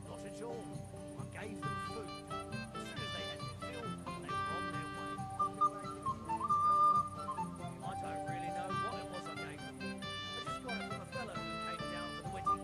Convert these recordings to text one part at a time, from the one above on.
Not at all. I gave them food. As soon as they had their fill, they were on their way. I don't really know what it was I gave them. I just got it from a fella who came down for the wedding.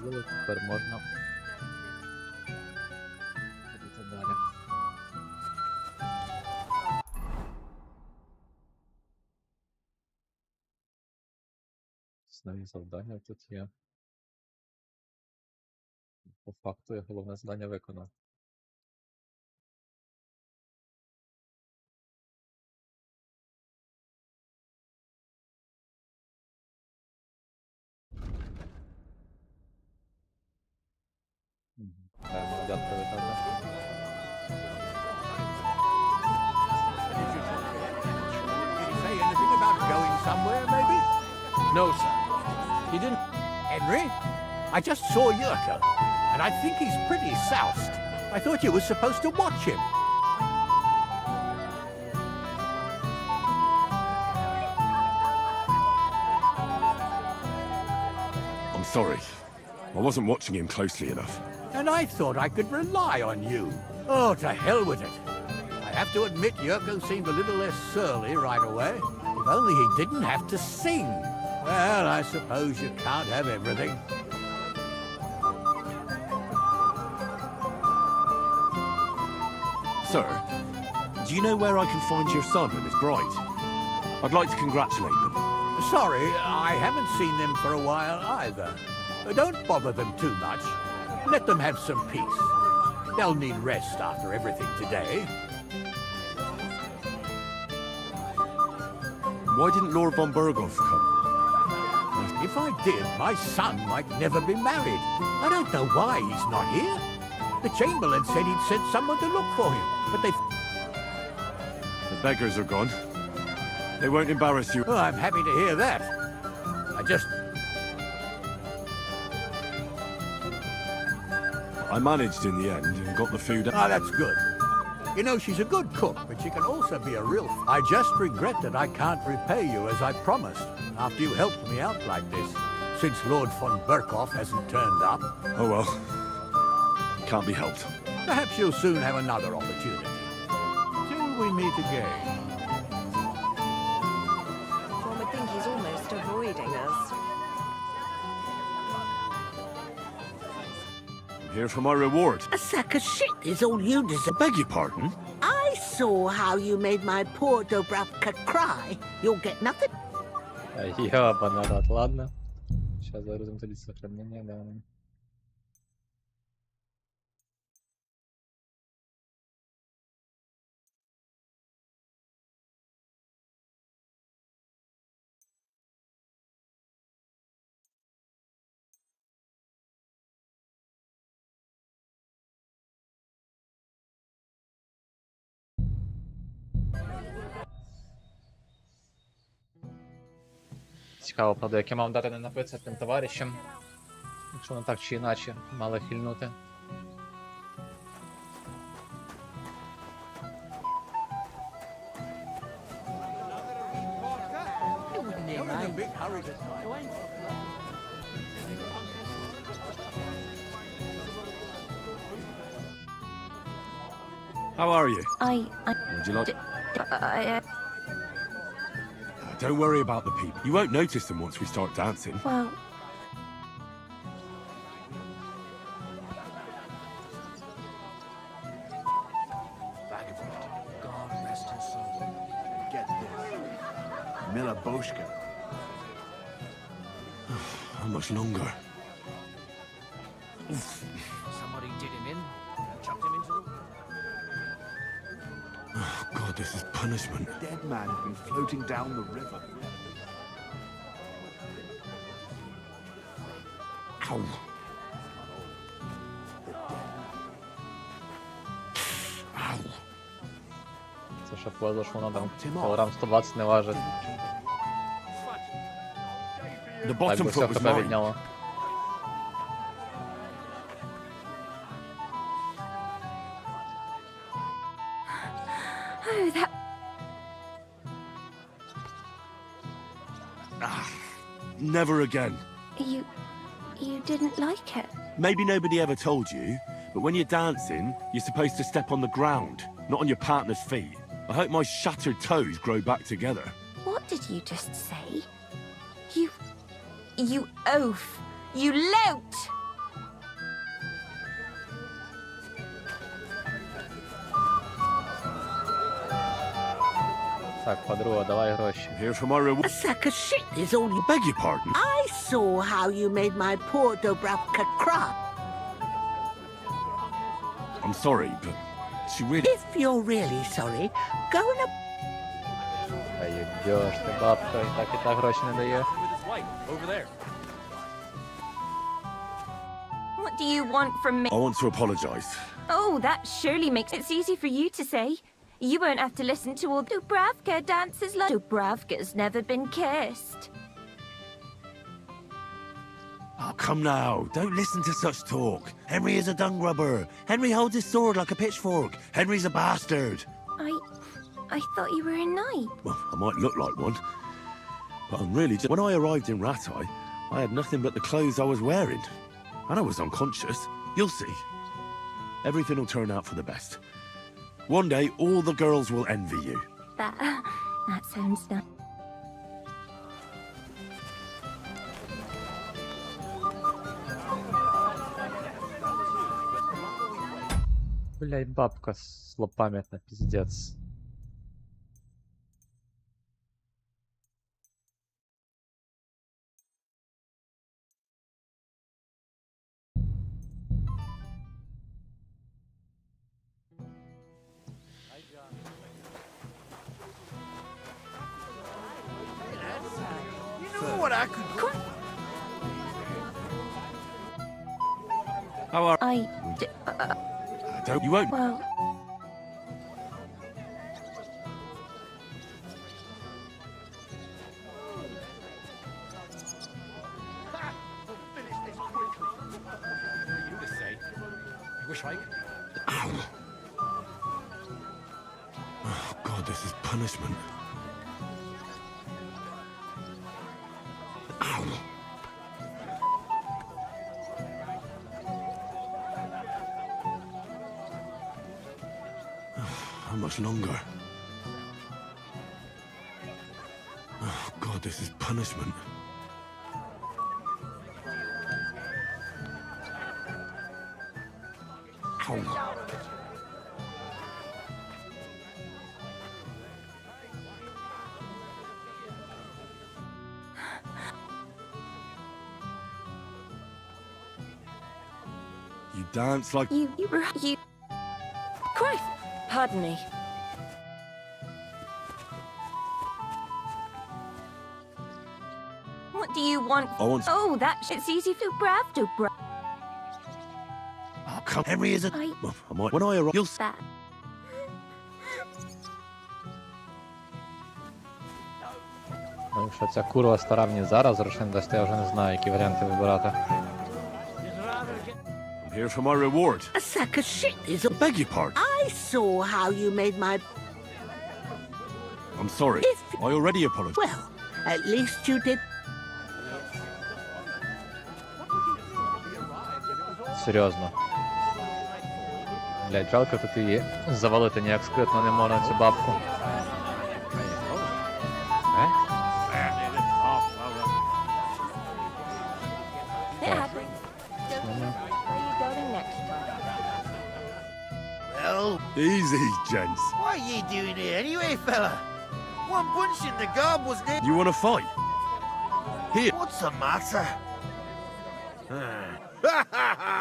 поїли, тепер можна ходити далі. Нові завдання тут є. По факту я головне завдання виконав. Дядько вітаю. Did he say anything about going somewhere, maybe? No, sir. He didn't. Henry? I just saw Yurko, and I think he's pretty soused. I thought you were supposed to watch him. I'm sorry. I wasn't watching him closely enough. And I thought I could rely on you. Oh, to hell with it. I have to admit Yurko seemed a little less surly right away. If only he didn't have to sing. Well, I suppose you can't have everything. Sir, do you know where I can find your son and his bride? I'd like to congratulate them. Sorry, I haven't seen them for a while either. Don't bother them too much. Let them have some peace. They'll need rest after everything today. Why didn't Lord von Berghoff come? If I did, my son might never be married. I don't know why he's not here. The Chamberlain said he'd sent someone to look for him, but they... The beggars are gone. They won't embarrass you. Oh, I'm happy to hear that. I managed in the end and got the food out. Ah, that's good. You know, she's a good cook, but she can also be a real... I just regret that I can't repay you as I promised, after you helped me out like this, since Lord von Berkhoff hasn't turned up. Oh well. Can't be helped. Perhaps you'll soon have another opportunity. Till we meet again. One would think he's almost avoiding us. I'm here for my reward. A sack of shit is all you deserve. Beg your pardon? I saw how you made my poor Dobravka cry. You'll get nothing. Ёбаный рот, ладно. Сейчас загрузим тоді сохранение, да. Цікаво, правда, яке мав дати не напитися тим товаришам, якщо вони так чи іначе мали хильнути. How are you? I Would you like... Don't worry about the people. You won't notice them once we start dancing. well, Vagabond. God rest his soul. Get this. Mila Boschka. How much longer? Somebody did him in, chucked him into the... Oh, God, this is punishment. The dead man had been floating down the river. Ow. Ow. Це щоб везло, що вона там кілограм 120 не важить. The Так bottom би все foot was хп mine. відняло. oh, that Never again. you didn't like it. Maybe nobody ever told you, but when you're dancing, you're supposed to step on the ground, not on your partner's feet. I hope my shattered toes grow back together. What did you just say? You oaf. You lout. Так, подруга, давай гроші. I'm here for my reward. A sack of shit is all you... Beg your pardon. I saw how you made my poor Dobravka cry. I'm sorry, but she really... If you're really sorry, go and... Та їбьош ти, бабка, і так гроші не дає. What do you want from me? I want to apologise. Oh, that surely makes it easy for you to say. You won't have to listen to all Dubravka dances like... Dubravka's never been kissed. Oh, come now. Don't listen to such talk. Henry is a dung rubber. Henry holds his sword like a pitchfork. Henry's a bastard. I thought you were a knight. Well, I might look like one, but I'm really just... When I arrived in Rattay, I had nothing but the clothes I was wearing. And I was unconscious. You'll see. Everything will turn out for the best. One day, all the girls will envy you. That sounds nice. Блядь, бабка злопам'ятна, пиздец. You know what I could... How are... Don't... You won't... Well, Oh, God, this is punishment. Ow. How much longer? Oh, God, this is punishment. Ow. You dance like... you... Christ! Pardon me. What do you want? I want... Oh, it's easy to Dubrav. Oh, come... Henry is a... I... Well, I might... When I arrive, you'll... That. Ну, якщо ця курва стара мені зараз грошей не дасть, я вже не знаю, які варіанти вибирати. I'm here for my reward. A sack of shit is all... Beg your pardon. I saw how you made my... I'm sorry. If... I already apologized. Well, at least you did... Серйозно. Блядь, жалко тут її завалити ніяк скритно не можна цю бабку. It happens. Where you going next? Well, Easy, gents. what are you doing here anyway, fella? One punch in the gob, wasn't it? You want to fight? Here. What's the matter?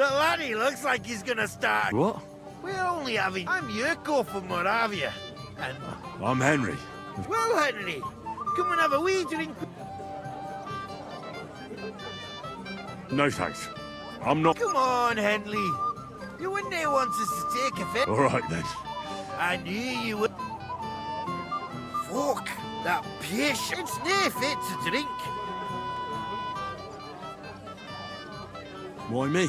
The laddie looks like he's gonna start. What? We're only having... I'm Yurko from Moravia. And... I'm Henry. Well, Henry, come and have a wee drink. No thanks. I'm not... Come on, Henley. You wouldn't want us to take a fit. All right, then. I knew you would. Fuck, that patient. It's no fit to drink. Why me?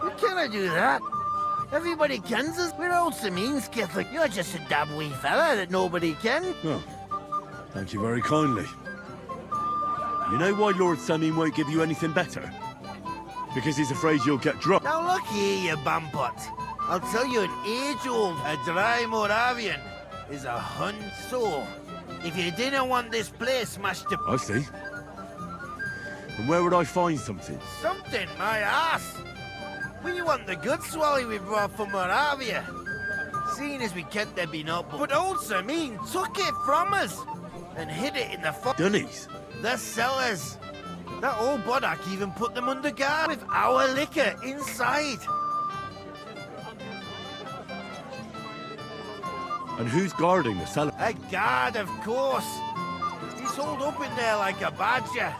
We cannot do that. Everybody kens us. We're all Sameen's Catholic. You're just a dab wee fella that nobody can. Oh, thank you very kindly. You know why Lord Samin won't give you anything better? Because he's afraid you'll get drunk. Now look here, you bampot. I'll tell you an age-old, a dry Moravian is a hunt soul. If you didn't want this place smashed to... I see. And where would I find something? Something, my ass. We want the good swally we brought from Moravia. seeing as we kept their binoculars, but also mean took it from us and hid it in the Dunnies. The cellars. That old boddock even put them under guard with our liquor inside. And who's guarding the cellar? A guard, of course. He's holed up in there like a badger,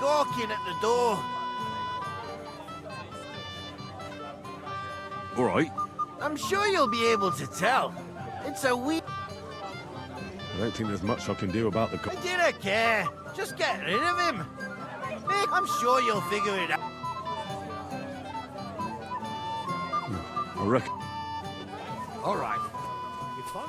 gawking at the door. All right. I'm sure you'll be able to tell. It's a wee... I don't think there's much I can do about the... I didn't care. Just get rid of him. Nick, I'm sure you'll figure it out. I reckon... All right. It's fun,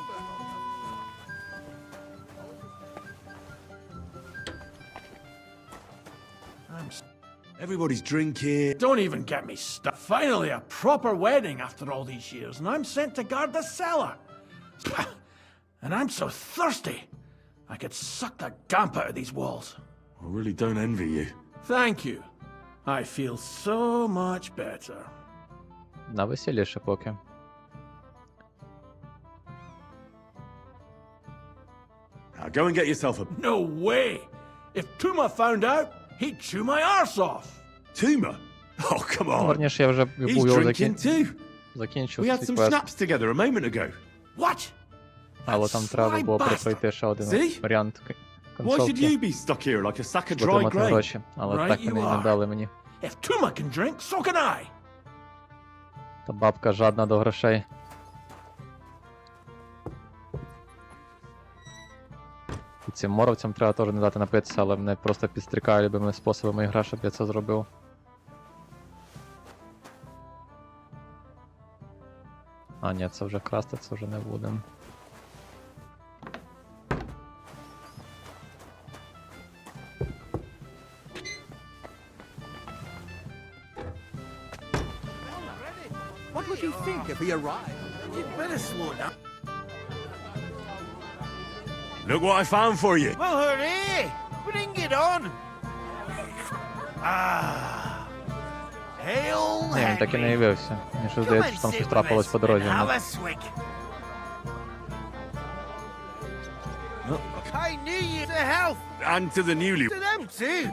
Everybody's drinking. Don't even get me stuck. Finally, a proper wedding after all these years, and I'm sent to guard the cellar. And I'm so thirsty, I could suck the damp out of these walls. I really don't envy you. Thank you. I feel so much better. На веселіше поки. Now go and get yourself a... No way! If Tuma found out, he'd chew my arse off. Tuma? Oh, come Ну, on. верніше, я вже He's був його drinking too. закінчив We had свій some квест, snaps together a moment ago. What? але там треба було Bastard. пройти ще один See? варіант Why should концовки, you be stuck here like a sack of dry отримати grain? гроші, але Right так you вони і не are. дали мені. If Tuma can drink, so can I. Та бабка жадна до грошей. І цим моровцям треба теж не дати напитися, але мене просто підстрікає любими способами ігра, щоб я це зробив. А, ні, це вже красти, це вже не будемо. What would you think if he arrived? You'd better slow down. Look what I found for you. Well, hooray! Bring it on! Ah. Hail Ні, він так і не Henry. явився. Мені що Come здається, and що там sit щось with трапилось us по and дорозі. have Ну, a swig. I knew you to health. And to the newly... To them too.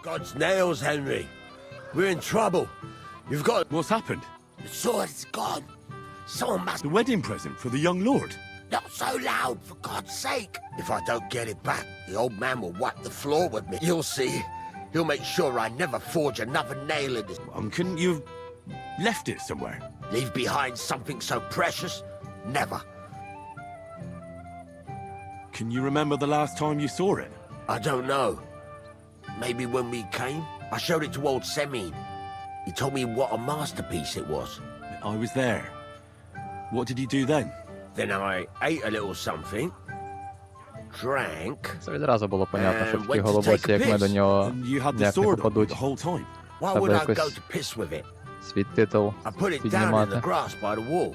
God's nails, Henry. We're in trouble. You've got... What's happened? The sword's gone. Someone must... The wedding present for the young lord. Not so loud, for God's sake. If I don't get it back, the old man will wipe the floor with me. You'll see. He'll make sure I never forge another nail in this... Couldn't you have left it somewhere? Leave behind something so precious? Never. Can you remember the last time you saw it? I don't know. Maybe when we came? I showed it to old Semine. He told me what a masterpiece it was. I was there. What did you do then? Then I ate a little something, drank, це відразу було понятно, що And такі went to голобоці, take a як ми, до piss. нього And you had the ніяк не sword on you попадуть. the whole time. why Треба would I go якось to piss with it? свій титул I put it down in the піднімати, grass by the wall.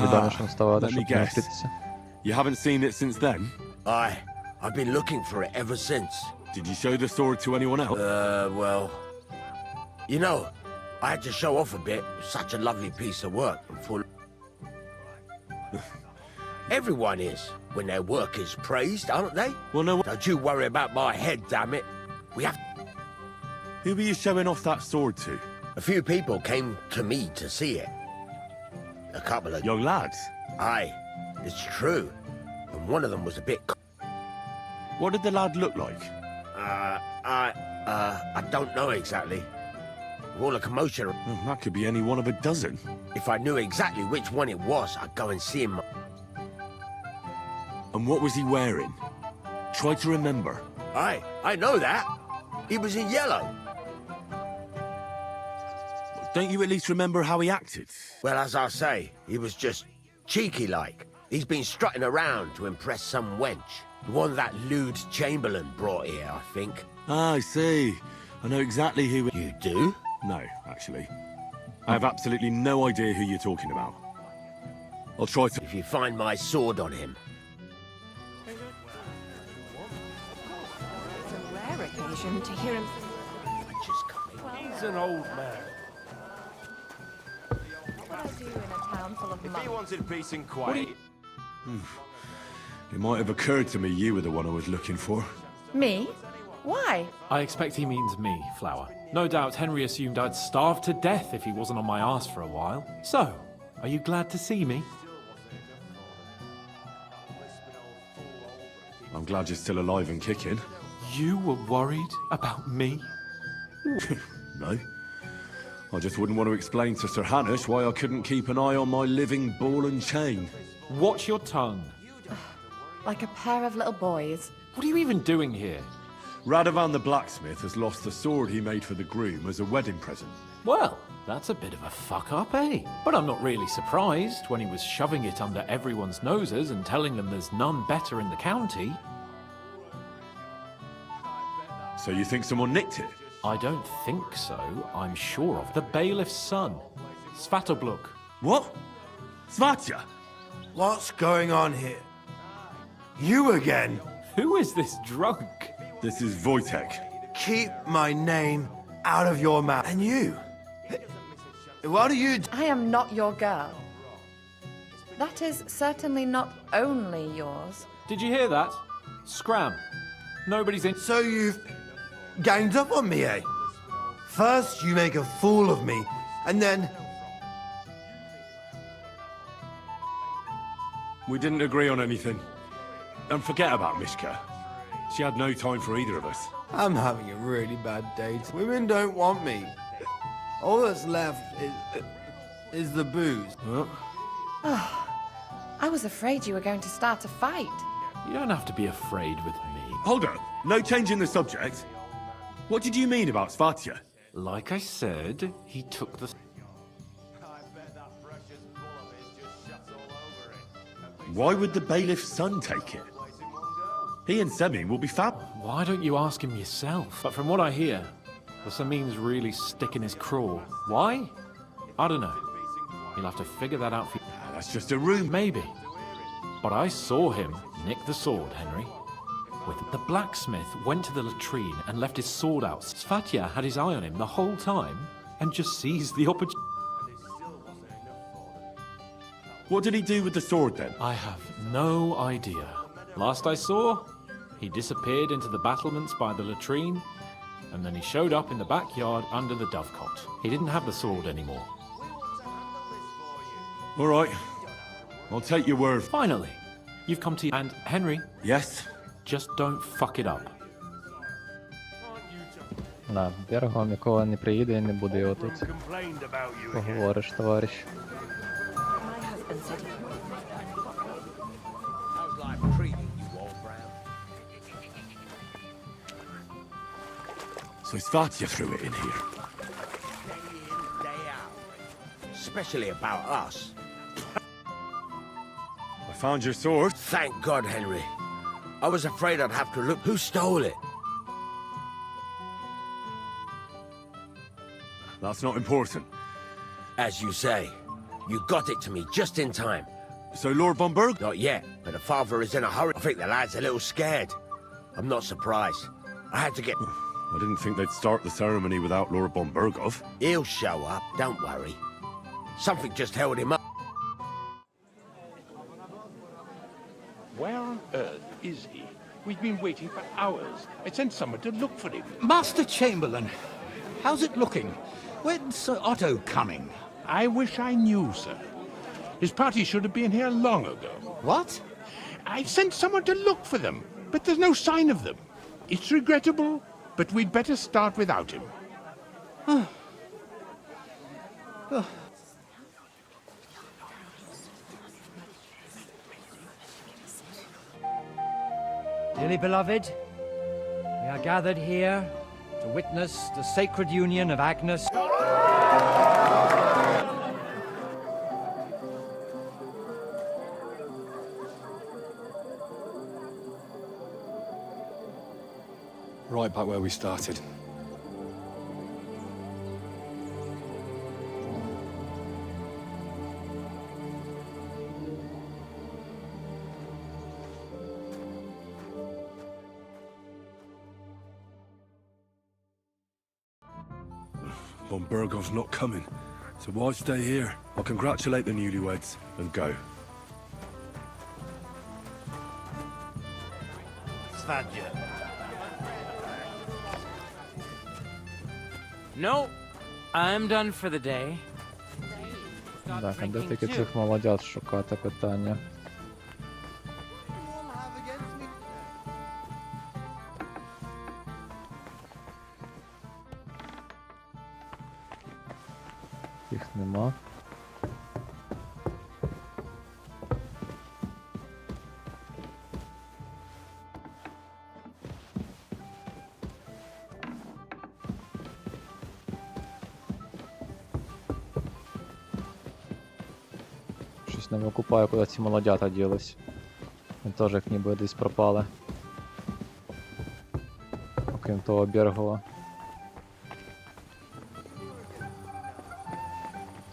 відомішим ставати, Let me щоб не guess. вчитися. You haven't seen it since then? I've been looking for it ever since. Did you show the sword to anyone else? Well, you know, I had to show off a bit. Such a lovely piece of work and full. Everyone is when their work is praised, aren't they? Well, no. Don't you worry about my head, damn it. We have Who were you showing off that sword to? a few people came to me to see it. A couple of Young lads. Aye, it's true. And one of them was a bit. What did the lad look like? I don't know exactly. With all the commotion, Oh, that could be any one of a dozen. if I knew exactly which one it was, I'd go and see him. And what was he wearing? Try to remember. Aye, I know that. He was in yellow. Don't you at least remember how he acted? Well, as I say, he was just cheeky like. He's been strutting around to impress some wench. The one that lewd Chamberlain brought here, I think. Ah, I see. I know exactly who... You do? No, actually. I have absolutely no idea who you're talking about. I'll try to... If you find my sword on him. It's a rare occasion to hear him. Wench is coming. He's an old man. What would I do in a town full of monks? Wanted peace and quiet. It might have occurred to me you were the one I was looking for. Me? Why? I expect he means me, Flower. No doubt Henry assumed I'd starve to death if he wasn't on my arse for a while. So, are you glad to see me? I'm glad you're still alive and kicking. You were worried about me? No. I just wouldn't want to explain to Sir Hanish why I couldn't keep an eye on my living ball and chain. Watch your tongue. Like a pair of little boys. What are you even doing here? Radovan the blacksmith has lost the sword he made for the groom as a wedding present. Well, that's a bit of a fuck-up, eh? But I'm not really surprised when he was shoving it under everyone's noses and telling them there's none better in the county. So you think someone nicked it? I don't think so, I'm sure of. The bailiff's son, Svatobluk. What? Svatya? What's going on here? You again? Who is this drunk? This is Wojtek. Keep my name out of your mouth. And you? What are you I am not your girl. That is certainly not only yours. Did you hear that? Scram. Nobody's in. So you've ganged up on me, eh? First you make a fool of me, and then... We didn't agree on anything. And forget about Mishka. She had no time for either of us. I'm having a really bad day. Women don't want me. All that's left is the booze. I was afraid you were going to start a fight. You don't have to be afraid with me. Hold on. No change in the subject. What did you mean about Svatya? Like I said, he took the... Why would the bailiff's son take it? He and Semi will be fab. Why don't you ask him yourself? But from what I hear, the Samin's really sticking his craw. Why? I don't know. You'll have to figure that out for you. That's just a room. Maybe. But I saw him nick the sword, Henry. With the blacksmith went to the latrine and left his sword out. Svatya had his eye on him the whole time and just seized the opportunity. What did he do with the sword then? I have no idea. Last I saw, he disappeared into the battlements by the latrine, and then he showed up in the backyard under the dovecot. He didn't have the sword anymore. All right. I'll take your word. Finally, you've come to... And Henry, Yes? just don't fuck it up. На берегом ніколи не приїде і не буде його тут. Complained about you again. Поговориш, товариш. My husband said he How's life treating you, old brown? So Svatya threw it in here. Day in, day out. Especially about us. I found your sword. Thank God, Henry. I was afraid I'd have to look. Who stole it? That's not important. As you say, you got it to me just in time. So Lord von Berg? Not yet, but the father is in a hurry. I think the lad's a little scared. I'm not surprised. I had to get... I didn't think they'd start the ceremony without Lord von Bergov. He'll show up, don't worry. Something just held him up. Where on earth is he? We've been waiting for hours. I sent someone to look for him. Master Chamberlain, how's it looking? When's Sir Otto coming? I wish I knew, sir. His party should have been here long ago. What? I sent someone to look for them, but there's no sign of them. It's regrettable, but we'd better start without him. Dearly beloved, we are gathered here to witness the sacred union of Agnes. Right back where we started. von Burgov's not coming, so why stay here? I'll congratulate the newlyweds and go. Svatja. No, I'm done for the day. Так, а де тільки цих молодят шукати питання? Їх нема. Щось не викупаю, куди ці молодята ділись. Вони теж як ніби десь пропали. Окрім того Бергова.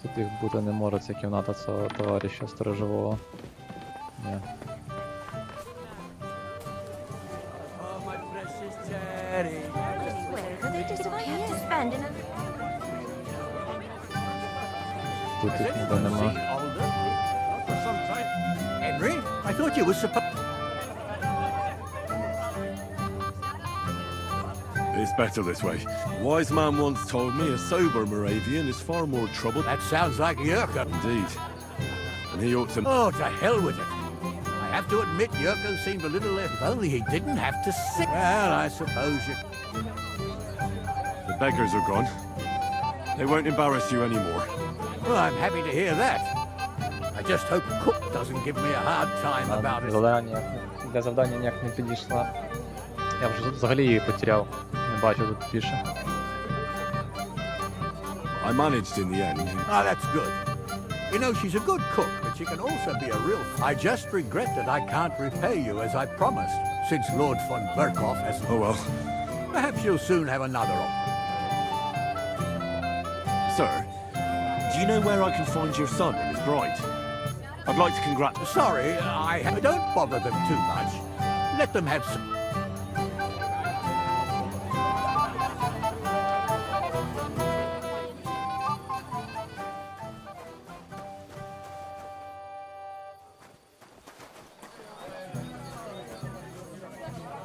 Тут їх бути не може, це кімната цього товариша сторожового. Ні. Oh, my precious Teddy. Where they just want you to spend in a... Тут їх ніде нема. Henry, I thought you were supposed... It's better this way. A wise man once told me a sober Moravian is far more trouble. That sounds like Yurko. Indeed. And he ought to... Oh, to hell with it. I have to admit, Yurko seemed a little less... If only he didn't have to sit... Well, I suppose you... The beggars are gone. They won't embarrass you anymore. Well, I'm happy to hear that. I just hope Cook doesn't give me a hard time about it. Для завдання ніяк не підійшла. Я вже взагалі її потеряв. Не бачу тут більше. I managed in the end. Ah, that's good. You know, she's a good cook, but she can also be a real... I just regret that I can't repay you as I promised, since Lord von Berkhoff has... Oh well. Perhaps you'll soon have another op... Sir, do you know where I can find your son and his bride? I'd like to Sorry, don't bother them too much. Let them have some...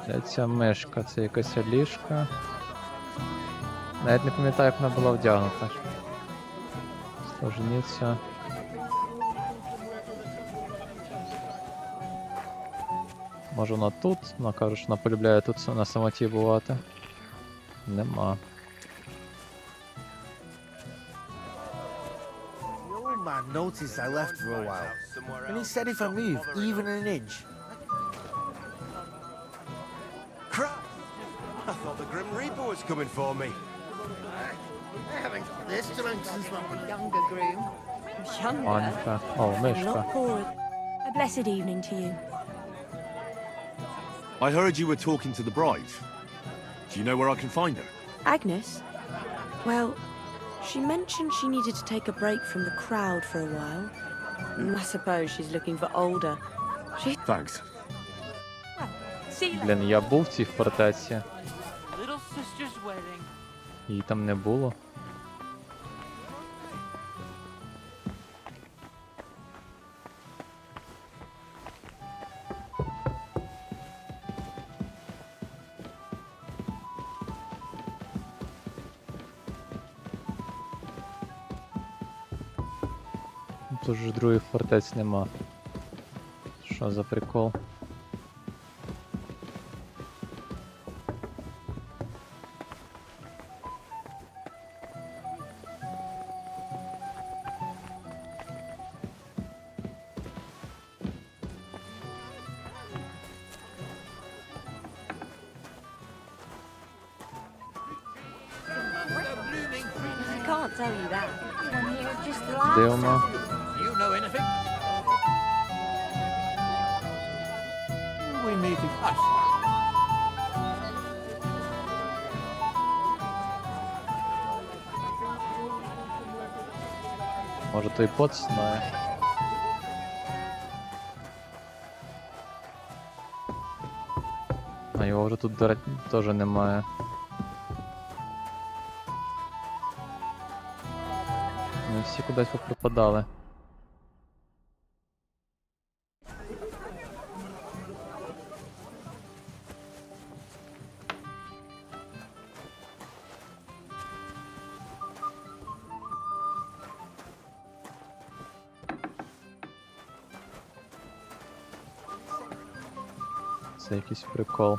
Де ця мишка? Це якась ліжка. Навіть не пам'ятаю, як вона була вдягнута. Сложниця. Може вона тут? Вона каже, що вона полюбляє тут на самоті бувати. Нема. The old man noticed I left for a while, and he said if I move even an inch... Crap! I thought the Grim Reaper was coming for me. I haven't this drink since my... Younger groom. Younger? Панька. О, мишка. A blessed evening to you. I heard you were talking to the bride. Do you know where I can find her? Agnes? Well, she mentioned she needed to take a break from the crowd for a while. I suppose she's looking for older. Thanks. Блін, я був в цій фортеці. Little sister's wedding. Її там не було. Тут ж других фортець нема. Що за прикол? I can't tell you that. I'm here just the Де last вона? Do you know anything? We need to... Hush. Може той пот знає? А його вже тут теж немає. вони всі кудись попропадали. Це якийсь прикол.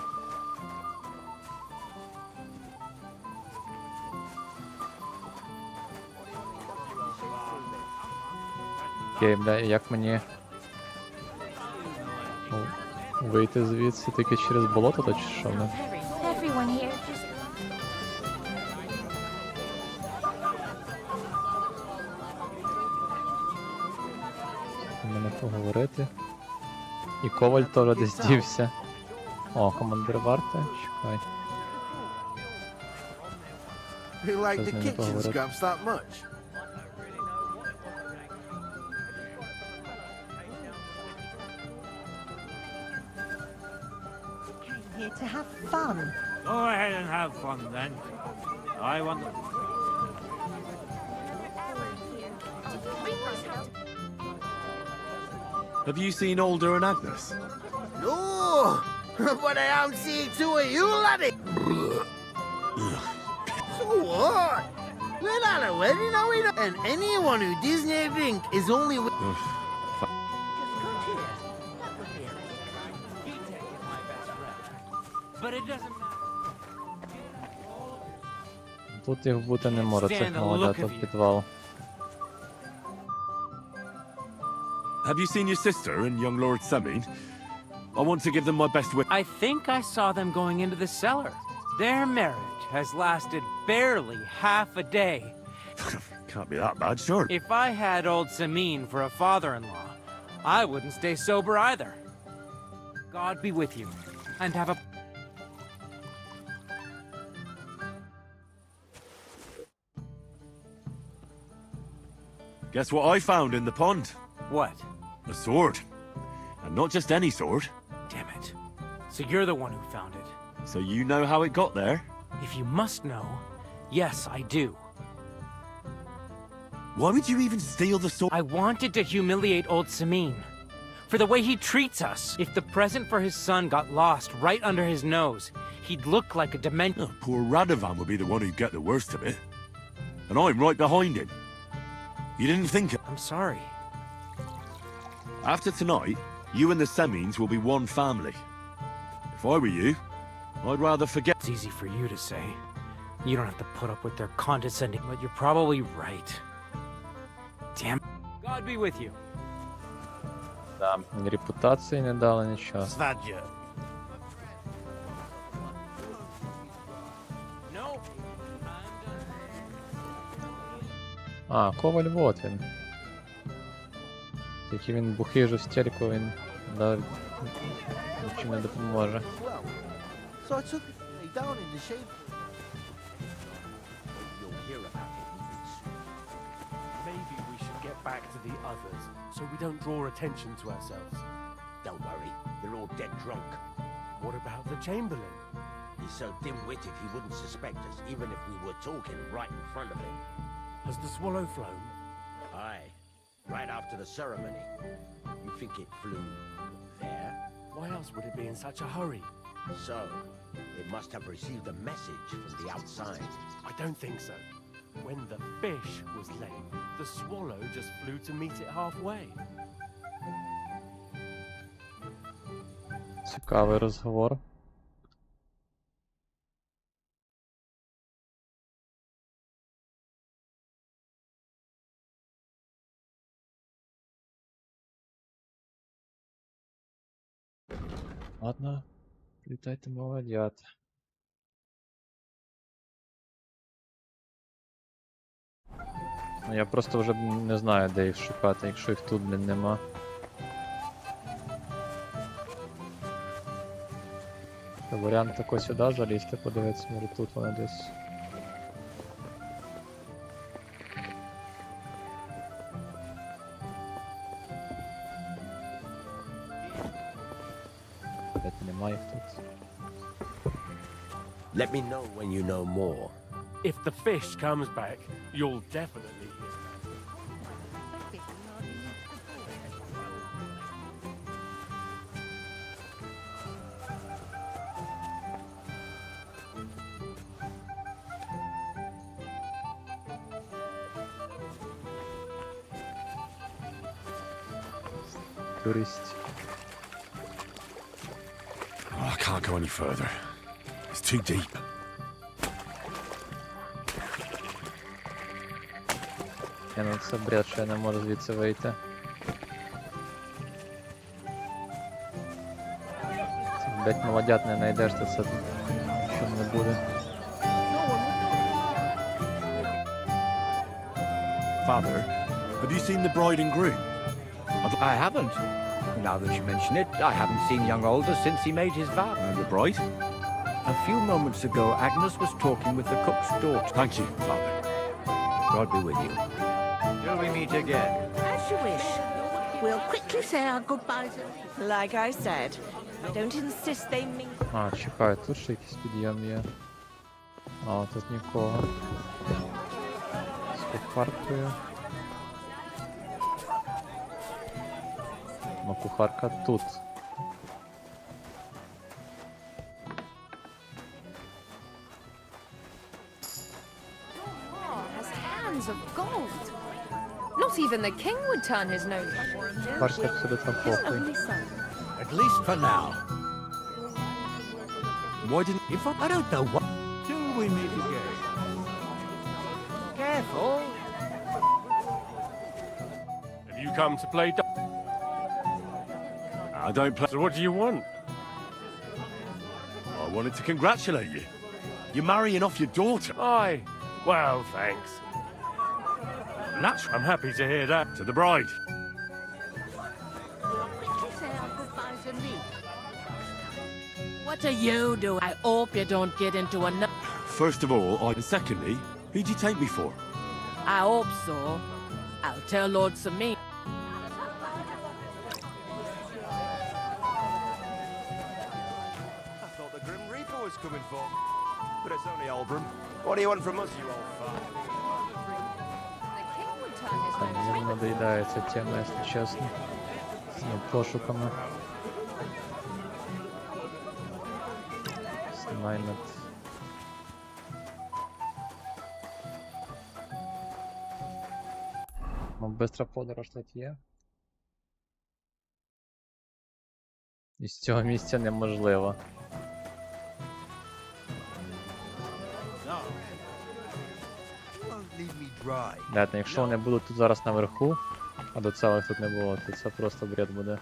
Окей, бля, як мені вийти звідси тільки через болото, то чи що? Не? Everyone here just... Мене поговорити. І Коваль теж десь дівся. О, командир варти, чекай. You like Щось the мені kitchen поговорити. scraps that much? Here to have fun. Go ahead and have fun then. I want the... Have you seen Alder and Agnes? No, but I am seeing two of you, laddie. So what? We're not a wedding, are we? And anyone who doesn't drink is only... But it doesn't Тут їх бути не може, цих молодят в підвал. Have you seen your sister and young Lord Semin? I want to give them my best wish. I think I saw them going into the cellar. Their marriage has lasted barely half a day. Can't be that bad, sure. If I had old Samin for a father-in-law, I wouldn't stay sober either. God be with you, and have a... Guess what I found in the pond? What? A sword. And not just any sword. Damn it. So you're the one who found it. So you know how it got there? If you must know, yes, I do. Why would you even steal the sword? I wanted to humiliate old Samin. For the way he treats us. If the present for his son got lost right under his nose, he'd look like a demented... Oh, poor Radovan would be the one who'd get the worst of it. And I'm right behind him. You didn't think of... I'm sorry. After tonight, you and the Semines will be one family. If I were you, I'd rather forget... It's easy for you to say. You don't have to put up with their condescending, but you're probably right. Damn. God be with you. Да, ні репутації не дали, нічого. Svadja. No. А, Коваль, вот він. Тільки він бухий жостелько, він нічим не допоможе. So I took it lay down in the shade. You'll hear about it in weeks. Maybe we should get back to the others, so we don't draw attention to ourselves. Don't worry, they're all dead drunk. What about the Chamberlain? He's so dim-witted he wouldn't suspect us, even if we were talking right in front of him. Has the swallow flown? Aye, right after the ceremony. You think it flew there? Why else would it be in such a hurry? So, it must have received a message from the outside. I don't think so. When the fish was lame, the swallow just flew to meet it halfway. Цікавий розговор. Ладно, літайте, молодят. Ну, я просто вже не знаю, де їх шукати, якщо їх тут, блін, нема. Варіант такой сюди залізти, подивитися, може тут вони десь. Нема їх тут. Let me know when you know more. If the fish comes back, you'll definitely hear. дурість. Oh, I can't go any further. It's too deep. Ну це бред, що я не можу звідси вийти. Це, блять, молодят не знайдеш, то це що не буде. Father, have you seen the bride and groom? I haven't. Now that you mention it, I haven't seen young Aldous since he made his vow. And the bride? A few moments ago, Agnes was talking with the cook's daughter. Thank you, Father. God be with you. Till we meet again. As you wish. We'll quickly say our goodbyes. Like I said, don't insist they mean. А, чекай, тут ще якийсь підйом є. А, тут нікого. З кухаркою. Ну, кухарка тут. Has hands of gold. Not even the king would turn his nose. Кухарка абсолютно похуй. At least for now. Why didn't... If I don't know what... Till we meet again. Careful. Have you come to play? I don't play... So what do you want? I wanted to congratulate you. You're marrying off your daughter. Aye. Well, thanks. That's I'm happy to hear that. to the bride. We'll quickly say our goodbyes and leave. What do you do? I hope you don't get into another. First of all, and secondly, who'd you take me for? I hope so. I'll tell Lord Samin. I thought the Grim Reaper was coming for me. But it's only Albram. What do you want from us, you old fart? The king would turn his Там nose. мені надоїдає ця тема, якщо чесно. З цими пошуками. Знаймет. Ну, бистра подорож тут є. І з цього місця неможливо. Won't leave me dry. Дайте, якщо вони будуть тут зараз наверху, а до цього тут не було, то це просто бред буде.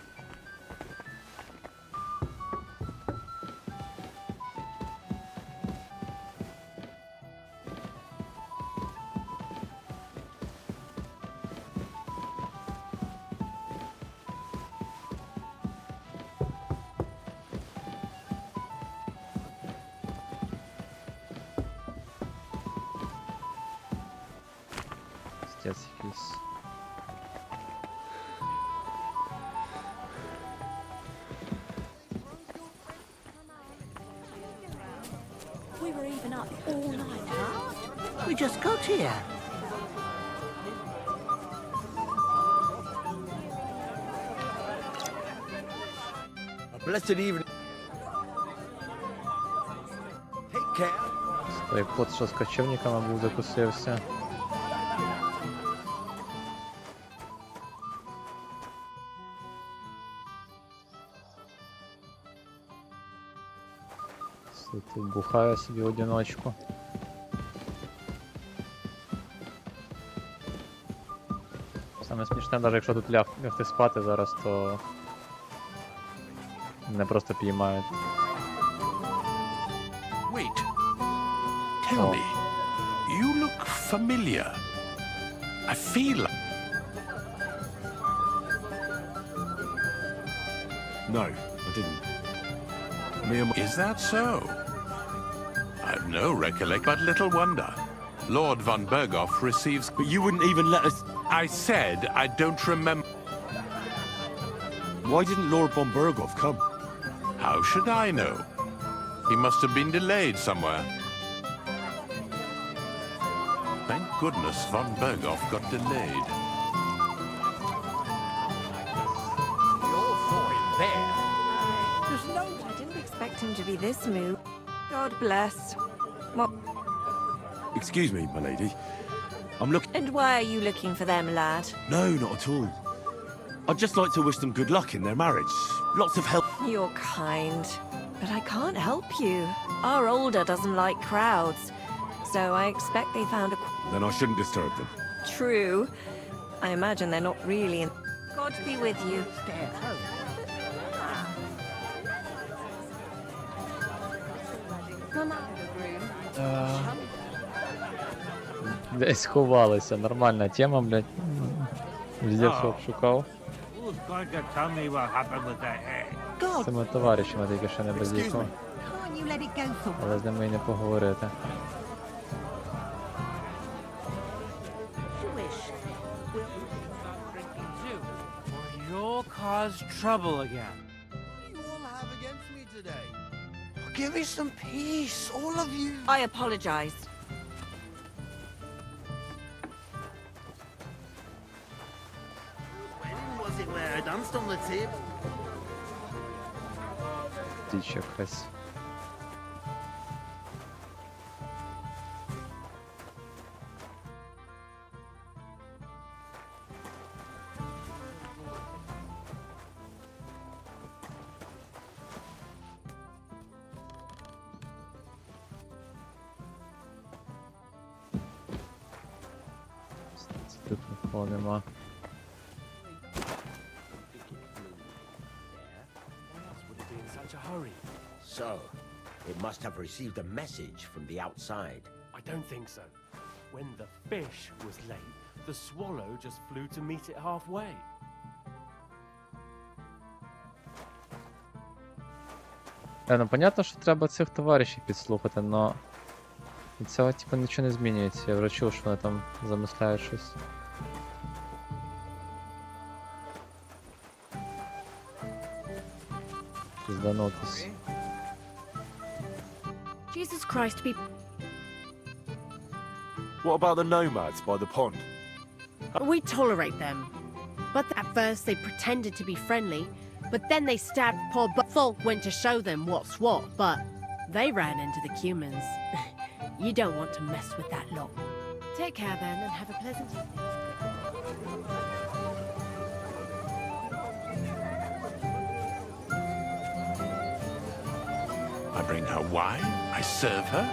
Стець якийсь. We were even up all night, huh? We just got here. A blessed evening. Take care. Той кот, що з кочівниками був, закусився. Тут бухає собі в одиночку. Саме смішне, навіть якщо тут лягти спати зараз, то мене просто піймають. Wait. Tell me. You look familiar. I feel like... No, I didn't. Me and my... Is that so? I've no recollection, but little wonder. Lord von Berghoff receives... But you wouldn't even let us... I said I don't remember. Why didn't Lord von Berghoff come? How should I know? He must have been delayed somewhere. Thank goodness von Berghoff got delayed. You're for him there. There's no. I didn't expect him to be this moved. God bless. What? Excuse me, my lady. I'm looking... And why are you looking for them, lad? No, not at all. I'd just like to wish them good luck in their marriage. Lots of help. You're kind, but I can't help you. Our older doesn't like crowds, so I expect they found a... Then I shouldn't disturb them. True. I imagine they're not really in... God be with you. Stay at home. Десь ховалися, нормальна тема, блядь. Везде все обшукав. Who's going to tell me what happened with that egg? З цими товаришами тільки ще не роз'їхав. Can't you let it go for Але з ними і не поговорити. you wish? Or you'll cause trouble again. What do you all have against me today? Give me some peace, all of you. I apologize. When was it where I danced on the table? Діч якась. Тут нікого нема. So, it must have received a message from the outside. I don't think so. When the fish was late, the swallow just flew to meet it halfway. Ну, понятно, що треба цих товаришів підслухати, но від цього типу нічого не змінюється. Я вже чув, що вони там замисляють щось. Зданутись. Jesus Christ, be... What about the nomads by the pond? We tolerate them. But at first they pretended to be friendly, but then they stabbed poor folk went to show them what's what, but they ran into the humans. You don't want to mess with that lot. Take care then and have a pleasant evening. I bring her wine, I serve her,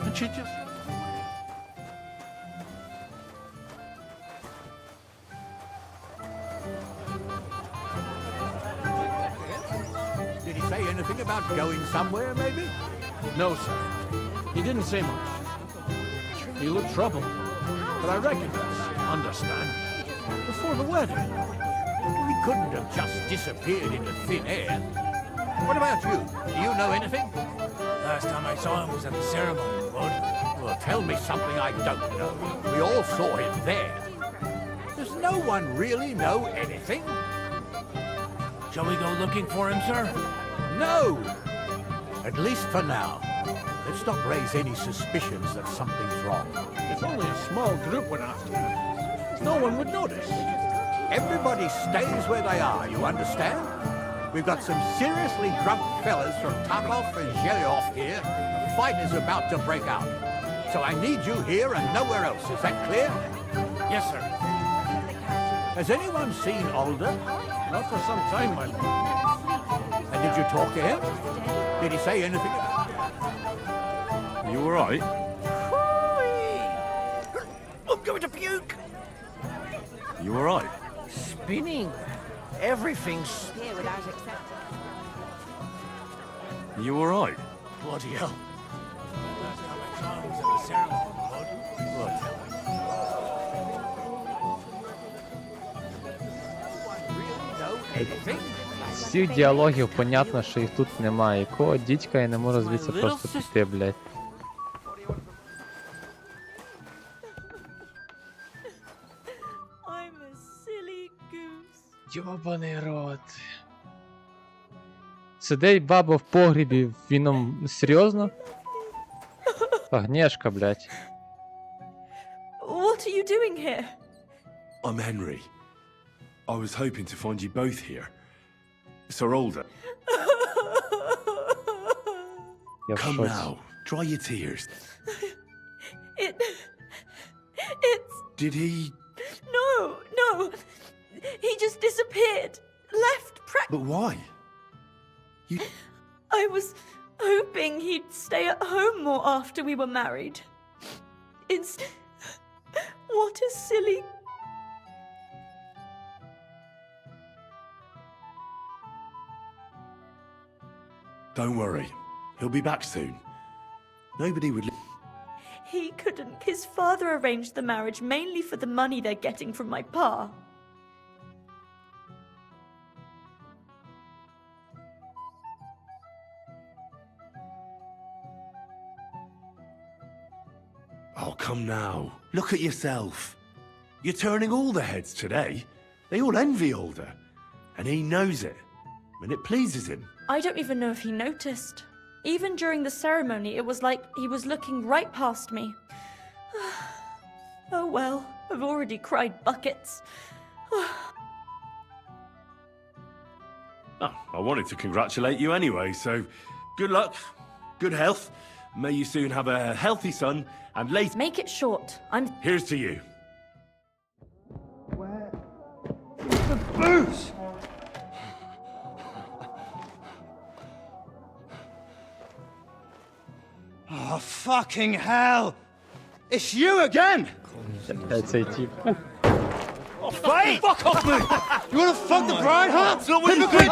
and she just... Did he say anything about going somewhere, maybe? No, sir. He didn't say much. He looked troubled, but I reckon that's understand. Before the wedding. He couldn't have just disappeared into thin air. What about you? Do you know anything? Last time I saw him was at the ceremony, Bud. Well, tell me something I don't know. We all saw him there. Does no one really know anything? Shall we go looking for him, sir? No! At least for now. Let's not raise any suspicions that something's wrong. It's only a small group we're after. No one would notice. Everybody stays where they are, you understand? We've got some seriously drunk fellas from Tarkov and Zhelyov here. A fight is about to break out. So I need you here and nowhere else. Is that clear? Yes, sir. Has anyone seen Alder? Not for some time, my lord. And did you talk to him? Did he say anything? Are you alright? I'm going to puke. You alright? Spinning. Everything's... Here without accepting. You alright? Bloody hell. Last time I saw him was at the ceremony, Bud. Well, tell me. Really know anything? З цих діалогів понятно, що їх тут немає. Якого дідька я не можу звідси просто піти, блядь. I'm a silly goose. Йобаний рот. Сидить баба в погрібі, він серйозно? Агнешка, блядь. What are you doing here? I'm Henry. I was hoping to find you both here. Sir Alder. Я в Come шоці. now, dry your tears. It's... Did he... No! He just disappeared. But why? I was hoping he'd stay at home more after we were married. It's... What a silly... Don't worry. He'll be back soon. Nobody would... He couldn't. His father arranged the marriage mainly for the money they're getting from my pa. Oh, come now. Look at yourself. You're turning all the heads today. They all envy Alder. And he knows it. And it pleases him. I don't even know if he noticed. Even during the ceremony, it was like he was looking right past me. Oh well, I've already cried buckets. Oh, I wanted to congratulate you anyway, so good luck, good health. May you soon have a healthy son, and later... Make it short. Here's to you. The booze! Oh, fucking hell! It's you again! Цей тип. Oh, wait! Fuck off me! You wanna fuck the bride, huh? Hypocrite!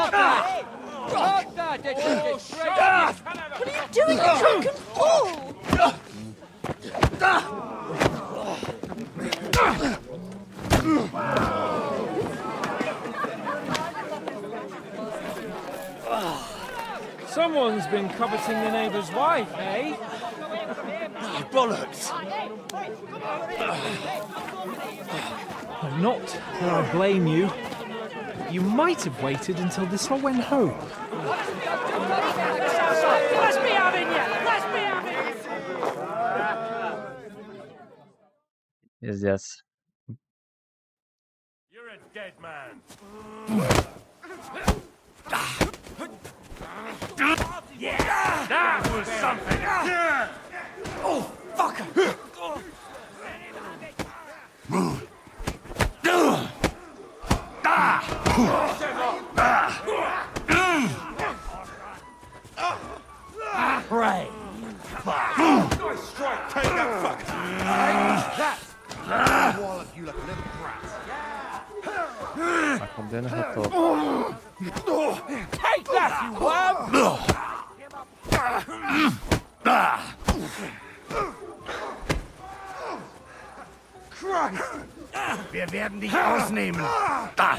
What are you doing, you drunken fool? Someone's been coveting the neighbour's wife, eh? Oh, bollocks! I'm not that I blame you. You might have waited until this all went home. Let's be having you! Let's be having you! Пиздец. You're a dead man. Yeah! That was something! Oh, fucker! Right. Nice strike, take that fucker! That! Wall of you like a little brat. Так, один готов. Take that, you worm! Christ! Wir werden dich ausnehmen. Da!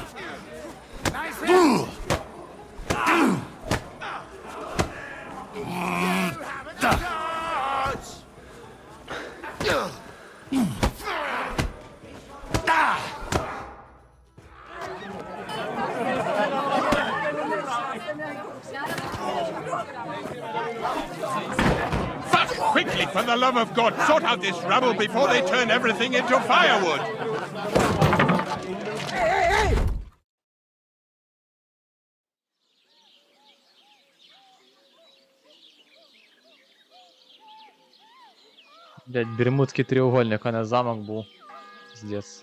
Quickly, for the love of God, sort out this rabble before they turn everything into firewood! Блять, бермудський треугольник, а не замок був. Пиздец.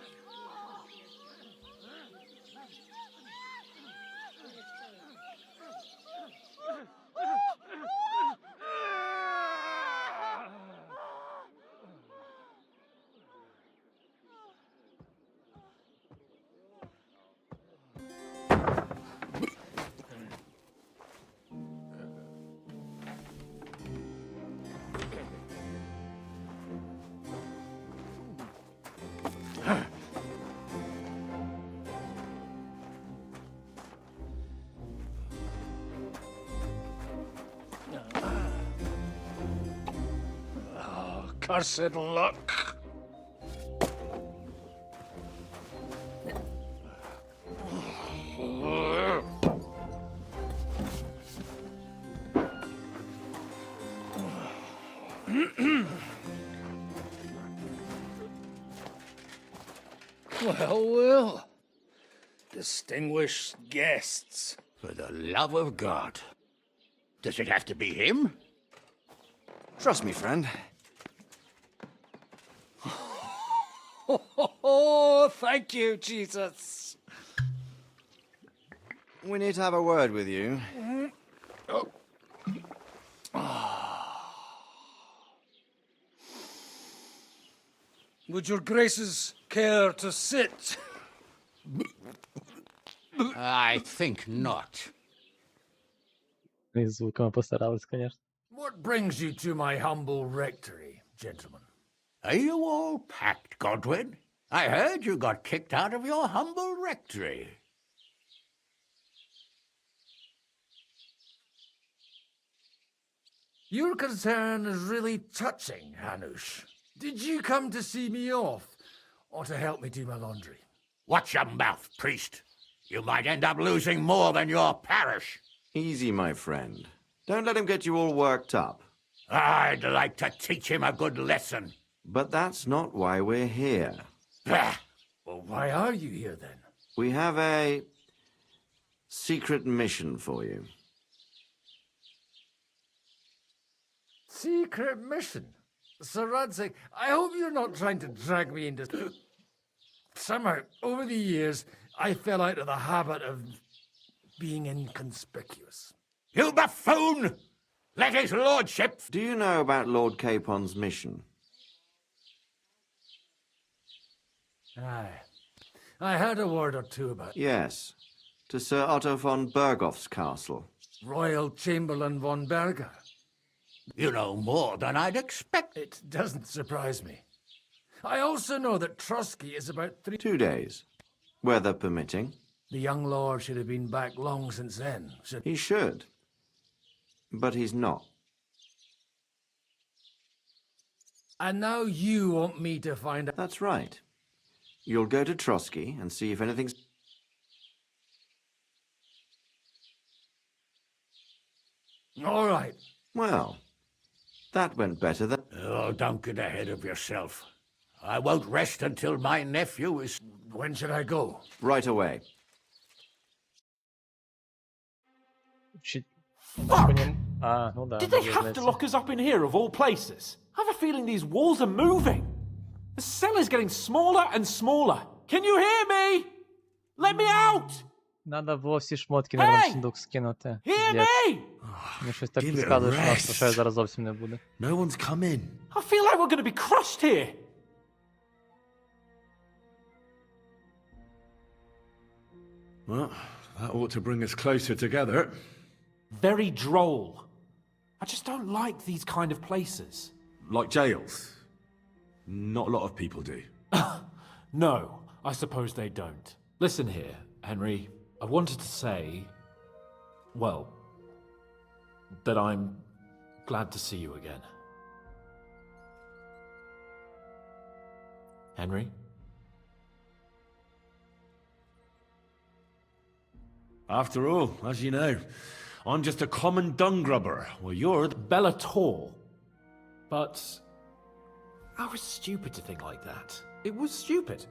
Cursed luck. Well. Distinguished guests. For the love of God. Does it have to be him? Trust me, friend. Oh, thank you, Jesus. we need to have a word with you. Would your graces care to sit? I think not. І з звуками постарались, звісно. What brings you to my humble rectory, gentlemen? Are you all packed, Godwin? I heard you got kicked out of your humble rectory. Your concern is really touching, Hanush. Did you come to see me off, or to help me do my laundry? Watch your mouth, priest. You might end up losing more than your parish. Easy, my friend. Don't let him get you all worked up. I'd like to teach him a good lesson. But that's not why we're here. Bah! Well, why are you here then? We have a secret mission for you. Secret mission? Sir Radzig, I hope you're not trying to drag me into... Somehow, over the years, I fell out of the habit of being inconspicuous. You buffoon! Let his lordship... Do you know about Lord Capon's mission? Aye. I heard a word or two about Yes. To Sir Otto von Bergoff's castle. Royal Chamberlain von Berger. You know more than I'd expect. It doesn't surprise me. I also know that Trotsky is about 2 days. Weather permitting. The young lord should have been back long since then. He should. But he's not. And now you want me to find out... That's right. You'll go to Trotsky and see if anything's... All right. Well, that went better than... Oh, don't get ahead of yourself. I won't rest until my nephew is... When should I go? Right away. Ну да. Did they have to lock us up in here of all places? I have a feeling these walls are moving. The cell is getting smaller and smaller. Can you hear me? Let me out! Надо було всі шмотки на сундук скинути. Hear me? Мені щось так підказує, що я зараз зовсім не буде. No one's come in. I feel like we're going to be crushed here. Well, that ought to bring us closer together. Very droll. I just don't like these kind of places. Like jails. Not a lot of people do. No, I suppose they don't. Listen here, Henry. I wanted to say, well, that I'm glad to see you again. Henry? After all, as you know, I'm just a common dung grubber. Well, you're the... Bellator. But I was stupid to think like that. It was stupid.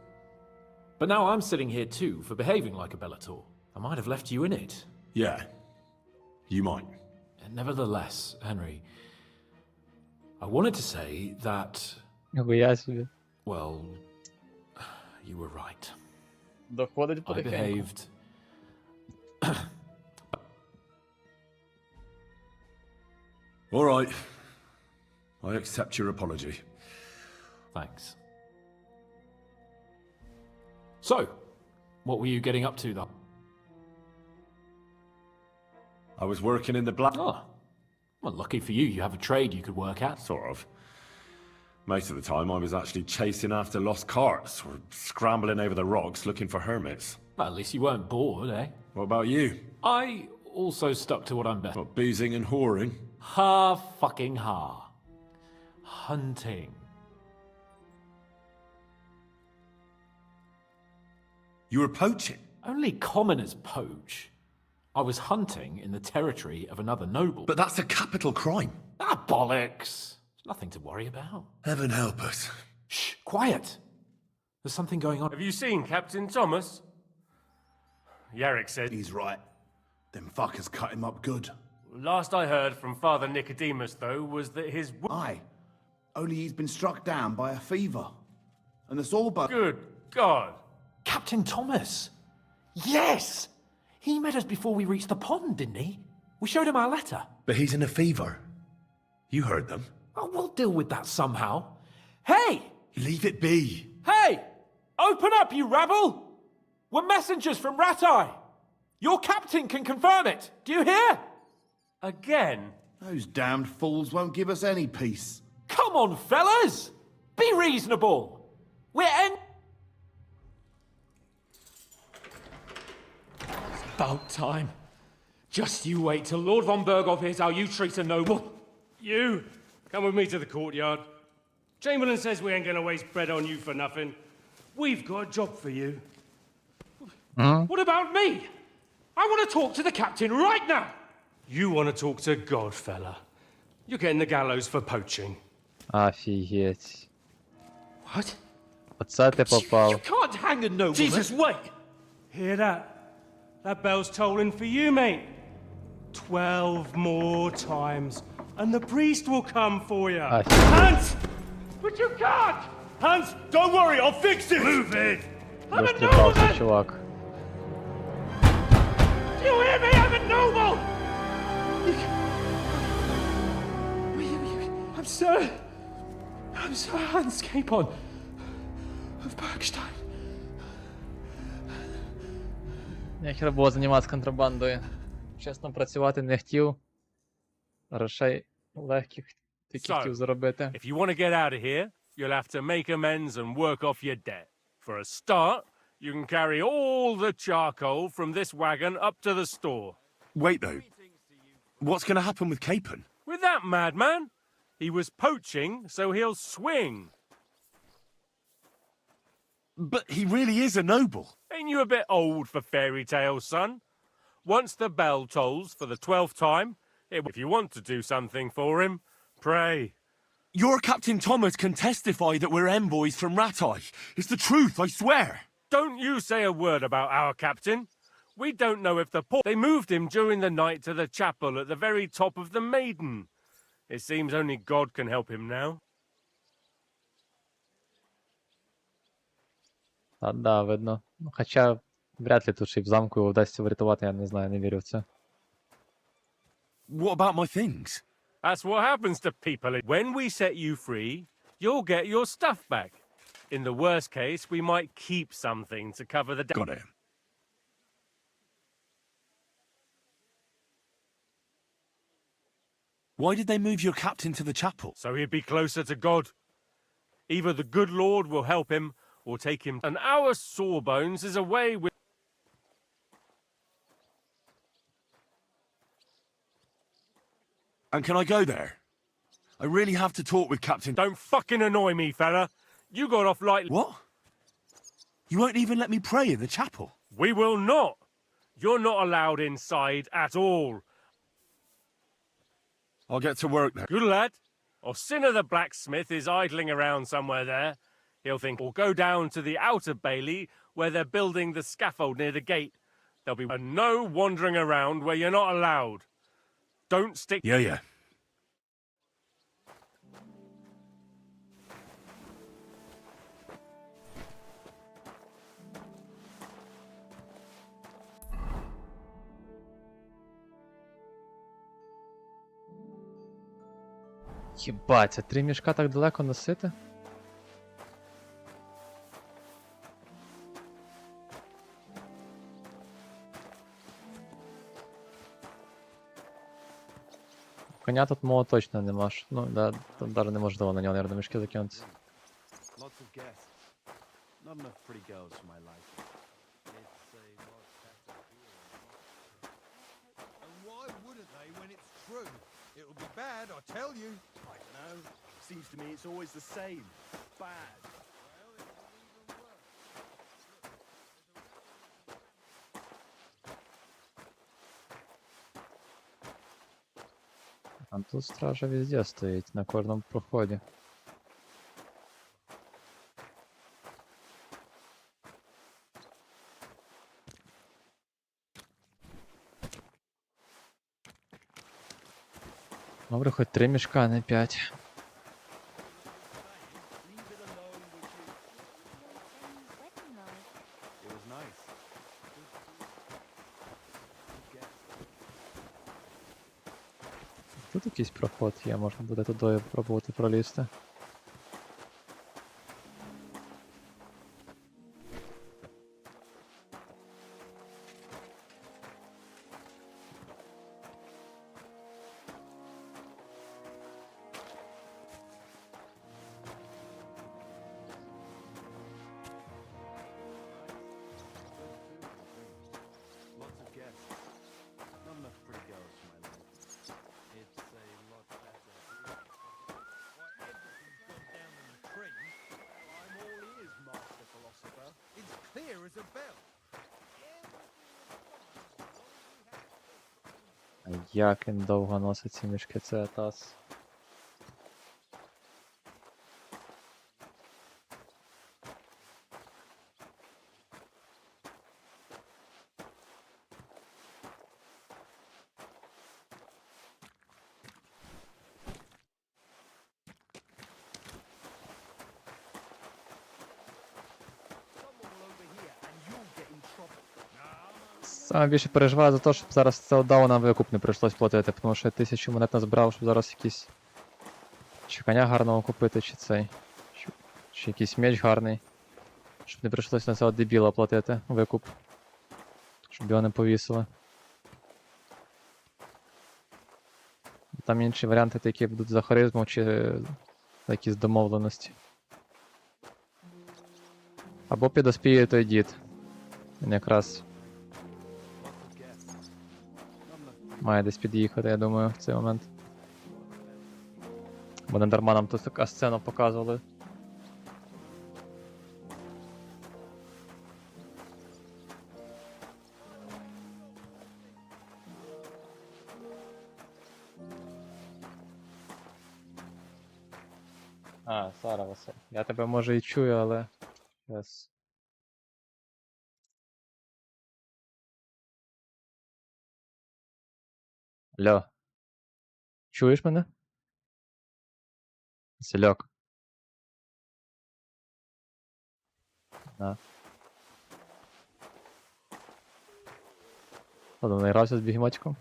But now I'm sitting here too for behaving like a Bellator. I might have left you in it. Yeah, you might. And nevertheless, Henry, I wanted to say that... Well, you were right. I behaved... All right. I accept your apology. Thanks. So, what were you getting up to, though? I was working in the black... Oh. Well, lucky for you, you have a trade you could work at. Sort of. Most of the time I was actually chasing after lost carts or scrambling over the rocks looking for hermits. Well, at least you weren't bored, eh? What about you? I also stuck to what I'm best. What, boozing and whoring? Fucking Hunting. You were poaching? Only commoners poach. I was hunting in the territory of another noble. But that's a capital crime. Ah, bollocks. There's nothing to worry about. Heaven help us. Shh, quiet. There's something going on. Have you seen Captain Thomas? Yarrick said... He's right. Them fuckers cut him up good. Last I heard from Father Nicodemus, though, was that his... Aye. Only he's been struck down by a fever. And the sawbuck... Good God. Captain Thomas! Yes! He met us before we reached the pond, didn't he? We showed him our letter. But he's in a fever. You heard them. Oh, we'll deal with that somehow. Hey! Leave it be. Hey! Open up, you rabble! We're messengers from Ratai. Your captain can confirm it. Do you hear? Again? Those damned fools won't give us any peace. Come on, fellas! Be reasonable. We're About time. Just you wait till Lord von Berghoff hears how you treat a noble. You, come with me to the courtyard. Chamberlain says we ain't gonna waste bread on you for nothing. We've got a job for you. What about me? I want to talk to the captain right now. You want to talk to God, fella. You're getting the gallows for poaching. Офігеть. What? Оце ти попав. You can't hang a nobleman. Jesus, wait! Hear that? That bell's tolling for you, mate. 12 more times, and the priest will come for you. Hans! But you can't! Hans, don't worry, I'll fix it! Move it! I'm a nobleman! Чувак. Do you hear me? I'm a noble! I'm Sir Hans Capon of Bergstein. Нехер було займатися контрабандою. Чесно, працювати не хотів. Грошей легких тільки хотів заробити. If you want to get out of here, you'll have to make amends and work off your debt. For a start, you can carry all the charcoal from this wagon up to the store. Wait, though. What's going to happen with Capon? With that madman? He was poaching, so he'll swing. But he really is a noble. Ain't you a bit old for fairy tales, son? Once the bell tolls for the 12th time, if you want to do something for him, pray. Your Captain Thomas can testify that we're envoys from Ratai. It's the truth, I swear. Don't you say a word about our captain. We don't know if the poor... They moved him during the night to the chapel at the very top of the Maiden. It seems only God can help him now. Та да, видно. Ну, хоча вряд ли тут ще й в замку його вдасться врятувати, я не знаю, не вірю в це. What about my things? That's what happens to people. When we set you free, you'll get your stuff back. In the worst case, we might keep something to cover the... Got it. Why did they move your captain to the chapel? So he'd be closer to God. Either the good Lord will help him, or take him... And our sawbones is away with... And can I go there? I really have to talk with Captain... Don't fucking annoy me, fella. You got off lightly... What? You won't even let me pray in the chapel? We will not. You're not allowed inside at all. I'll get to work then. Good lad. Osinner the blacksmith is idling around somewhere there. He'll think, we'll go down to the outer bailey where they're building the scaffold near the gate. There'll be no wandering around where you're not allowed. Don't stick... Yeah. Єбать, а 3 мішка так далеко носити? Коня тут мого точно нема. Ну, да, тут навіть неможливо на нього, наверное, мішки закинутися. It'll be bad, I tell you. I know. Seems to me it's always the same. Bad. А тут стража везде стоїть, на кожному проході. Добре, хоч 3 мішка, а не 5. Тут якийсь проход є, можна буде туди пробувати пролізти. Як він довго носить ці мішки, це атас. Саме більше переживаю за те, щоб зараз це дауна викуп не прийшлось платити, тому що я 1000 монет назбирав, щоб зараз якийсь чи коня гарного купити, чи цей. Чи якийсь меч гарний. Щоб не прийшлось на цього дебіла платити викуп. Щоб його не повісили. Там інші варіанти такі будуть за харизму чи за якісь домовленості. Або підоспіє той дід. Він якраз має десь під'їхати, я думаю, в цей момент. Бо не дарма нам тут така сцена показували. А, Сара, Василь. Я тебе може і чую, але... Yes. Алло. Чуєш мене? Васильок. Да. Ладно, наігрався з бігемотиком.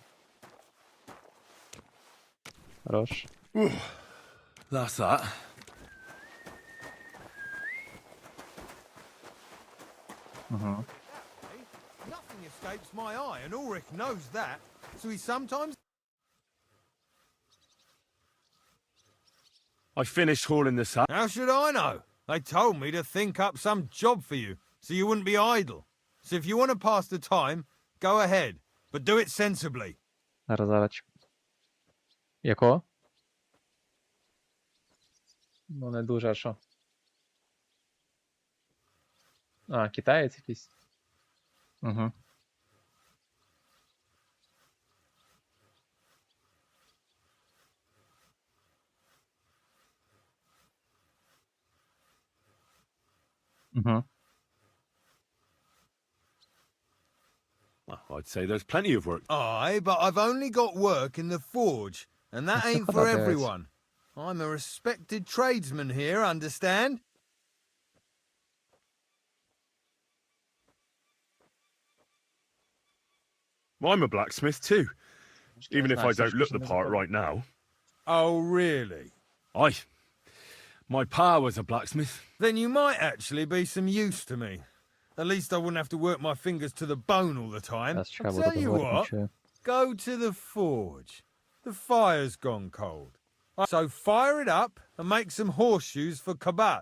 Хорош. That's that. Угу. Nothing escapes my eye, and Ulrich knows that, so he sometimes... I finished hauling this up. How should I know? They told me to think up some job for you, so you wouldn't be idle. So if you want to pass the time, go ahead, but do it sensibly. Зараз. Якого? Ну, не дуже, а що? А, китаєць якийсь? Угу. Угу. Well, I'd say there's plenty of work. Aye, but I've only got work in the forge, and that ain't for everyone. I'm a respected tradesman here, understand? I'm a blacksmith too, even if I don't look the part right now. Oh, really? Aye. My pa was a blacksmith. Then you might actually be some use to me. At least I wouldn't have to work my fingers to the bone all the time. I'll tell you what, go to the forge. The fire's gone cold. So fire it up and make some horseshoes for Kabat.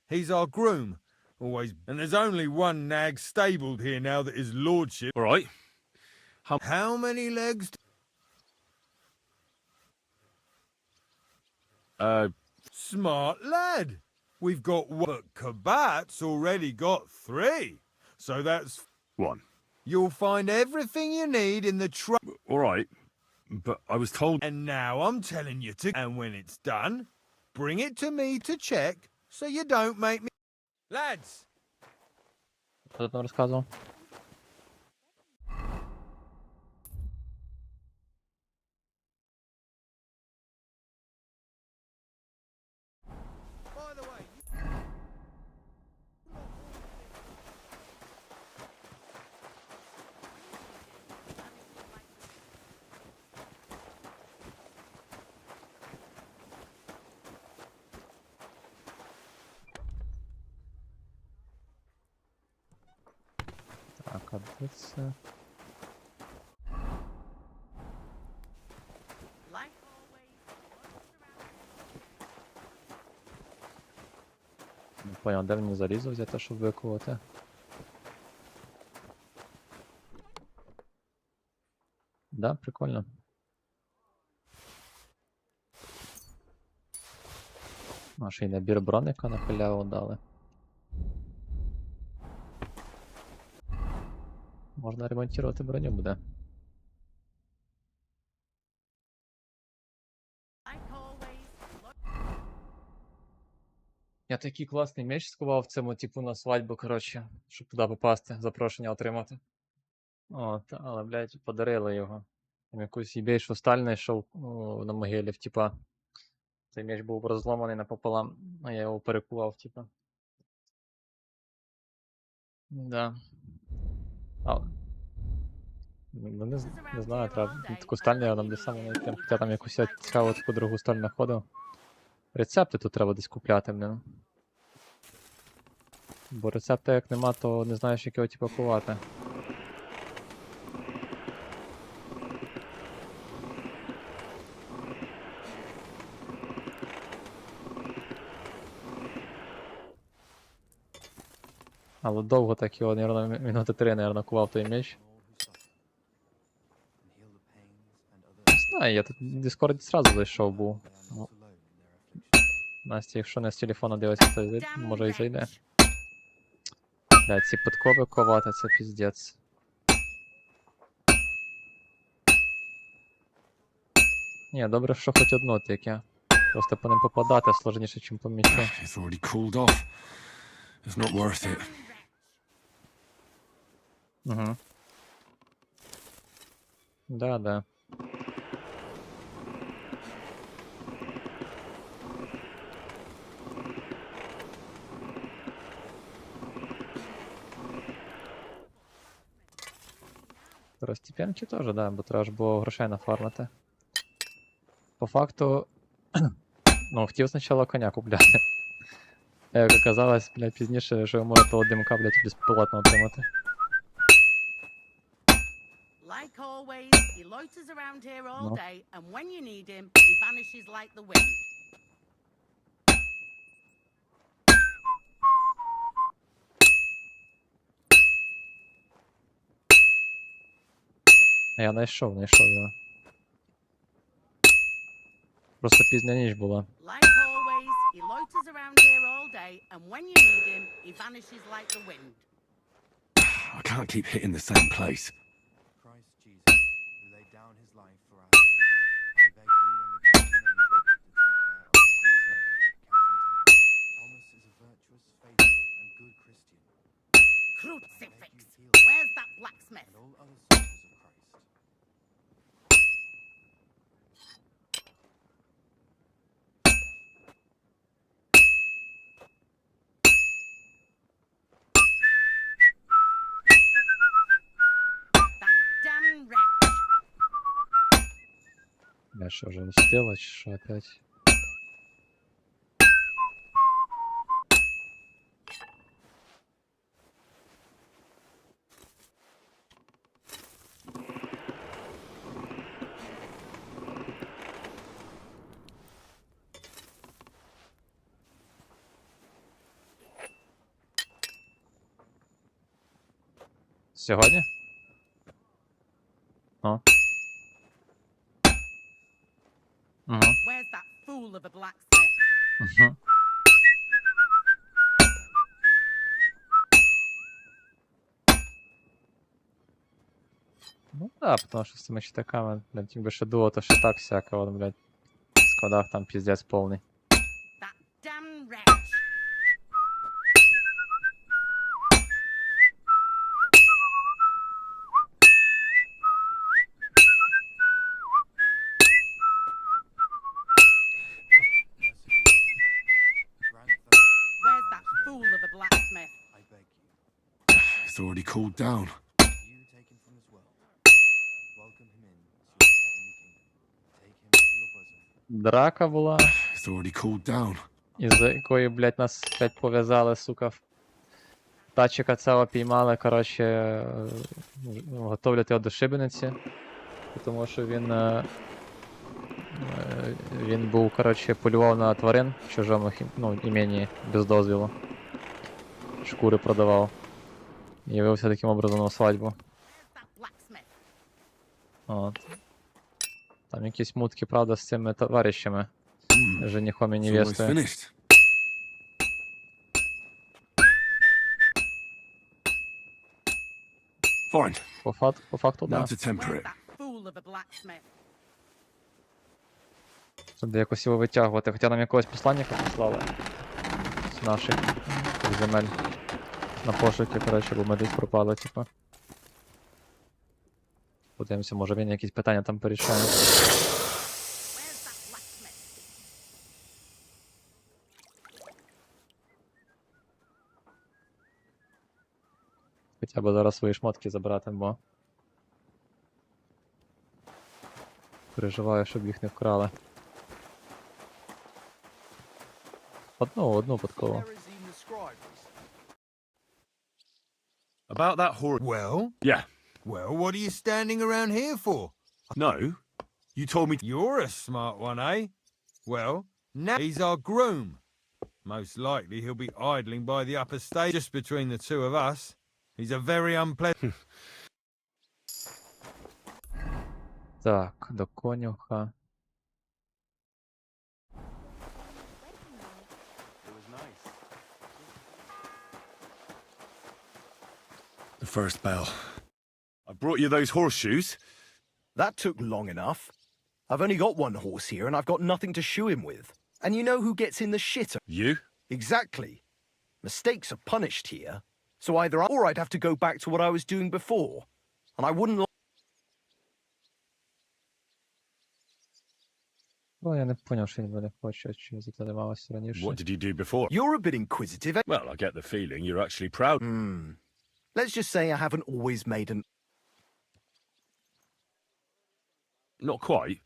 He's our groom. Always. And there's only one nag stabled here now that is lordship. All right. How many legs? Smart lad. We've got one, but Kabat's already got 3. So that's 1. You'll find everything you need in the truck. All right, but I was told... And now I'm telling you to... And when it's done, bring it to me to check, so you don't make me... Lads! Що ти там розказував? Так, а де це? Не понял, де мені залізо взяти, щоб викувати? Да, прикольно. А ще й набір броника на халяву дали. Можна ремонтувати броню буде. Я такий класний меч скував в цьому типу на свадьбу, коротше, щоб туди попасти, запрошення отримати. От, але, блядь, подарили його. Там якусь єбейшу сталь знайшов на могилі, типа. Цей меч був розломаний напополам, а я його перекував, типа. Да. Ну не знаю, треба таку сталь, наверное, десь саме знайти. Хоча там якусь я цікаву таку другу сталь знаходив. Рецепти тут треба десь купляти, блин. Бо рецепта як нема, то не знаєш, як його типу кувати. Але довго так його, наверное, минути 3, наверное, кував той меч. Не знаю, я тут в Дискорді сразу зайшов був. Настя, якщо не з телефона дивиться, то може і зайде. Бля, ці підкови ковати, це піздець. Ні, добре, що хоч одно таке. Просто по ним попадати сложніше, ніж по мечу. It's already cooled off. It's not worth it. Угу. Да. Розтіпенки теж, да, бо треба ж було грошей нафармити. По факту, ну, хотів спочатку коня купляти. Як оказалось, блядь, пізніше, що можна того димка, блядь, безплатно отримати. Like always, he loiters around here all day, and when you need him, he vanishes like the wind. Я знайшов його. Просто пізня ніч була. Like always, he loiters around here all day, and when you need him, he vanishes like the wind. I can't keep hitting the same place. Christ Jesus, who laid down his life for our sins, I beg you and the guardian angel to take care of your good servant, Captain Thomas. Thomas is a virtuous, faithful, and good Christian. Crucifix! Where's that blacksmith? And all other soldiers of Christ. Бля, що вже не стіло, чи що опять? Сьогодні? О. Where's that fool of a blacksmith? Ну да, потому що з цими читаками, блядь, якби ще дуло, то ще так всякого, блядь. В складах там піздець повний. That damn wretch! Where's that fool of a blacksmith? I beg you. It's already cooled down. You taken from this world. Welcome him in to your heavenly kingdom. Take him to your bosom. Драка була. It's already cooled down. Із-за якої, блядь, нас опять пов'язали, сука. Тачика цього піймали, коротше, готовлять його до шибениці, тому що він був, коротше, полював на тварин в чужому, ну, імені, без дозвілу. Шкури продавав. І явився таким образом на свадьбу. От. Там якісь мутки, правда, з цими товаришами. Женихом і невестою. Fine. По факту, да. Now to temper it. Треба якось його витягувати, хоча нам якогось посланника послали. З наших земель. На пошуки, коротше, бо ми десь пропали, типа. Подивимося, може він якісь питання там порішає. Хоча б зараз свої шмотки забрати, бо переживаю, щоб їх не вкрали. Одну випадково. About that horror. Well? Yeah. Well, what are you standing around here for? No. You told me... You're a smart one, eh? Well, now he's our groom. Most likely he'll be idling by the upper stage just between the two of us. He's a very unpleasant... Так, до конюха. The first bell. I brought you those horseshoes. That took long enough. I've only got one horse here and I've got nothing to shoe him with. And you know who gets in the shitter? You? Exactly. Mistakes are punished here. So either or I'd have to go back to what I was doing before. And I wouldn't Ну, я не поняв, що він мене хоче, чи займалося раніше. What did you do before? You're a bit inquisitive, eh? Well, I get the feeling you're actually proud. Let's just say I haven't always made an... Not quite.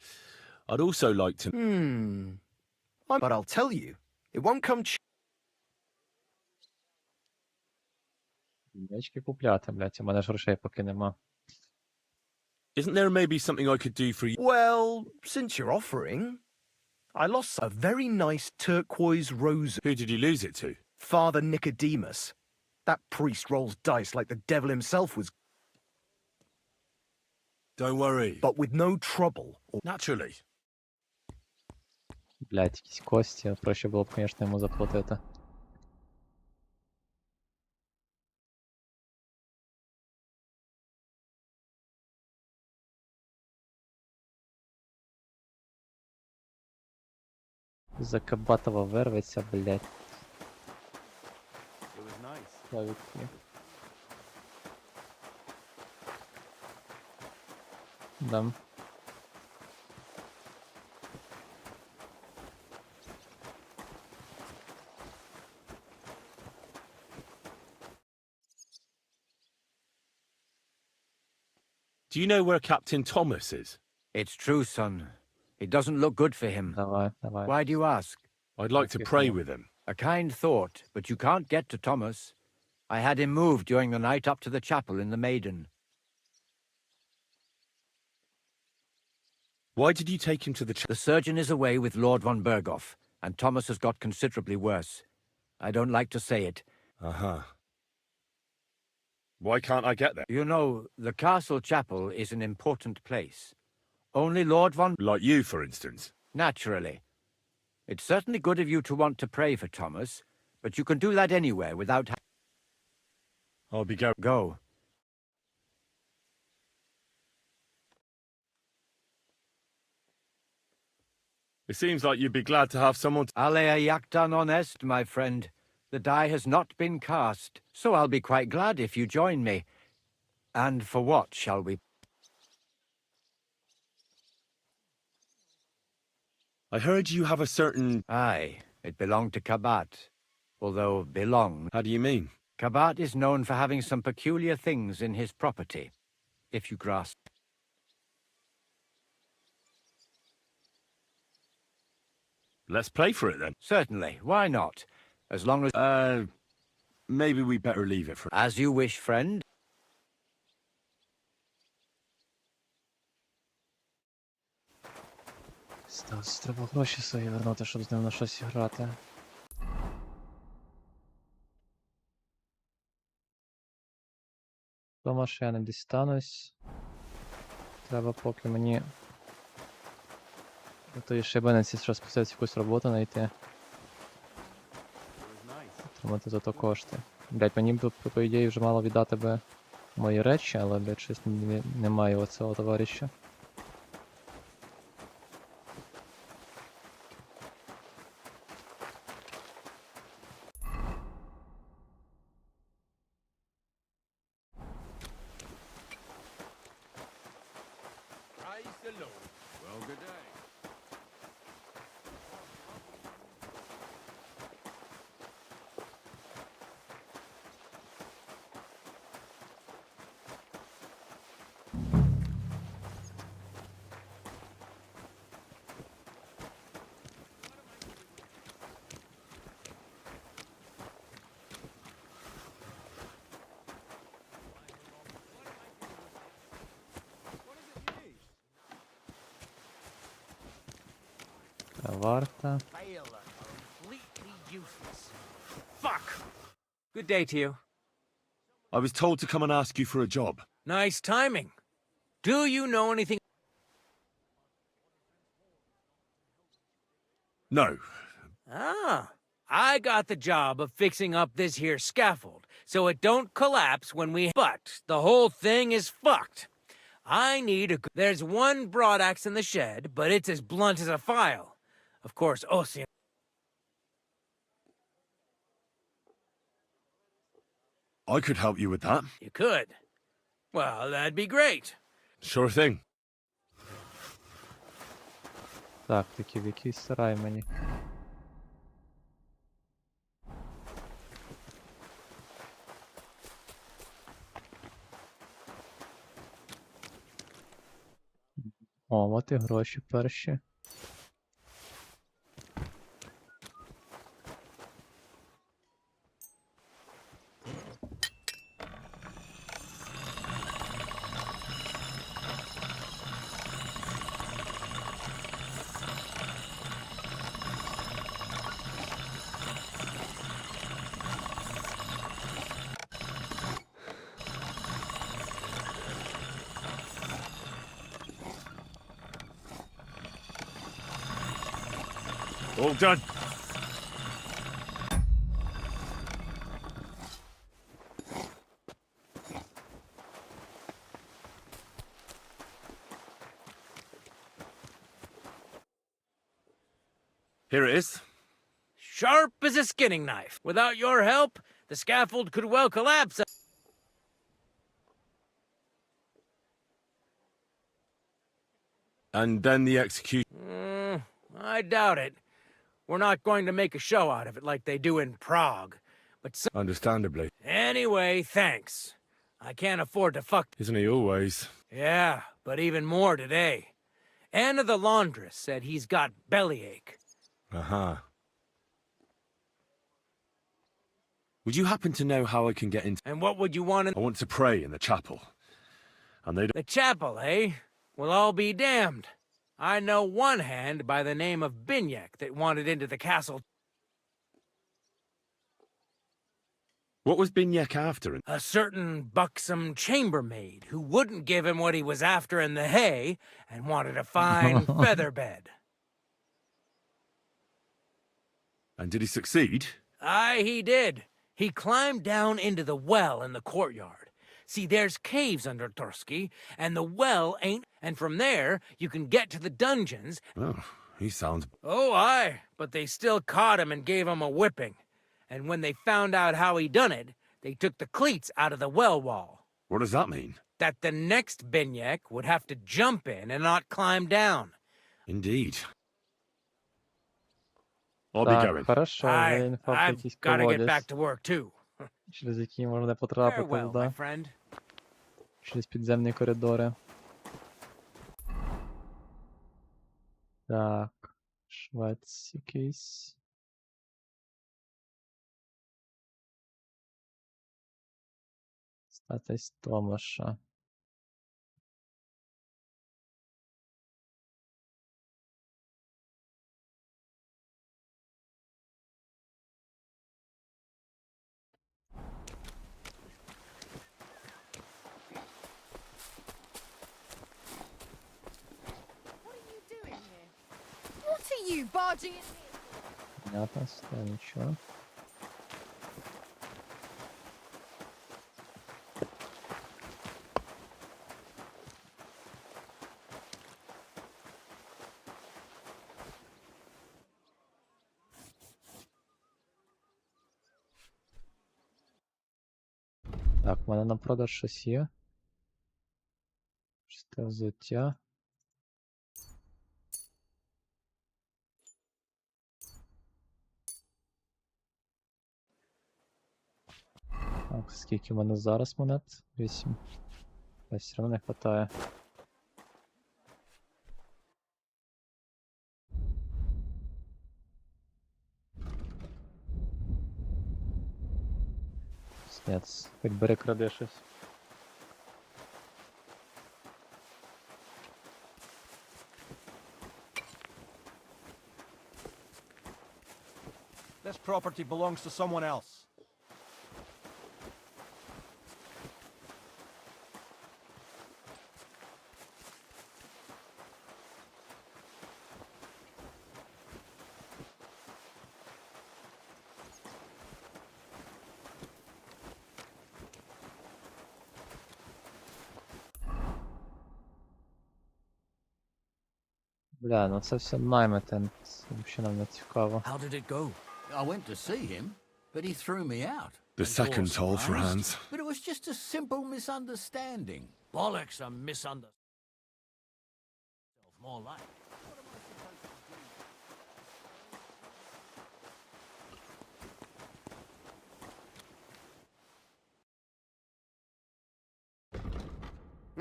I'd also like to... But I'll tell you, it won't come М'ячки купляти, блядь, у мене ж грошей поки нема. Isn't there maybe something I could do for you? Well, since you're offering, I lost a very nice turquoise rose. Who did you lose it to? Father Nicodemus. That priest rolls dice like the devil himself was. Don't worry. But with no trouble. Naturally. Блядь, якісь кості, проще було б, звісно, йому заплатити. Закабатова верветься, блядь. Славики. Да. Do you know where Captain Thomas is? It's true, son. It doesn't look good for him. Давай. Why do you ask? I'd like to pray with him. A kind thought, but you can't get to Thomas. I had him moved during the night up to the chapel in the Maiden. Why did you take him to the chapel? The surgeon is away with Lord von Berghoff, and Thomas has got considerably worse. I don't like to say it. Uh-huh. Why can't I get there? You know, the castle chapel is an important place. Only Lord von... Like you, for instance. Naturally. It's certainly good of you to want to pray for Thomas, but you can do that anywhere without... I'll be going. Go. It seems like you'd be glad to have someone... Alea jactan honest, my friend. The die has not been cast, so I'll be quite glad if you join me. And for what shall we... I heard you have a certain... Aye, it belonged to Kabat. Although belong... How do you mean? Kabat is known for having some peculiar things in his property, if you grasp. Let's play for it then. Certainly, why not? As long as... maybe we better leave it for... As you wish, friend. Стас, треба гроші свої вернути, щоб з ним на щось грати. Дома ще я не дістанусь. Треба поки мені... Тої шибениці, що спуститься якусь роботу знайти. Отримати за то кошти. Блять, мені б, по ідеї, вже мало віддати би мої речі, але, блять, щось немає оцього товариша. Варта. Fuck! Good day to you. I was told to come and ask you for a job. Nice timing. Do you know anything? No. Ah, I got the job of fixing up this here scaffold, so it don't collapse when we... But the whole thing is fucked. I need a... There's one broadaxe in the shed, but it's as blunt as a file. Of course, Ossian... I could help you with that. You could? Well, that'd be great. Sure thing. Так, таки в якийсь сарай мені. О, от і гроші перші. All done. Here it is. Sharp as a skinning knife. Without your help, the scaffold could well collapse. And then the execution. I doubt it. We're not going to make a show out of it like they do in Prague. But Understandably. Anyway, thanks. I can't afford to fuck... Isn't he always? Yeah, but even more today. Anna the laundress said he's got bellyache. Uh-huh. Would you happen to know how I can get into... And what would you want in... I want to pray in the chapel. And they... The chapel, eh? Well, I'll be damned. I know one hand by the name of Binyak that wanted into the castle. What was Binyak after? A certain buxom chambermaid who wouldn't give him what he was after in the hay and wanted a fine feather bed. And did he succeed? Aye, he did. He climbed down into the well in the courtyard. See, there's caves under Tursky, and the well ain't... And from there, you can get to the dungeons. Oh, he sounds... Oh, aye, but they still caught him and gave him a whipping. And when they found out how he done it, they took the cleats out of the well wall. What does that mean? That the next Binyak would have to jump in and not climb down. Indeed. I'll be going. Хорошо, I've got to get back to work, too. Через які можна потрапити Farewell, туди. my friend. Через підземні коридори. Так, швець якийсь. Статись Томаша. What are you barging in? Понятно, сюда ничего. Так, в мене на продаж щось є. Чисте взуття. Так, скільки в мене зараз монет? 8. Та все одно не хватає. Снец, хоч бери кради щось. This property belongs to someone else. Бля, ну це все наймете, це взагалі нам не цікаво. How did it go? I went to see him, but he threw me out. The And second you're toll for surprised? hands. But it was just a simple misunderstanding. Bollocks, a misunderstanding. More like.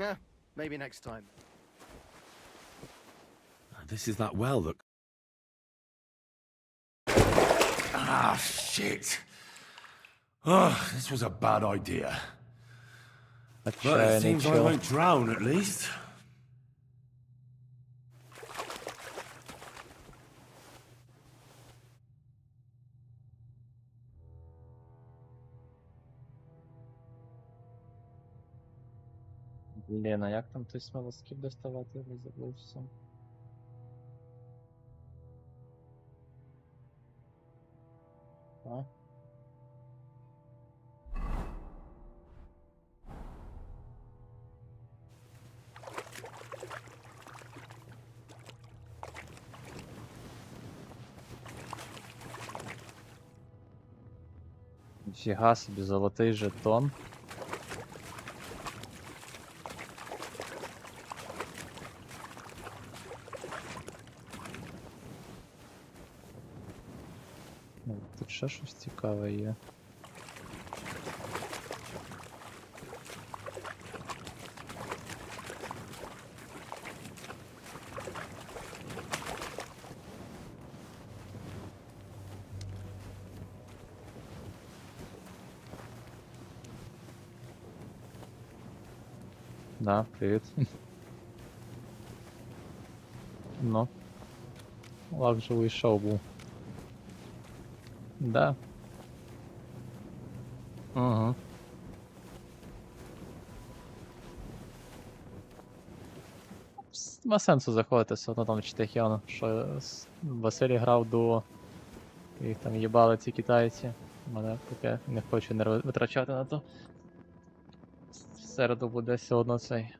Yeah, maybe next time. This is that well that... Ah, shit. Oh, this was a bad idea. But it seems I won't drown, at least. Блін, а як там той смолоскип доставати? Я забувся. А? Ніфіга собі, золотий жетон. Тут ще щось цікаве є. Да, привіт. Ну. Лакжовий шоу був. Да. Угу. Нема сенсу заходити, все одно там читахіон, що Василь грав дуо. Їх там їбали ці китайці. Мене таке не хочу нерви витрачати на то. В середу буде все одно цей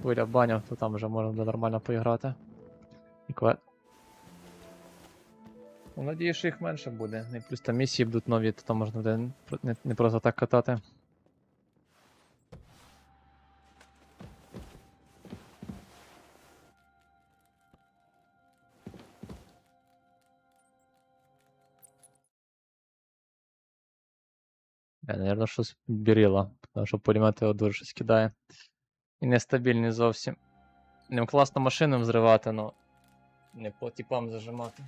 Виля баня, то там вже можна буде нормально поіграти. І надію, що їх менше буде. І плюс там місії будуть нові, то там можна буде не просто так катати. Наверно, щось біріло, тому що пулемет його дуже щось кидає. І нестабільний зовсім. Ним класно машину взривати, но не по типам зажимати.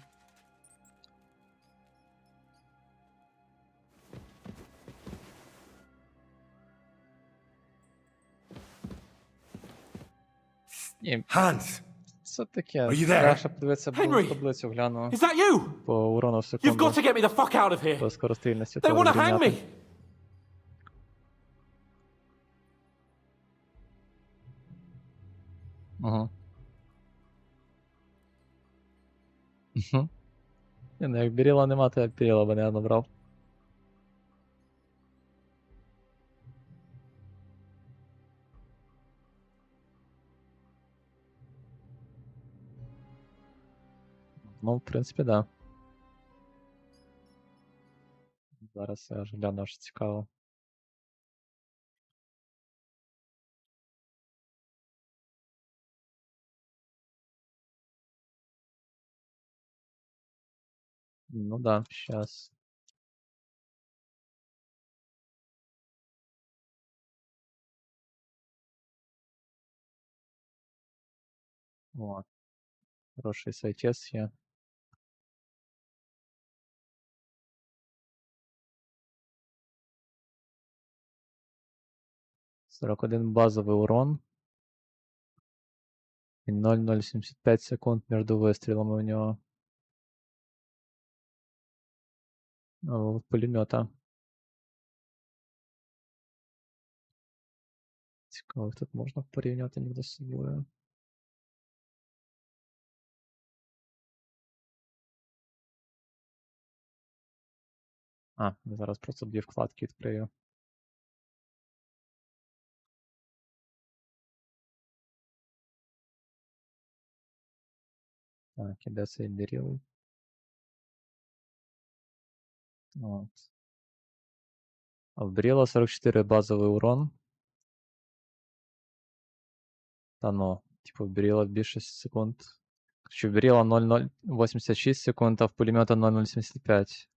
Hands! Це таке. Are you there? Краще подивитися Henry! таблицю, гляну. Is that you? По урону в You've секунду. got to get me the fuck out of here! По скорострільності. They want to hang me! Ага. Ну, як Біріла нема, то я Біріла б не набрав. Ну, в принципі, да. Зараз я ж гляну, що цікаво. Ну да, сейчас. О, хороший сайтец є. «41 базовий урон. І 0,075 секунд між вистрілами у нього. О, пулемета. Цікаво, тут можна порівняти між собою. А, я зараз просто дві вкладки відкрию. Так, іде цей Біріл. От. А в Біріла 44 базовий урон. Та ну, типу в Біріла більше секунд. Що в Біріла 0,086 секунд, а в пулемета 0,075.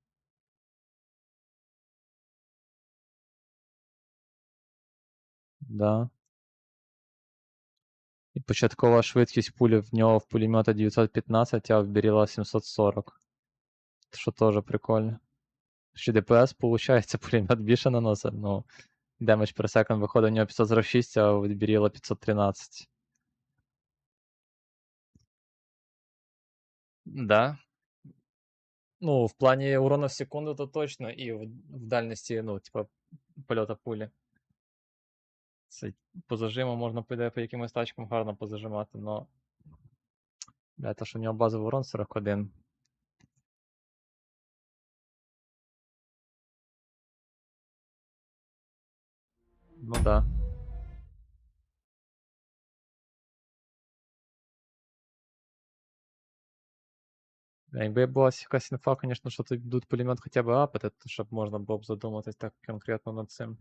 Да. І початкова швидкість пулі в нього в пулемета 915, а в Біріла 740. Що теж прикольно. Що ДПС, виходить, пулемет більше наносить, ну, демедж per second виходить у нього 546, а у Біріла 513. Да. Ну, в плані урона в секунду то точно, і в дальності, ну, типа, польота пулі. Це по зажиму можна по якимось тачкам гарно позажимати, но. Бля, то, що у нього базовий урон 41. Ну да. Якби була якась інфа, звісно, що тут будуть пулемет хоча б апати, то щоб можна було б задуматись так конкретно над цим.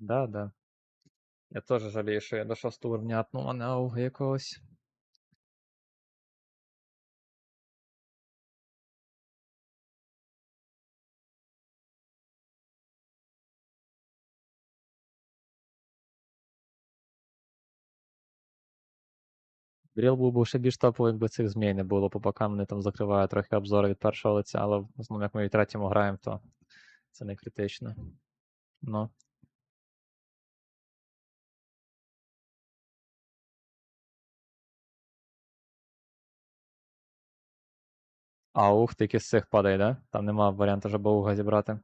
Да, да. Я теж жалію, що я до 6 уровня атнула на ауга якогось. Бріл був би ще більш топовий, якби цих змій не було по бокам, вони там закривають трохи обзори від першого лиця, але в основному, як ми в третьому граємо, то це не критично. Ну. А ух, тільки з цих падає, да? Там нема варіанту, щоб ауга зібрати.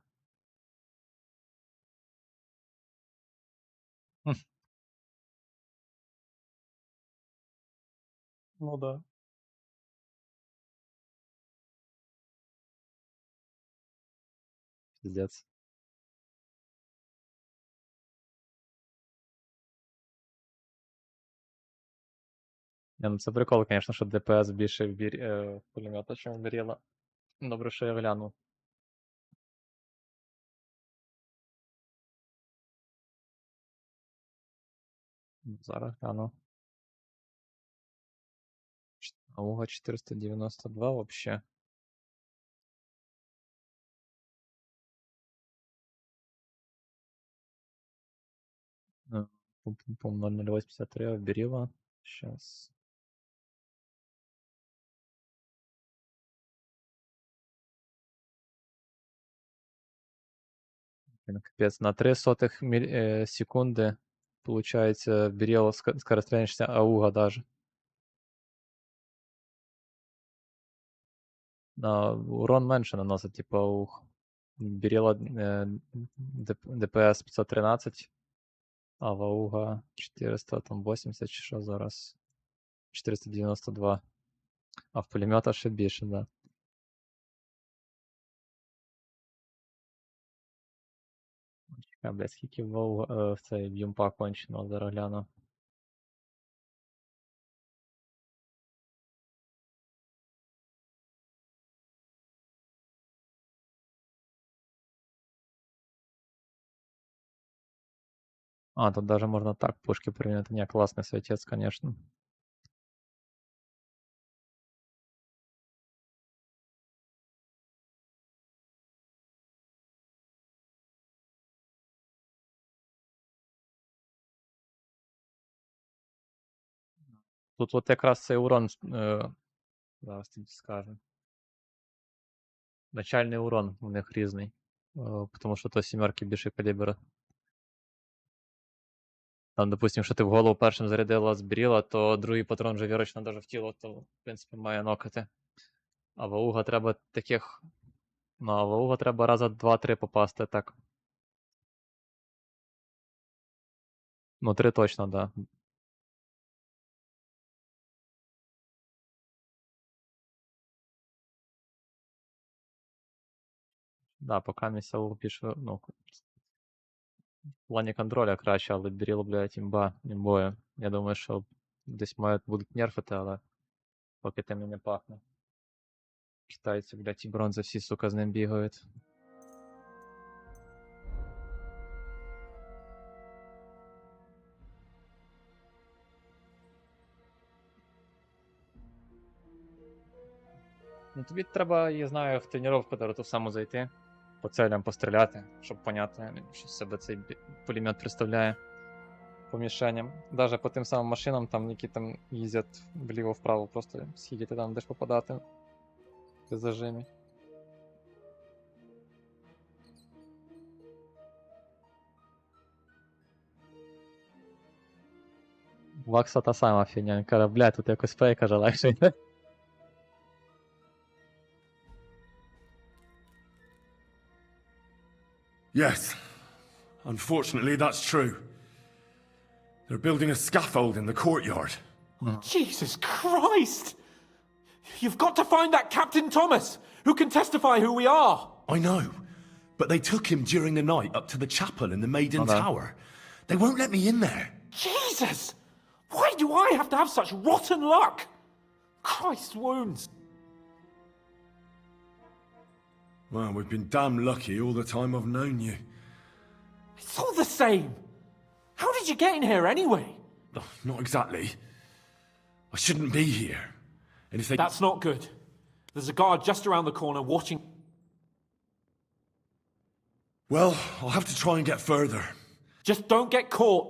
Ну да. Пиздец. Не, ну це прикол, звісно, що ДПС більше в пулемета, чим в Біріла. Добре, що я глянув. Зараз гляну. Ауга 492 вообще. Пум-пум-пум, 0,083 Біріла. Сейчас. Капець, на 0,03 секунди, получається, беріл скорострельніше ауга даже. Урон менше наносить, типу, ауг. Беріла ДПС 513, а в ауга 480 чи що зараз. 492. А в пулемета ще більше, да. Чекай, блядь, скільки в цей юмпа кончено, зараз гляну. А, тут даже можно так пушки применять. Не, классный светец, конечно. Тут вот якраз цей урон, зараз тобі скажу. Начальний урон у них різний. Тому що то сімерки більше калібра. Там, допустим, якщо ти в голову першим зарядила з бріла, то другий патрон вже вірочно даже в тіло, то, в принципі, має нокати. А в ауга треба таких... Ну, а в ауга треба раза 2-3 попасти, так. Ну, 3 точно, да. Да, поки місця ауга більше, ну, в плані контроля краще, але беріл, блядь, імбою. Я думаю, що десь будуть нерфити, але поки тим і не пахне. Китайці, блядь, і бронзи всі, сука, з ним бігають. Ну тобі треба, я знаю, в тренування ту саму зайти, по целям постріляти, щоб поняти, що з себе цей пулемет представляє по мішеням. Даже по тим самим машинам, там, які там їздять вліво-вправо, просто скільки ти там будеш попадати при зажимі. Вакса та сама фігня, він каже, блядь, тут якось фейк, каже, легше йде. Yes. Unfortunately, that's true. They're building a scaffold in the courtyard. Jesus Christ! You've got to find that Captain Thomas, who can testify who we are! I know, but they took him during the night up to the chapel in the Maiden Tower. They won't let me in there. Jesus! Why do I have to have such rotten luck? Christ's wounds. Well, we've been damn lucky all the time I've known you. It's all the same. How did you get in here anyway? Oh, not exactly. I shouldn't be here. And if they... That's not good. There's a guard just around the corner watching. Well, I'll have to try and get further. Just don't get caught.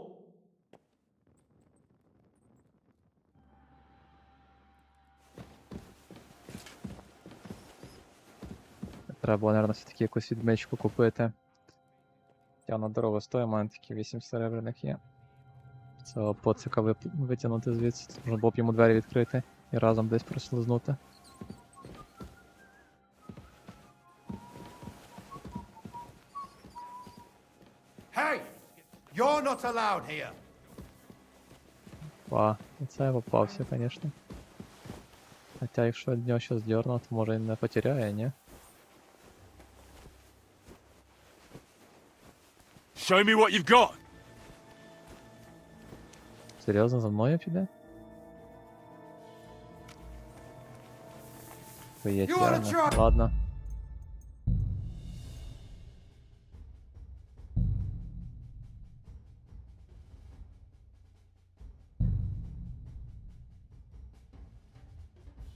Треба було, мабуть, все-таки якусь відмичку купити. Я на дорогу стою, у мене такі 8 серебряних є. Цього поцика витягнути звідси. Можна було б йому двері відкрити і разом десь прослизнути. Hey! You're not allowed here! Па, це я попався, звісно. Хоча якщо від нього щось дьорну, то може і не потеряє, ні? Show me what you've got! Серйозно, за мною піде? Поїдь, реально. Ладно.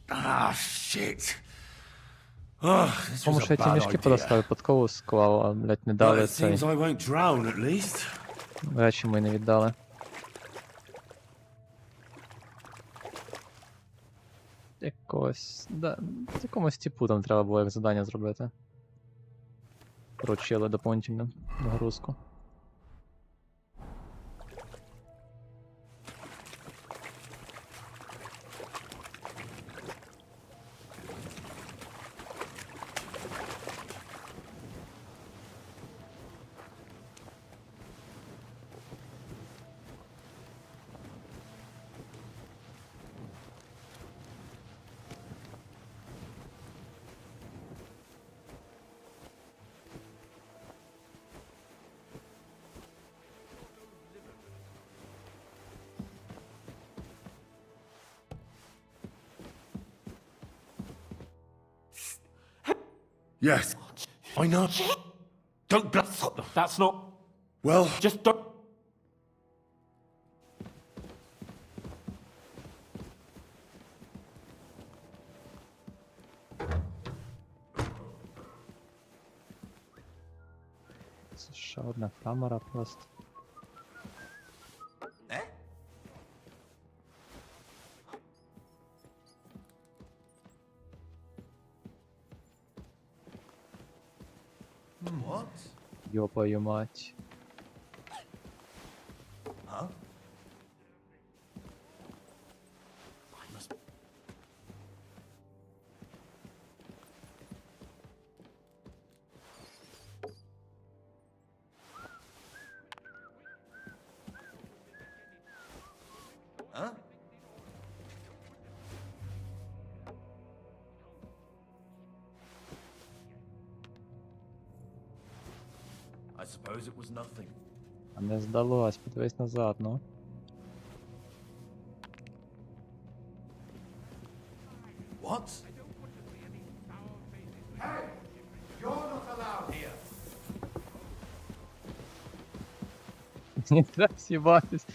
Ah, shit. Oh, this Тому was що a я ті bad мішки idea. подостав, випадково склав, а, блядь, не Well, дали it цей. seems I won't drown at least. Речі ми не віддали. Якогось... Да, якомусь типу там треба було як завдання зробити. вручили доповнительну нагрузку. Yes, I know. Don't. That's not. Well, Just don't. Це ще одна камера просто. What? Йопаю мать. Huh? Huh? I suppose it was nothing. А не здалось, подивись назад, ну. What? Hey! You're not allowed here! Не треба с'їбатись.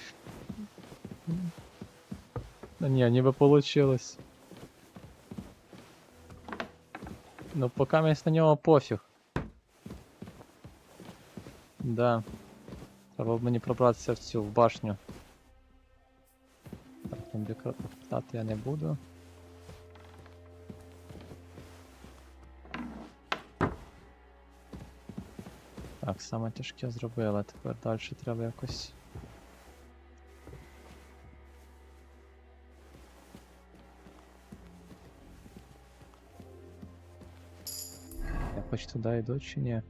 Ну ні, ніби получилось. Ну поки мені на нього пофіг. Да. Треба б мені пробратися в цю, в башню. Так, там декратати я не буду. Так, саме тяжке зробили, тепер далі треба якось. Я хоч туди йду чи ні?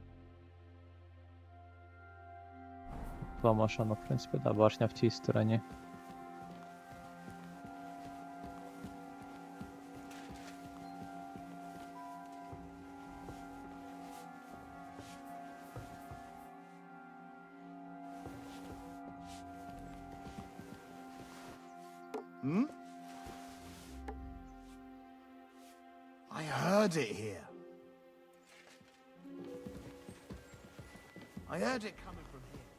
Два машина, в принципі, да, башня в тій стороні. Hmm? I heard it here. I heard it coming from here.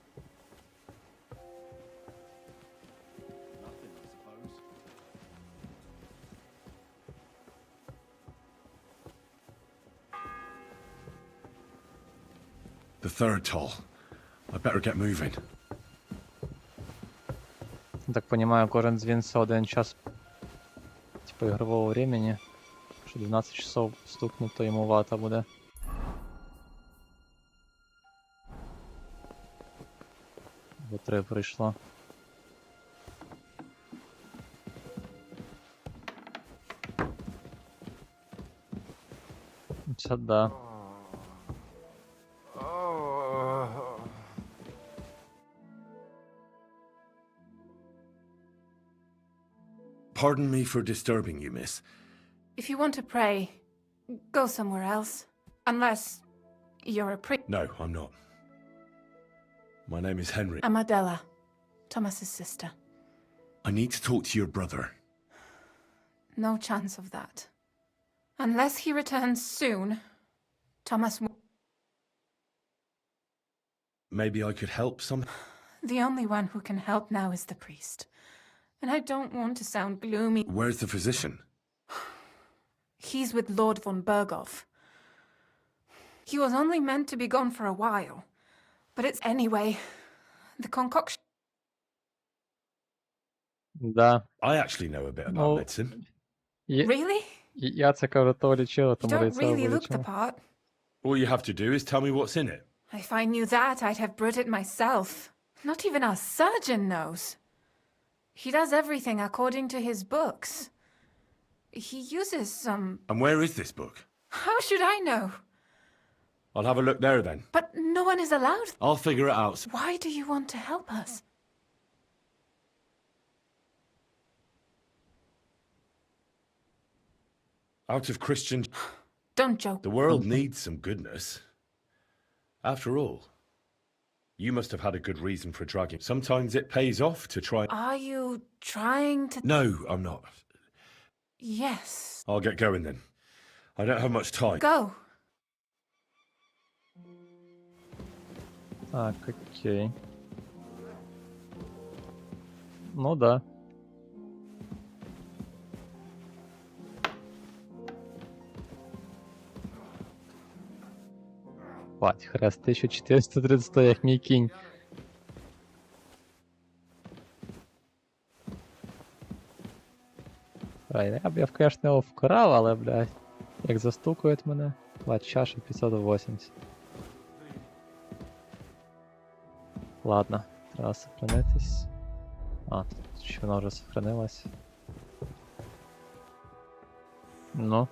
Nothing, I suppose. the third toll. I better get moving. Так понимаю, кожен дзвін це 1 час типу ігрового времени. Якщо 12 часов стукнуть, то йому вата буде. Бо 3 прийшло. Це да. Pardon me for disturbing you, miss. If you want to pray, go somewhere else. Unless you're a priest. No, I'm not. My name is Henry. I'm Adela, Thomas's sister. I need to talk to your brother. No chance of that. Unless he returns soon, Thomas will... Maybe I could help some. The only one who can help now is the priest. And I don't want to sound gloomy. Where's the physician? He's with Lord von Berghoff. He was only meant to be gone for a while. But it's anyway. The concoction... Да. I actually know a bit about medicine. Really? Я це кажу, то лічила, You тому don't лице really look the вилічила. part. All you have to do is tell me what's in it. If I knew that, I'd have brewed it myself. Not even our surgeon knows. He does everything according to his books. He uses some... And where is this book? How should I know? I'll have a look there then. But no one is allowed. I'll figure it out. Why do you want to help us? Out of Christian... Don't joke. The world needs some goodness. After all, you must have had a good reason for dragging. Sometimes it pays off to try... Are you trying to... No, I'm not. Yes. I'll get going then. I don't have much time. Go. Так, окей. Ну да. Бать, хрест 1430, як мій кінь. Я б, конечно, його вкрав, але, блядь, як застукають мене. Бать, чаша 580. Ладно, треба сохранитись. А, тут ще вона вже сохранилась. Ну.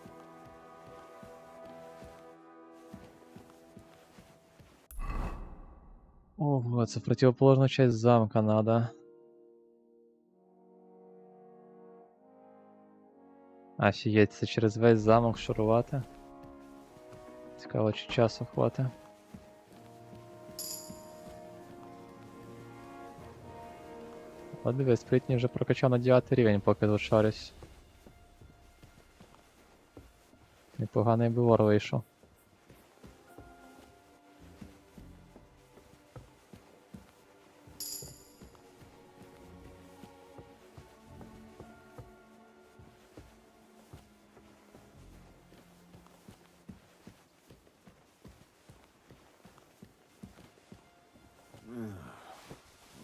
Ого, це в противоположну часть замка надо. Офігеть, це через весь замок шурувати. Цікаво, чи часу хватить. От дивись, спритні вже прокачав на 9 рівень, поки тут шарюсь. Непоганий би вор вийшов.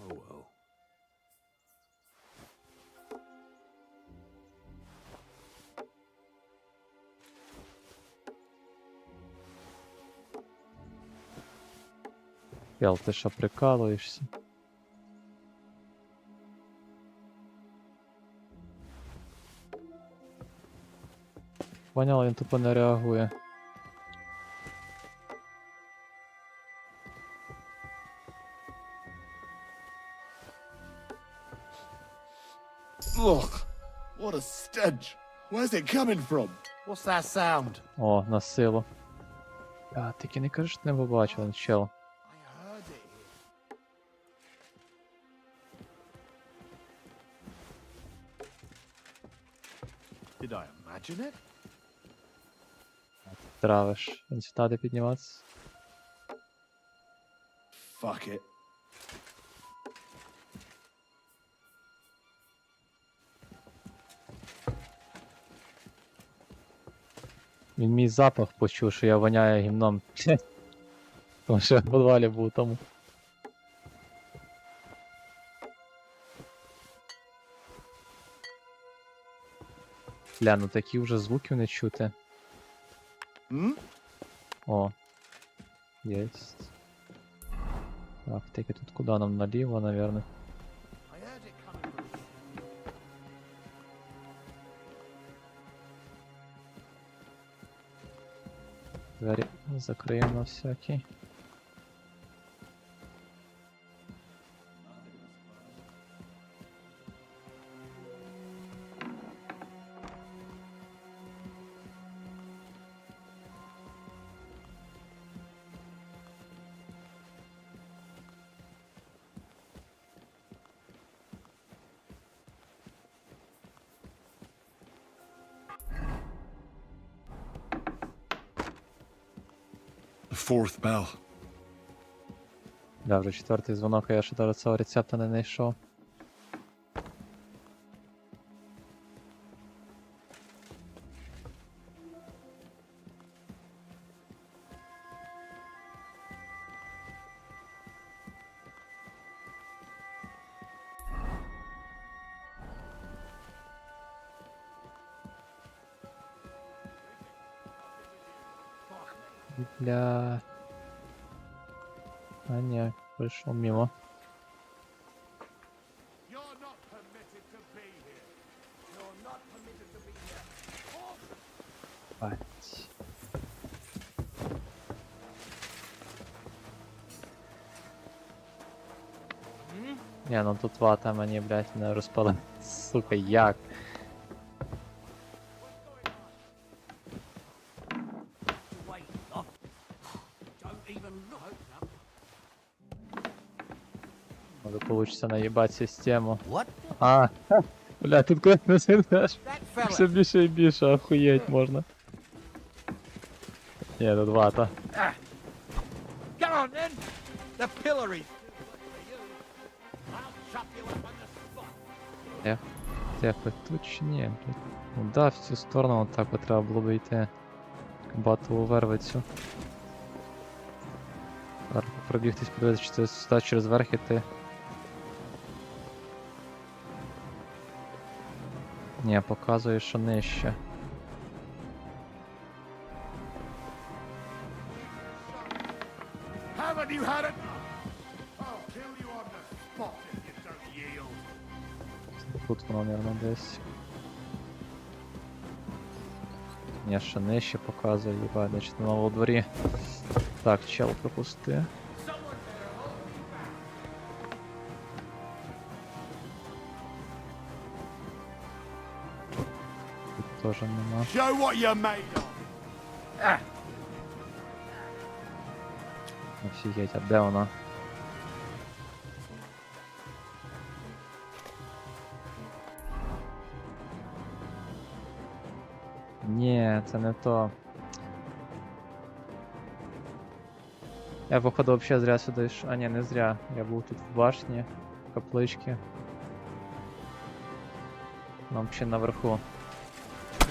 Oh well. Ял, ти що прикалуєшся? Понял, він тупо не реагує. Look, what a stench. Where's it coming from? What's that sound? О, на силу. А, тільки не кажеш, що не побачив, чел. Did I imagine it? Травиш. Він сюди де підніматися. Fuck it. Він мій запах почув, що я воняю гімном. Тому що в підвалі був тому. Бля, ну такі вже звуків не чути. О. Єсть. Так, тільки тут куди нам наліво, наверное. Двері закриємо на всякий. Fourth bell. Да, вже 4-й дзвонок, а я ще до цього рецепта не знайшов. Бля. А ні, прийшов мимо. Бать. Ні, ну тут вата мені, блядь, не розпала. Сука, як? Може получится наїбати систему. А, бля, тут коли не зайдеш, все більше і більше, охуєть можна. Ні, тут вата. Come on then! The pillory! Тепи тут чи ні, блядь. Ну да, в цю сторону отак от треба було б йти. Батову вервицю. Зараз пробігтись, подивитися, чи це сюди через верх іти. Ні, показує, що нижче. Haven't you had it? I'll kill you on the spot if you don't yield. Тут воно, мабуть, десь. Ні, ще нижче показує, їбать, значить на новому дворі. Так, чел пропусти. Тут теж нема. Show what you're made of. Офігеть, а де вона? Ні, це не то. Я походу взагалі зря сюди йшов. А ні, не зря. Я був тут в башні, в капличці. Нам ще наверху.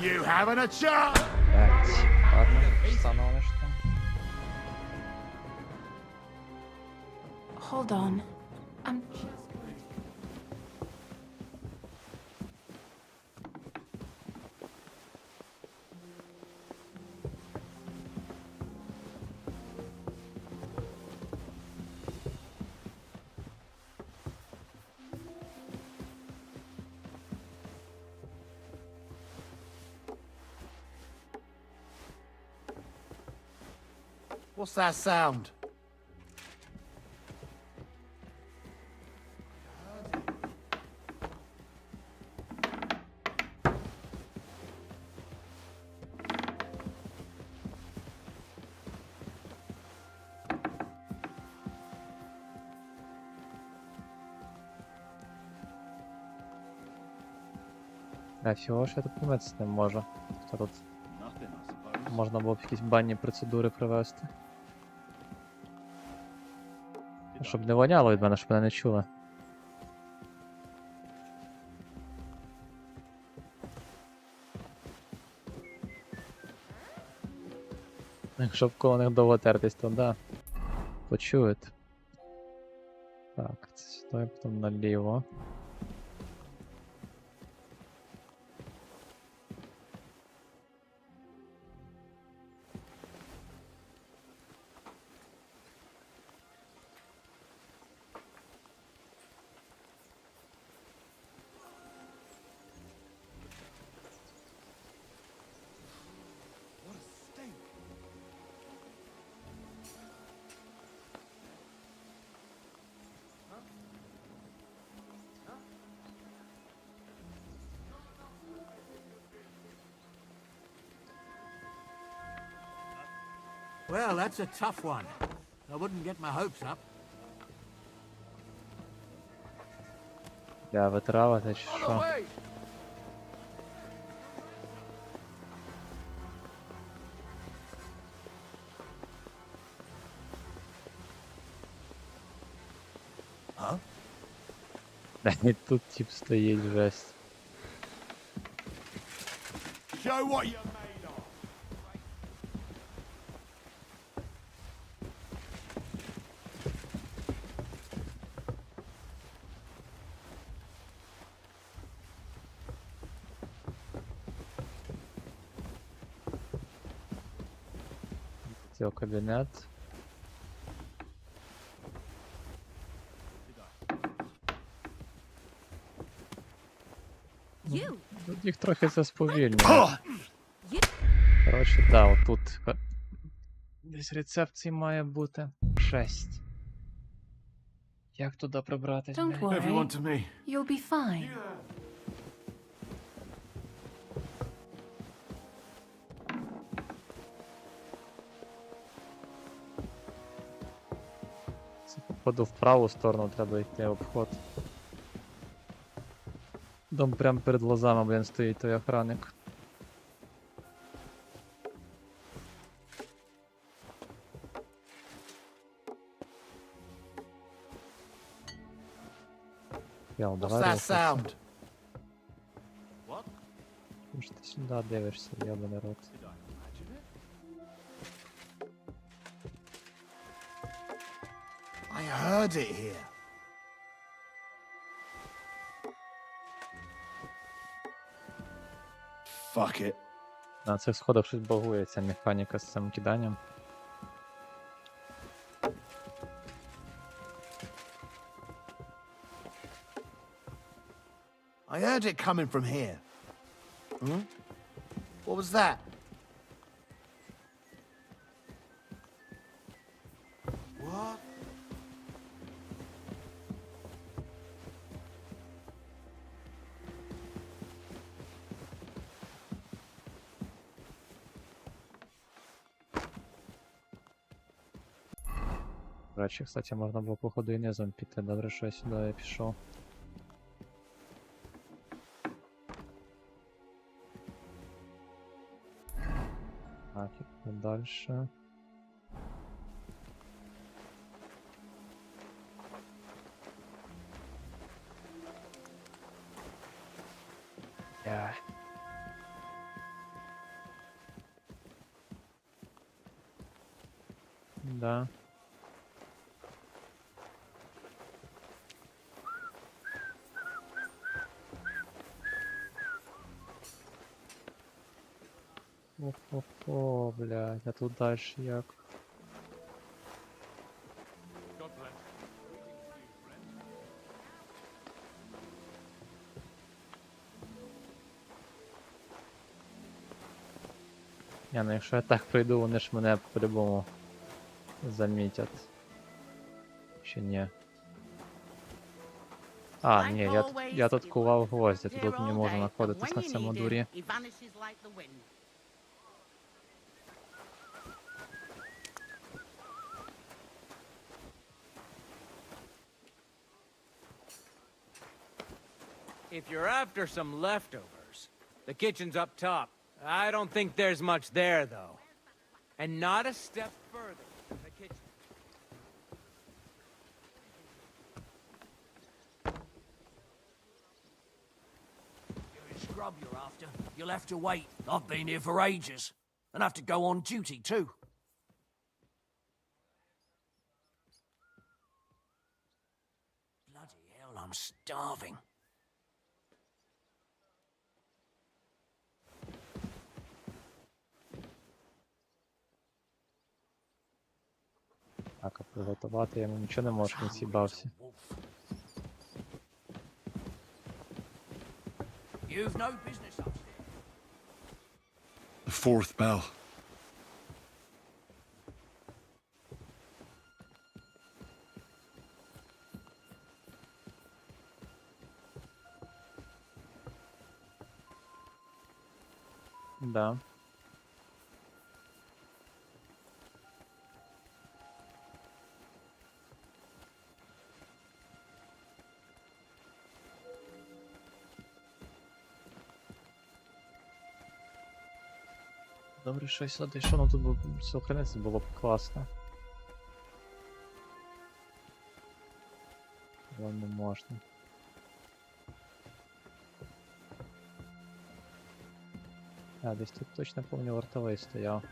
You having a chance? Блять. Ладно, встановиш там. Hold on. I'm What's that sound? Бля, всього ж я тут помитися не можу. Хто тут? Можна було б якісь банні процедури провести. Щоб не воняло від мене, щоб мене не чули. Якщо в коло них довго тертись, то да. Почують. Так, це сюди, потім наліво. Well, that's a tough one. I wouldn't get my hopes up. Я витравати чи що? Huh? І тут тип стоїть, жесть. Show what you're made of. Це його кабінет. Тут їх трохи це сповільнює. Коротше, да, отут. Десь рецепт цей має бути. 6. Як туди прибратись? Don't worry. You'll be fine. Це, походу, в праву сторону треба йти обход. Дом прямо перед глазами, блін, стоїть той охранник. Я ударив. sound? Що ти сюди дивишся, ябаний рот. I heard it here. Fuck it. На цих сходах щось багує, ця механіка з цим киданням. I heard it coming from here. Hmm? What was that? What? Речі, кстати, можна було походу і низом піти, добре, що я сюди пішов. Так, і дальше. Да. О, блядь, а тут дальше як? Не, ну якщо я так прийду, вони ж мене по-любому замітять. Чи ні? А, ні, я тут кував гвозді, тут не можу знаходитись на цьому дурі. If you're after some leftovers, the kitchen's up top. I don't think there's much there, though. And not a step further than the kitchen. Scrub you're after. You'll have to wait. I've been here for ages. And have to go on duty, too. Bloody hell, I'm starving. Так, а приготувати я йому нічого не можу, він сібався. You've no business upstairs. The fourth bell. Да. Добре, що я сюди йшов, ну тут був сухинець, було б класно. Але не можна. А, десь тут точно помню вартовий стояв.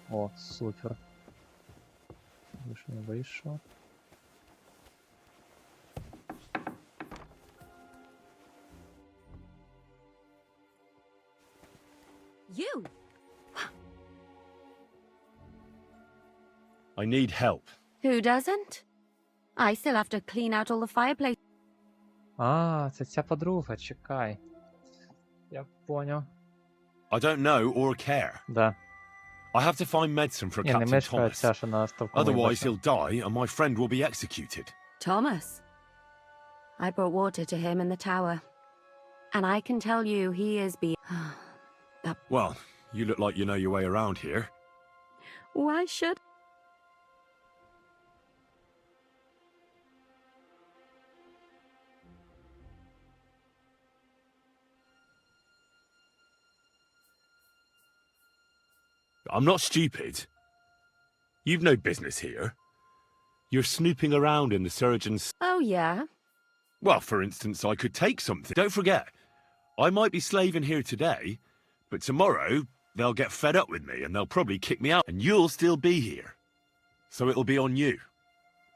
О, супер. Вийшов, не вийшов. You? I need help. Who doesn't? I still have to clean out all the fireplace. А, це ця подруга, чекай. Я поняв. I don't know or care. Да. I have to find medicine for Ні, не Captain мишка, а Thomas. ця, що на стовпу. Otherwise he'll die and my friend will be executed. Thomas. I brought water to him in the tower. And I can tell you he is Well, you look like you know your way around here. Why should... I'm not stupid. You've no business here. You're snooping around in the surgeon's... Oh, yeah? Well, for instance, I could take something. Don't forget, I might be slaving here today, but tomorrow they'll get fed up with me and they'll probably kick me out and you'll still be here. So it'll be on you.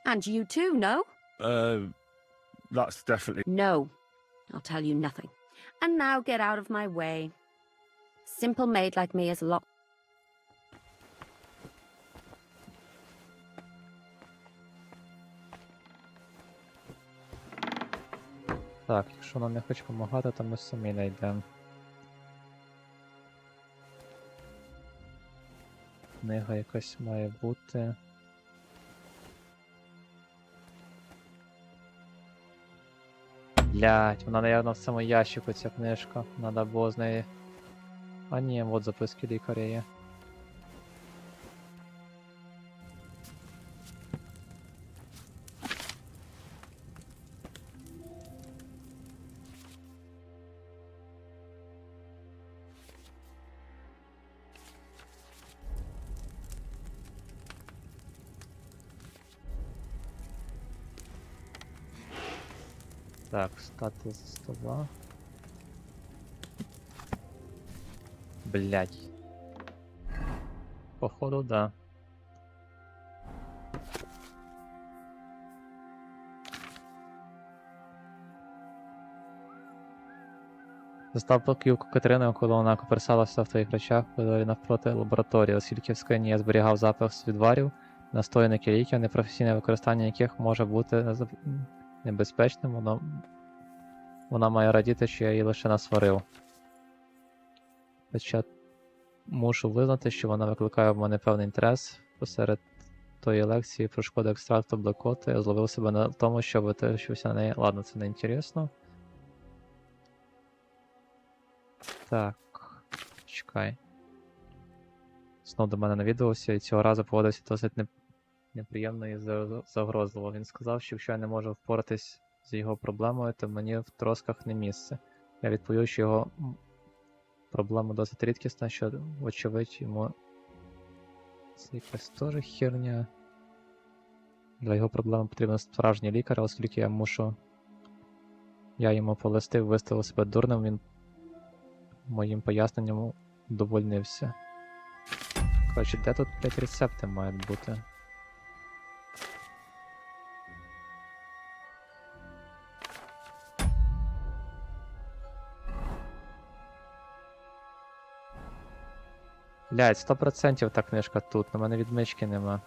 And you too, no? That's definitely... No. I'll tell you nothing. And now get out of my way. Simple maid like me is a lot... Так, якщо вона не хоче допомагати, то ми самі знайдемо. Книга якась має бути. Блять, вона, наверное, в цьому ящику ця книжка. Надо було з неї. А ні, от записки лікаря є. Так, встати за стола. Блять. Походу, да. Застав плаківку Катерини, коли вона коперсалася в твоїх речах в коридорі навпроти лабораторії, оскільки в скрині я зберігав запах з відварів, настоянки ліків, непрофесійне використання яких може бути небезпечним, вона має радіти, що я її лише насварив. Хоча мушу визнати, що вона викликає в мене певний інтерес. Посеред тої лекції про шкоди екстракту блекоти я зловив себе на тому, що витащився на неї. Ладно, це не інтересно. Так, чекай. Знов до мене навідувався і цього разу поводився досить неприємно і загрозливо. Він сказав, що якщо я не можу впоратись з його проблемою, то мені в тросках не місце. Я відповів, що його проблема досить рідкісна, що, вочевидь, йому це якась теж херня. Для його проблеми потрібен справжній лікар, оскільки я йому полистив, виставив себе дурним, він моїм поясненням довольнився. Коротше, де тут, блять, рецепти мають бути? Блять, 100% та книжка тут, на мене відмички нема.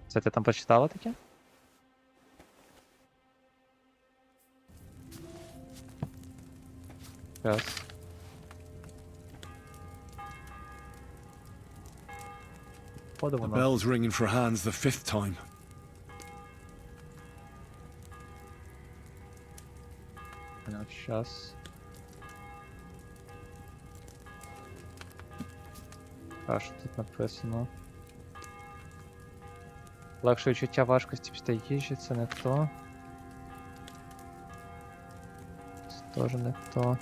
Це ти там прочитала таке? Раз. The bell's ringing for hands the 5th time. Щас. А що тут написано? Легше відчуття важкості після їжі, це не то. Це теж не то.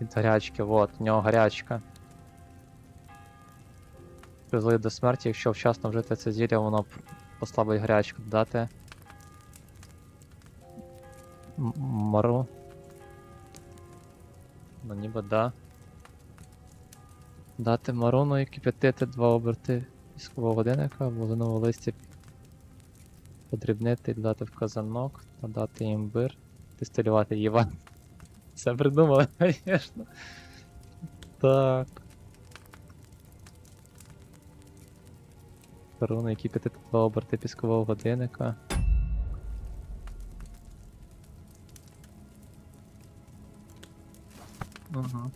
Від гарячки, от, у нього гарячка. Призводить до смерті, якщо вчасно вжити це зілля, воно послабить гарячку. Додати мару. Ну ніби да. Дати маруну і кип'ятити 2 оберти військового годинника, волинового листя подрібнити і додати в казанок, додати імбир, дистилювати Єва. Все придумали, звісно. Так. Маруну і кип'ятити 2 оберти піскового годинника. Угу.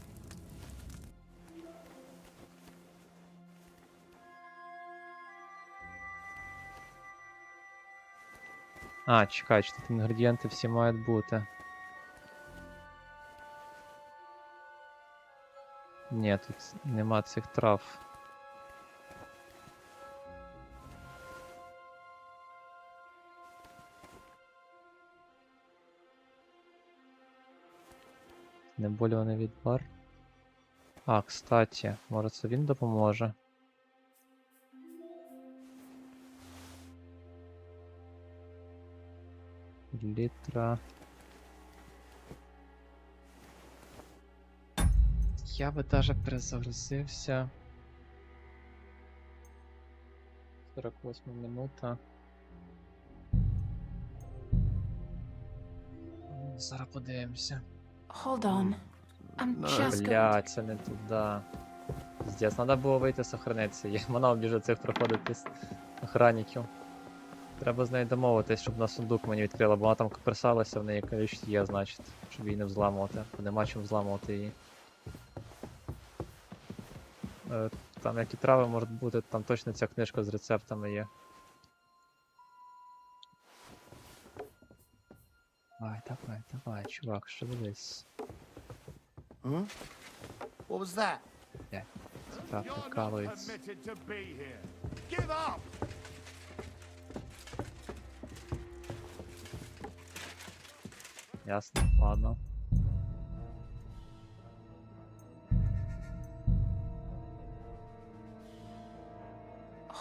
А, чекай, що тут інгредієнти всі мають бути. Ні, тут нема цих трав. Знеболюваний відвар. А, кстати, може це він допоможе? Літра. Я би даже перезагрузився. 48 минута. Зараз подивимося. Hold on. I'm just Бля, це не туди. Здесь, треба було вийти сохранитися. Вона обіже цих проходити з охранників. Треба з нею домовитись, щоб на сундук мені відкрила, бо вона там коперсалася, в неї ключ є, значить, щоб її не взламувати. Нема чим взламувати її. Там які трави можуть бути, там точно ця книжка з рецептами є. Давай, чувак, що дивись. What was that? Yeah. Так, прикалується. Ясно, ладно.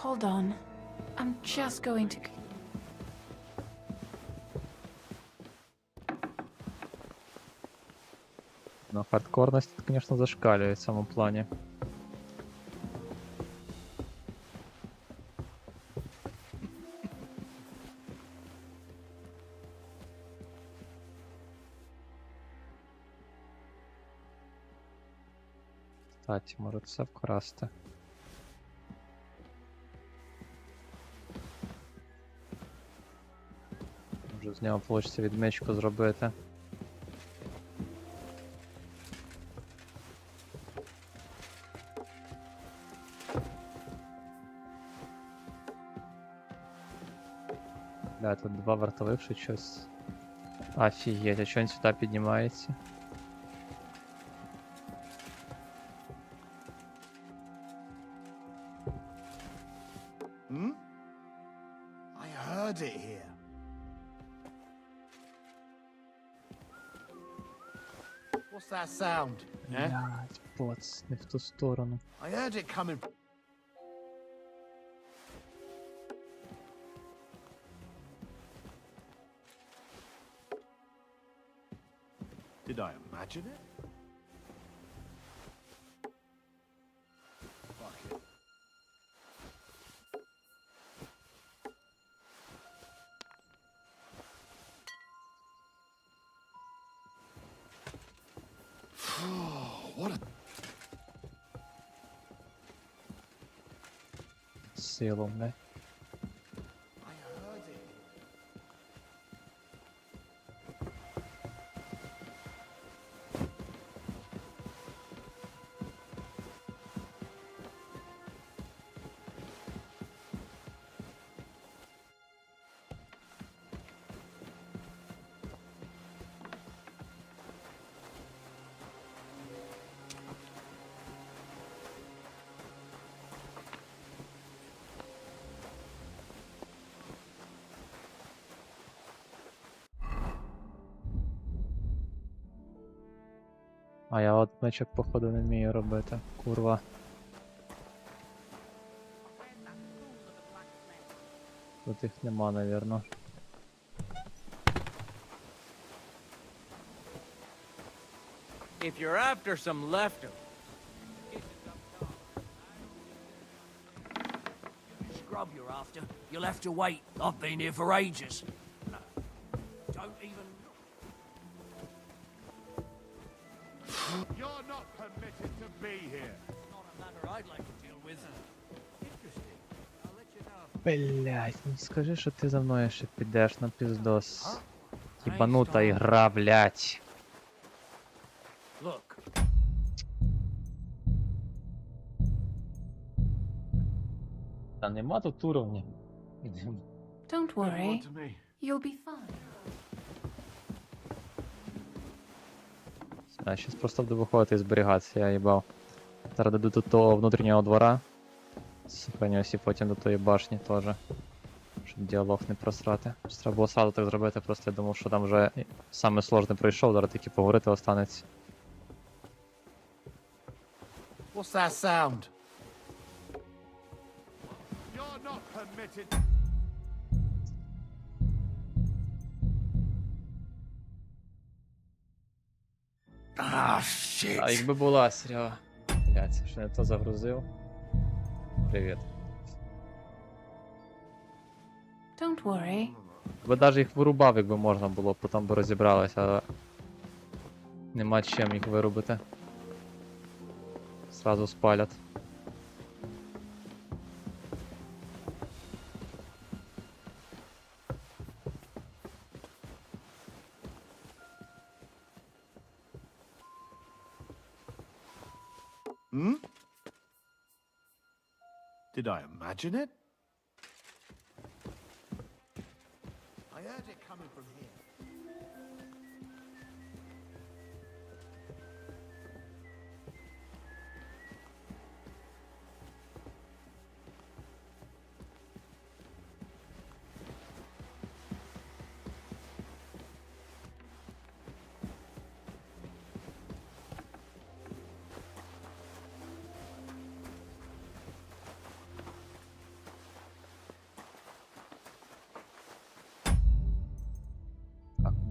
Hold on. I'm just going to... Но хардкорность, конечно, зашкаливает в самом плане. Кстати, може це вкрасти. Може з нього вийде відмичку зробити. Да, тут 2 вартових ще щось. Офігеть, а чого він сюди піднімається? I heard it here. What's that sound? Блядь, поц, не в ту сторону. I heard it coming. Did I imagine it? Fuck it. What a... Силу, не? А я от мечок, походу, не вмію робити. Курва. Тут їх нема, навірно. If you're after some leftovers, Scrub you're after. You'll have to wait. I've been here for ages. No. Don't even look. You're not permitted to be here. Not a matter I'd like to deal with. Interesting. I'll let you know. Блять, ну скажи, що ти за мною ще підеш на піздос. Єбанута ігра, блять. Look. Та нема тут уровня. Don't worry. You'll be fine. Я щас просто буду виходити і зберігатися, я їбав. Зараз дойду до того внутрішнього двора. Сохранюсь і потім до тої башні теж. Щоб діалог не просрати. Треба було сразу так зробити, просто я думав, що там вже саме сложне пройшов, зараз тільки поговорити останеться. What's that sound? You're not permitted. Ah, shit. А якби була, Серега. Блять, що не то загрузив. Привіт. Don't worry. Би навіть їх вирубав, якби можна було, потім би розібралися, але нема чим їх вирубити. Сразу спалять. Hmm? Did I imagine it? I heard it coming from here.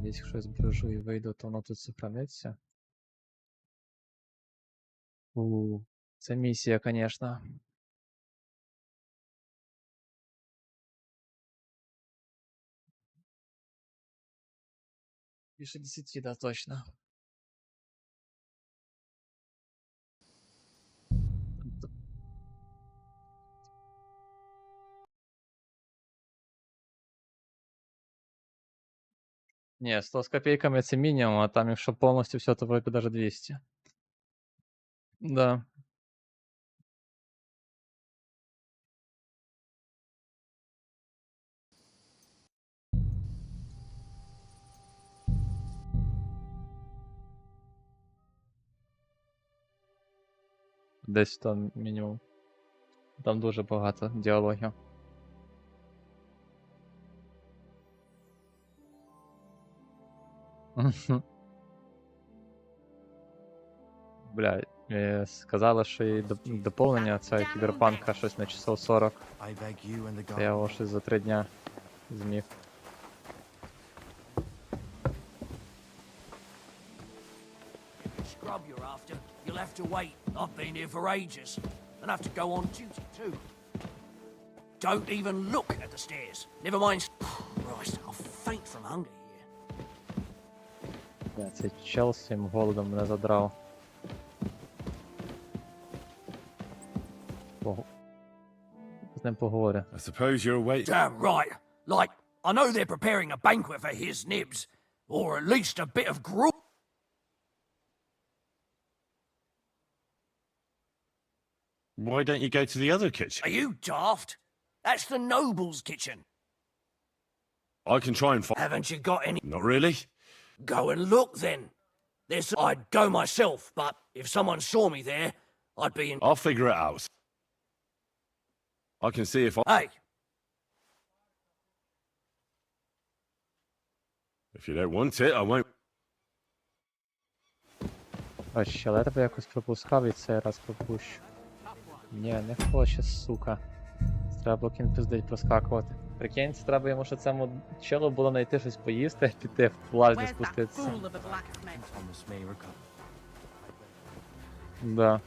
Якщо щось збережу і вийду, то воно тут сохраниться. Це місія, звісно. Більше 10, да, точно. Ні, 100 з копійками це мінімум, а там якщо повністю все, то вроде даже 200. Да. Десь там мінімум. Там дуже багато діалогів. Бля, сказали, що і доповнення це кіберпанка щось на часов 40. Я його щось за 3 дня зміг. Scrub you're after. You'll have to wait. I've been here for ages. And have to go on duty too. Don't even look at the stairs. Never mind. Christ, I'll faint from hunger here. Я цей чел з цим голодом мене задрав. З ним поговорю. I suppose you're waiting. Damn right. Like, I know they're preparing a banquet for his nibs. Or at least a bit of gruel. Why don't you go to the other kitchen? Are you daft? That's the noble's kitchen. I can try and find. Haven't you got any? Not really. Go and look then. I'd go myself, but if someone saw me there, I'd be in. I'll figure it out. I can see if I. Hey! If you don't want it, I won't. Короче, але я тебе якось пропускав і цей раз пропущу. Ні, не хоче, сука. Треба було кін пиздить проскакувати. Прикинь, треба йому ще цьому челу було знайти щось поїсти, піти в лазні спуститися. Да.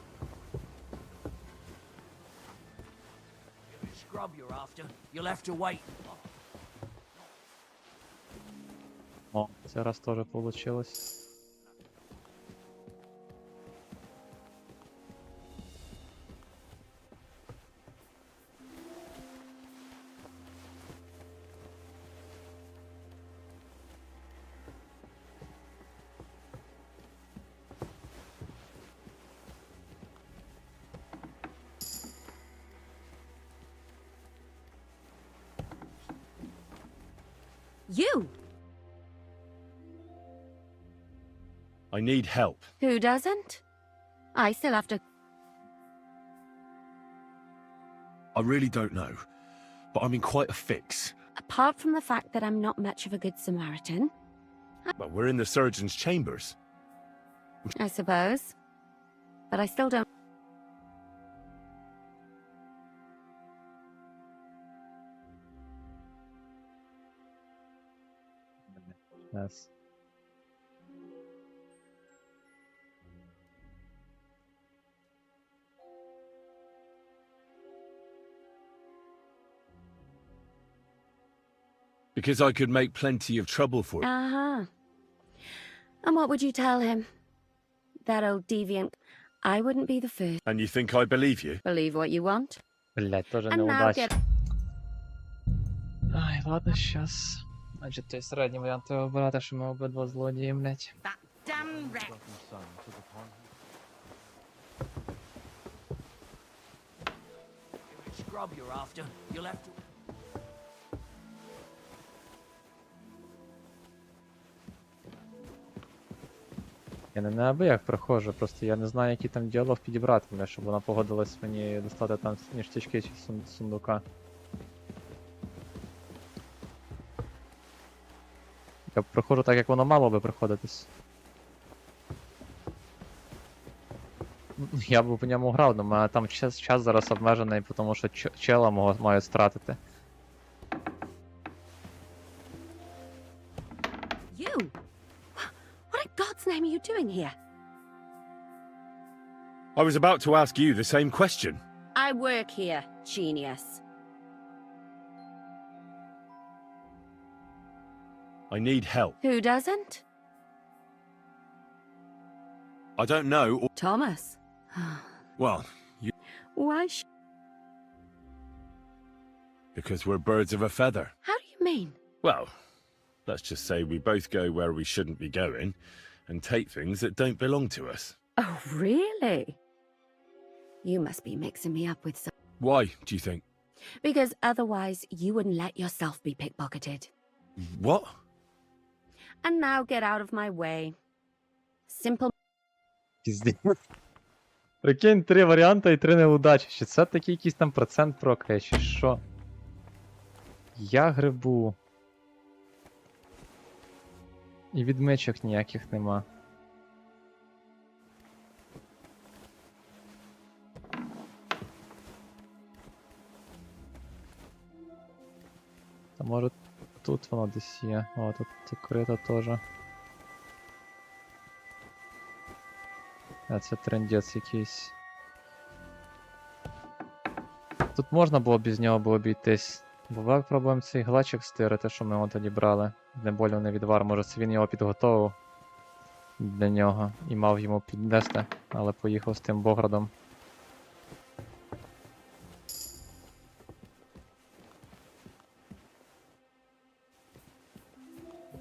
Scrub you're after. You'll have to wait. О, цей раз теж получилось. You! I need help. Who doesn't? I still have to... I really don't know, but I'm in quite a fix. Apart from the fact that I'm not much of a good Samaritan, Well, we're in the surgeon's chambers. I suppose. But I still don't... Yes. Because I could make plenty of trouble for you. Uh-huh. And what would you tell him? That old deviant. I wouldn't be the first. And you think I believe you? Believe what you want. Блять, тоже And now неудача. get... Ай, ладно, щас. Значить, той середній варіант треба обирати, що ми обидва злодії, блять. Damn rat. Scrub you're after. You'll have to. Я не неабияк проходжу, просто я не знаю, який там діалог підібрати, мене, щоб вона погодилась мені достати там ніштячки чи сундука. Я проходжу так, як воно мало би проходитись. Я б по ньому грав, але в мене там час зараз обмежений, тому що чела мого мають стратити. You! What in God's name are you doing here? I was about to ask you the same question. I work here, genius. I need help. Who doesn't? I don't know. Thomas. Well, you... Why Because we're birds of a feather. How do you mean? Well, let's just say we both go where we shouldn't be going and take things that don't belong to us. Oh, really? You must be mixing me up with some... Why, do you think? Because otherwise you wouldn't let yourself be pickpocketed. What? And now get out of my way. Simple... Пізді. Прикинь, 3 варіанти і 3 неудачі. Чи це такий якийсь там процент прокає, чи що? Я грибу. І відмичок ніяких нема. Та може тут воно десь є. О, тут крита теж. А це трендець якийсь. Тут можна було без нього обійтись. Бо пробуємо цей глечик стирити, що ми його тоді брали. Знеболюваний відвар, може це він його підготовив для нього і мав йому піднести, але поїхав з тим Боградом.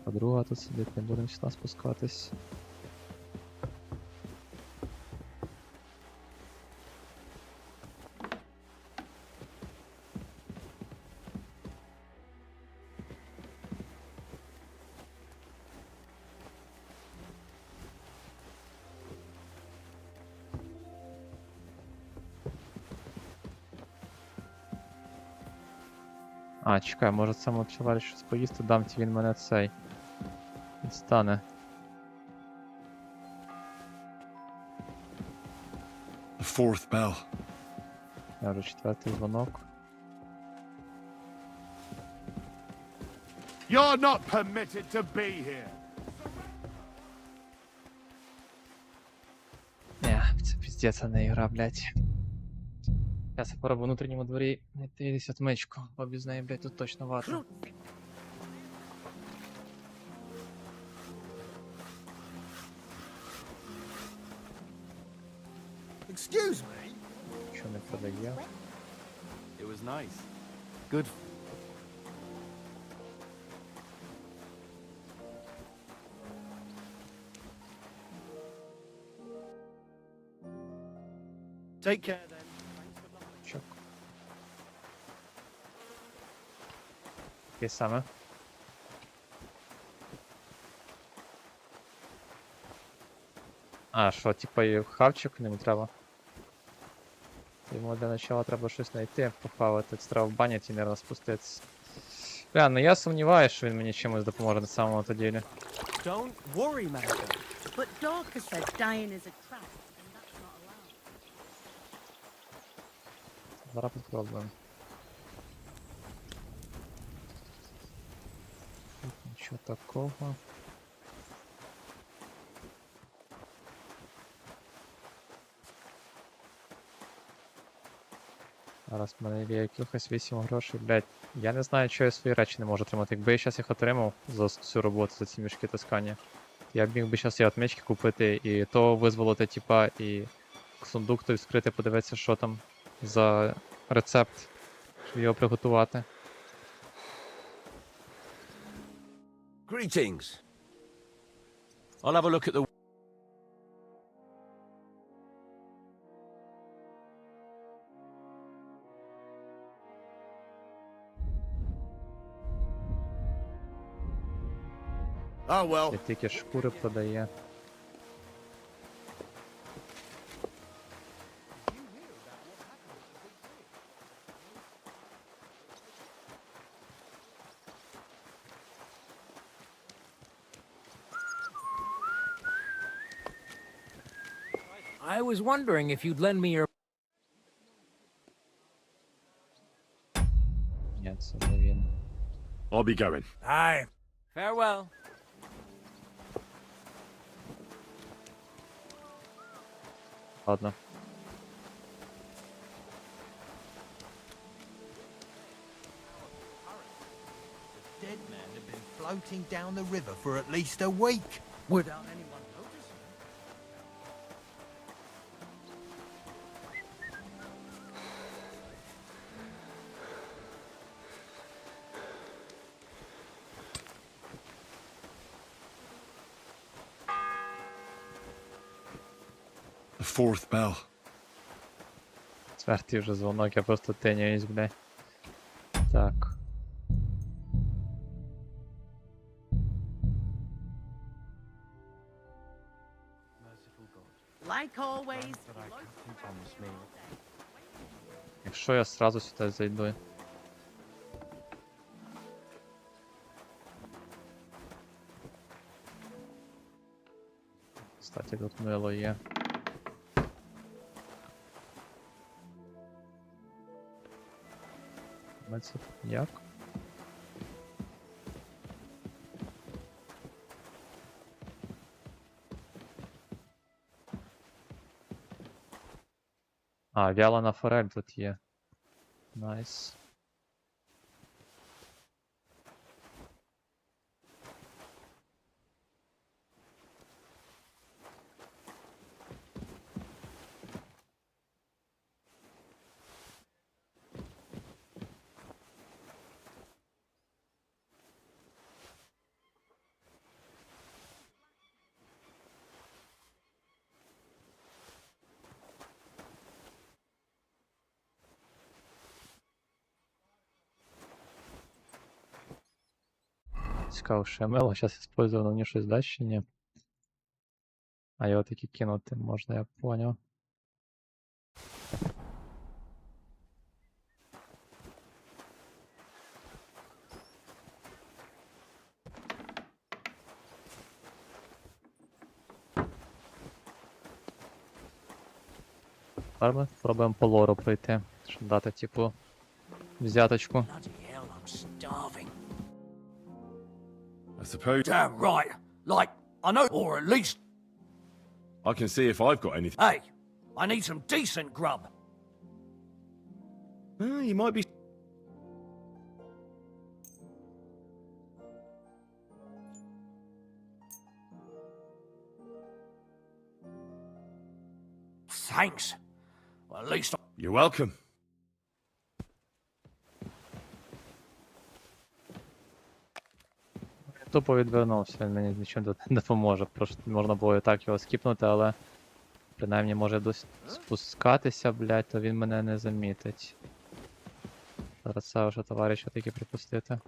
Подруга тут сидить, не будемо сюди спускатись. А, чекай, може цьому чоловіку щось поїсти, дам він мене цей. Відстане. Fourth bell. Я вже 4-й дзвонок. You're not permitted to be here. Це піздець, а не ігра, блядь. Зараз я пора в внутрішньому дворі знайти десь отмичку, бо без неї, блядь, тут точно вата. Excuse me? Що не продає? It was nice. Good. Take care then. Чок. Яке саме? А, що, типа і хавчик не треба? Йому для начала треба щось знайти, похавати, це треба в баняті, наверное, спуститися. Бля, ну я сумніваюся, що він мені чимось допоможе на самому то ділі. Don't worry, Master. But Dorcas said dying is a trap, and that's not allowed. Зараз попробуємо. Тут нічого такого. Зараз в мене є якихось 8 грошей, блядь. Я не знаю, чого я свої речі не можу отримати. Якби я зараз їх отримав за всю роботу, за ці мішки таскання, я б міг би зараз і отмички купити, і то визволити, типа, і сундук той вскрити, подивитися, що там за рецепт, щоб його приготувати. Greetings. I'll have a look at the... Oh well. Я тільки шкури продає. I was wondering if you'd lend me your... Ні, це не він. I'll be going. Aye. Farewell. Ладно. Dead man had been floating down the river for at least a week. Without anyone noticing. The fourth bell. Четвертий вже дзвонок, я просто тиняюсь, блядь. Так. Like always, That I can't promise me. Якщо я сразу сюди зайду. Кстати, тут мило є. Це як? А, вялена форель тут є. Найс. Цікаво, що я мило зараз использую, но мені щось дасть чи ні. А його таки кинути можна, я поняв. Тепер ми спробуємо по лору пройти, щоб дати, типу, взяточку. Bloody hell, I'm starving. I suppose Damn right. Like, I know, or at least, I can see if I've got anything. hey, I need some decent grub. You might be. Thanks. Well, at least You're welcome. Тупо відвернувся, він мені нічим не допоможе. Просто можна було і так його скіпнути, але принаймні може досі спускатися, блядь, то він мене не замітить. Зараз це вже товариша таки припустити.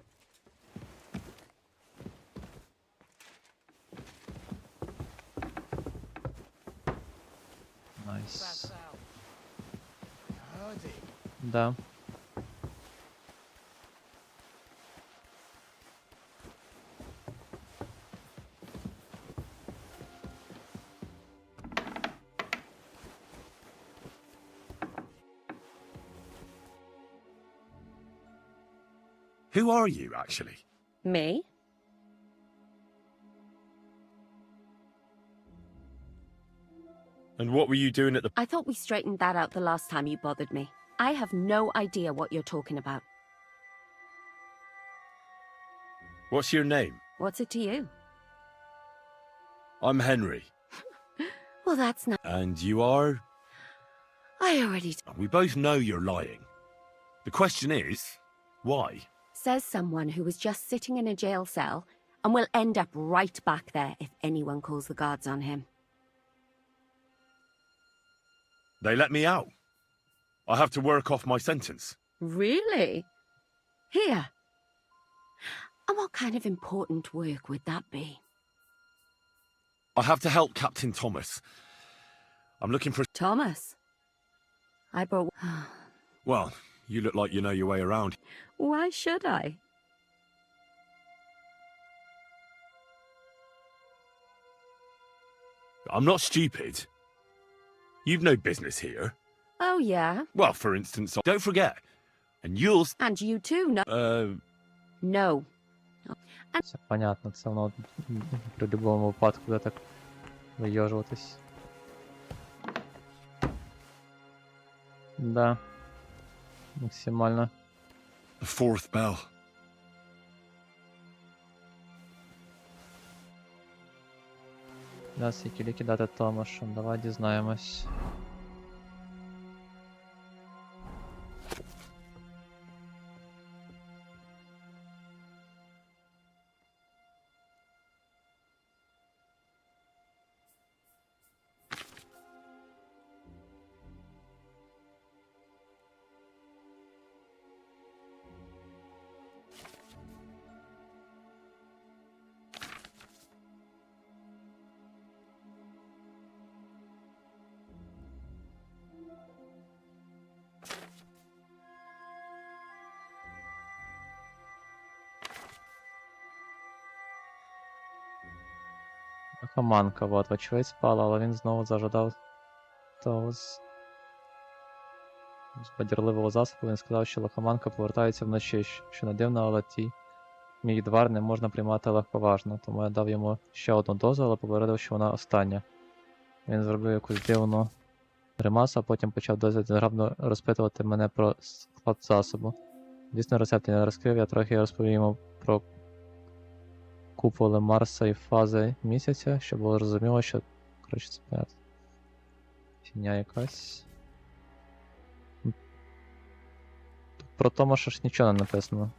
Найс. Да. Who are you, actually? Me? And what were you doing at the... I thought we straightened that out the last time you bothered me. I have no idea what you're talking about. What's your name? What's it to you? I'm Henry. Well, that's not... And you are? I already... We both know you're lying. The question is, why? Says someone who was just sitting in a jail cell and will end up right back there if anyone calls the guards on him. They let me out. I have to work off my sentence. Really? Here? And what kind of important work would that be? I have to help Captain Thomas. I'm looking for... Thomas? I brought... Well, you look like you know your way around. Why should I? I'm not stupid. You've no business here. Oh, yeah? Well, for instance, don't forget. And you'll... And you too, no? No. Все понятно, це воно при будь-якому випадку буде так вийожуватись. Да. Максимально. The fourth bell. Да, скільки ліки дати Томашу. Давай дізнаємось. Лихоманка, вот, вочевидь спала, але він знову зажадав того з подірливого засобу. Він сказав, що лихоманка повертається вночі, що не дивно, але ті мій відвар не можна приймати легковажно, тому я дав йому ще одну дозу, але попередив, що вона остання. Він зробив якусь дивну гримасу, а потім почав досить зграбно розпитувати мене про склад засобу. Дійсно, рецепт я не розкрив, я трохи розповів йому про куполи Марса і фази місяця, щоб було зрозуміло, що... Коротше, це понятно. Фігня якась. Про Томаша ж нічого не написано.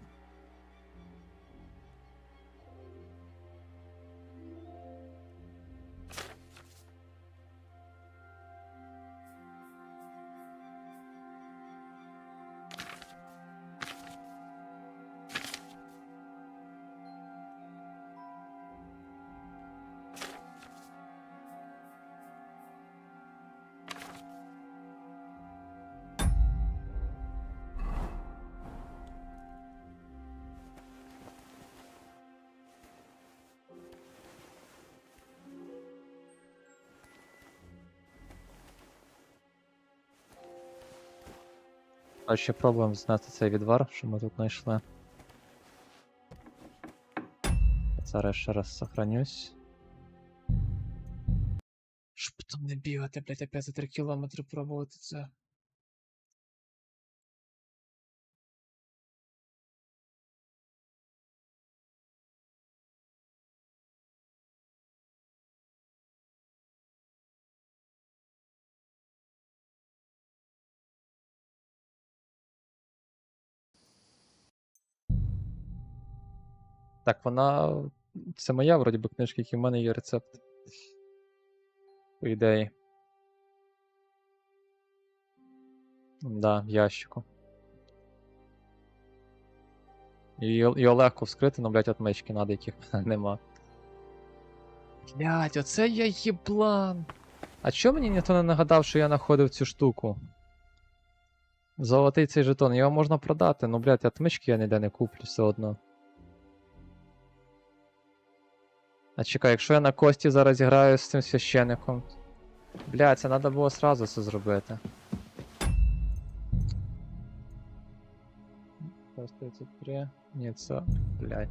Ще пробуємо знести цей відвар, що ми тут знайшли. Зараз ще раз сохранюсь. Щоб потім не бігати, блядь, опять за 3 кілометри пробувати це. Так, вона... Це моя, вроді би, книжка, які в мене є рецепт. По ідеї. Да, в ящику. Його легко вскрити, но, блядь, отмички надо, яких в мене нема. Блядь, оце я єблан. А чому мені ніхто не нагадав, що я знаходив цю штуку? Золотий цей жетон, його можна продати, ну, блядь, отмички я ніде не куплю все одно. А чекай, якщо я на Кості зараз граю з цим священником. Блядь, це треба було сразу це зробити. 33. Ні, це... Блядь.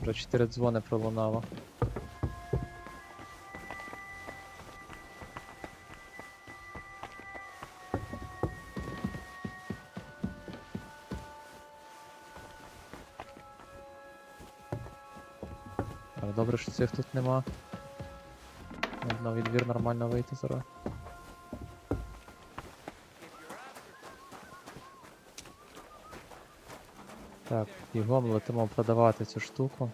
Вже 4 дзвони пролунало. Добре, що цих тут нема. Можна в відвір нормально вийти зараз. Так, бігом летимо продавати цю штуку.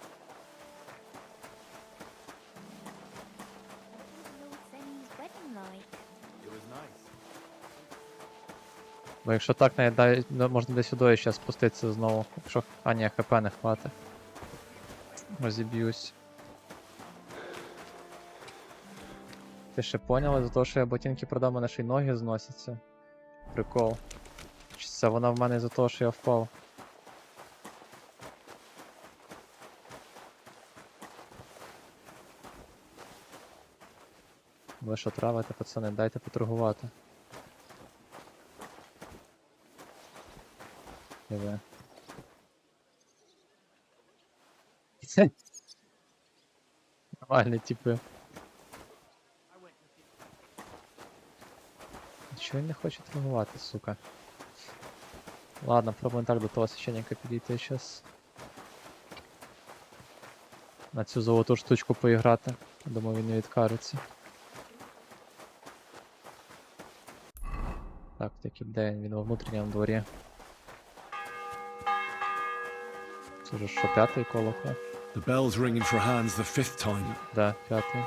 Бо якщо так, можна десь сюди ще спуститися знову. Якщо... А, ні, хп не хватить. Розіб'юсь. Ти ще поняла, за те, що я ботинки продав, мене ще й ноги зносяться. Прикол. Чи це вона в мене за те, що я впав? Ви що травите, пацани? Дайте поторгувати. Диви. Нормальні типи. Чого він не хоче торгувати, сука? Ладно, пробуємо так до того священника підійти щас. На цю золоту штучку поіграти. Думаю, він не відкариться. Так, таки де він во внутрішньому дворі. Це вже що, 5-й коло? The bell's ringing for hands the 5th time. Да, 5-й.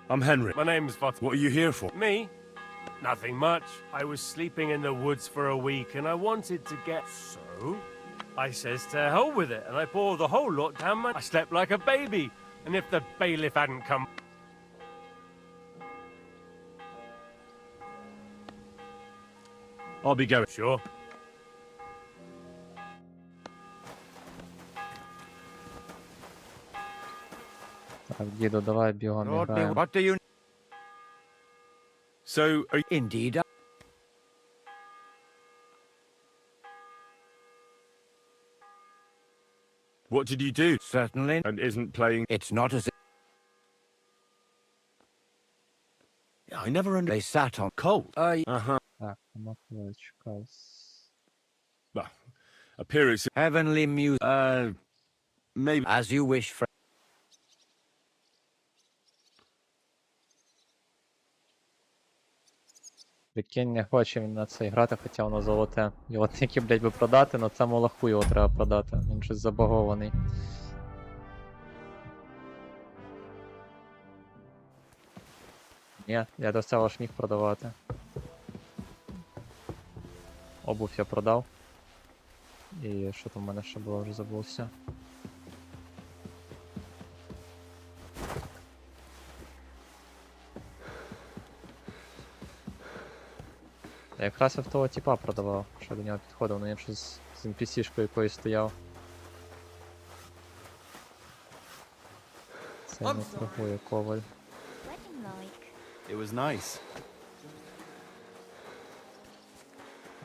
I'm Henry. My name's Vot. What are you here for? Me? Nothing much. I was sleeping in the woods for a week and I wanted to get... So? I says to hell with it and I poured the whole lot down my... I slept like a baby. And if the bailiff hadn't come... I'll be going. Sure. Так, діду, давай бігом граємо. What do you... So, are you... Indeed. What did you do? Certainly. And isn't playing... It's not as if... Yeah, I never They sat on... cold. Uh-huh. Так, нема коли чекай. Well, appearance... Heavenly music. Maybe... As you wish, friend. Прикинь, не хоче він на це грати, хоча воно золоте. Його тільки, блядь, би продати, но цьому лаху його треба продати. Він щось забагований. Ні, я до цього ж міг продавати. Обувь я продав. І що там в мене ще було, вже забувся. Я якраз в того типа продавав, що до нього підходив, ну я щось з NPC-шкою якоюсь стояв. Це не торгує коваль. It was nice.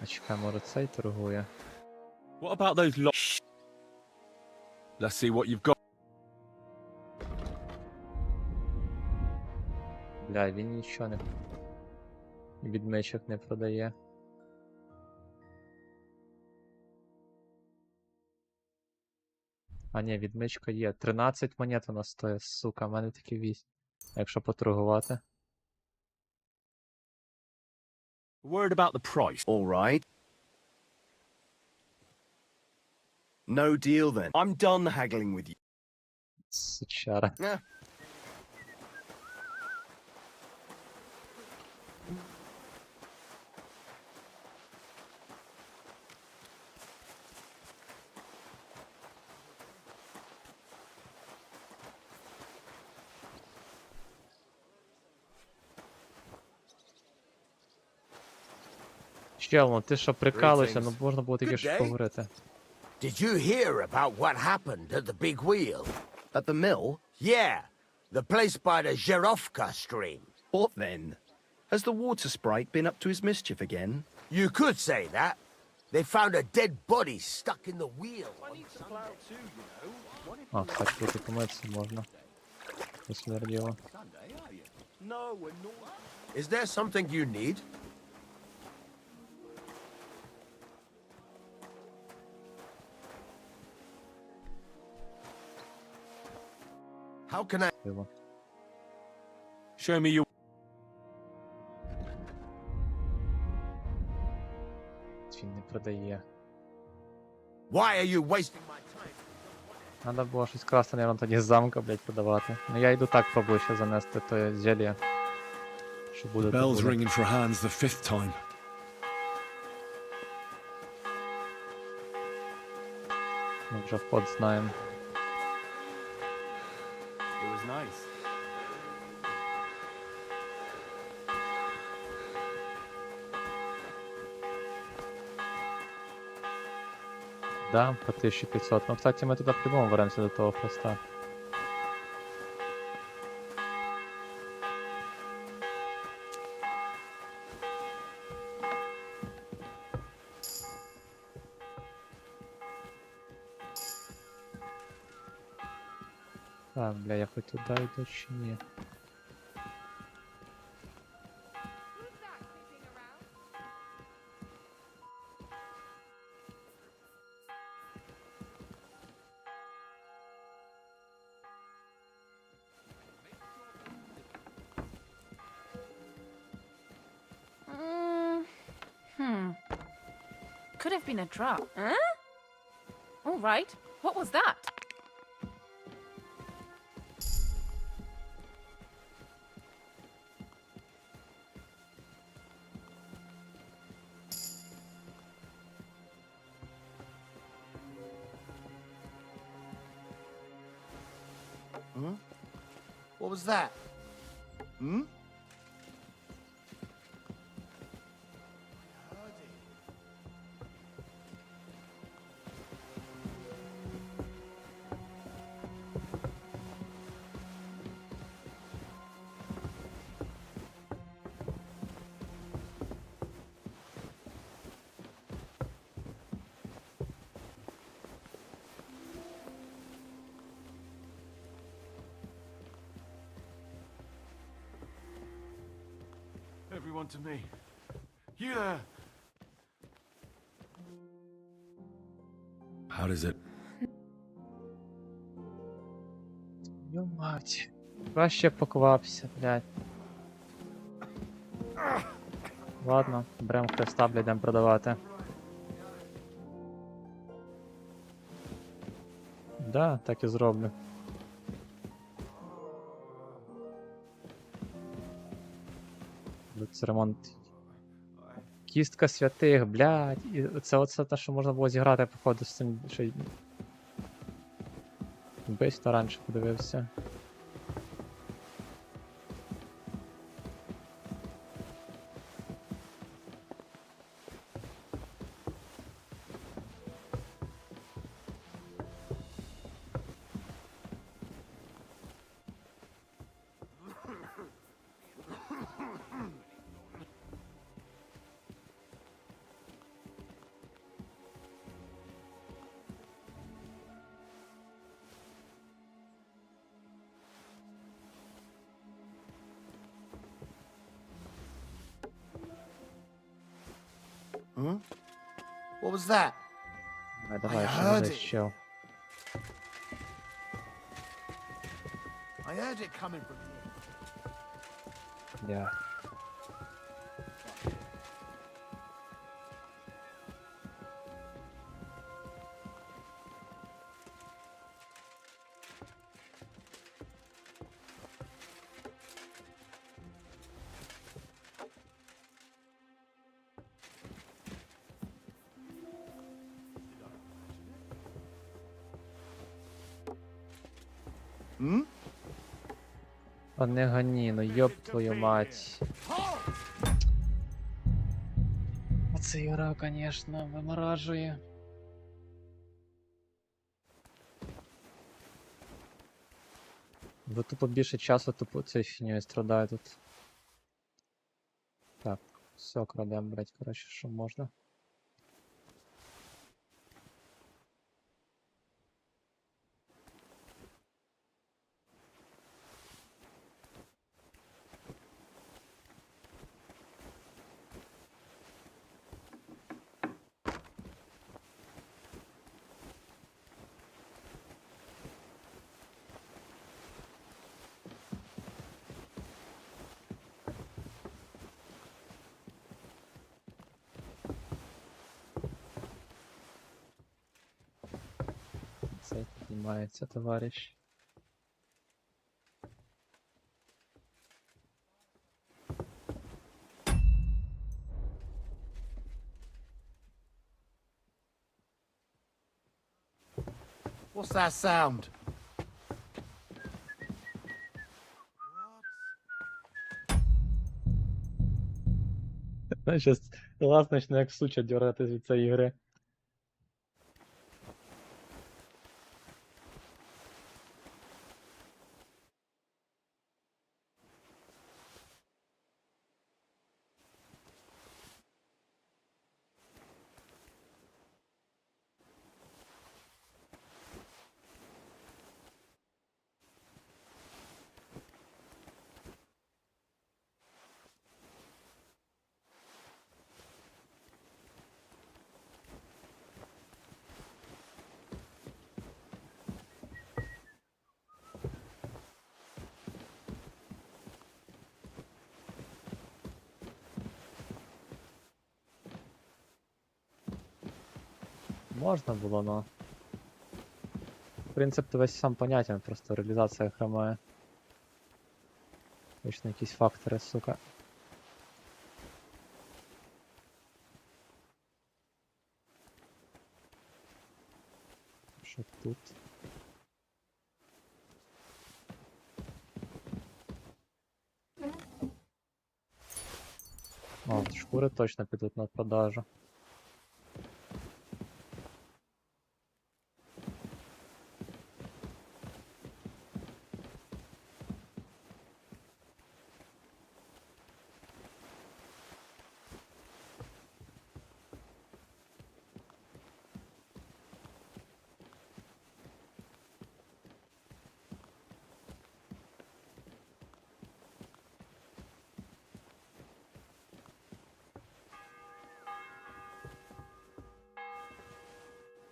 А чекай, може цей торгує? What about those Let's see what you've got. Бля, він нічого не... Відмичок не продає. А ні, відмичка є. 13 монет вона стоїть, сука, в мене такі 8. А якщо поторгувати? Worried about the price. All right. No deal then. I'm done haggling with you. Сучара. Yeah. Чел, ти що прикалуєшся, ну можна було тільки що поговорити. Did you hear about what happened at the big wheel? At the mill? Yeah, the place by the Zherovka stream. What then? Has the water sprite been up to his mischief again? You could say that. They found a dead body stuck in the wheel. А, кстати, тут і помитися можна. Посмерділо. Is there something you need? How can I... Show me your... Він не продає. Why are you wasting my time? Надо було щось красти, наверное, тоді з замка, блядь, продавати. Ну я йду так пробую ще занести то зелье. Що буде, то Bell's буде. ringing for hands the 5th time. Ми вже вход знаємо. It was nice. Да, по 1500. Ну, кстати, ми туди по-любому вернемося до того хреста. Так, бля, я хоч туди йду чи ні? Could have been a drop. Huh? All right. What was that? Hmm? What was that? Hmm? Everyone to me. You there! How does it? Йо мать. Краще поквапся, блядь. Ладно, беремо хреста, блядь, йдемо продавати. Да, так і зроблю. Це ремонт. Кістка святих, блядь. І оце те, що можна було зіграти, походу, з цим, що... Вбивство раніше подивився. Huh? What was that? Давай, ще heard десь it. чел. I heard it coming from here. Я. Hmm? А не гони, ну ёб твою мать. Оце гра, конечно, виморажує. Ви тупо більше часу тупо цією фігньою страдаю тут. Так, все крадем, блять, короче, що можна. Цей піднімається, товариш. What's that sound? Щас глаз почне як суча дергати від цієї гри. Можна було, но... Принцип то весь сам понятен, просто реалізація хромає. Точно якісь фактори, сука. Що тут? О, шкури точно підуть на продажу.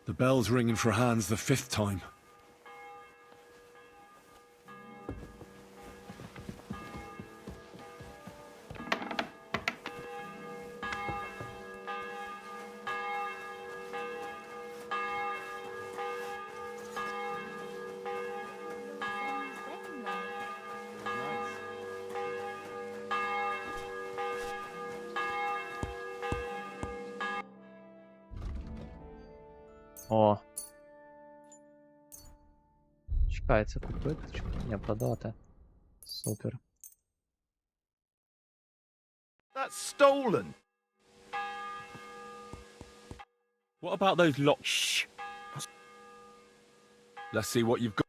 The bell's ringing for hands the 5th time. О. Чекай, це купити, чи ні, продати. Супер. That's stolen. What about those locks? Shh. Let's see what you've got.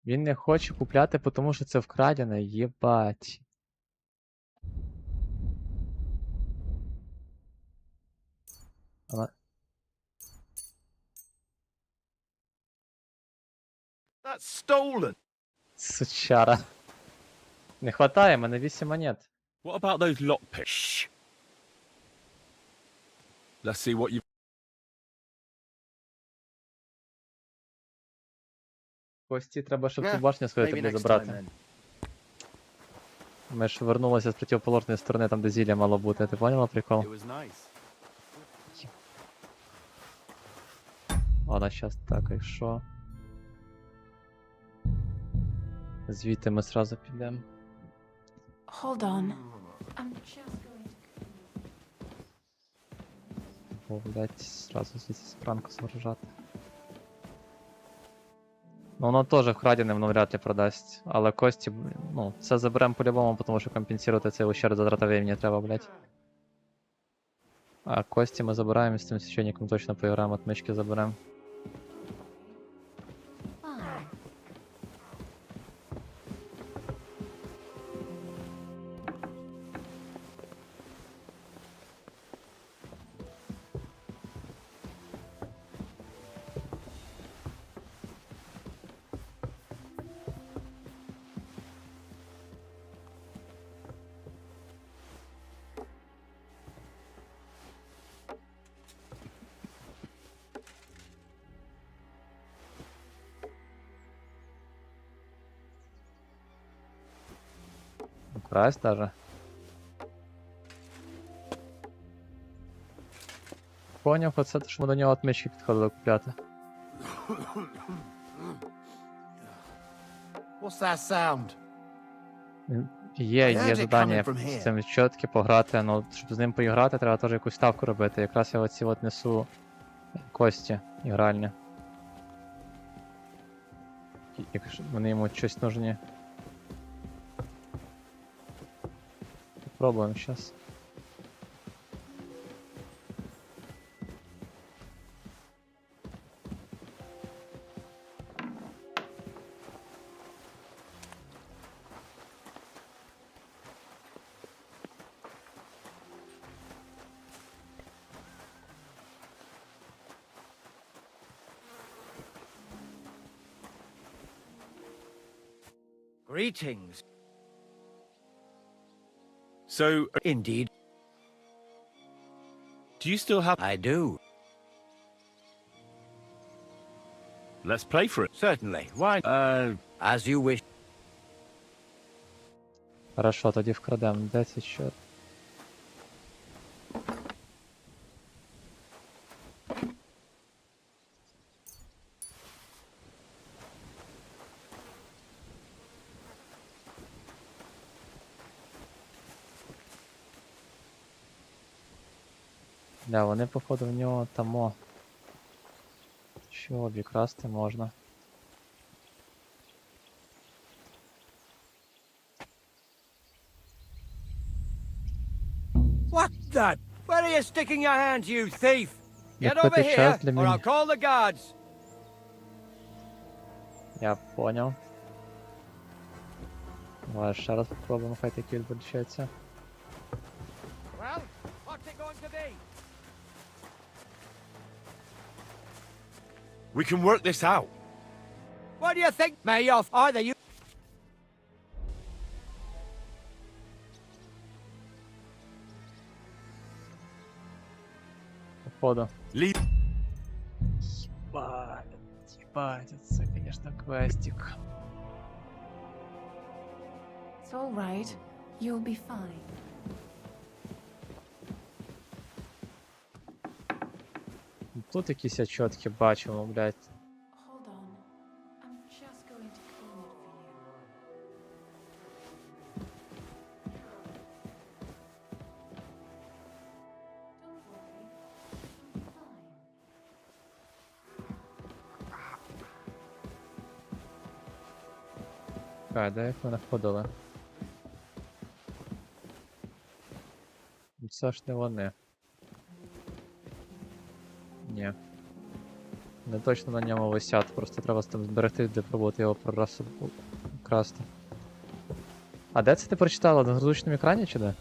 Він не хоче купляти, тому що це вкрадене, єбать. Але... That's stolen. Сучара. Не хватає, мене 8 монет. What about those lockpicks? Let's see what you... Кості треба, щоб цю башню свою тобі забрати. Ми ж вернулися з противоположної сторони, там де зілля мало бути. Ти поняла прикол? Ладно, щас так, якщо... Звідти ми сразу підемо. Hold on. I'm just going to... О, блядь, сразу звідси спранку загружати. Ну, воно теж вкрадене, воно вряд ли продасть. Але кості, ну, це заберемо по-любому, тому що компенсувати цей ущерб затрата времени треба, блядь. А кості ми забираємо, з цим священником точно поіграємо, отмички заберемо. Красть даже. Поняв, оце те, що ми до нього отмички підходили купляти. What's that sound? Є завдання з цим чітки пограти, але щоб з ним поіграти, треба теж якусь ставку робити. Якраз я оці от несу кості ігральні. Якщо вони йому щось нужні. Попробуємо зараз. Greetings. So, indeed. Do you still have... I do. Let's play for it. Certainly. Why? As you wish. Хорошо, тоді вкрадемо. Де цей чорт? Да, вони, походу, в нього тамо. Що обікрасти можна. What the? Where are you sticking your hands, you thief? Get over Відкрити here, час для or мене. I'll call the guards. Я понял. Давай ще раз попробуємо, хай таки відбудується. Well, what's it going to be? We can work this out. What do you think, Mayoff? Either you... Походу. Leave. Ебать, це, конечно, квестик. It's all right. You'll be fine. Тут якісь отчетки бачимо, блядь. Hold on. I'm just going to clean it for you. Don't worry. You'll be fine. Де їх ми знаходили? Це ж не вони. Ні. Не точно на ньому висять, просто треба з тим зберегти, де пробувати його красти. А де це ти прочитала? На зручному екрані чи де?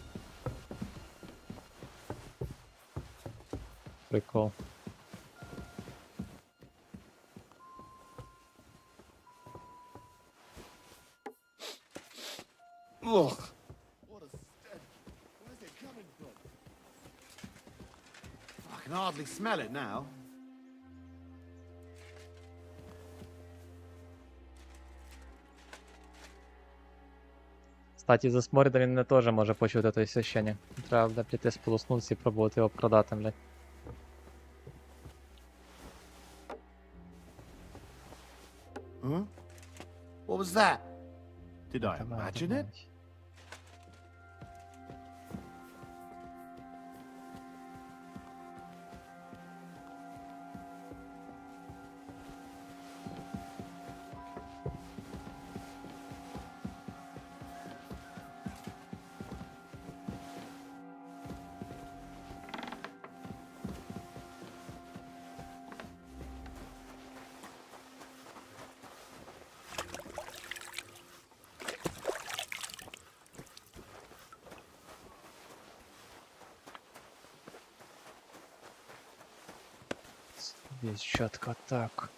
Прикол. Ugh. What a stench. can hardly smell it now. Кстати, за Сморіда він не теж може почути той священник. Треба, бля, піти сполоснутися і пробувати його продати, блядь. Huh? What was that? Did I imagine it? Здесь чітко так.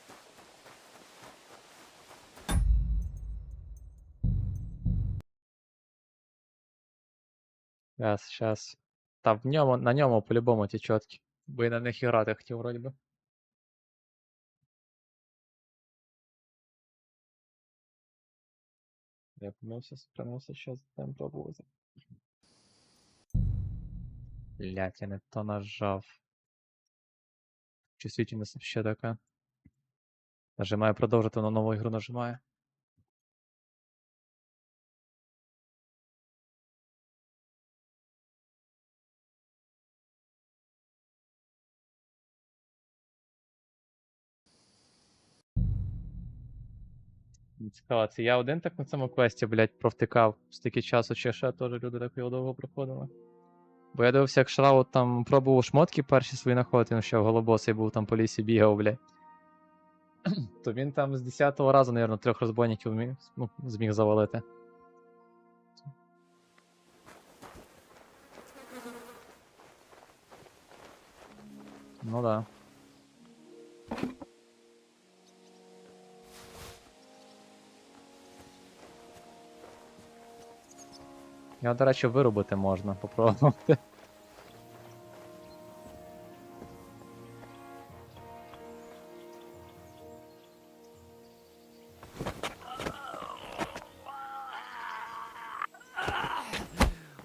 Сейчас. Та в ньому, на ньому по-любому ті чіткі. Бо і на них і грати хотів вроді би. Я помився, щас там пробувати. Блять, я не то нажав. Чувствительность вообще така. Нажимаю продовжити, на нову ігру нажимаю. Цікаво, це я один так на цьому квесті, блять, провтикав стільки часу, чи ще теж люди так його довго проходили. Бо я дивився, як Шраут там пробував шмотки перші свої знаходити, ну ще в голобосий був там по лісі бігав, блять. То він там з 10-го разу, наверное, 3 розбойників зміг завалити. Ну да. Його, до речі, вирубити можна, попробувати.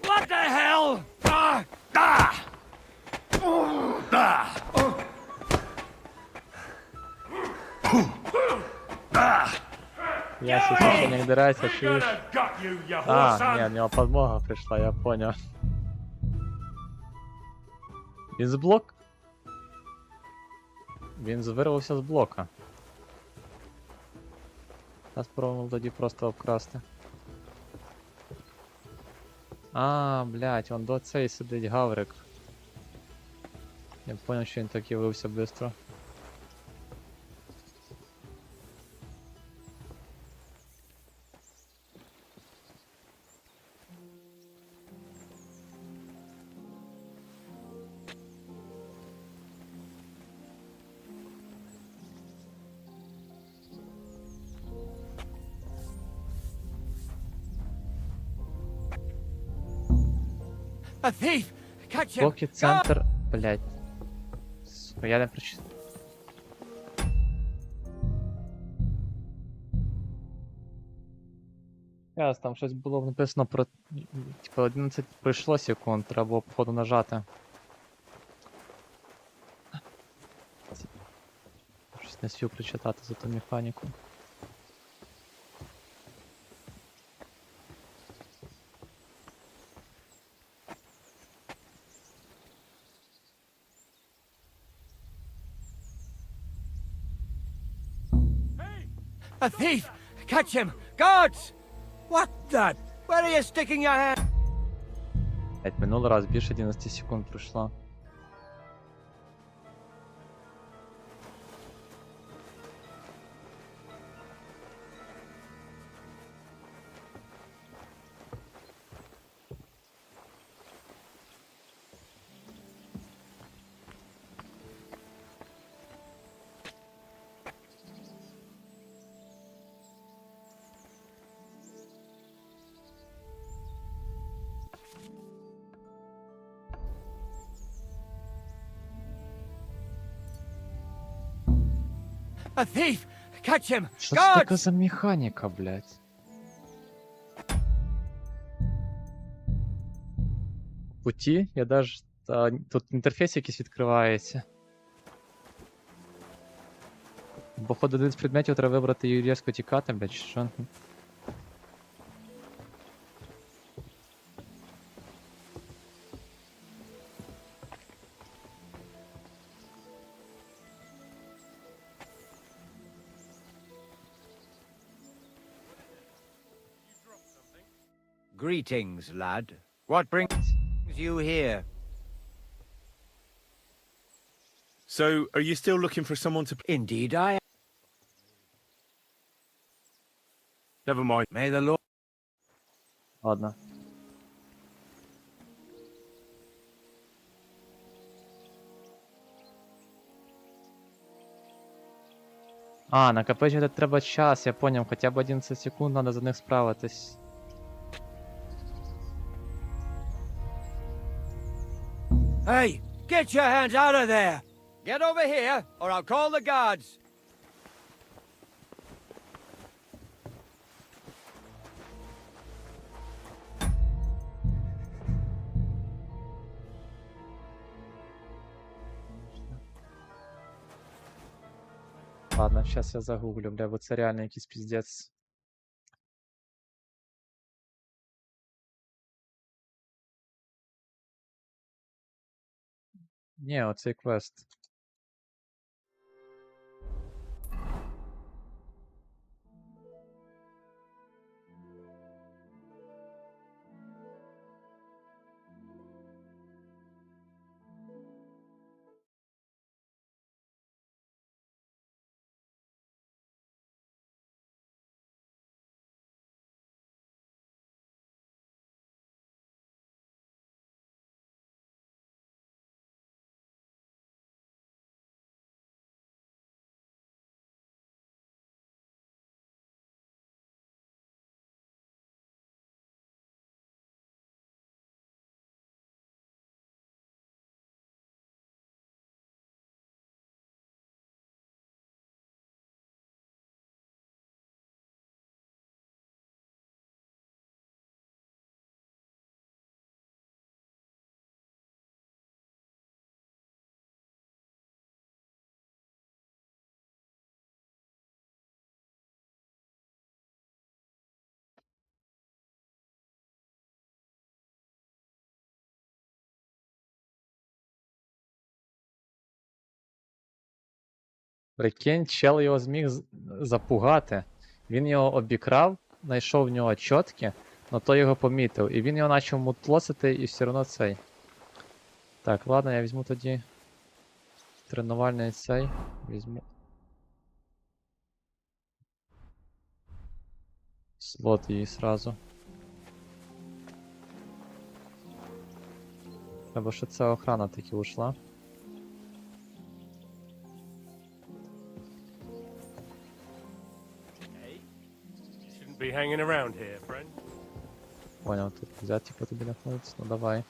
What the hell? Ah! Ah! Ah! Я сейчас не дирається, чуєш? А, ні, в нього подмога прийшла, я поняв. Він з блок? Він вирвався з блока. Я спробував тоді просто обкрасти. А, блять, он до цей сидить гаврик. Я понял, що він так явився швидко. A thief! Catch him! Поки центр, блять. Я не прочитав. Яс, там щось було написано про... Типа 11 пройшло секунд, треба було походу нажати. Щось не спів прочитати за ту механіку. A thief! Catch him! Guards! What the? Where are you sticking your hand? Блять, минулий раз більше 11 секунд пройшло. A thief! Catch him! Що це така за механіка, блядь? В путі я даже... Тут інтерфейс якийсь відкривається. Бо ходить один з предметів, треба вибрати і різко тікати, блядь, чи що? Greetings, lad. What brings you here? So, are you still looking for someone to... Indeed I am. Never mind. May the Lord... Ладно. А, накопичити треба час, я поняв, хоча б 11 секунд треба за них справитись. Hey, get your hands out of there! Get over here, or I'll call the guards! Ладно, сейчас я загуглю, бля, бо це реально якийсь піздець. Ні, оцей квест. Прикинь, чел його зміг запугати. Він його обікрав, знайшов в нього чотки, но той його помітив. І він його почав мутлосити і все одно цей. Так, ладно, я візьму тоді тренувальний цей. Візьму. Слот її сразу. Або що ця охрана таки ушла. Be hanging around here, friend. Понял, тут взять типа тобі знаходиться, ну давай.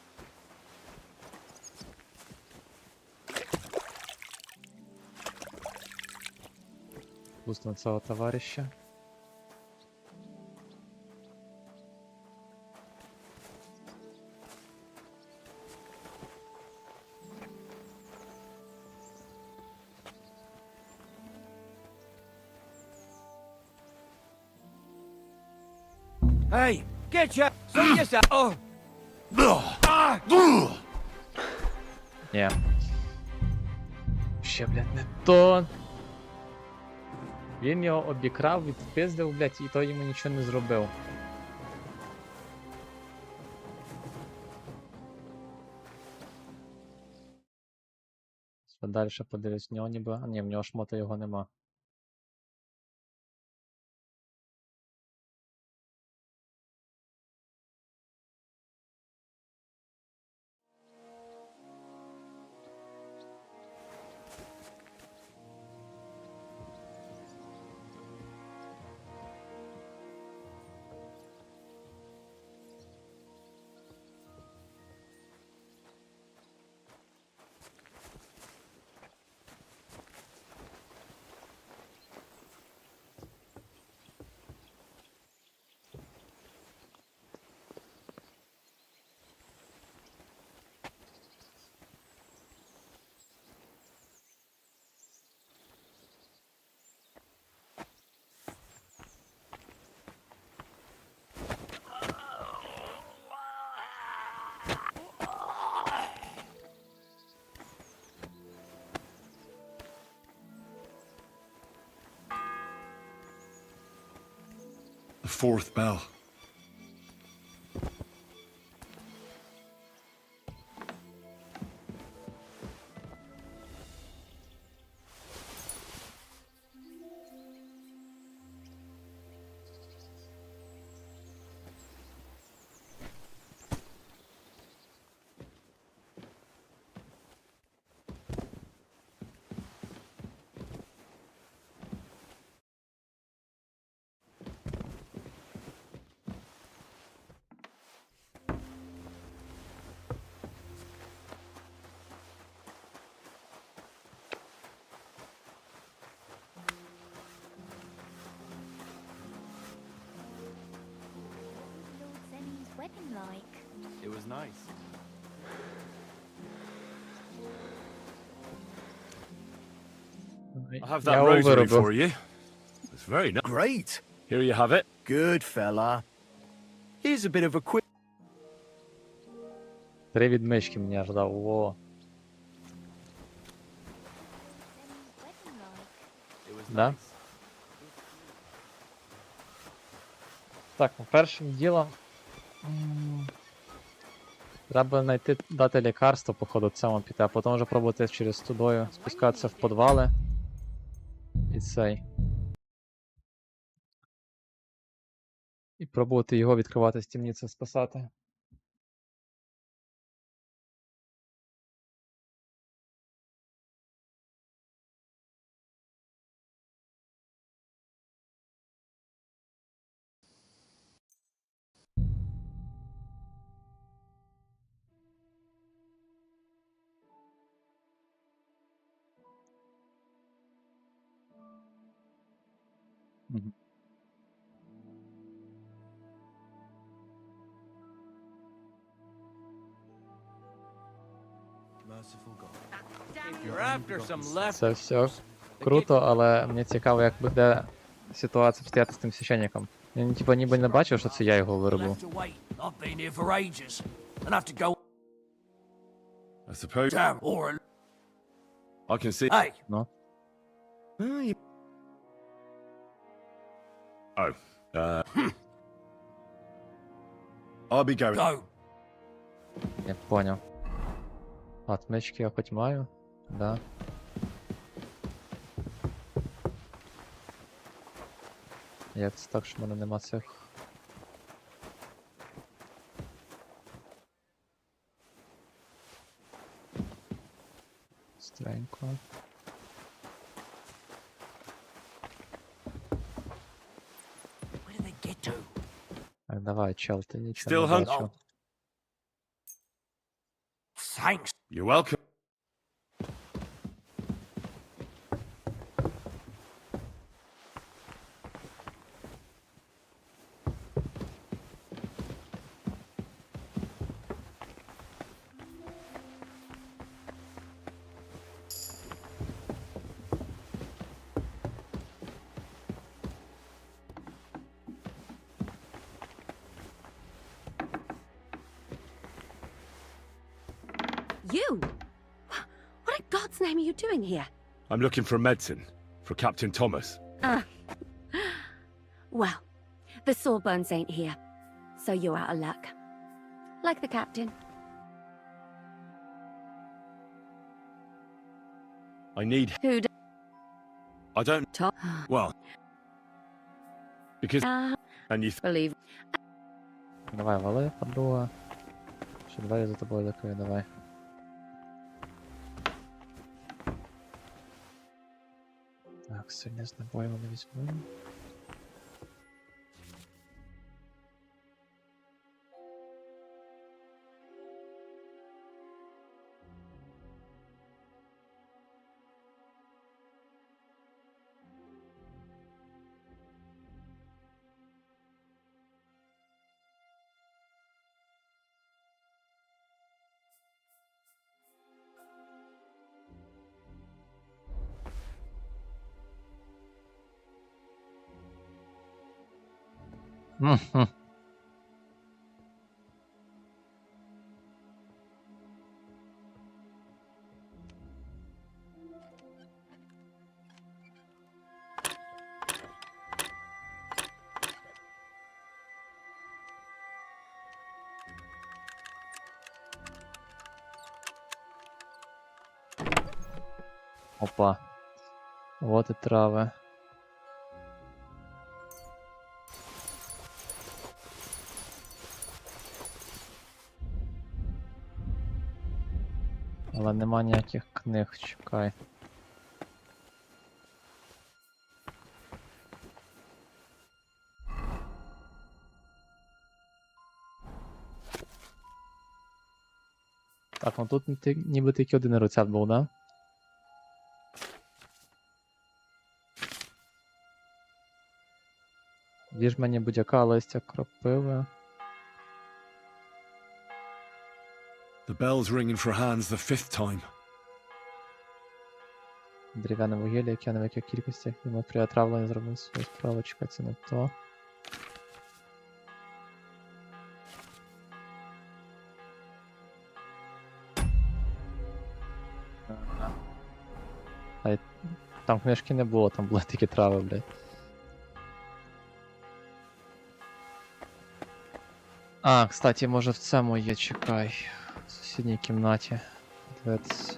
Пусть на цього товарища. Hey, get your... Sort yourself... Oh! Ні. Ще, блядь, не то. Він його обікрав, відпиздив, блядь, і той йому нічого не зробив. Далі подивлюсь, в нього ніби... А ні, в нього шмота його нема. fourth bell. It was nice. I have that rosary for you. It's very nice. Great. Here you have it. Good fella. Here's a bit of a quick... 3 відмички мені аж дав, во. Да? Так, ну першим ділом... Треба знайти, дати лікарство, походу, цьому піти, а потім вже пробувати через тудою спускатися в підвали. І цей. І пробувати його відкривати з темниці, спасати. Мгм. You're after some left. Це все круто, але мені цікаво, як буде ситуація обстояти з тим священником. Він типу ніби не бачив, що це я його виробив. Left to wait. I've been here for ages. And have to go I suppose. down or I can see. hey. Ну. Oh. I'll be going. Go. Я поняв. Отмички я хоч маю? Да. Як це так, що в мене нема цих? Стренько. Where did they get to? Так, давай, чел, ти нічого Still не hunt- бачив. Thanks. You're welcome. You? What in God's name are you doing here? I'm looking for medicine for Captain Thomas. Well, the Sawbones ain't here, so you're out of luck. Like the captain. I need. Who d- I don't. Tom? Well. Because. And you. Believe. Давай, вали, подруга. Ще двері за тобою закрию, давай. Так, сьогодні з набоями не візьму. Мгм. Опа. Вот і трави. Але нема ніяких книг, чекай. Так, ну тут ніби тільки один рецепт був, да? Віж мені будь-яка листя кропиви. The bell's ringing for hands the 5th time. Дерев'яне вугілля, яке на великих кількостях йому при отравленні зробив свою справу, чекай, це не то. Там книжки не було, там були тільки трави, блядь. А, кстати, може в цьому є, чекай. В сусідній кімнаті. Дивіться.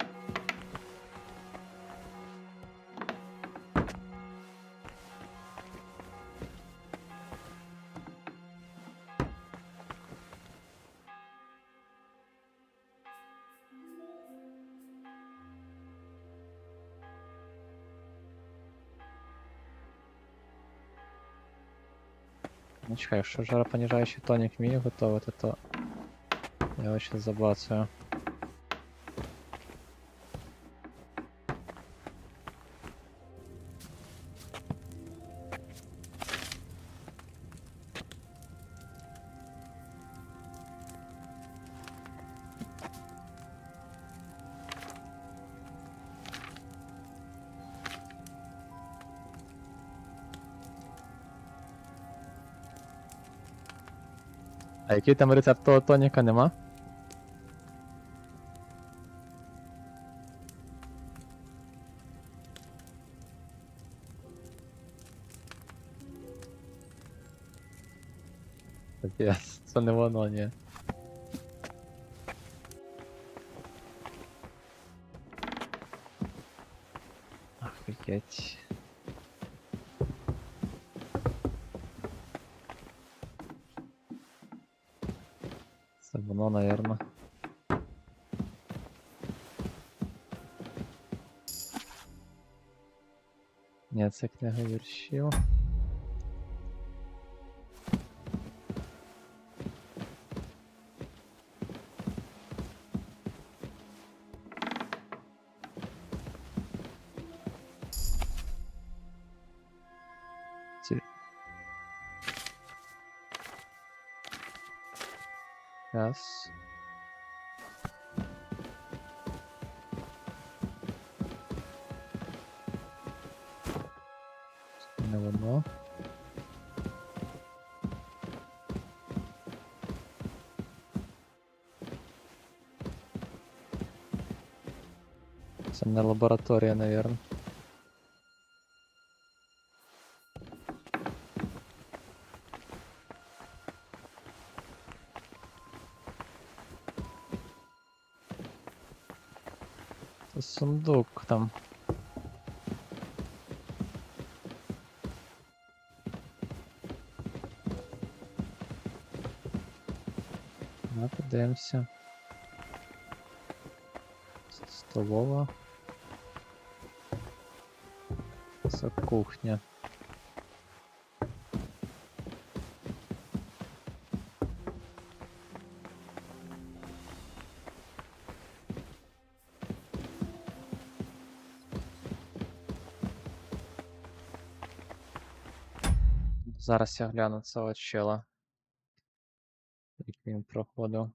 Ну чекай, якщо жаропонижаючий тонік вмію готувати, то я його щас забацаю. А який там рецепт того тоніка, нема? Це не воно, ні. Охуєть. Це воно, наверно. Ні, це книга віршів. Раз. Не воно. Це не лабораторія, наверное. Сундук там. Ну, подивимося. Столова. Це кухня. Зараз я гляну цього чела. Як він проходив.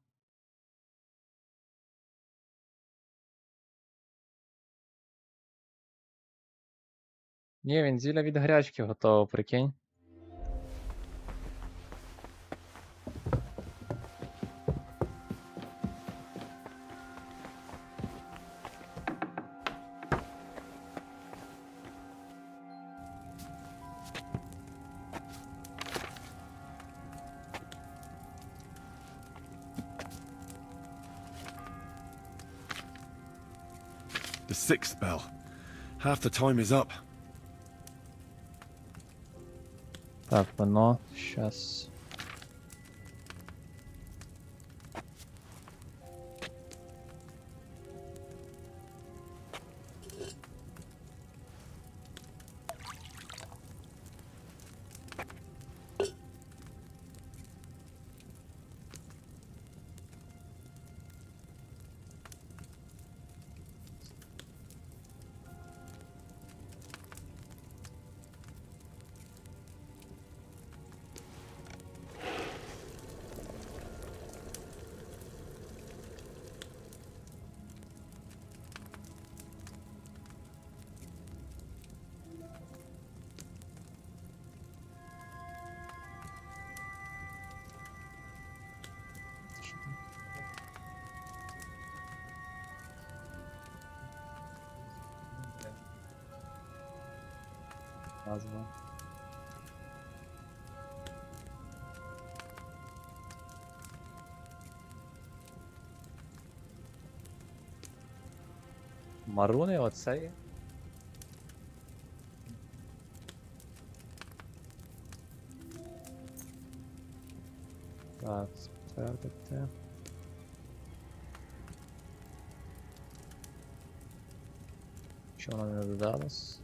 Ні, він зілля від гарячки готовий, прикинь. The 6th bell. Half the time is up. Так, вино. Щас. Назва. Маруни, оцей. Так, підтвердити. Чого вона не додалась?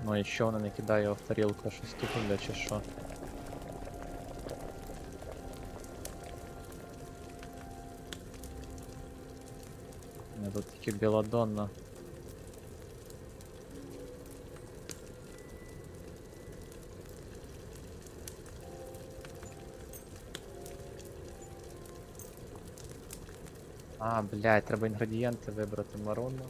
Ну і що вона не кидає його в тарілку, щось тупо, чи що? Не, тут тільки Беладонна. А, блядь, треба інгредієнти вибрати. Маруну.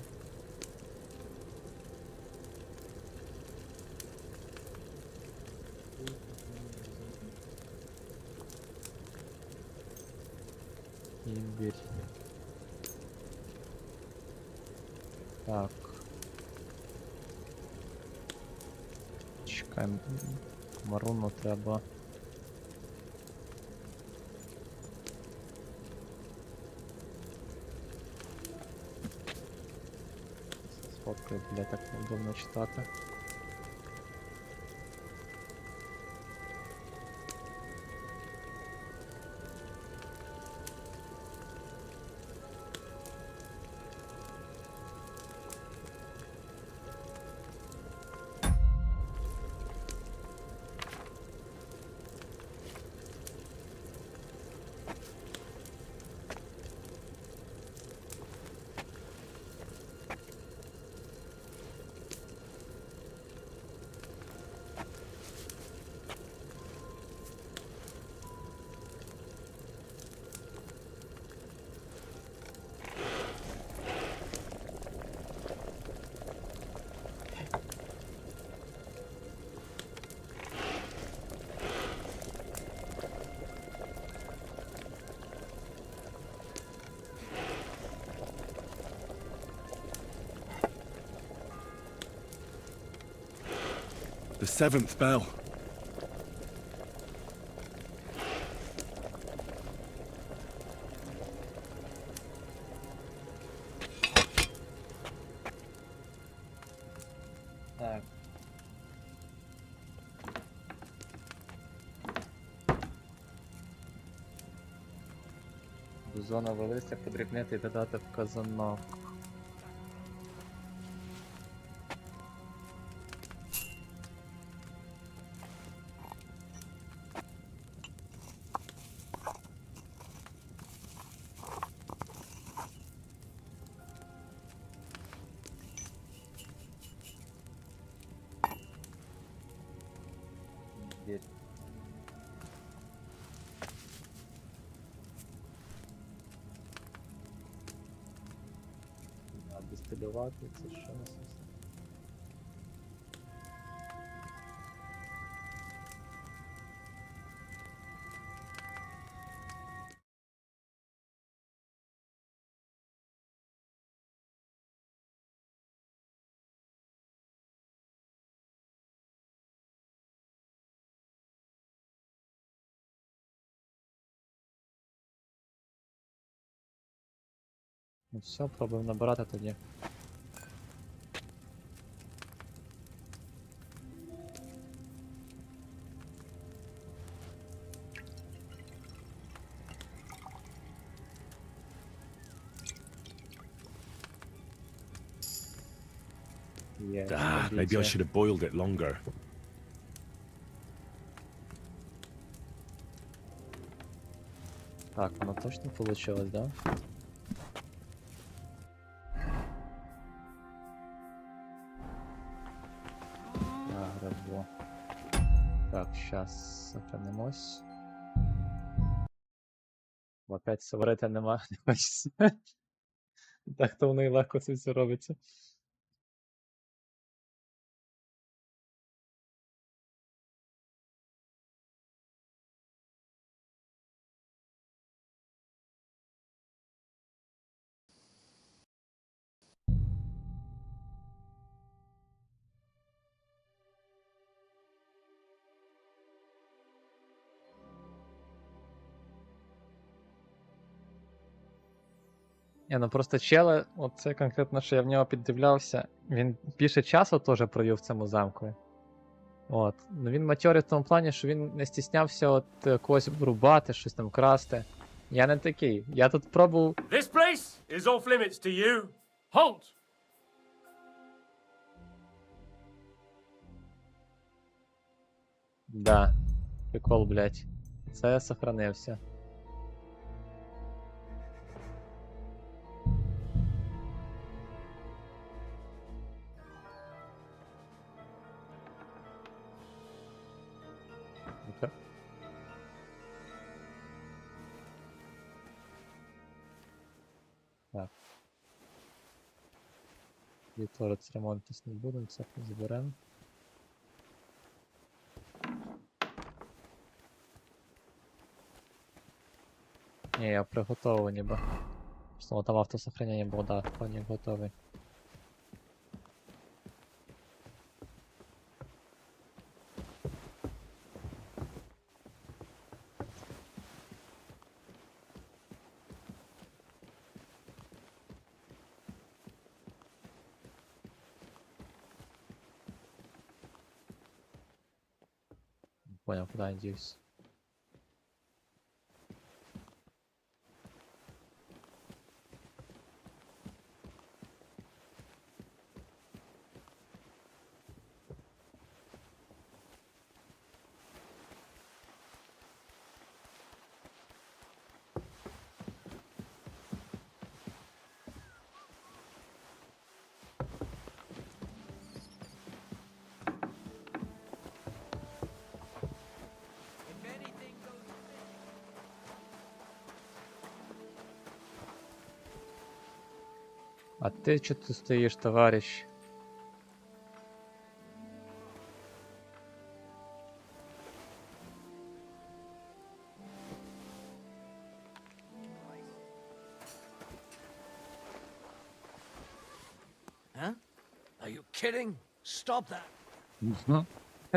Імбирь. Так. Чекаємо. Маруну треба. Сфоткаю, бля, так неудобно читати. The seventh bell. Так. До зонового листя подрібнити і додати в казанок. Дистилювати, це що у нас? Ну все, пробуємо набирати тоді. Maybe I should have boiled it longer. Так, воно точно получилось, да? Грибо. Так, сейчас сохранимось. Опять сварити нема, не хочеться. Так то воно і легко це все робиться. Ну просто чели, оце конкретно, що я в нього піддивлявся, він більше часу теж провів в цьому замку. От. Ну він матьорий в тому плані, що він не стіснявся от когось рубати, щось там красти. Я не такий. Я тут пробував. This place is off limits to you. Halt! Да. Прикол, блять. Це сохранився. Так. Віторець ремонтись не будемо, це заберемо. Ні, я приготовий ніби. Просто там автосохранення було, да, вполне готовий. Понял, куда я дівся. А ты что тут стоишь, товарищ? Huh? Are you kidding? Stop that.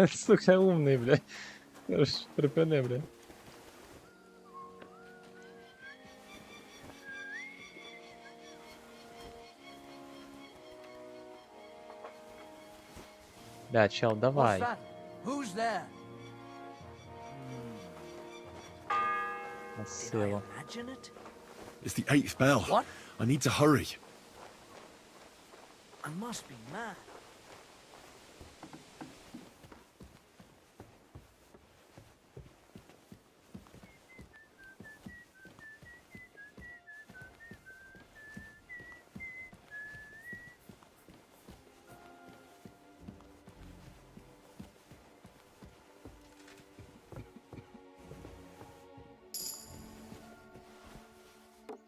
Сука, умный, блядь. Припини, блядь. Бля, чел, давай. What's that? Who's there? Did I imagine it? It's the 8th bell. What? I need to hurry. I must be mad.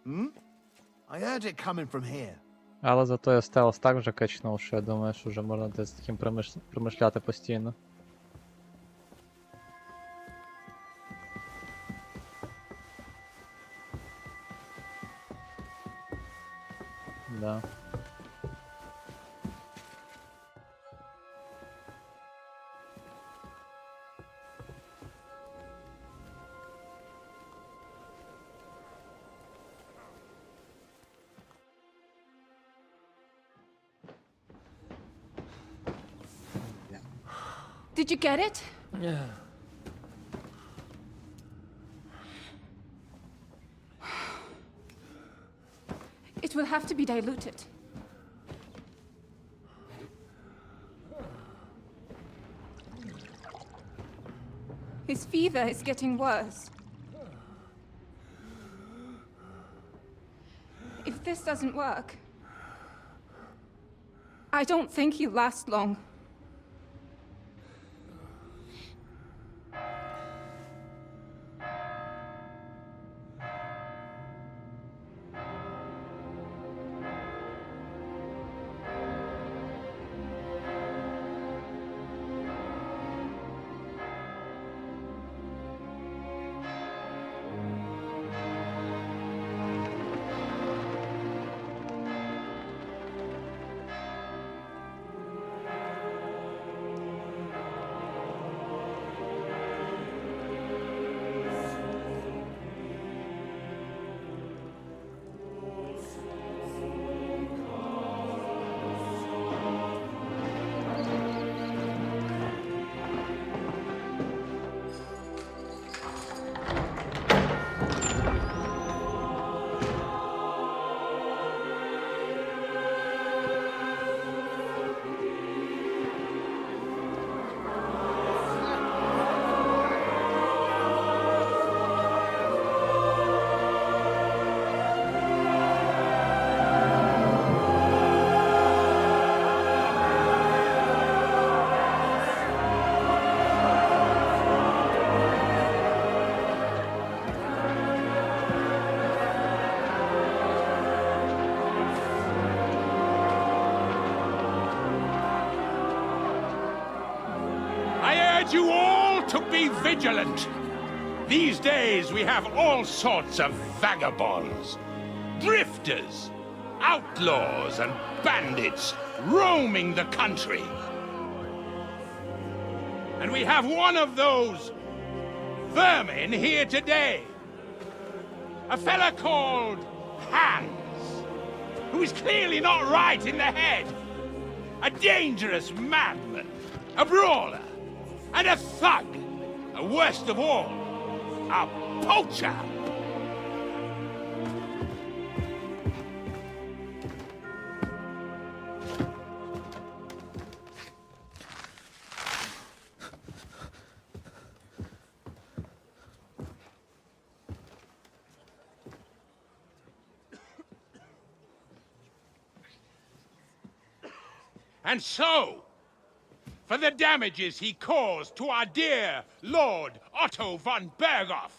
Hmm? I heard it coming from here. Але зато я стелс так вже качнув, що я думаю, що вже можна десь таким промишляти постійно. Да. Did you get it? Yeah. It will have to be diluted. His fever is getting worse. If this doesn't work, I don't think he'll last long. You all to be vigilant. These days we have all sorts of vagabonds, drifters, outlaws and bandits roaming the country. And we have one of those vermin here today. A fella called Hans, who is clearly not right in the head. A dangerous madman, a brawler, and a thug, and worst of all, a poacher. And so, for the damages he caused to our dear Lord Otto von Berghoff,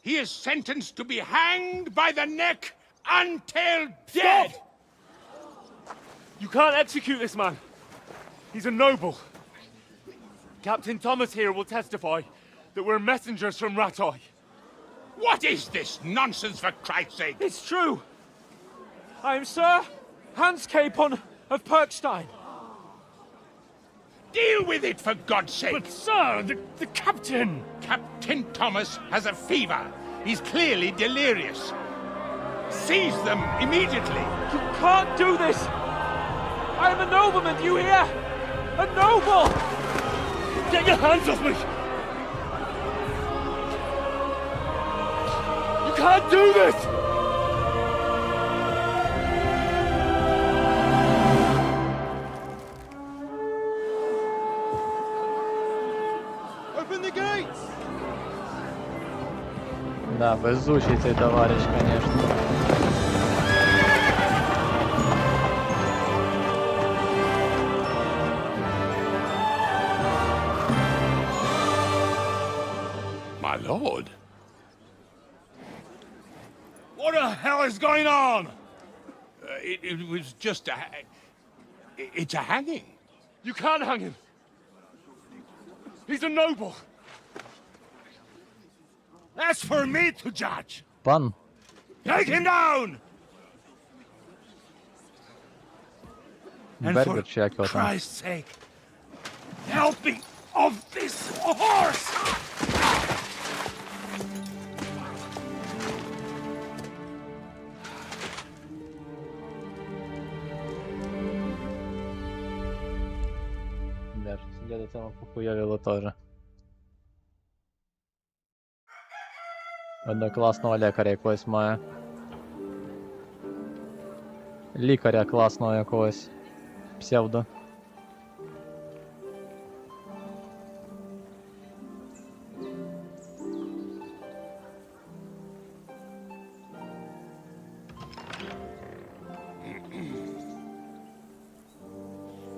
he is sentenced to be hanged by the neck until dead! Stop! You can't execute this man. He's a noble. Captain Thomas here will testify that we're messengers from Ratoi. What is this nonsense, for Christ's sake? It's true. I am Sir Hans Capon of Perkstein. Deal with it, for God's sake! But, sir, the captain! Captain Thomas has a fever. He's clearly delirious. Seize them immediately. You can't do this! I am a nobleman, do you hear? A noble! Get your hands off me! You can't do this! Да, везучий цей товарищ, конечно. My lord? What the hell is going on? It was just a... It's a hanging. You can't hang him. He's a noble. That's for me to judge. Пан. Take him down! And for Christ's sake, help me off this horse! Де ж дядя цьому похуйовіло теж. Однокласного лікаря якогось має. Лікаря класного якогось. Псевдо.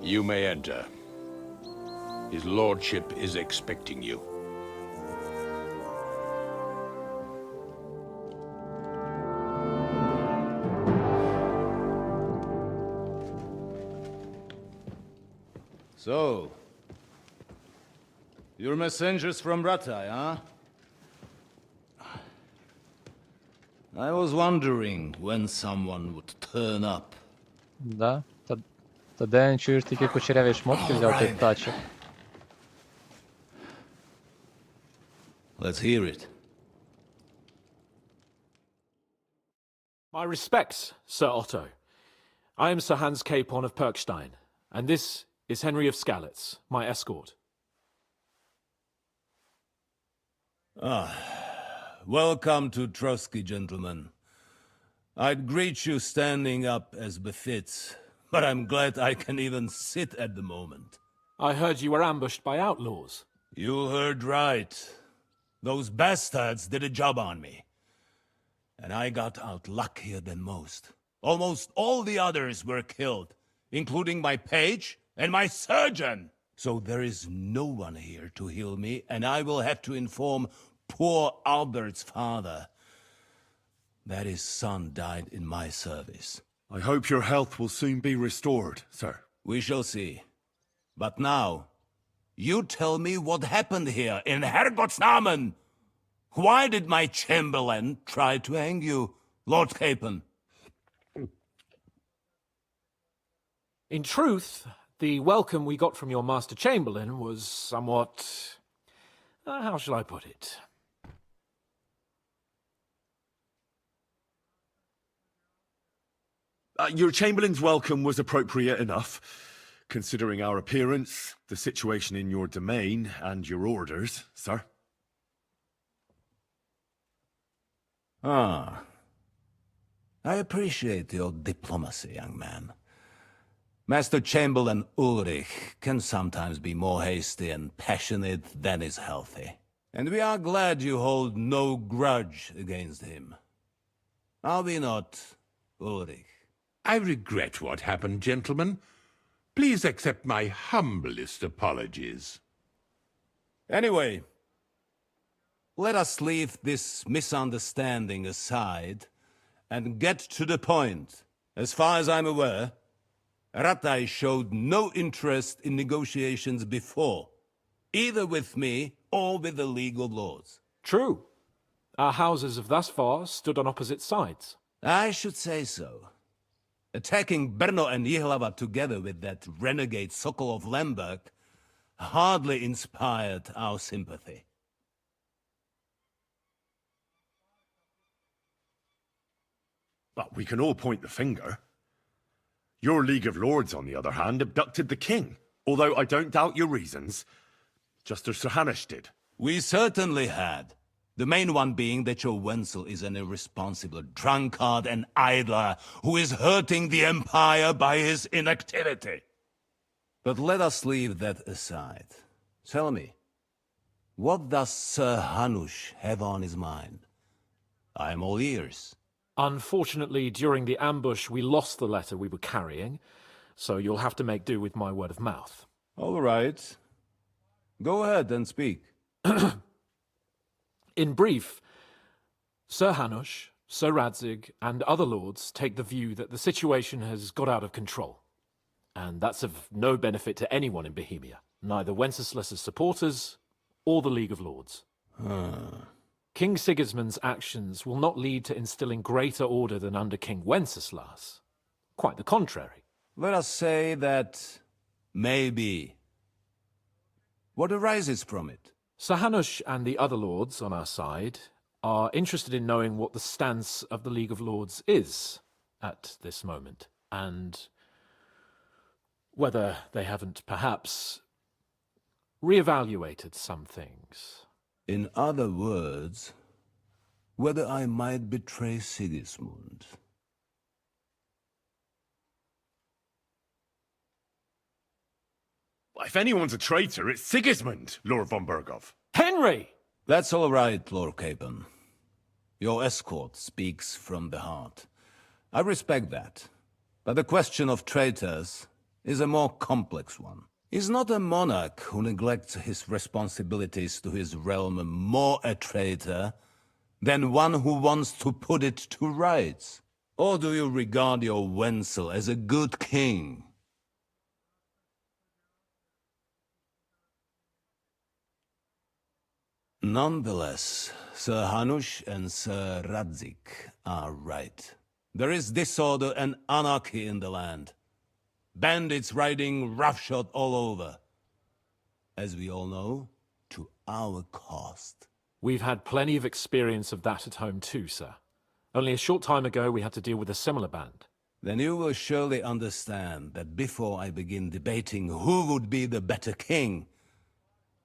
You may enter. His lordship is expecting you. So, you're messengers from Ratai, huh? I was wondering when someone would turn up. Да? Та де він чуєш такі кучеряві шмотки взяв тих тачок? Let's hear it. My respects, Sir Otto. I am Sir Hans Capon of Perkstein, and this is Henry of Skalitz, my escort. Welcome to Trotsky, gentlemen. I'd greet you standing up as befits, but I'm glad I can even sit at the moment. I heard you were ambushed by outlaws. You heard right. Those bastards did a job on me. And I got out luckier than most. Almost all the others were killed, including my page and my surgeon. So there is no one here to heal me, and I will have to inform poor Albert's father that his son died in my service. I hope your health will soon be restored, sir. We shall see. But now, you tell me what happened here in Herrgottsnamen. Why did my chamberlain try to hang you, Lord Capon? In truth, the welcome we got from your Master Chamberlain was somewhat... how shall I put it? Your Chamberlain's welcome was appropriate enough, considering our appearance, the situation in your domain, and your orders, sir. I appreciate your diplomacy, young man. Master Chamberlain Ulrich can sometimes be more hasty and passionate than is healthy. And we are glad you hold no grudge against him. Are we not, Ulrich? I regret what happened, gentlemen. Please accept my humblest apologies. Anyway, let us leave this misunderstanding aside and get to the point. As far as I'm aware, Ratai showed no interest in negotiations before, either with me or with the League of Lords. True. Our houses have thus far stood on opposite sides. I should say so. Attacking Brno and Jihlava together with that renegade Sokol of Lemberg hardly inspired our sympathy. But we can all point the finger. Your League of Lords, on the other hand, abducted the king, although I don't doubt your reasons, just as Sir Hanush did. We certainly had. The main one being that your Wenzel is an irresponsible drunkard and idler who is hurting the Empire by his inactivity. But let us leave that aside. Tell me, what does Sir Hanush have on his mind? I am all ears. Unfortunately, during the ambush, we lost the letter we were carrying, so you'll have to make do with my word of mouth. All right. Go ahead and speak. In brief, Sir Hanush, Sir Radzig, and other lords take the view that the situation has got out of control. And that's of no benefit to anyone in Bohemia, neither Wenceslas's supporters or the League of Lords. King Sigismund's actions will not lead to instilling greater order than under King Wenceslas. Quite the contrary. Let us say that maybe. What arises from it? Sir Hanush and the other lords on our side are interested in knowing what the stance of the League of Lords is at this moment, and whether they haven't perhaps reevaluated some things. In other words, whether I might betray Sigismund. If anyone's a traitor, it's Sigismund, Lord von Berghoff. Henry! That's all right, Lord Capon. Your escort speaks from the heart. I respect that. But the question of traitors is a more complex one. Is not a monarch who neglects his responsibilities to his realm more a traitor than one who wants to put it to rights? Or do you regard your Wenzel as a good king? Nonetheless, Sir Hanush and Sir Radzik are right. There is disorder and anarchy in the land. Bandits riding roughshod all over. As we all know, to our cost. We've had plenty of experience of that at home too, sir. Only a short time ago we had to deal with a similar band. Then you will surely understand that before I begin debating who would be the better king,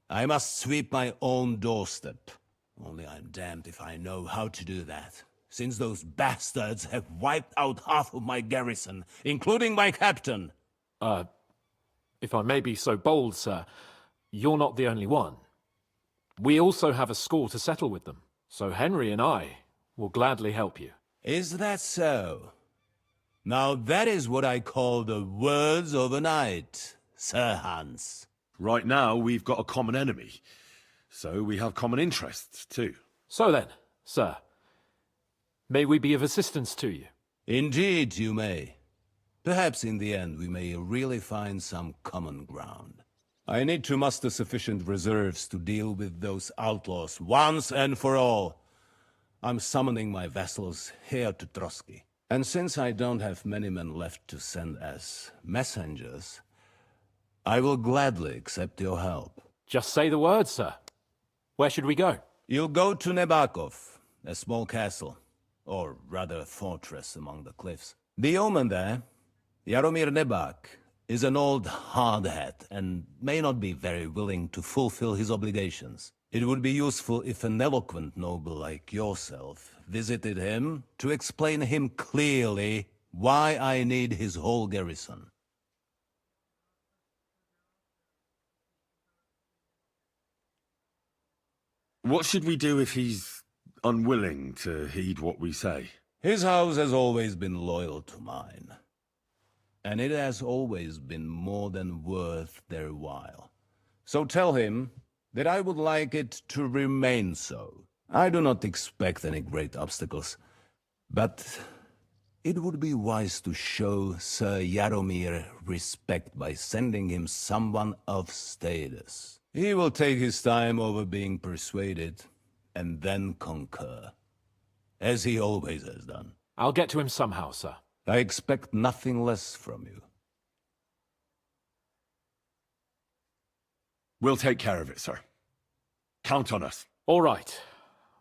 I must sweep my own doorstep. Only I'm damned if I know how to do that, since those bastards have wiped out half of my garrison, including my captain. If I may be so bold, sir, you're not the only one. We also have a score to settle with them, so Henry and I will gladly help you. Is that so? Now that is what I call the words of a knight, Sir Hans. Right now, we've got a common enemy. So we have common interests, too. So then, sir, may we be of assistance to you? Indeed you may. Perhaps in the end we may really find some common ground. I need to muster sufficient reserves to deal with those outlaws once and for all. I'm summoning my vassals here to Trotsky. And since I don't have many men left to send as messengers, I will gladly accept your help. Just say the word, sir. Where should we go? You'll go to Nebakov, a small castle, or rather fortress among the cliffs. The yeoman there, Jaromir Nebak, is an old hardhat and may not be very willing to fulfill his obligations. It would be useful if an eloquent noble like yourself visited him to explain him clearly why I need his whole garrison. What should we do if he's unwilling to heed what we say? His house has always been loyal to mine. And it has always been more than worth their while. So tell him that I would like it to remain so. I do not expect any great obstacles, but it would be wise to show Sir Jaromir respect by sending him someone of status. He will take his time over being persuaded, and then concur, as he always has done. I'll get to him somehow, sir. I expect nothing less from you. We'll take care of it, sir. Count on us. All right.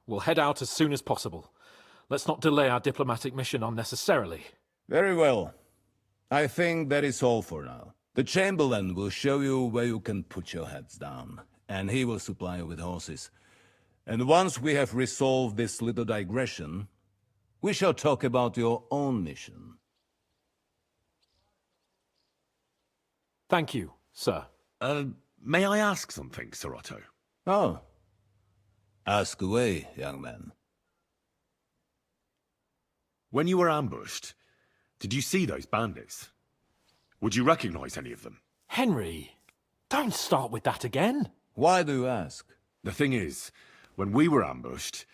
We'll head out as soon as possible. Let's not delay our diplomatic mission unnecessarily. Very well. I think that is all for now. The Chamberlain will show you where you can put your heads down, and he will supply you with horses. And once we have resolved this little digression, we shall talk about your own mission. Thank you, sir. May I ask something, Sir Otto? Oh. Ask away, young man. When you were ambushed, did you see those bandits? Would you recognize any of them? Henry, don't start with that again. Why do you ask? The thing is, when we were ambushed,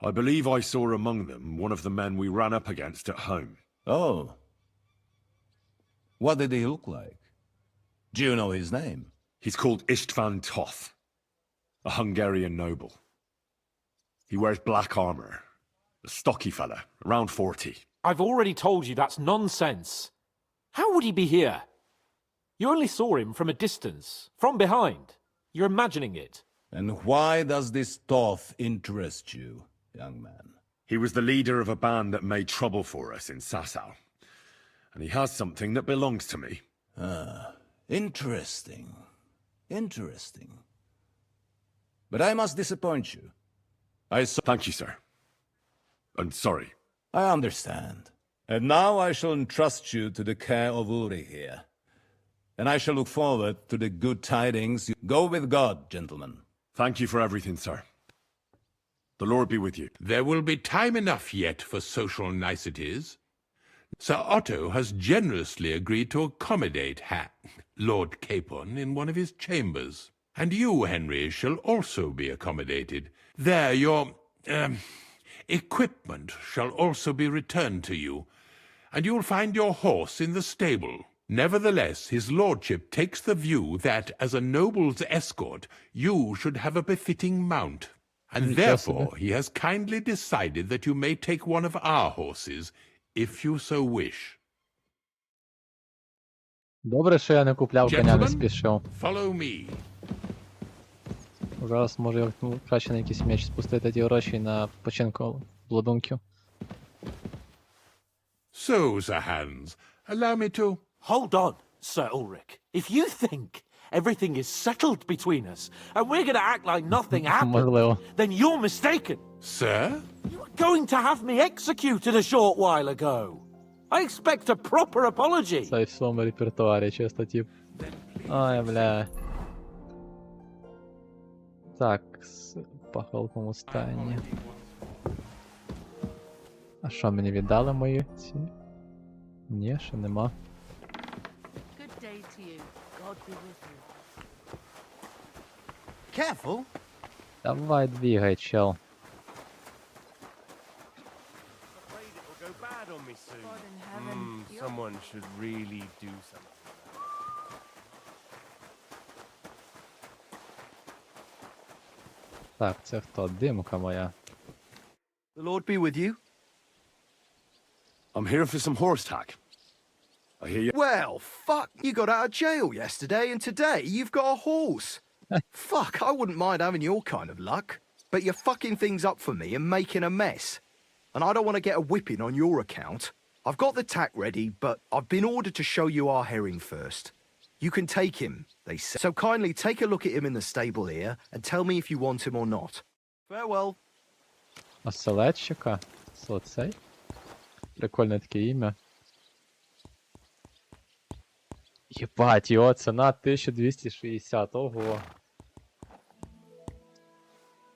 I believe I saw among them one of the men we ran up against at home. Oh. What did he look like? Do you know his name? He's called Istvan Toth, a Hungarian noble. He wears black armor, a stocky fella, around 40. I've already told you that's nonsense. How would he be here? You only saw him from a distance, from behind. You're imagining it. And why does this Toth interest you, young man? He was the leader of a band that made trouble for us in Sasau. And he has something that belongs to me. Ah, interesting. Interesting. But I must disappoint you. Thank you, sir. I'm sorry. I understand. And now I shall entrust you to the care of Uri here. And I shall look forward to the good tidings. Go with God, gentlemen. Thank you for everything, sir. The Lord be with you. There will be time enough yet for social niceties. Sir Otto has generously agreed to accommodate Lord Capon in one of his chambers. And you, Henry, shall also be accommodated. There, your equipment shall also be returned to you, and you'll find your horse in the stable. Nevertheless, his lordship takes the view that, as a noble's escort, you should have a befitting mount. And therefore he has kindly decided that you may take one of our horses, if you so wish. Добре, що я не купляв коня, не Gentlemen, спішив. follow me. Зараз може краще на якийсь меч спустити ті гроші на починку бладунків. So, Sir Hans, allow me to... Hold on, Sir Ulrich. If you think everything is settled between us, and we're gonna act like nothing happened, Можливо. then you're mistaken. Sir? You were going to have me executed a short while ago. I expect a proper apology. Це в своєму репертуарі, чисто тип. Ой, бля. Так, по холодному стані. А що, мені віддали мої ці? Ні, ще нема. Good day to you. God be with you. Careful. Давай, двигай, чел. Afraid it'll go bad on me soon. Someone should really do something. Так, це хто? Димка моя. The Lord be with you. I'm here for some horse tack. I hear you. Well, fuck, you got out of jail yesterday, and today you've got a horse. Fuck, I wouldn't mind having your kind of luck. But you're fucking things up for me and making a mess. And I don't want to get a whipping on your account. I've got the tack ready, but I've been ordered to show you our herring first. You can take him, they say. So kindly take a look at him in the stable here and tell me if you want him or not. Farewell. Оселедчика? Що цей? Прикольне таке ім'я. Єбать, його ціна 1260, ого.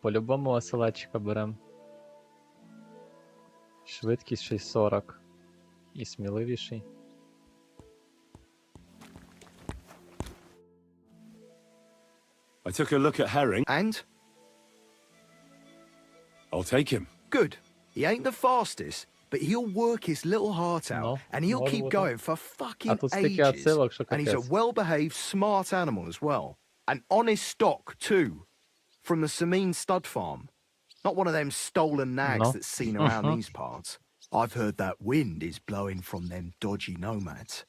По-любому оселедчика берем. Швидкість 640. І сміливіший. I took a look at herring. And? I'll take him. Good. He ain't the fastest, but he'll work his little heart out, No, and he'll what keep was going it? for fucking тут стільки ages. відсилок, що And he's a капець. well-behaved, smart animal as well. An honest stock, too. From the Sameen stud farm. Not one of them stolen nags No. that's seen around these parts. I've heard that wind is blowing from them dodgy nomads.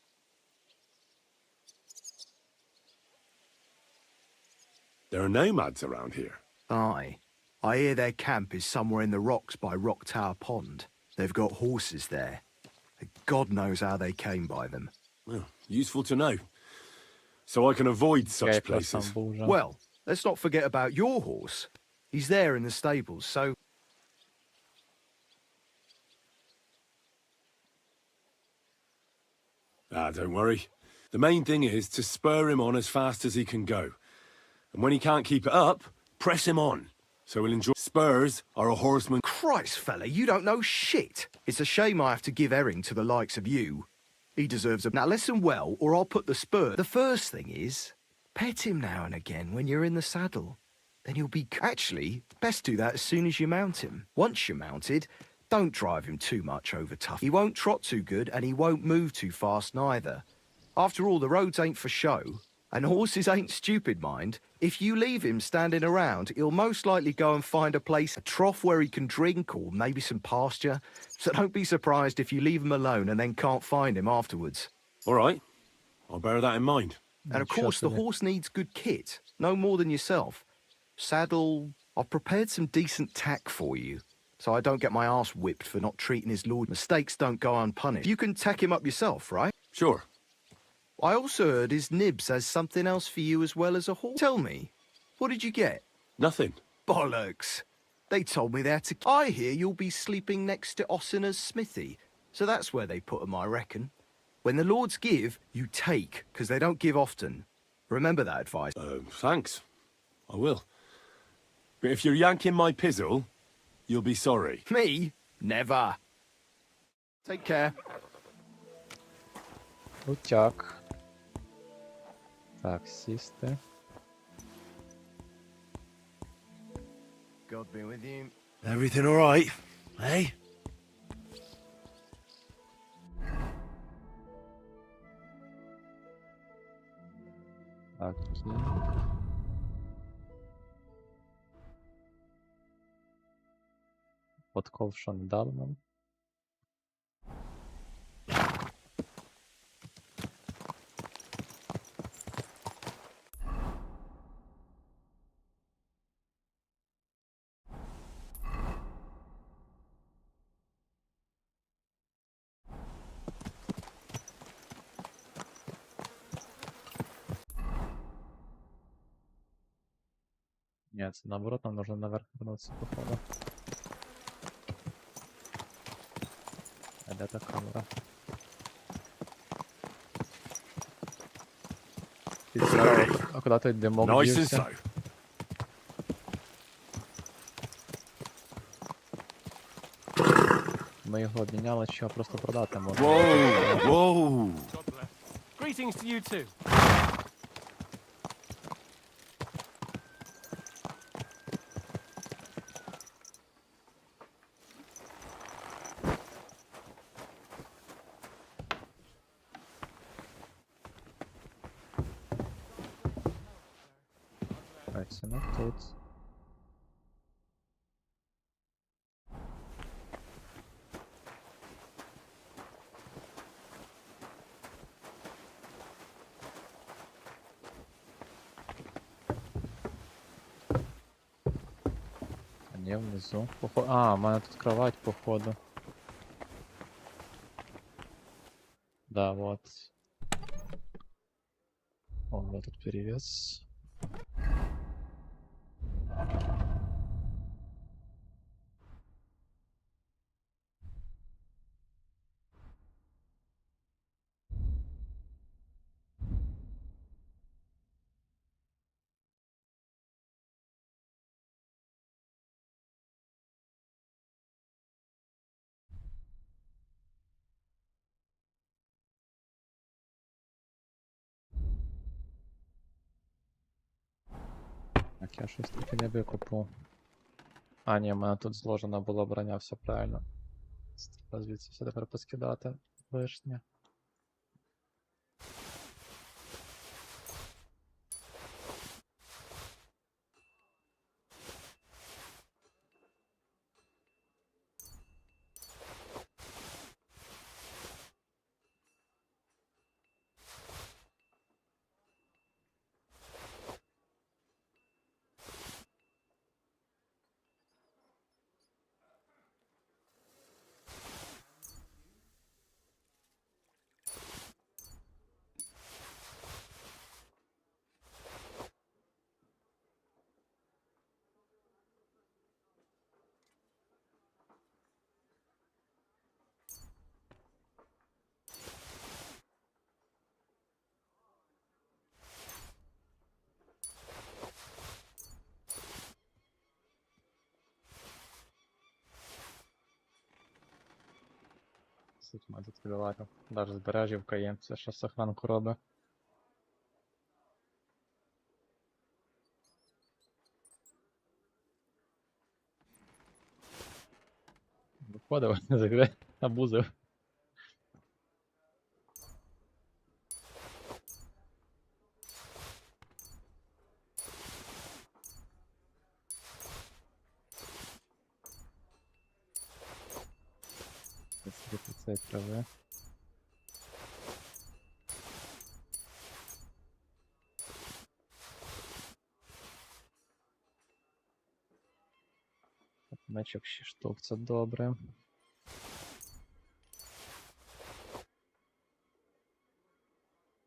There are nomads around here. Aye. I hear their camp is somewhere in the rocks by Rock Tower Pond. They've got horses there. God knows how they came by them. Well, useful to know. So I can avoid such places. Well, let's not forget about your horse. He's there in the stables, so... Ah, don't worry. The main thing is to spur him on as fast as he can go. And when he can't keep it up, press him on. So he'll enjoy. Spurs are a horseman. Christ, fella, you don't know shit. It's a shame I have to give Herring to the likes of you. He deserves a... Now listen well, or I'll put the spur... The first thing is, pet him now and again when you're in the saddle. Then he'll be... Actually, best do that as soon as you mount him. Once you're mounted, don't drive him too much over tough. He won't trot too good, and he won't move too fast neither. After all, the roads ain't for show. And horses ain't stupid, mind. If you leave him standing around, he'll most likely go and find a place, a trough where he can drink, or maybe some pasture. So don't be surprised if you leave him alone and then can't find him afterwards. All right. I'll bear that in mind. And of course, the horse needs good kit, no more than yourself. Saddle... I've prepared some decent tack for you, so I don't get my ass whipped for not treating his lord. Mistakes don't go unpunished. You can tack him up yourself, right? Sure. I also heard his nibs has something else for you as well as a horse. Tell me, what did you get? Nothing. Bollocks. They told me they had to... I hear you'll be sleeping next to Ossina's smithy. So that's where they put 'em, I reckon. When the lords give, you take, because they don't give often. Remember that advice. Thanks. I will. But if you're yanking my pizzle, you'll be sorry. Me? Never. Take care. Утяк. Так, сісти. God be with you. Everything all right, eh? Так, подкол, що не дали нам. Ні, це наоборот, нам нужно наверх вернутися, походу. А де та камера? А куди той димок дівся? Ми його обміняли, чи його просто продати можна? Whoa! Greetings to you too. Так, це не тут. А ні, внизу. А, у мене тут кровать, походу. Да, вот. О, вот тут перевес. Так, я щось таки не викупив. А, ні, в мене тут зложена була броня, все правильно. Треба звідси все тепер поскидати лишнє. Тут має відкривати. Даже збережівка є, це що сохранку робить. Виходив з гри, абузив. Цей трави. Мечок 6 штук, це добре.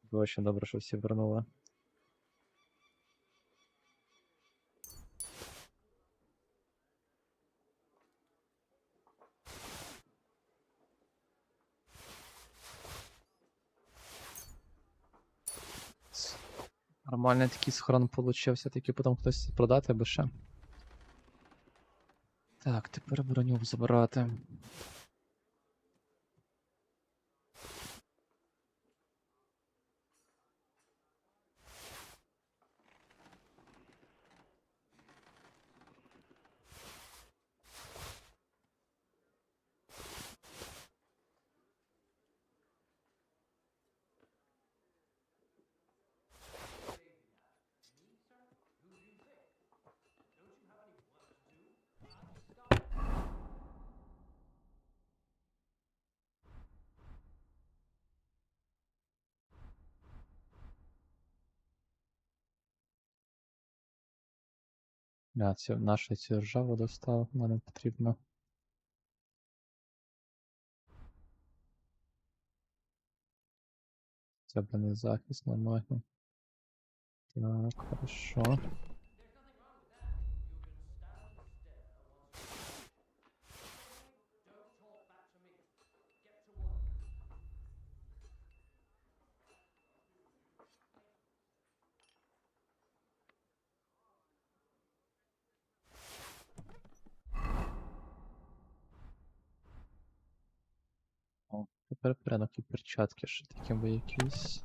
Дуже добре, що всі вернули. Нормальний такий схрон получився, тільки потім хтось продати аби ще. Так, тепер броню забирати. Нашу цю ржаву достав, мене потрібно. Це не захист на ноги. Так, хорошо. О, тепер прянок і перчатки ще такі би якісь.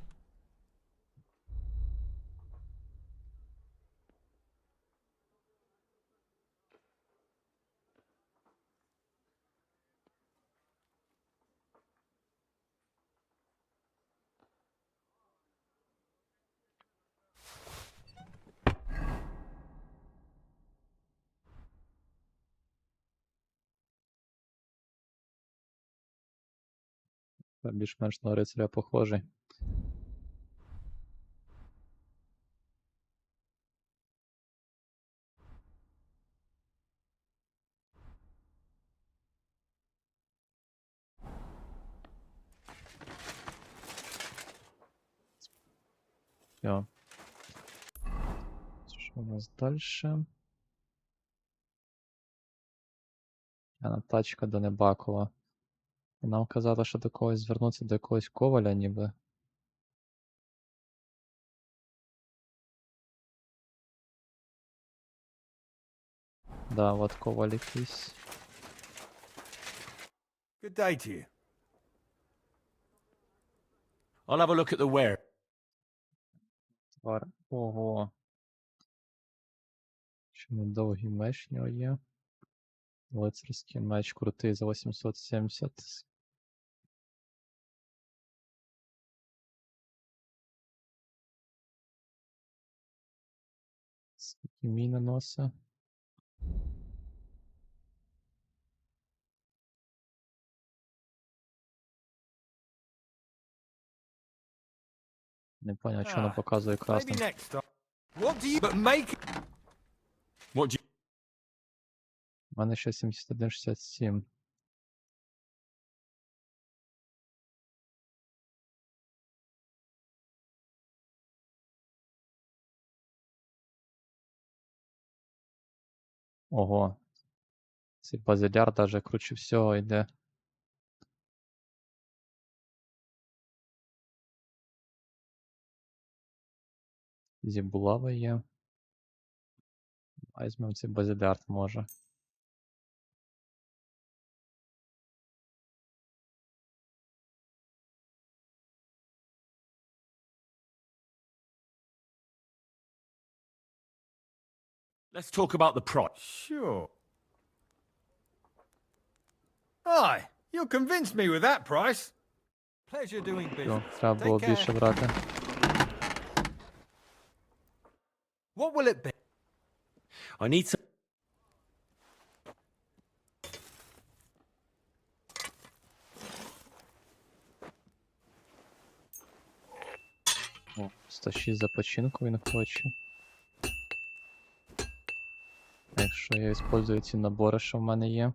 Більш-менш на рицаря похожий. Все. Що у нас далі? Тачка до Небакова. Нам казали, що до когось звернутися, до якогось коваля ніби. Да, от коваль якийсь. Good day to you. I'll have a look at the ware. Твар. Ого. Ще недовгий меч в нього є. Лицарський меч крутий за 870. Скільки мій наносить. Не поняв, що вона показує красним. У мене ще 71,67. Ого. Цей базиляр даже круче всього йде. Зі булави є. Візьмемо цей базилярд може. Let's talk about the price. Sure. Aye, you convinced me with that price. Pleasure doing business. Треба було більше брати. What will it be? I need some... О, 106 за починку він хоче. Якщо я використовую ці набори, що в мене є.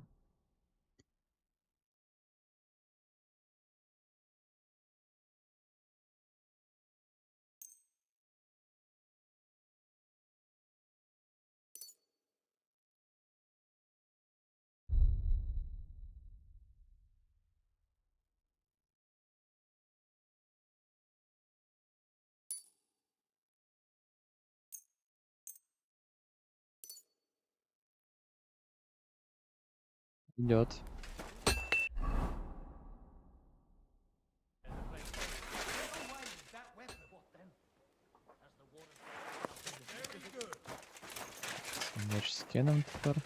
Идет. Меч скинем тепер.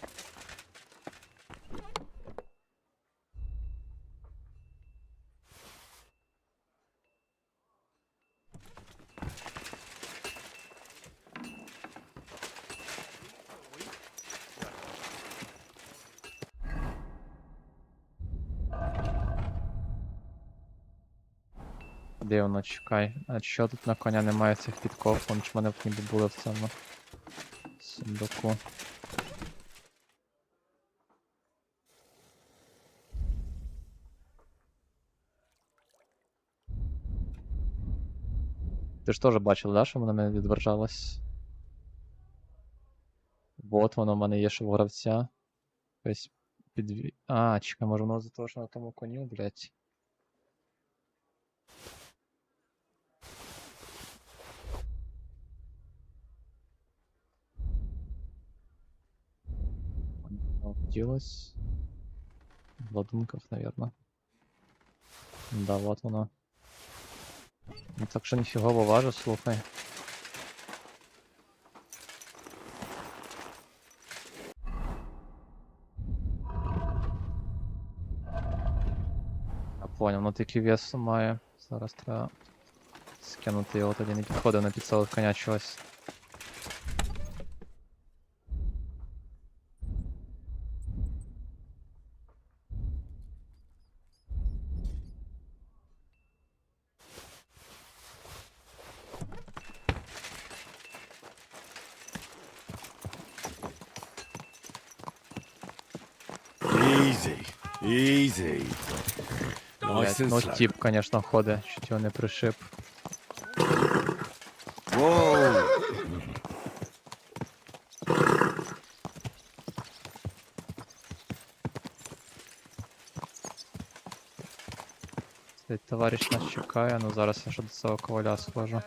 Де воно, чекай. А що тут на коня немає цих підков? Вон ж в мене б ніби були в цьому сундуку. Ти ж теж бачив, да, що воно мене відображалось? Вот воно в мене є, що в гравця. Ось підві... А, чекай, може воно за того, що на тому коню, блядь. Ділюсь. В ладунках, наверное. Да, вот воно. Ну так що ніфігово важить, слухай. Я понял, ну такий вес має. Зараз треба скинути його, тоді не підходив на підсилок коня чогось. Easy, easy. Nice and Ну slow. тип, конечно, ходить, чуть його не пришиб. Whoa! Цей товариш нас чекає, ну зараз я ще до цього коваля схожу.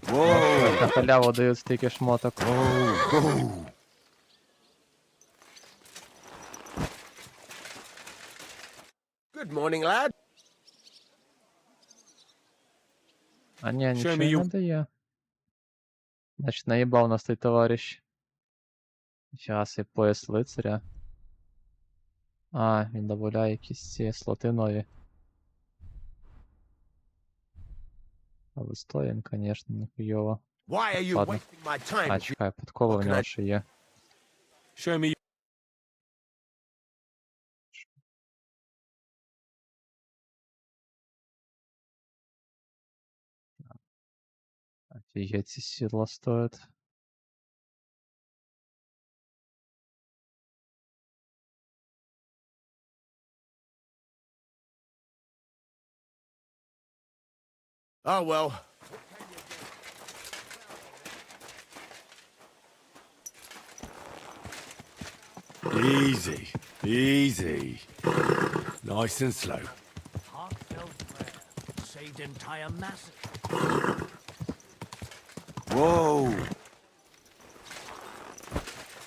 Whoa! На халяву дають стільки шмоток. Whoa! Good morning, lad. А ні, нічого не дає. Значить, наїбав нас той товариш. Ніфіга собі, пояс лицаря. А, він добавляє якісь ці слоти нові. Але стоїн, конечно, ніхуйово. Why are you Ладно. wasting my time? А, чекай, подкова в нього ще є. Show me. Офігеть, ці сідла стоять. Oh well. Easy, easy. Nice and slow. Heartfelt prayer saved entire masses. Whoa!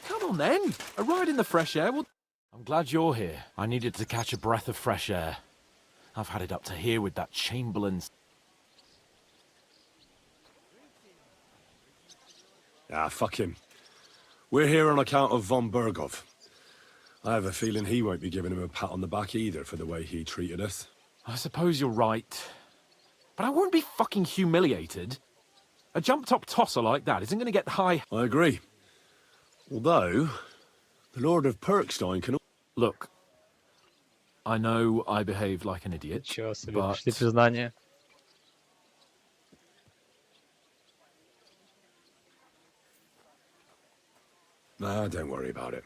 Come on then. A ride in the fresh air will... I'm glad you're here. I needed to catch a breath of fresh air. I've had it up to here with that Chamberlain... Ah, fuck him. We're here on account of von Bergov. I have a feeling he won't be giving him a pat on the back either for the way he treated us. I suppose you're right. But I won't be fucking humiliated. A jump-top tosser like that isn't going to get high... I agree. Although, the Lord of Perkstein can... Look, I know I behaved like an idiot, Чого собі, but... пішли признання. Nah, don't worry about it.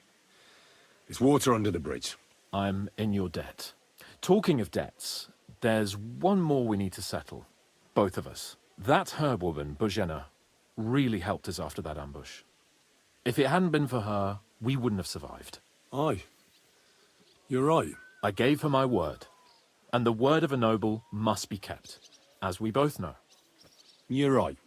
It's water under the bridge. I'm in your debt. Talking of debts, there's one more we need to settle. Both of us. That herbwoman, Bojena, really helped us after that ambush. If it hadn't been for her, we wouldn't have survived. Aye. You're right. I gave her my word. And the word of a noble must be kept, as we both know. You're right.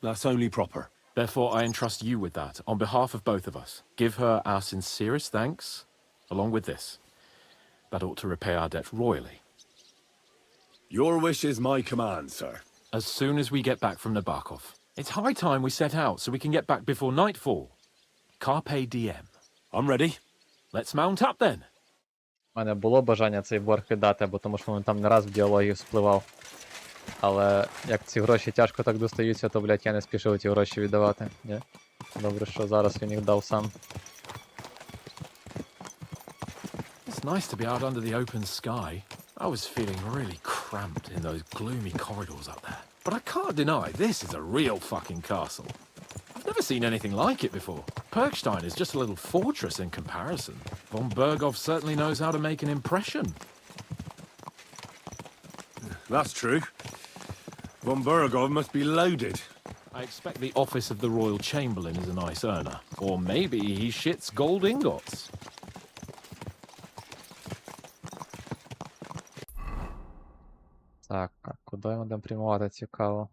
That's only proper. Therefore, I entrust you with that, on behalf of both of us. Give her our sincerest thanks, along with this. That ought to repay our debt royally. Your wish is my command, sir. As soon as we get back from Nabokov. It's high time we set out so we can get back before nightfall. Carpe diem. I'm ready. Let's mount up then. У мене було бажання цей борг віддати, бо тому що він там не раз в діалогі спливав. Але як ці гроші тяжко так достаються, то, блядь, я не спішив ті гроші віддавати. Ні? Добре, що зараз він їх дав сам. It's nice to be out under the open sky. I was feeling really cramped in those gloomy corridors up there. But I can't deny, this is a real fucking castle. I've never seen anything like it before. Perkstein is just a little fortress in comparison. Von Berghoff certainly knows how to make an impression. That's true. Von Berghoff must be loaded. I expect the office of the Royal Chamberlain is a nice earner. Or maybe he shits gold ingots. Так, а куди ми будемо прямувати, цікаво.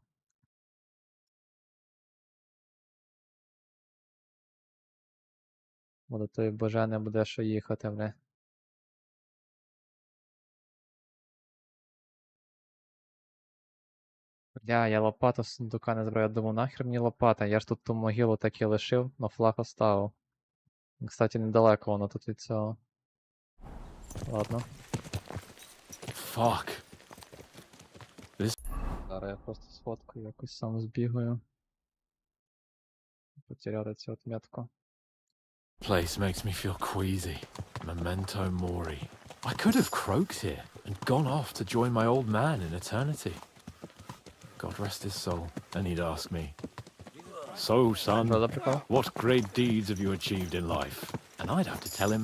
Бо до тої божени буде що їхати, бля. Бля, я лопату з сундука не збрав, я думав, нахер мені лопата, я ж тут ту могилу так і лишив, но флаг оставив. Кстати, недалеко воно тут від цього. Ладно. Fuck. Зараз я просто сфоткаю, якось сам збігаю. Потеряти цю отметку. Place makes me feel queasy. Memento mori. I could have croaked here and gone off to join my old man in eternity. God rest his soul. And he'd ask me, "So, son, what great deeds have you achieved in life?" And I'd have to tell him,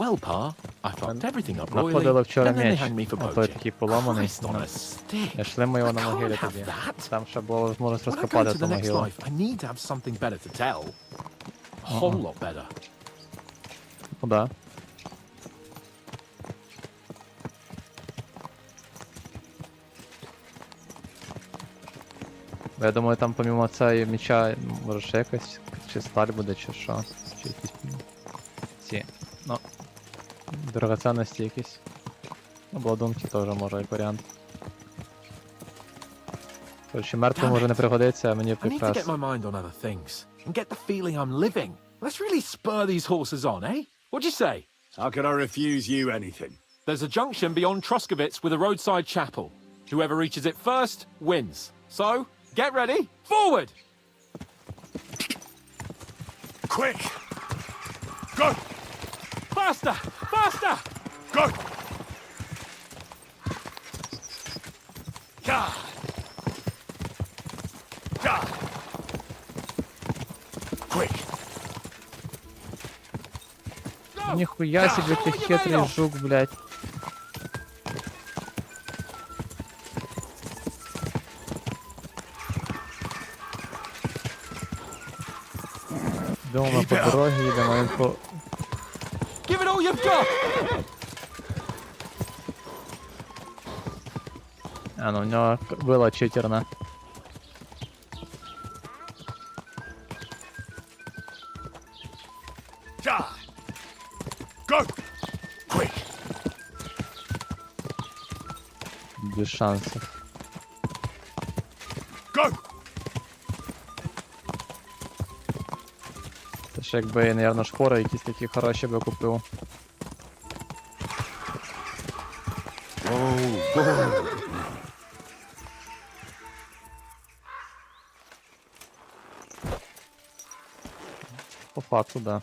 "Well, Pa, I fucked everything up royally, Знаходили вчора and then they меч, hanged me for той poaching." такий поламаний. Christ on a stick. Не йшли ми його на I могилі can't have тоді. that. Там ще було можливість When I go розкопати to ту the next могилу. life, I need to have something better to tell. A whole lot better. Ну да. Я думаю, там помимо цієї меча, може ще якась, чи сталь буде, чи що. Чи якісь ці, ну, дорогоцінності якісь. Обладунки теж може як варіант. Короче, мертвий може не пригодиться, а мені I need to якраз. get my mind on other things and get the feeling I'm living. Let's really spur these horses on, eh? What'd you say? How can I refuse you anything? There's a junction beyond Truskovitz with a roadside chapel. Whoever reaches it first wins. So, get ready. Forward! Quick! Go! Faster! Faster! Go! God! God! Quick! Ніхуя себе ти хитрий жук, блядь. Думаю, по дорогі їдемо, він по... Give it all you've got! А, ну в нього вила читерна. God! Go! Quick! Без шансів. Go! Та ж якби я, наверно, шпори якісь такі хороші би купив. По факту, да.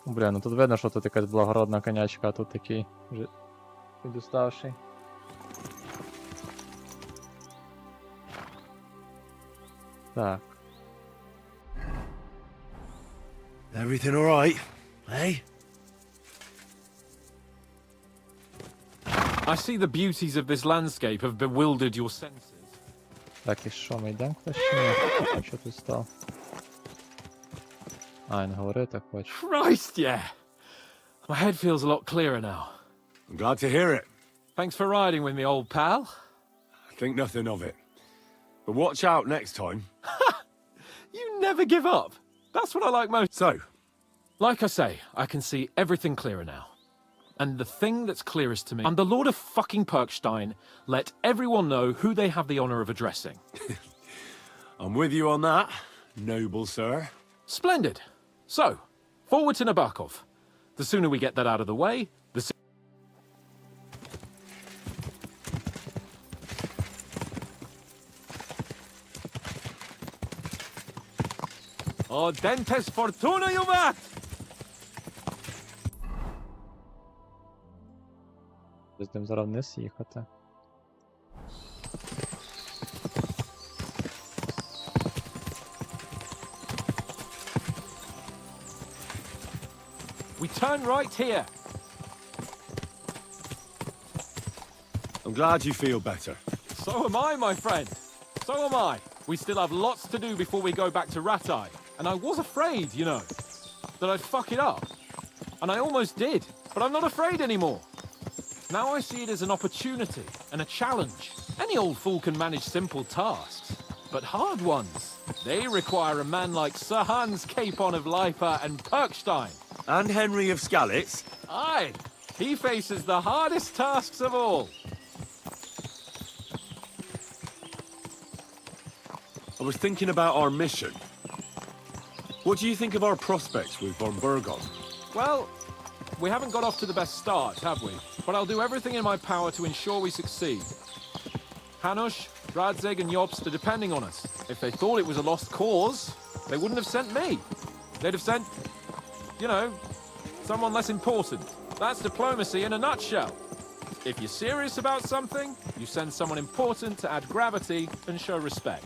Бля, ну тут видно, що тут якась благородна конячка, а тут такий вже підуставший. Так. Everything all right, eh? I see the beauties of this landscape have bewildered your senses. Так, і що, ми йдемо кудись чи ні? Що тут став? А, він говорити хоче. Christ, yeah! My head feels a lot clearer now. I'm glad to hear it. Thanks for riding with me, old pal. I think nothing of it. But watch out next time. You never give up. That's what I like most. So, like I say, I can see everything clearer now. And the thing that's clearest to me, I'm the Lord of fucking Perkstein. Let everyone know who they have the honor of addressing. I'm with you on that, noble sir. Splendid. So, forward to Nabokov. The sooner we get that out of the way, the sooner... Dentes fortuna juvat! З ним зараз вниз їхати. We turn right here. I'm glad you feel better. So am I, my friend. So am I. We still have lots to do before we go back to Ratai. And I was afraid, you know, that I'd fuck it up. And I almost did. But I'm not afraid anymore. Now I see it as an opportunity and a challenge. Any old fool can manage simple tasks. But hard ones, they require a man like Sir Hans Capon of Leipa and Perkstein. And Henry of Skalitz. Aye, he faces the hardest tasks of all. I was thinking about our mission. What do you think of our prospects with von Burgon? Well, we haven't got off to the best start, have we? But I'll do everything in my power to ensure we succeed. Hanush, Radzeg and Jobst are depending on us. If they thought it was a lost cause, they wouldn't have sent me. They'd have sent, you know, someone less important. That's diplomacy in a nutshell. If you're serious about something, you send someone important to add gravity and show respect.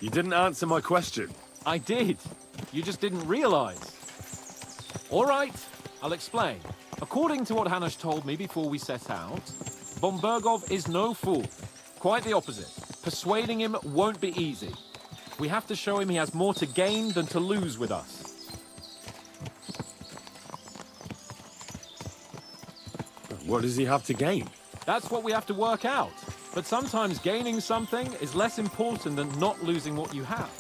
You didn't answer my question. I did. You just didn't realize. All right, I'll explain. According to what Hanush told me before we set out, von Burgov is no fool. Quite the opposite. Persuading him won't be easy. We have to show him he has more to gain than to lose with us. What does he have to gain? That's what we have to work out. But sometimes gaining something is less important than not losing what you have.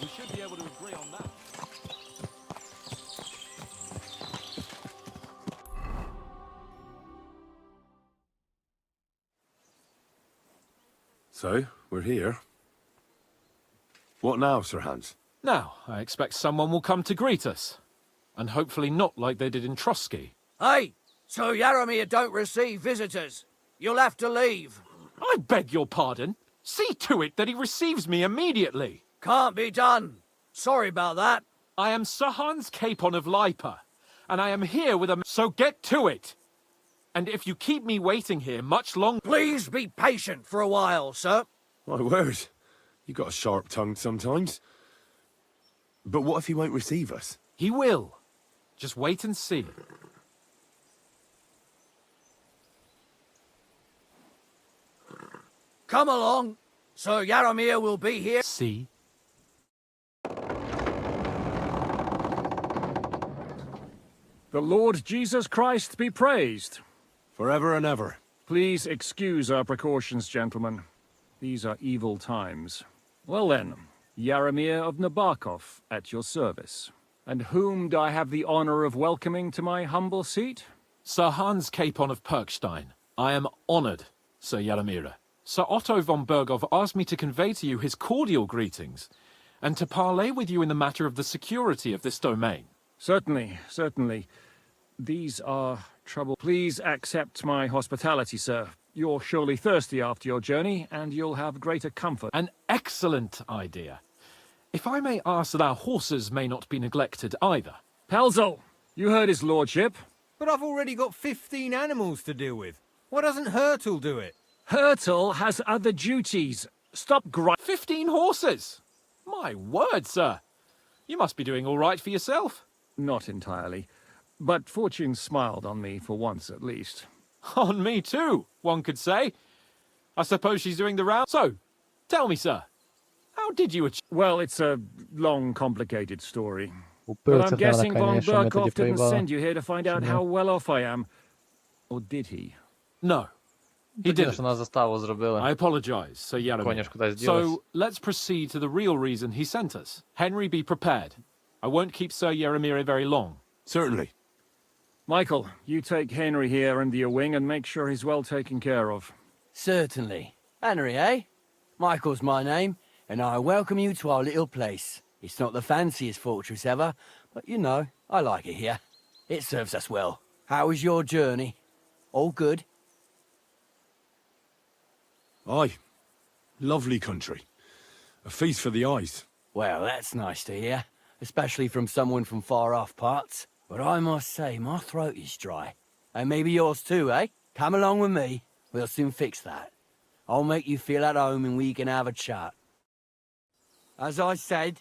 We should be able to agree on that. So, we're here. What now, Sir Hans? Now, I expect someone will come to greet us. And hopefully not like they did in Trotsky. Hey, so Yaromir don't receive visitors. You'll have to leave. I beg your pardon. See to it that he receives me immediately. Can't be done. Sorry about that. I am Sir Hans Capon of Leipa, and I am here with a... So get to it. And if you keep me waiting here much longer... Please be patient for a while, sir. My word. You got a sharp tongue sometimes. But what if he won't receive us? He will. Just wait and see. Come along. Sir Yaromir will be here. See? The Lord Jesus Christ be praised. Forever and ever. Please excuse our precautions, gentlemen. These are evil times. Well then, Yaromir of Nabokov at your service. And whom do I have the honor of welcoming to my humble seat? Sir Hans Capon of Perkstein. I am honored, Sir Yaromir. Sir Otto von Burgov asked me to convey to you his cordial greetings, and to parley with you in the matter of the security of this domain. Certainly, certainly. These are trouble. Please accept my hospitality, sir. You're surely thirsty after your journey, and you'll have greater comfort. An excellent idea. If I may ask that our horses may not be neglected either. Pelzel, you heard his lordship. But I've already got 15 animals to deal with. Why doesn't Hurtle do it? Hurtle has other duties. Stop 15 horses? My word, sir. You must be doing all right for yourself. Not entirely. But fortune smiled on me for once at least. On me too, one could say. I suppose she's doing the round. So, tell me, sir, how did you achieve... Well, it's a long, complicated story. But I'm guessing von Burkov didn't send you here to find out how well off I am. Or did he? No. Тоді, що нас заставу зробили. I apologize, Sir Yaramir. Коня кудись ділась. So, let's proceed to the real reason he sent us. Henry, be prepared. I won't keep Sir Yaramir very long. Certainly. Michael, you take Henry here under your wing and make sure he's well taken care of. Certainly. Henry, eh? Michael's my name, and I welcome you to our little place. It's not the fanciest fortress ever, but you know, I like it here. It serves us well. How was your journey? All good? Aye. Lovely country. A feast for the eyes. Well, that's nice to hear, especially from someone from far-off parts. But I must say, my throat is dry. And maybe yours too, eh? Come along with me. We'll soon fix that. I'll make you feel at home and we can have a chat. As I said,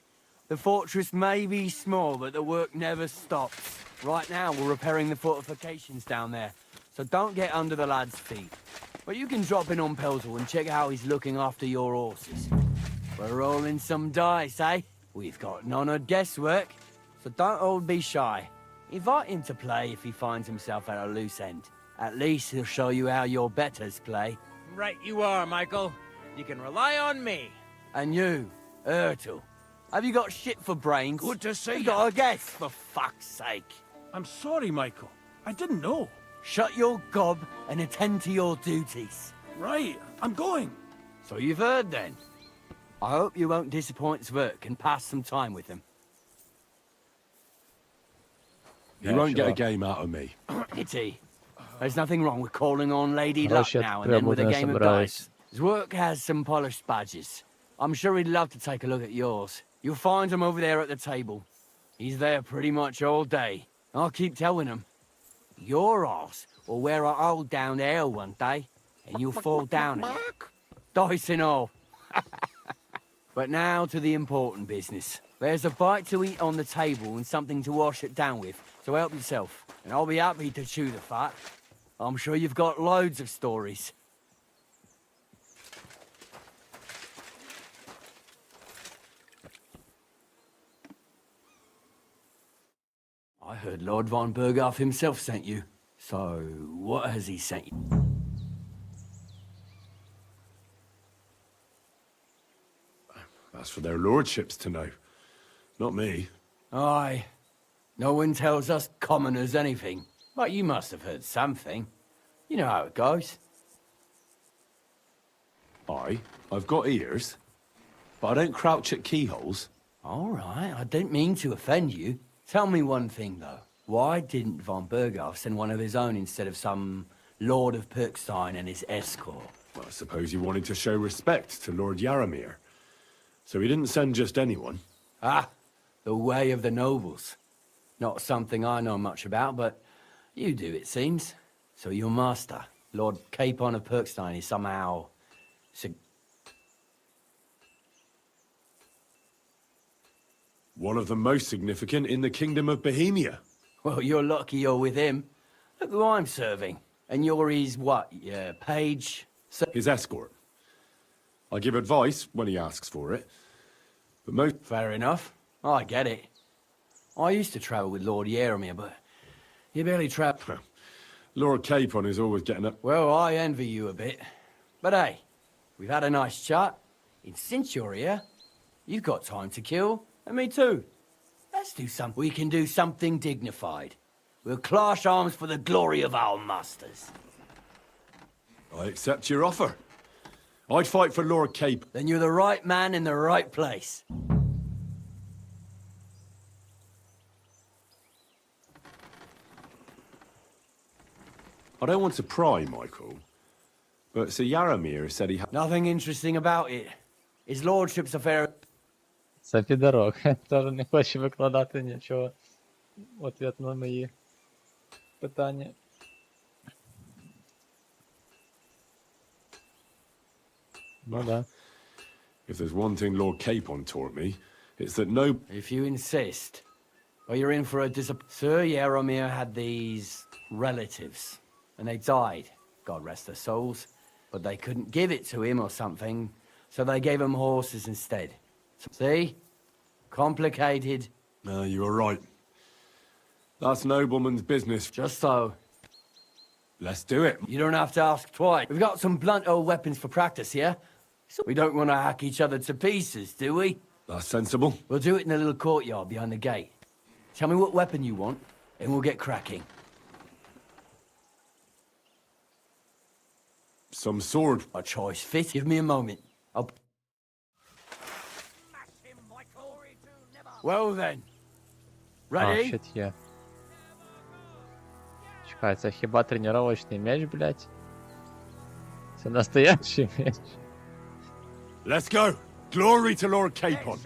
the fortress may be small, but the work never stops. Right now, we're repairing the fortifications down there, so don't get under the lad's feet. But you can drop in on Pelzel and check how he's looking after your horses. We're rolling some dice, eh? We've got none of guesswork, so don't all be shy. Invite him to play if he finds himself at a loose end. At least he'll show you how your betters play. Right you are, Michael. You can rely on me. And you, Ertul. Have you got shit for brains? Good to see you. Got a guess, for fuck's sake. I'm sorry, Michael. I didn't know. Shut your gob and attend to your duties. Right, I'm going. So you've heard then. I hope you won't disappoint Zwerk and pass some time with him. You won't get a game out of me. Pity. There's nothing wrong with calling on Lady Luck now and then with a game of dice. Zwerk has some polished badges. I'm sure he'd love to take a look at yours. You'll find him over there at the table. He's there pretty much all day. I'll keep telling him. Your arse will wear a hole down there one day, and you'll fall down in it. Dice and all. But now to the important business. There's a bite to eat on the table and something to wash it down with, so help yourself. And I'll be happy to chew the fat. I'm sure you've got loads of stories. I heard Lord von Berghoff himself sent you. So, what has he sent you? That's for their lordships to know. Not me. Aye. No one tells us commoners anything. But you must have heard something. You know how it goes. Aye, I've got ears. But I don't crouch at keyholes. All right, I didn't mean to offend you. Tell me one thing, though. Why didn't von Berghoff send one of his own instead of some Lord of Perkstein and his escort? Well, I suppose he wanted to show respect to Lord Yaramir. So he didn't send just anyone. Ah, the way of the nobles. Not something I know much about, but you do, it seems. So your master, Lord Capon of Perkstein, is somehow... One of the most significant in the Kingdom of Bohemia. Well, you're lucky you're with him. Look who I'm serving. And you're his, what, page? His escort. I give advice when he asks for it. But most... Fair enough. I get it. I used to travel with Lord Yaramir, but you barely travel. Lord Capon is always getting up. Well, I envy you a bit. But hey, we've had a nice chat. And since you're here, you've got time to kill. And me too. Let's do something. We can do something dignified. We'll clash arms for the glory of our masters. I accept your offer. I'd fight for Lord Cape. Then you're the right man in the right place. I don't want to pry, Michael. But Sir Yaramir said he had... Nothing interesting about it. His lordship's affair... Це підорок. Теж не хоче викладати нічого. Ответ на мої питання. Ну да. If there's one thing Lord Capon taught me, it's that no... If you insist. Well, you're in for a Sir Yaramir had these relatives, and they died, God rest their souls, but they couldn't give it to him or something, so they gave him horses instead. See? Complicated. No, you were right. That's nobleman's business. Just so. Let's do it. You don't have to ask twice. We've got some blunt old weapons for practice here. So we don't want to hack each other to pieces, do we? That's sensible. We'll do it in the little courtyard behind the gate. Tell me what weapon you want, and we'll get cracking. Some sword. A choice fit. Give me a moment. I'll... Well then. Ready? Щит є. Чекай, це хіба тренувальний меч, блядь? Це настоящий меч. Let's go. Glory to Lord Capon.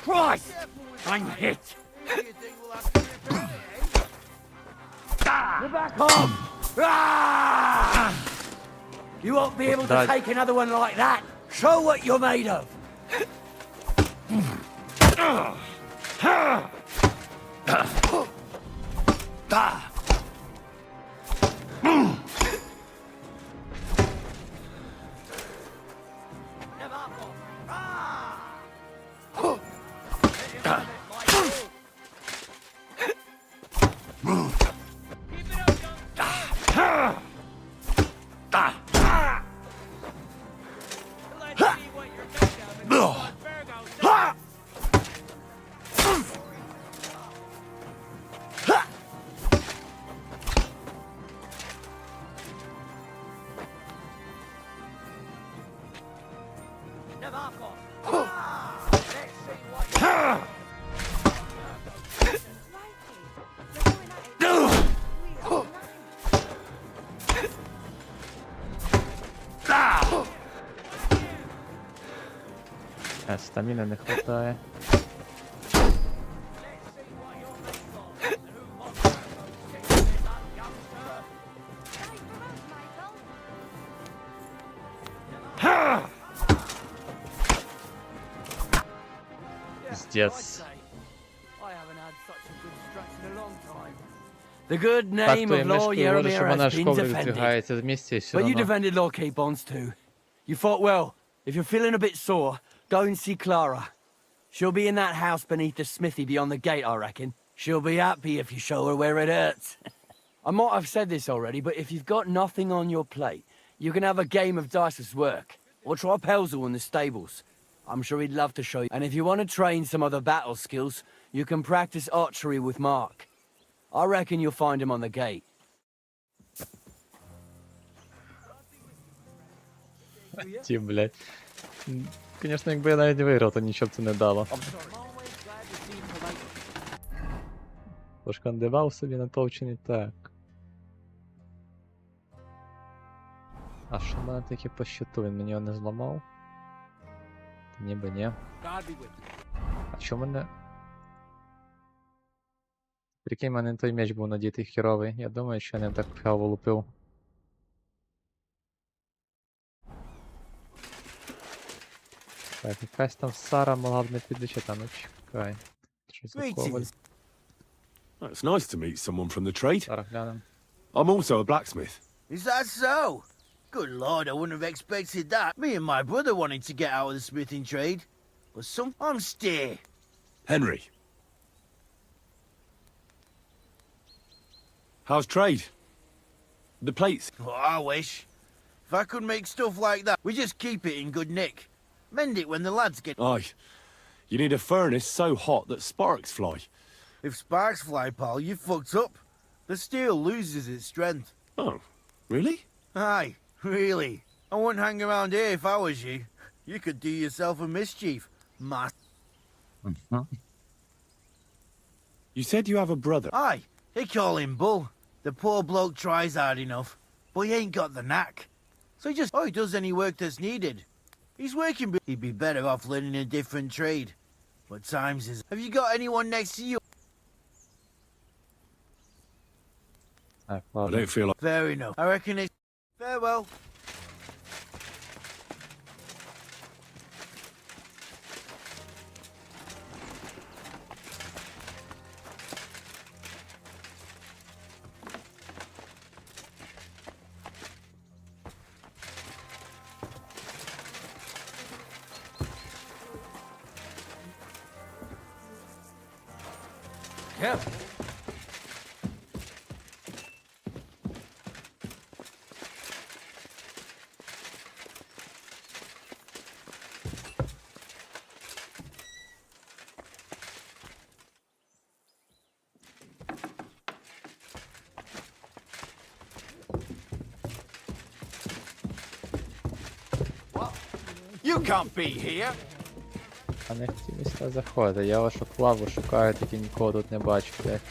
Christ! I'm hit! You're back home! You won't be able to take another one like that! Show what you're made of! Стаміни не хватає. Пиздец. The good name of Lord Yaramir has been defended. But you defended Lord Capons too. You fought well. If you're feeling a bit sore, go and see Clara. She'll be in that house beneath the smithy beyond the gate, I reckon. She'll be happy if you show her where it hurts. I might have said this already, but if you've got nothing on your plate, you can have a game of dice's work. Or try Pelzel in the stables. I'm sure he'd love to show you. And if you want to train some other battle skills, you can practice archery with Mark. I reckon you'll find him on the gate. Ті, блядь. Звісно, якби я навіть виграв, то нічого б це не дало. Пошкандивав собі натовчений, так. А що в мене таке по щиту? Він мені його не зламав? Та ніби ні. А що в мене... Прикинь, в мене той меч був надітий херовий. Я думаю, що я не так фігово лупив. Так, якась там Сара могла б не підлічити, ну чекай. Щось такого. It's nice to meet someone from the trade. Зараз глянем. I'm also a blacksmith. Is that so? Good lord, I wouldn't have expected that. Me and my brother wanted to get out of the smithing trade. But I'm steer. Henry. How's trade? The plates? Oh, I wish. If I could make stuff like that, we just keep it in good nick. Mend it when the lads get... Aye. You need a furnace so hot that sparks fly. If sparks fly, pal, you fucked up. The steel loses its strength. Oh, really? Aye, really. I wouldn't hang around here if I was you. You could do yourself a mischief, mass. You said you have a brother. Aye, they call him Bull. The poor bloke tries hard enough, but he ain't got the knack. So he does any work that's needed. He's working, but he'd be better off learning a different trade. But times is... Have you got anyone next to you? I don't feel like... Fair enough. I reckon it's... Farewell. Yeah. You can't be here. А не хотілося заходити. Я вашу клаву шукаю, таки нікого тут не бачу, блядь.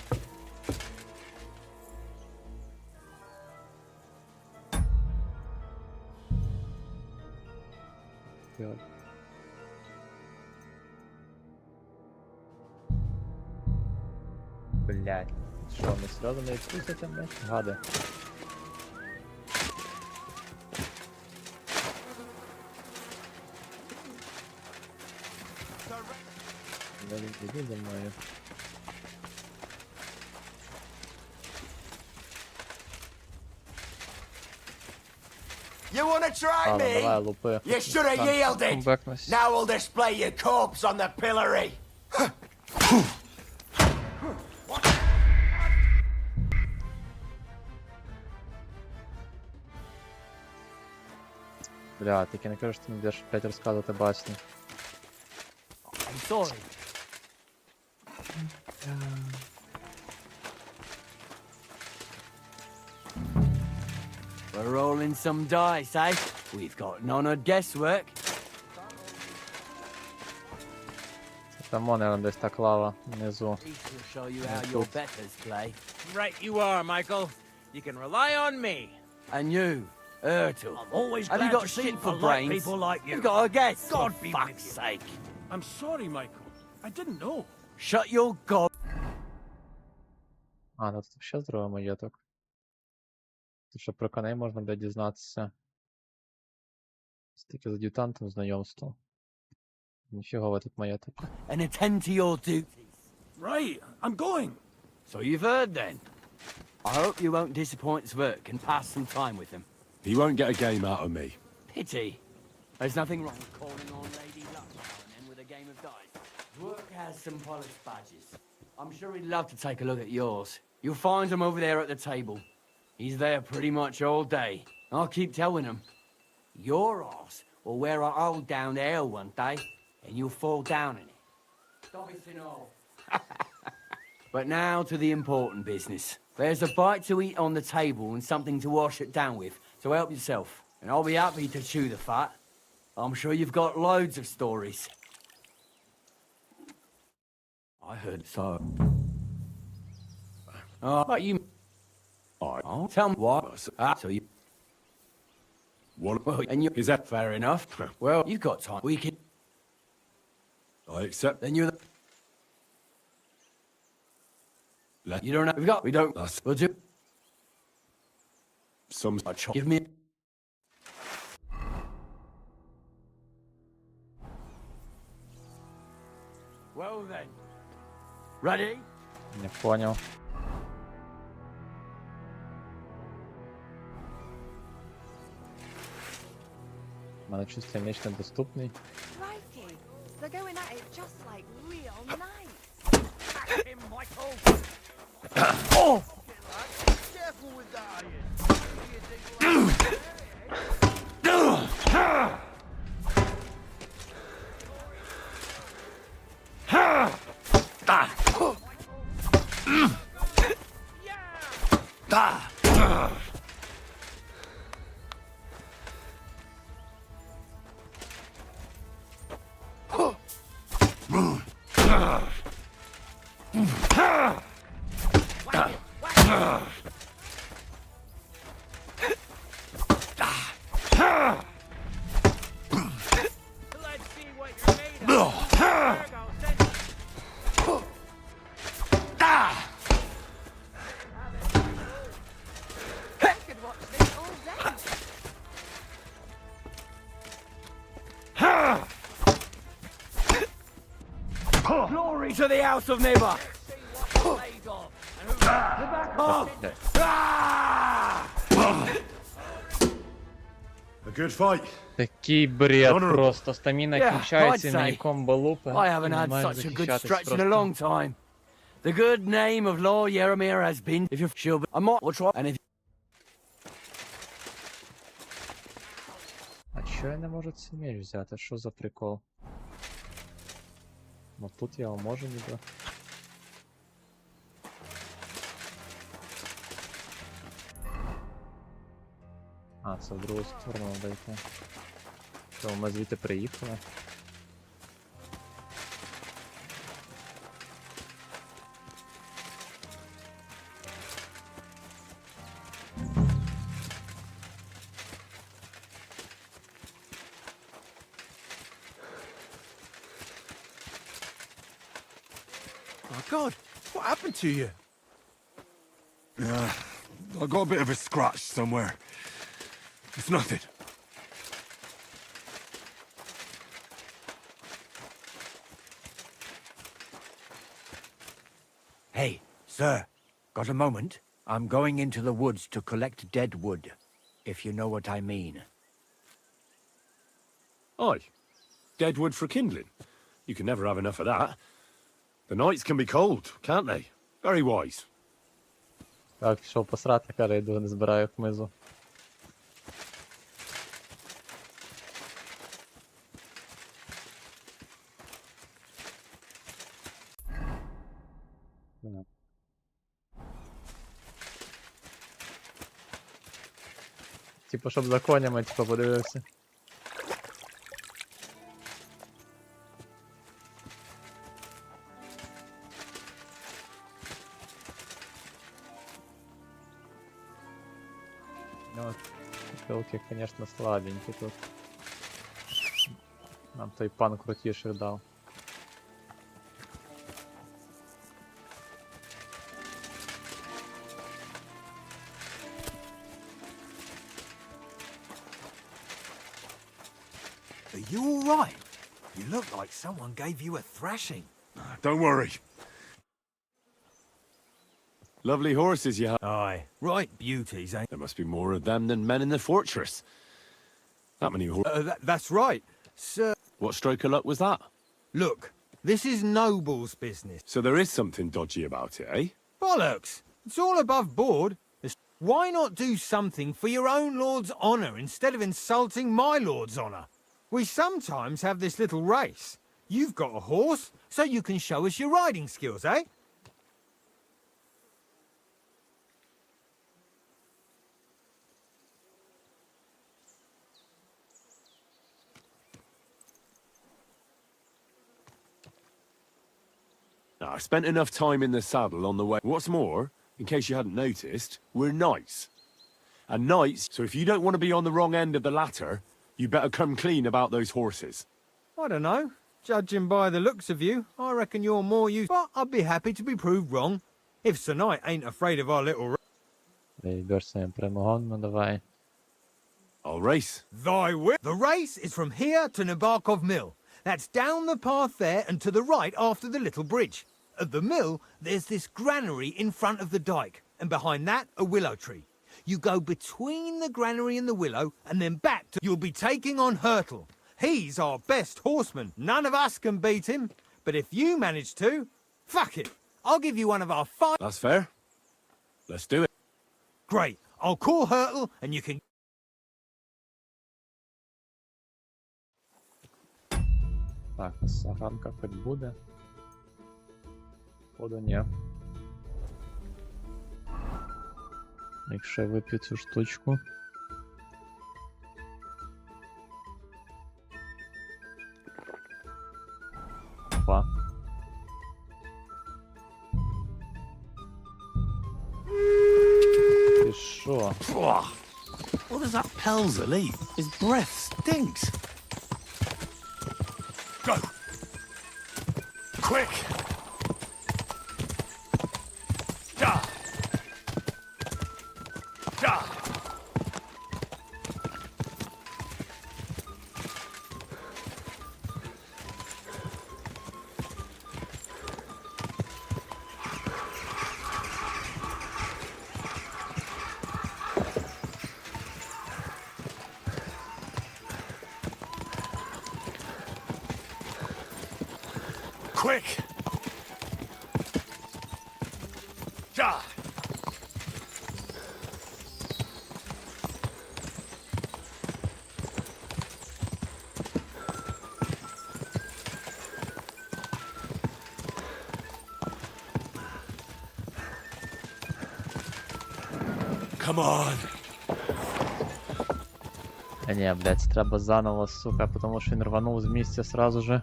Блядь. Що, ми сразу не відпустите, блядь? Гади. Іди за мною. You want to try me? Давай, лупи. You should have yielded. Now we'll display your corpse on the pillory. Бля, тільки не кажеш, що ти не будеш 5 розказувати басні. I'm sorry. We're rolling some dice, eh? We've got none of guesswork. Там вон десь та клава внизу. We'll show you how your betters play. Right you are, Michael. You can rely on me. And you, Ertul. I'm always Have glad you got to see shit for people like brains? people like you. You've got a guess. God for be fuck's with you. sake. I'm sorry, Michael. I didn't know. Shut your gob. А, ну тут ще здоровий маєток. Тут що про коней можна буде дізнатися. Стільки з ад'ютантом знайомство. Ніфіговий тут маєток. And attend to your duties. Right, I'm going. So you've heard then. I hope you won't disappoint Zwerk and pass some time with him. He won't get a game out of me. Pity. There's nothing wrong with calling on Lady Luck now and then with a game of dice. Zwerk has some polished badges. I'm sure he'd love to take a look at yours. You'll find him over there at the table. He's there pretty much all day. I'll keep telling him. Your ass will wear a hole down there one day, and you'll fall down in it. Stop it, Sinor. But now to the important business. There's a bite to eat on the table and something to wash it down with, so help yourself. And I'll be happy to chew the fat. I'm sure you've got loads of stories. I heard so. Oh, but you... Oh, tell me what. So you... What? Well, and you... Is that fair enough? Well, you've got time. We can... I accept. Then you're the... You don't have... We don't... We'll do... Some... Give me... Well then. Ready? Не понял. У мене чувство меч недоступний. Crikey, they're going at it just like real knights. Back him, Michael. Oh! Careful with that Glory to the House of Neighbor! Back off! A good fight. Такий бред просто. Стаміна кінчається, мені комбо лупи. I haven't had such a good stretch in a long time. The good name of Lord Yaramir has been, if you're sure, I might will try, and if А чого я не можу цей меч взяти? Що за прикол? Ну тут я його можу ніби. А, це в другу сторону треба йти. Що, ми звідти приїхали? Oh, God, what happened to you? I got a bit of a scratch somewhere. It's nothing. Hey, sir, got a moment? I'm going into the woods to collect dead wood, if you know what I mean. Aye. Dead wood for kindling. You can never have enough of that. The nights can be cold, can't they? Very wise. Так, пішов посрати, каже, йду, не збираю хмизу. Типу, щоб за конями, типу, подивився. Ну, пилки, конечно, слабенькі тут. Нам той пан крутіших дав. Are you all right? You look like someone gave you a thrashing. Don't worry. Lovely horses you have. Aye, right beauties, eh? There must be more of them than men in the fortress. That many horses. That's right, sir. What stroke of luck was that? Look, this is noble's business. So there is something dodgy about it, eh? Bollocks! It's all above board. Why not do something for your own lord's honour instead of insulting my lord's honour? We sometimes have this little race. You've got a horse, so you can show us your riding skills, eh? Now, I spent enough time in the saddle on the way. What's more, in case you hadn't noticed, we're knights. And knights, so if you don't want to be on the wrong end of the ladder, you better come clean about those horses. I don't know. Judging by the looks of you, I reckon you're more used. But I'd be happy to be proved wrong. If Sir Knight ain't afraid of our little... Перемогу, ну давай. I'll race. Thy will. The race is from here to Nabarkov Mill. That's down the path there and to the right after the little bridge. At the mill, there's this granary in front of the dike, and behind that, a willow tree. You go between the granary and the willow, and then back to... You'll be taking on Hurtle. He's our best horseman. None of us can beat him. But if you manage to, fuck it. I'll give you one of our 5... That's fair. Let's do it. Great. I'll call Hurtle, and you can... Так, саганка хоч буде. Походу ні. Якщо я вип'ю цю штучку. Опа. Ти шо? What does that Pelzer eat? His breath stinks. Go! Quick! Da! Da! Quick! Come on. Ні, блядь, треба заново, сука, тому що він рванув з місця сразу же.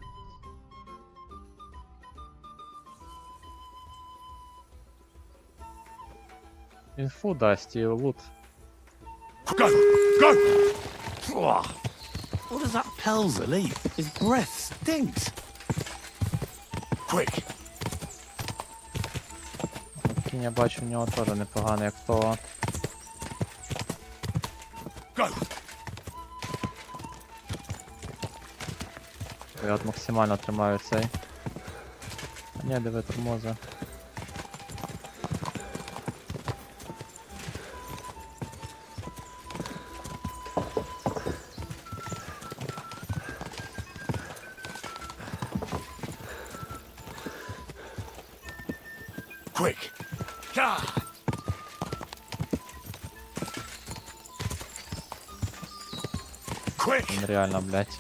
Інфу дасть і лут. Go! Go! What does that Pelzer eat? His breath stinks. Quick! Кінь, я бачу, в нього теж непогано, як то. Go! Я от максимально тримаю цей. Ні, диви, тормози. Quick! God! Quick! Він реально, блядь.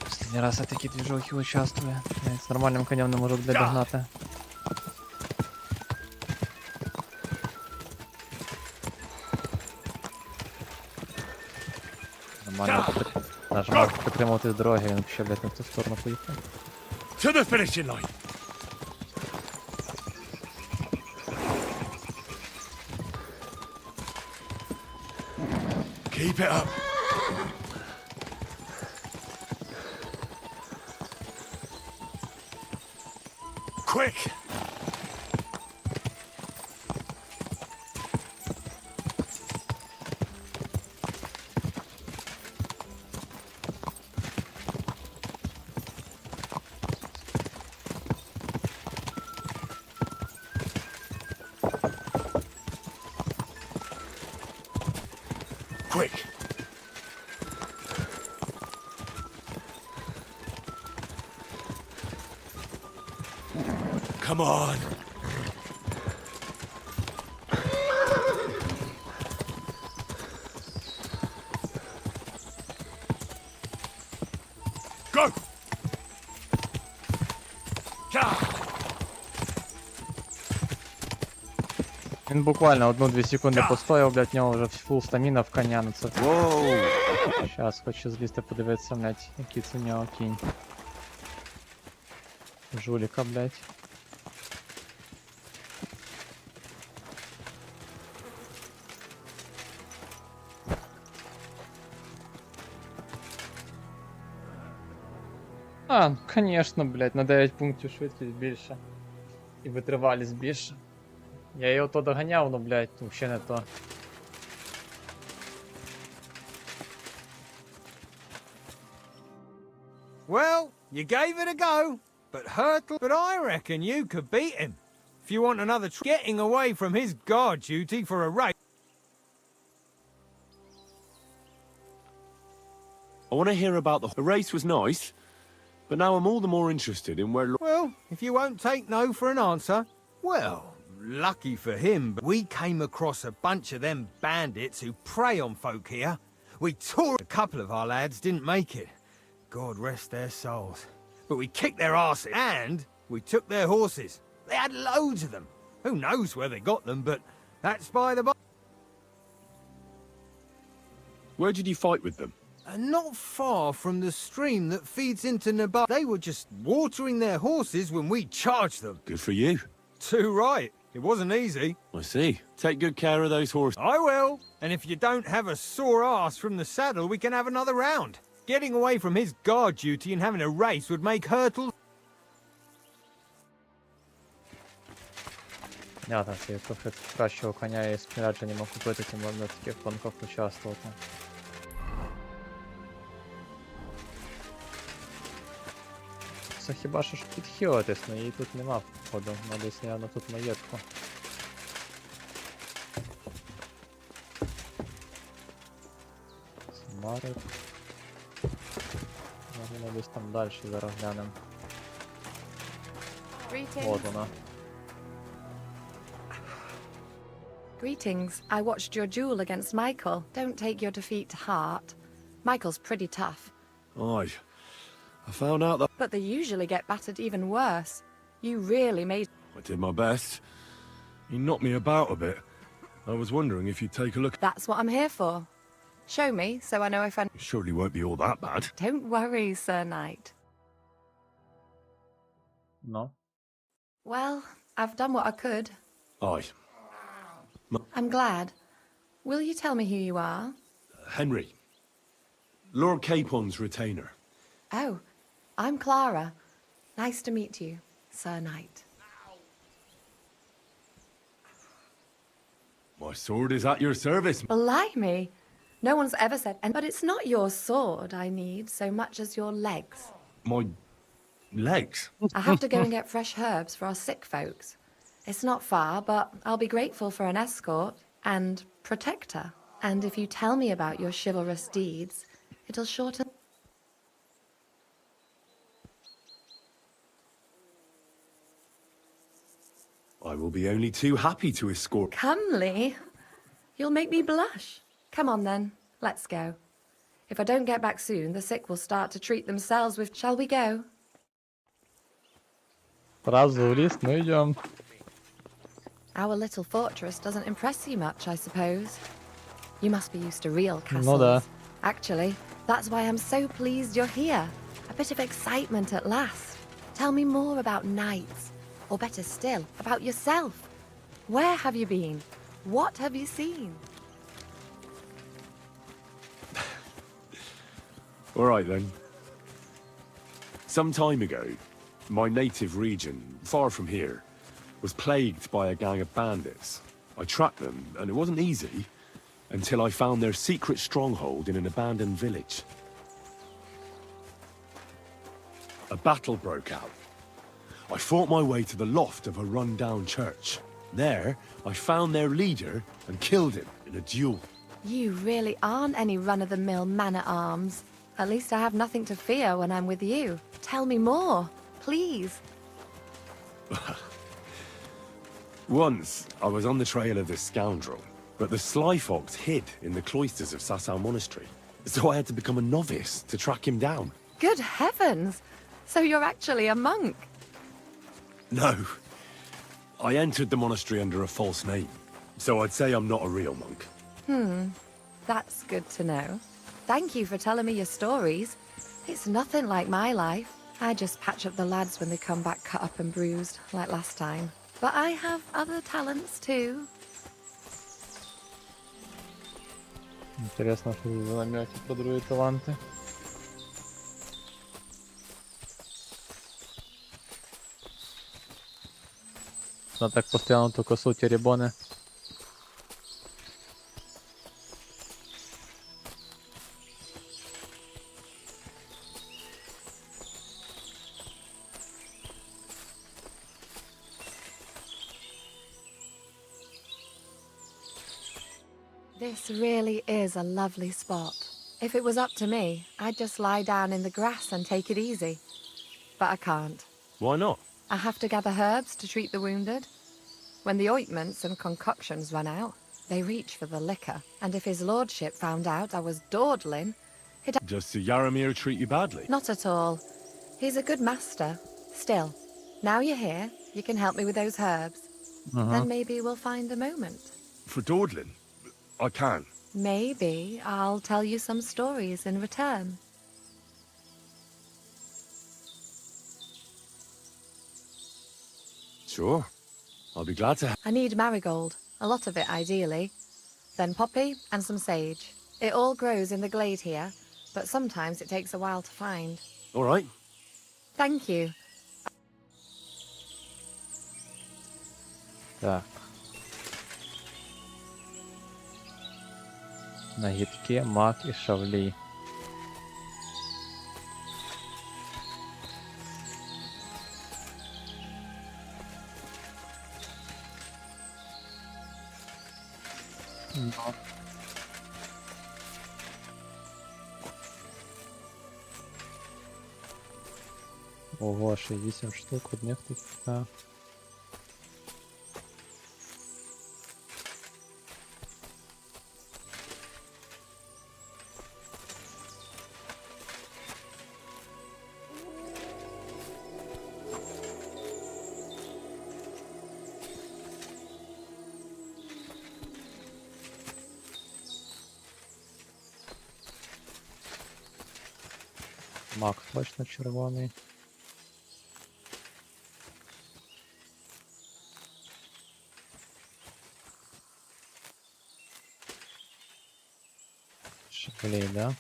Останній раз я такі движухи участвую. Навіть з нормальним конем не можу, блядь, догнати. Нормально нажимав підтримувати з дороги, він ще, блядь, на ту сторону поїхав. To the finishing line! Keep it up! Quick! Quick! Come on! Go! Він буквально 1-2 секунди постояв, блядь, в нього вже фул стаміна в коня, ну це... Щас, хочу злізти подивитися, блядь, який це в нього кінь. Жуліка, блядь. А, конечно, блядь, на 9 пунктів швидкість більше. І витривалість більше. Я його то доганяв, ну, блядь, вообще не то. Well, you gave it a go, but I reckon you could beat him. If you want another getting away from his guard duty for a race. I want to hear about the race was nice, but now I'm all the more interested in where... Well, if you won't take no for an answer, well, lucky for him, but we came across a bunch of them bandits who prey on folk here. We tore... A couple of our lads didn't make it. God rest their souls. But we kicked their asses, and we took their horses. They had loads of them. Who knows where they got them, but that's by the by. Where did you fight with them? Not far from the stream that feeds into Nabar. They were just watering their horses when we charged them. Good for you. Too right. It wasn't easy. I see. Take good care of those horses. I will. And if you don't have a sore ass from the saddle, we can have another round. Getting away from his guard duty and having a race would make Hurtle... Я там собі трохи кращого коня і спорядження мав купити, тим можна в таких гонках участвувати. Це хіба що ж підхилитись, але її тут нема походу, вона десь, наверно, тут маєтку. Смарик. Вона десь там далі, зараз глянемо. От вона. Greetings. I watched your duel against Michael. Don't take your defeat to heart. Michael's pretty tough. Aye. I found out that... But they usually get battered even worse. You really made... I did my best. He knocked me about a bit. I was wondering if you'd take a look. That's what I'm here for. Show me, so I know if I... It surely won't be all that bad. Don't worry, Sir Knight. No. Well, I've done what I could. Aye. I'm glad. Will you tell me who you are? Henry. Lord Capon's retainer. Oh, I'm Clara. Nice to meet you, Sir Knight. My sword is at your service. Blimey! No one's ever said... But it's not your sword I need so much as your legs. My legs? I have to go and get fresh herbs for our sick folks. It's not far, but I'll be grateful for an escort and protector. And if you tell me about your chivalrous deeds, it'll shorten... I will be only too happy to escort. Comely? You'll make me blush. Come on then, let's go. If I don't get back soon, the sick will start to treat themselves with... Shall we go? Сразу в лес, ну идем. Our little fortress doesn't impress you much, I suppose. You must be used to real castles. Ну да. Actually, that's why I'm so pleased you're here. A bit of excitement at last. Tell me more about knights. Or better still, about yourself. Where have you been? What have you seen? All right then. Some time ago, my native region, far from here, was plagued by a gang of bandits. I tracked them, and it wasn't easy, until I found their secret stronghold in an abandoned village. A battle broke out. I fought my way to the loft of a run-down church. There, I found their leader and killed him in a duel. You really aren't any run-of-the-mill man-at-arms. At least I have nothing to fear when I'm with you. Tell me more, please. Once, I was on the trail of this scoundrel, but the sly fox hid in the cloisters of Sasau Monastery. So I had to become a novice to track him down. Good heavens! So you're actually a monk? No. I entered the monastery under a false name, so I'd say I'm not a real monk. That's good to know. Thank you for telling me your stories. It's nothing like my life. I just patch up the lads when they come back cut up and bruised, like last time. But I have other talents too. Интересно, что вы намёте про другие таланты. Она так постоянно ту косу теребоны. This really is a lovely spot. If it was up to me, I'd just lie down in the grass and take it easy. But I can't. Why not? I have to gather herbs to treat the wounded. When the ointments and concoctions run out, they reach for the liquor. And if his lordship found out I was dawdling, he'd... Does Sir Yaramir treat you badly? Not at all. He's a good master. Still, now you're here, you can help me with those herbs. Then maybe we'll find a moment. For dawdling? I can. Maybe I'll tell you some stories in return. Sure. I'll be glad to. I need marigold, a lot of it ideally. Then poppy and some sage. It all grows in the glade here, but sometimes it takes a while to find. All right. Thank you. Так. Нагідки, мак і шавлі. Ого, ще 8 штук одних тут. Так. Мак точно червоний. Шаблей, да?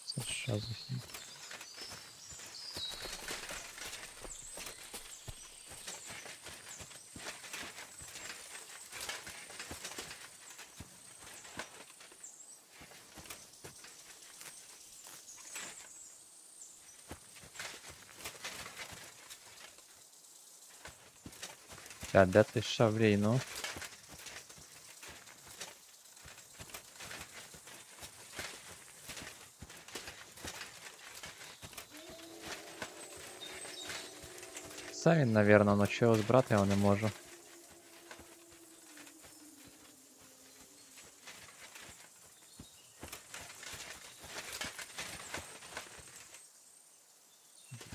Це що за фігня? А де ти шаврій, ну? Це він, навірно, но чого збрати його не можу.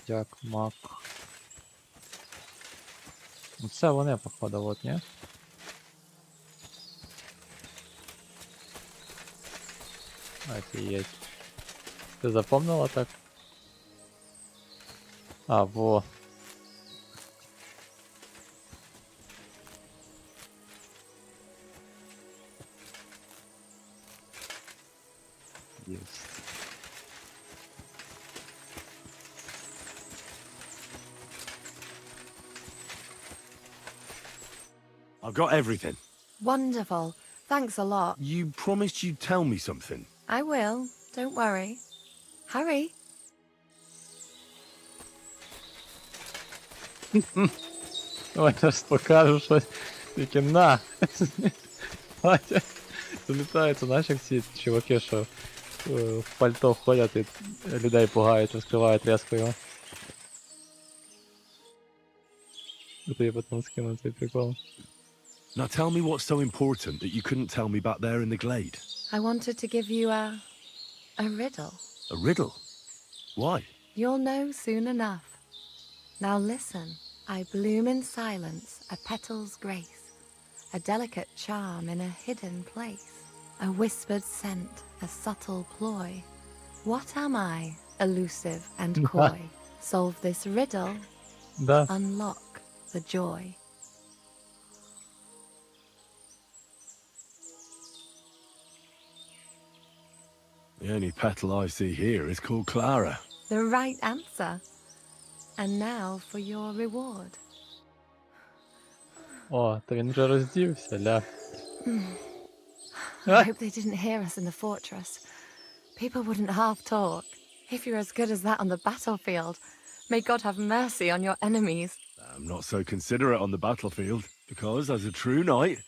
Дяк, мак. Ну це вони, походу, от, ні? Офігеть. Ти запомнила так? А, во. Yes. I've got everything. Wonderful. Thanks a lot. You promised you'd tell me something. I will. Don't worry. Hurry. Ой, зараз покажу щось. Тільки на! Бачиш? Залітаються, знаєш, як ці чуваки, що в пальто входять і людей пугають, розкривають різко його. Це я потім скину цей прикол. Now tell me what's so important that you couldn't tell me back there in the glade. I wanted to give you a riddle. A riddle? Why? You'll know soon enough. Now listen. I bloom in silence, a petal's grace, a delicate charm in a hidden place, a whispered scent, a subtle ploy. What am I, elusive and coy? Solve this riddle, unlock the joy. The only petal I see here is called Clara. The right answer. And now for your reward. О, то він вже роздівся, ля. I hope they didn't hear us in the fortress. People wouldn't half talk. If you're as good as that on the battlefield, may God have mercy on your enemies. I'm not so considerate on the battlefield, because as a true knight,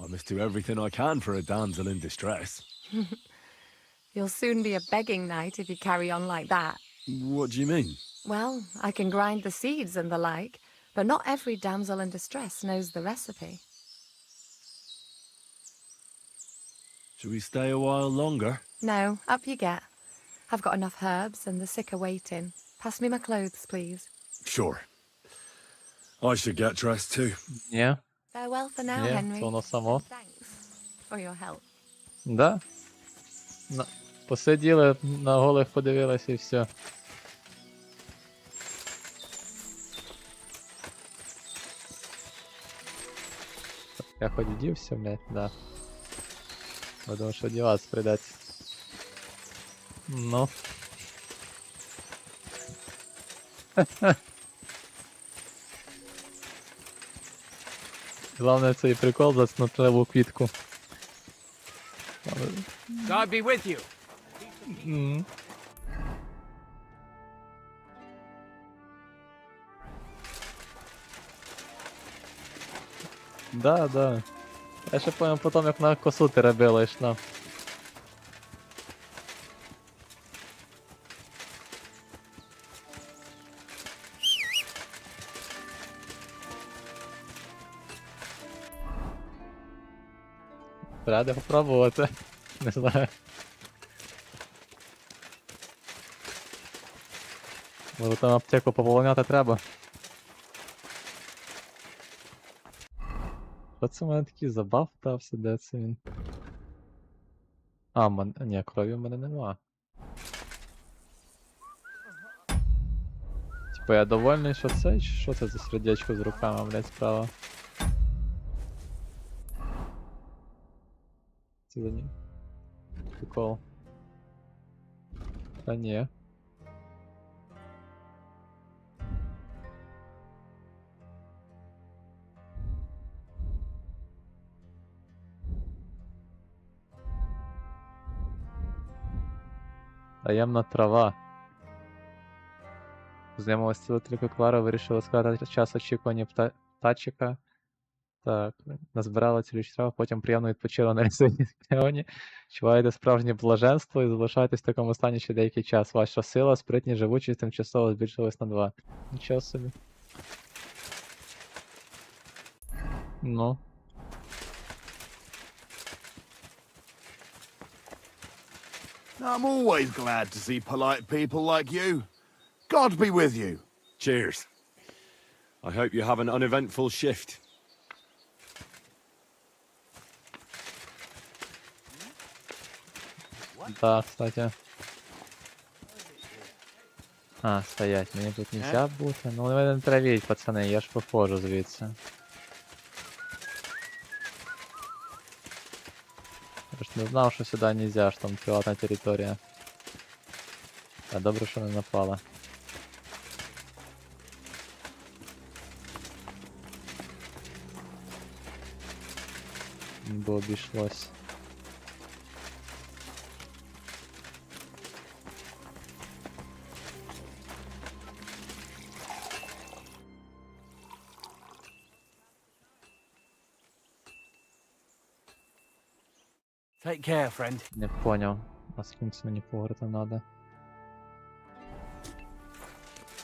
I must do everything I can for a damsel in distress. You'll soon be a begging knight if you carry on like that. What do you mean? Well, I can grind the seeds and the like, but not every damsel in distress knows the recipe. Should we stay a while longer? No, up you get. I've got enough herbs and the sick are waiting. Pass me my clothes, please. Sure. I should get dressed too. Yeah. Farewell for now, Henry. Це воно само. Thanks for your help. Да. Посиділи, на голих подивилися і все. Я хоч вдівся, блядь, да. Потому що одіватися придеться. Ну. Главное цей прикол за снотливу квітку. God be with you. Да, да. Я ще понял потім, як на косу ти робила йшла. Треба попробувати. Не знаю. Може там аптеку поповняти треба. Оце у мене такий забав стався, де це він? А, ні, крові в мене нема. Типа я довольний, що це, чи що це за сердечко з руками, блядь, справа? Це за ним. Прикол. Та ні. Таємна трава. Знайомилась цілителька Клара, вирішила сказати час очікування птачика. Так, назбирала цілющі трави, потім приємно відпочила на лісовій регіоні. Відчуваєте справжнє блаженство і залишаєтесь в такому стані ще деякий час. Ваша сила, спритність, живучість тимчасово збільшилась на 2. Нічого собі. Ну. I'm always glad to see polite people like you. God be with you. Cheers. I hope you have an uneventful shift. Да, кстати. А, стоять, мені тут нельзя бути. Ну, ви не травіть, пацани, я ж походжу звідси. Я ж не знав, що сюди нельзя, що там приватна територія. А добре, що не напала. Бо обійшлось. Take care, friend. Не понял. А з ким це мені поговорити надо?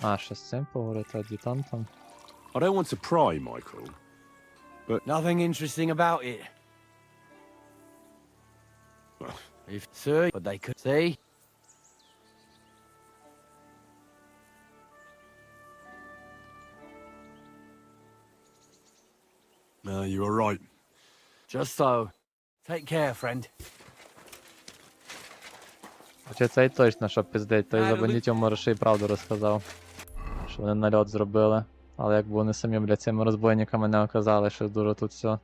А, ще з цим поговорити, ад'ютантом. I don't want to pry, Michael, but Nothing interesting about it. If sir, but they could see. you were right. Just so. Take care, friend. Хоча цей точно, що пиздить, той за бандитів, може, ще й правду розказав. Що вони нальот зробили. Але якби вони самі, блядь, цими розбойниками не оказали, що дуже тут все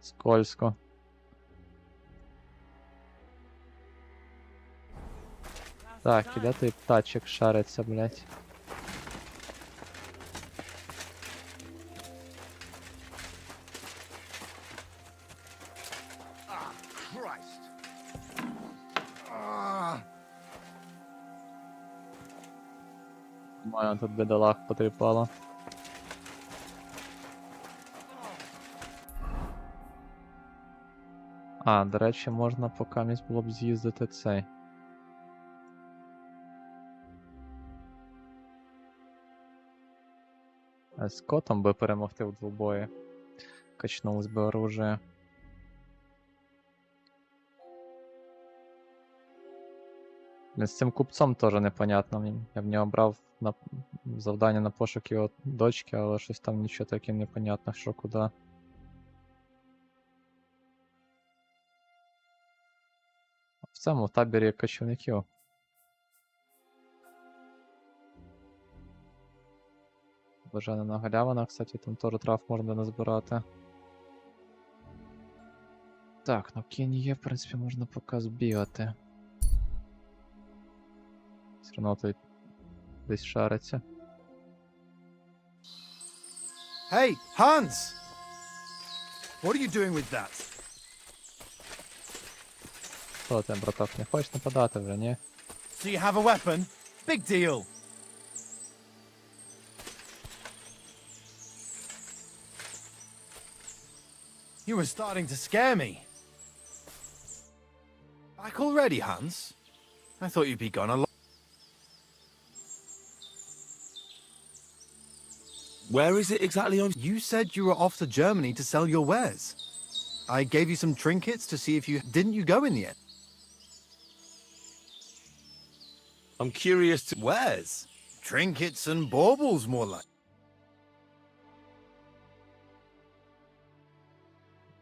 скользко. Так, і де той птачик шариться, блядь? Маю тут бідолах потріпало. А, до речі, можна поки було б з'їздити цей. З котом би перемогти в двобої. Качнулось би оружие. З цим купцом теж непонятно. Я в нього брав завдання на пошук його дочки, але щось там нічого таке непонятно, що куди. В цьому таборі кочівників. Бажана галявина, кстати, там теж трав можна назбирати. Так, ну кінь є, в принципі, можна поки збігати. Все одно тут десь шариться. Hey, Hans! What are you doing with that? Що ти, браток, не хочеш нападати вже, ні? So you have a weapon? Big deal! You were starting to scare me. Back already, Hans? I thought you'd be gone a lot. Where is it exactly on? You said you were off to Germany to sell your wares. I gave you some trinkets to see if you... Didn't you go in the end? I'm curious to... Wares? Trinkets and baubles, more like.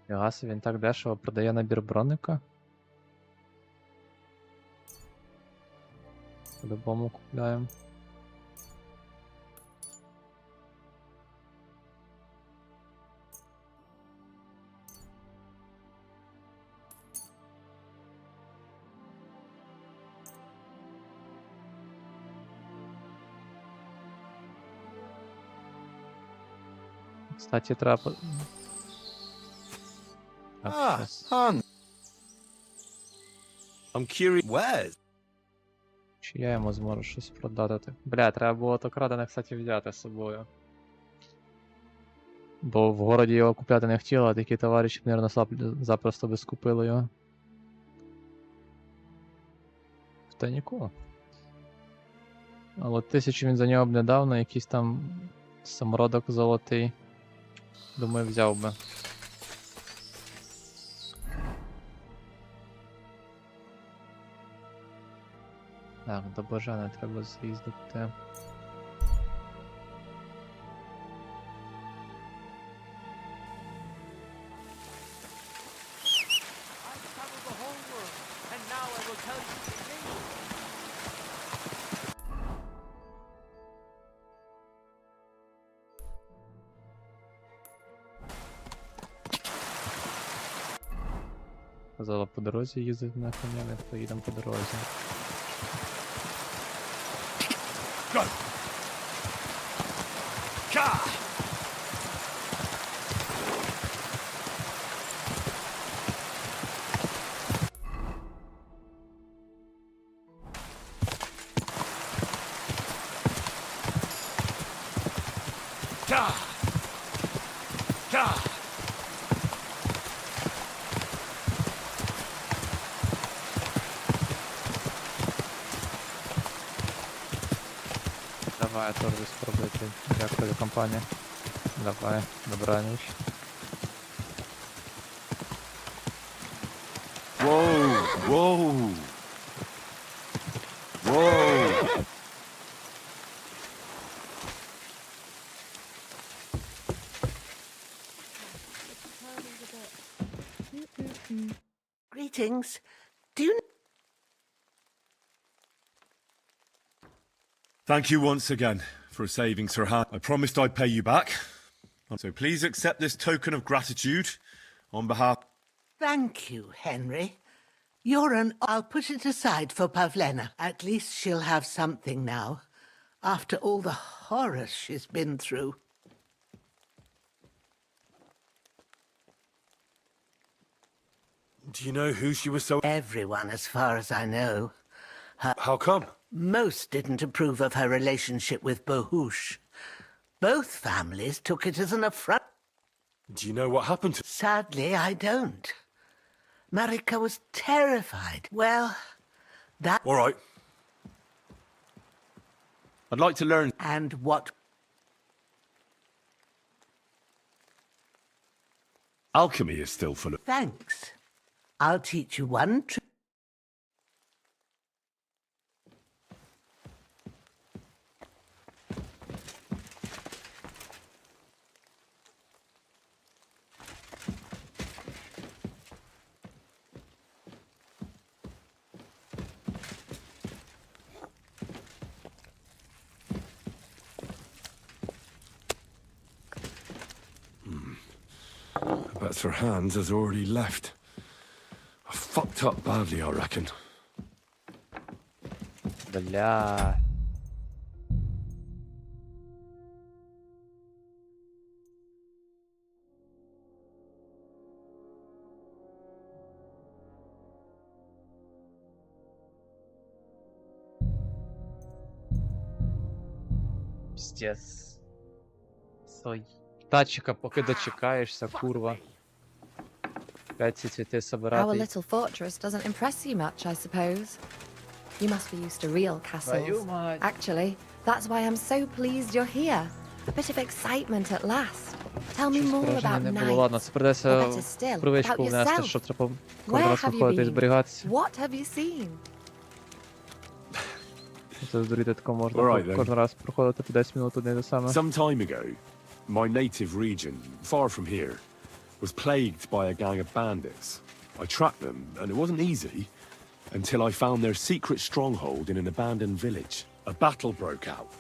Гаси, він так дешево продає набір броника. По-любому купляємо. Кстати, треба... Han. I'm curious. Where's? Чи я йому зможу щось продати? Бля, треба було то крадене, кстати, взяти з собою. Бо в городі його купляти не хотіли, а такі товариші, мабуть, запросто би скупили його. В тайніку. Але 1000 він за нього б не дав, на якийсь там самородок золотий. Думаю, взяв би. Так, до Бажана треба з'їздити. Казала по дорозі їздити на коня, ми поїдемо по дорозі. Go! Ka! Ka! Ka! Давай, я теж спробую. Дякую за компанію. Давай, добраніч. Whoa! Whoa! Whoa! Greetings. Do you Thank you once again for saving Sir Han. I promised I'd pay you back. So please accept this token of gratitude on behalf... Thank you, Henry. I'll put it aside for Pavlena. At least she'll have something now, after all the horrors she's been through. Do you know who she was so... Everyone, as far as I know. How come? Most didn't approve of her relationship with Bohush. Both families took it as an affront. Do you know what happened to... Sadly, I don't. Marika was terrified. Well, that... All right. I'd like to learn... And what... Alchemy is still full of... Thanks. I'll teach you one trick. I bet Sir Hans has already left. I fucked up badly, I reckon. Бля. Пиздец. Тачика, поки дочекаєшся, курва. Опять ці цвіти Our собирати. little fortress doesn't impress you much, I suppose. You must be used to real castles. Actually, that's why I'm so pleased you're here. A bit of excitement at last. Tell me more about Не було. Ладно, це knights. придеться Or better still, в привичку about внести, yourself. що треба Where кожен раз have you виходити і been? зберігатися. What have you seen? Це здуріти тако можна Alright, then. кожен раз проходити по 10 минут одне те саме. Some time ago, my native region, far from here, was plagued by a gang of bandits. I tracked them, and it wasn't easy until I found their secret stronghold in an abandoned village. A battle broke out.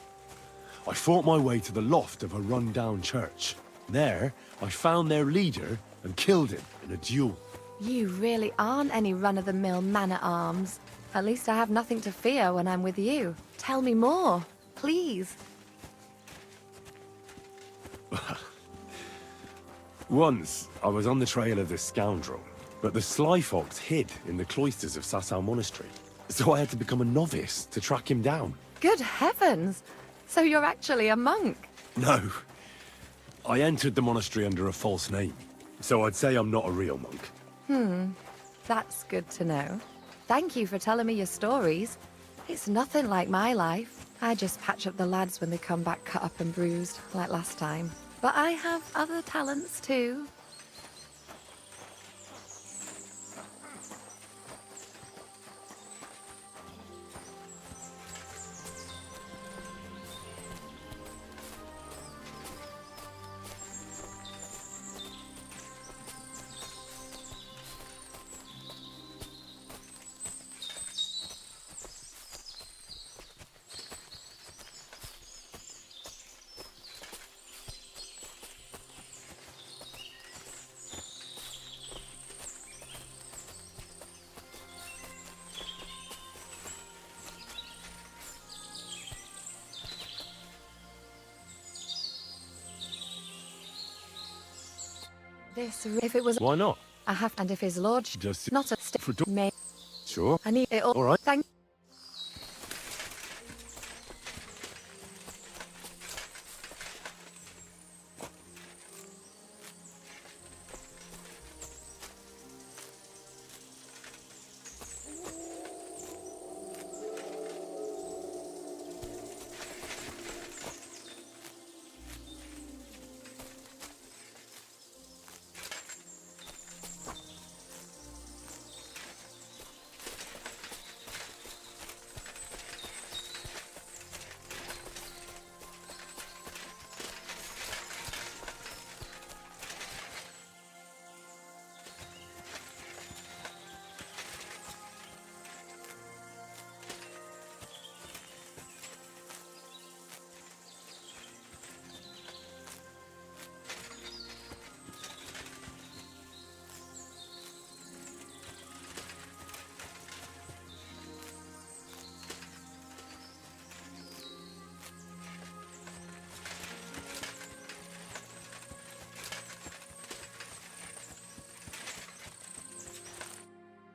I fought my way to the loft of a run-down church. There, I found their leader and killed him in a duel. You really aren't any run-of-the-mill man-at-arms. At least I have nothing to fear when I'm with you. Tell me more, please. Once, I was on the trail of this scoundrel, but the sly fox hid in the cloisters of Sasau Monastery. So I had to become a novice to track him down. Good heavens! So you're actually a monk? No. I entered the monastery under a false name, so I'd say I'm not a real monk. That's good to know. Thank you for telling me your stories. It's nothing like my life. I just patch up the lads when they come back cut up and bruised, like last time. But I have other talents too. This, if it was... Why not? I have, and if his lordship... Just... Not a stick... May... Sure. I need it all... All right. Thank...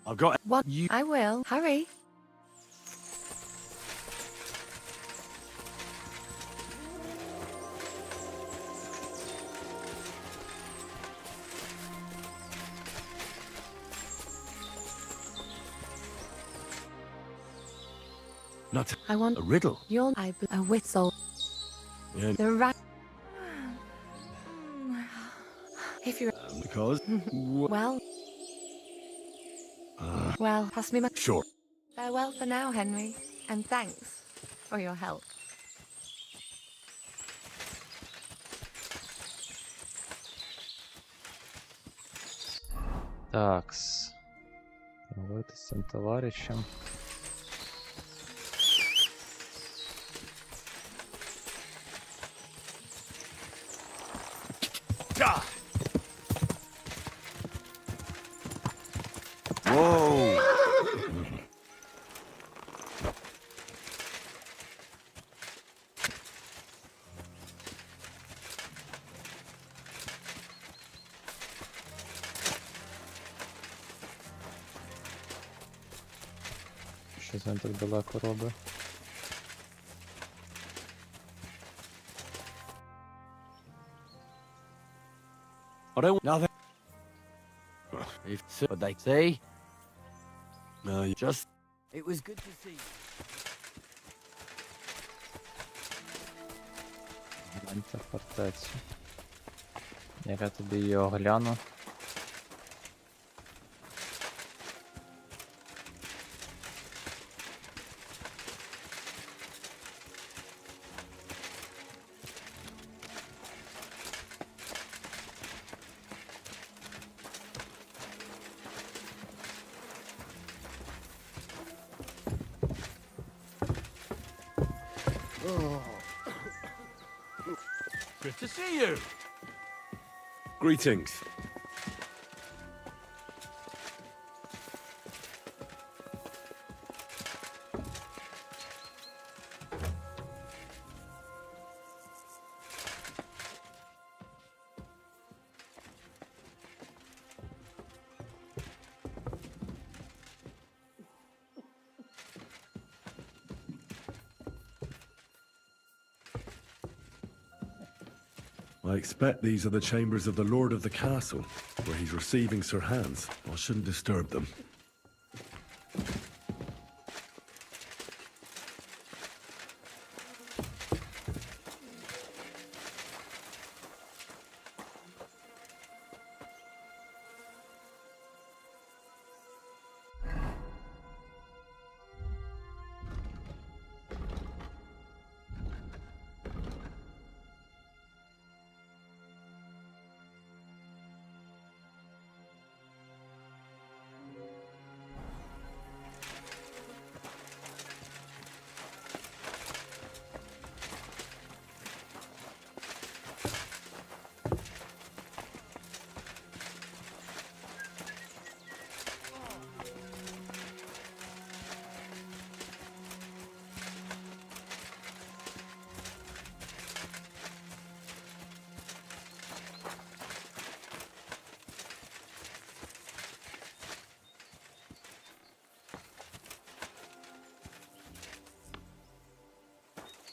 I've got... What? I will. Hurry. Not I want a riddle. Your a whistle. Yeah. The rat. If you're Because... well, well, pass me my. Sure. Farewell for now, Henry, and thanks for your help. Такс. Поговорити з цим товаришем. Whoa! Щось він так далеко робить. I don't nothing. If what they say. No, you Just. It was good to see you. Гляньте фортецю. Як я тобі її огляну. Good to see you. Greetings. I expect these are the chambers of the Lord of the Castle, where he's receiving Sir Hans. I shouldn't disturb them.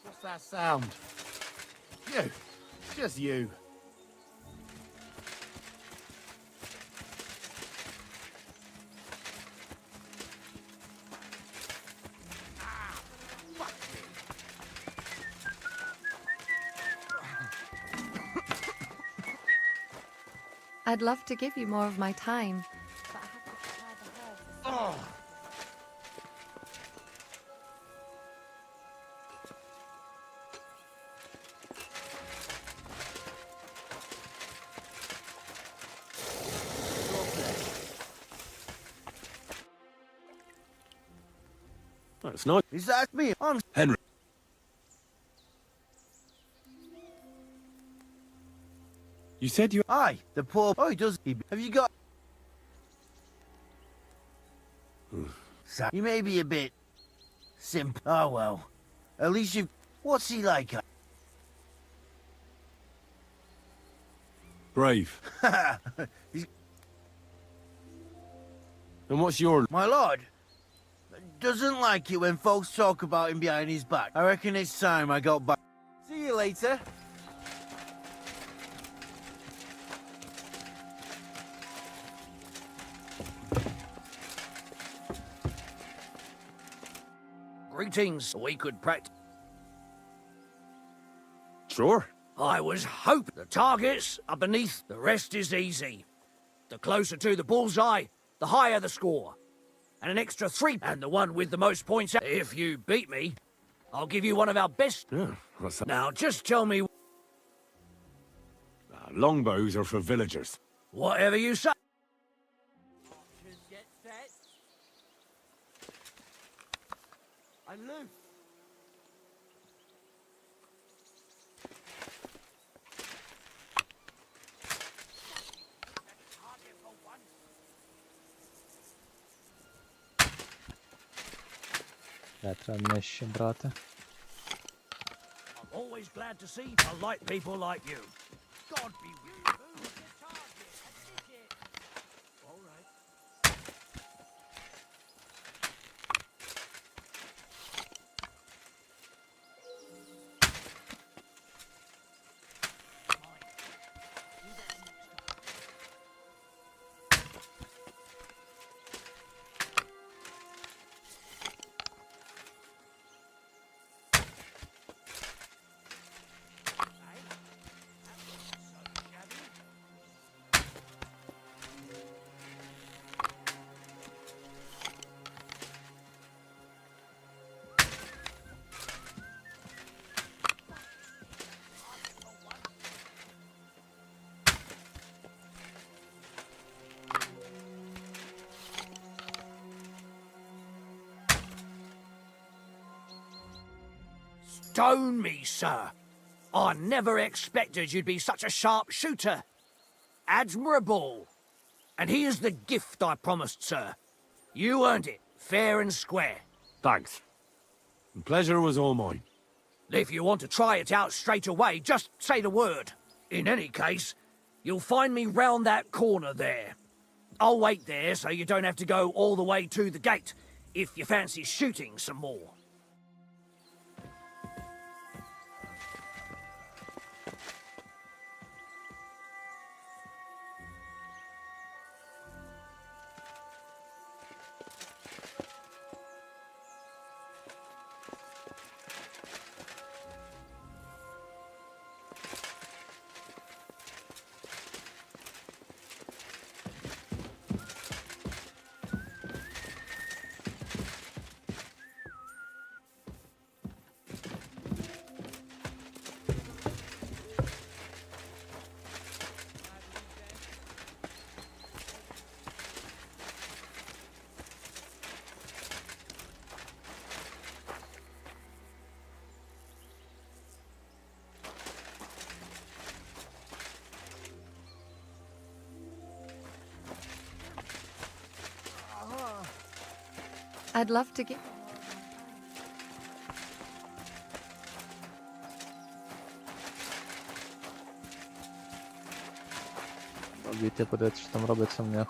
What's that sound? You. Just you. I'd love to give you more of my time, but I have to prepare the herbs. That's nice. Is that me? I'm Henry. You said you... Aye, the poor boy does. Have you got... So, he may be a bit... simple. Oh, well. At least you... What's he like? Brave. He's... And what's your... My lord doesn't like it when folks talk about him behind his back. I reckon it's time I got back. See you later. Greetings. We could practice. Sure. I was hoping the targets are beneath. The rest is easy. The closer to the bullseye, the higher the score. And an extra 3, and the one with the most points. If you beat me, I'll give you one of our best. Yeah, what's that? Now, just tell me Longbows are for villagers. whatever you say. I'm loose. Треба нижче брати. I'm always glad to see polite people like you. God be with you. Move the target. That's it. All right. Stone me, sir. I never expected you'd be such a sharp shooter. Admirable. And here's the gift I promised, sir. You earned it, fair and square. Thanks. The pleasure was all mine. If you want to try it out straight away, just say the word. In any case, you'll find me round that corner there. I'll wait there so you don't have to go all the way to the gate, if you fancy shooting some more. I'd love to give... Обійти, подивитися, що там робиться в них.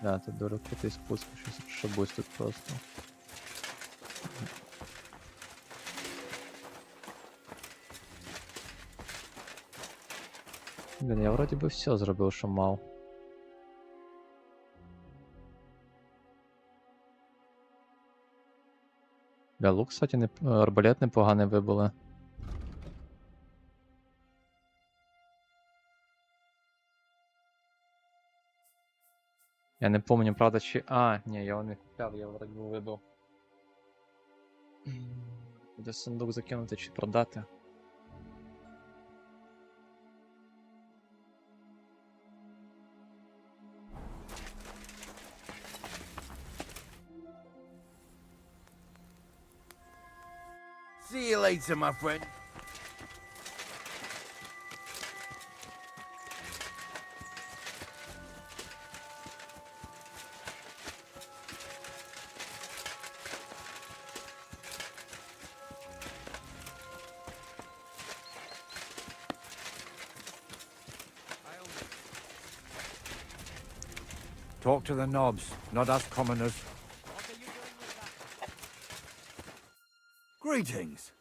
Да, тут дуже крутий спуск, щось шабусь тут просто. Блін, я вроді би все зробив, що мав. Бля, лук, кстати, арбалет непоганий вибили. Я не пам'ятаю, правда, чи... А, ні, я його не купляв, я вроді би вибив. Де сундук закинути чи продати? See you later, my friend. Talk to the knobs, not us commoners. Greetings.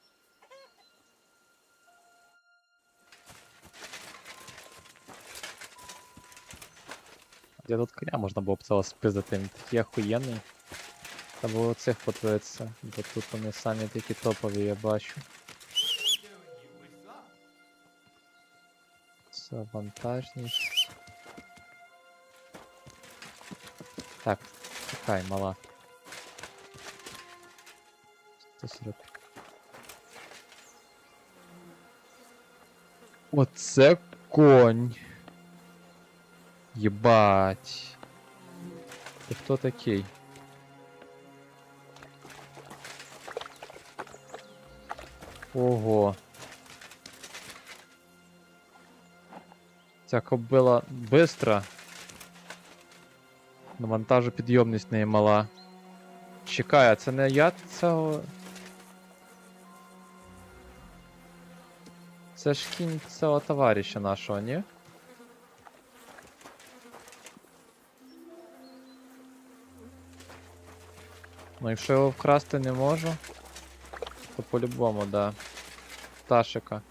Де тут коня можна було б цього спиздити, він такий охуєнний. Треба було цих подивитися, бо тут вони самі такі топові, я бачу. Це вантажність. Так, чекай, мала. 140. Оце конь. Єбать. Ти хто такий? Ого. Ця кобила бистра. На вантажу підйомність неї мала. Чекає, це не я цього... Це ж кінь цього товариша нашого, ні? Ну, якщо його вкрасти не можу, то по-любому, да. Пташика.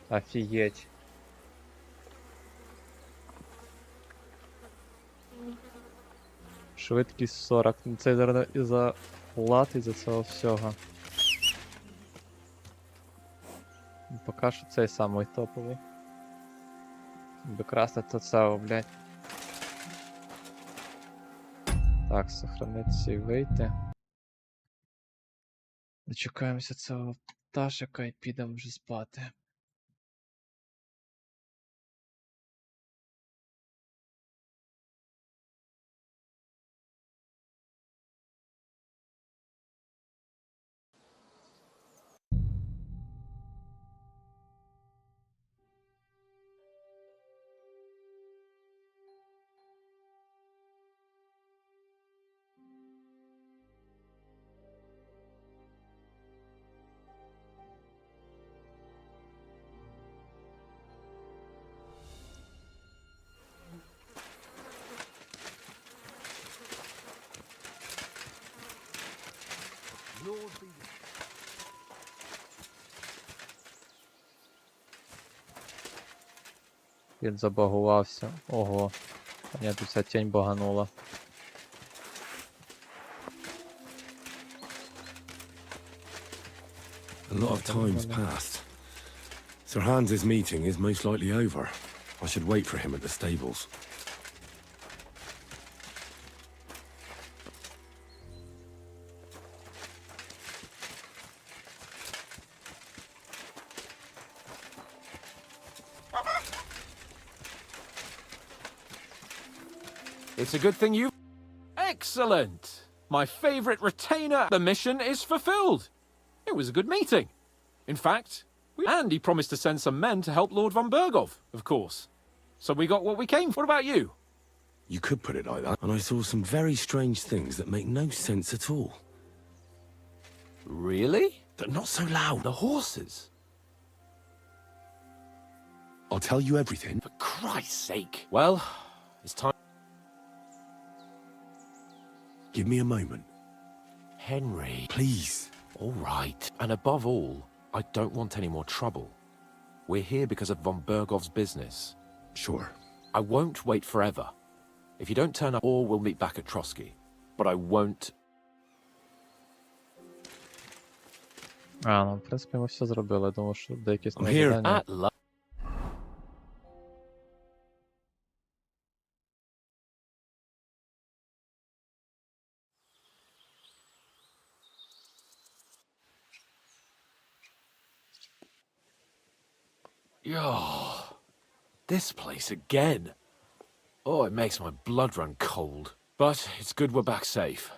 Офігеть. Швидкість 40. Ну це зараз із-за лат, із-за цього всього. Поки що цей самий топовий. Докрасти то це, блядь. Так, сохранитися і вийти. Дочекаємося цього пташика і підемо вже спати. Він забагувався. Ого. Ні, тут ця тінь баганула. A lot of time's passed. Sir Hans's meeting is most likely over. I should wait for him at the stables. It's a good thing you... Excellent! My favorite retainer. The mission is fulfilled. It was a good meeting. In fact, and he promised to send some men to help Lord von Bergov, of course. So we got what we came for. What about you? You could put it like that. And I saw some very strange things that make no sense at all. Really? But not so loud. The horses? I'll tell you everything. For Christ's sake. Well, it's time... Give me a moment. Henry. Please. All right. And above all, I don't want any more trouble. We're here because of von Bergov's business. Sure. I won't wait forever. If you don't turn up, or we'll meet back at Trotsky. But I won't... Ну, в принципі, ми все зробили. Я думав, що деякісь I'm here. завдання. Oh, this place again. Oh, it makes my blood run cold. But it's good we're back safe.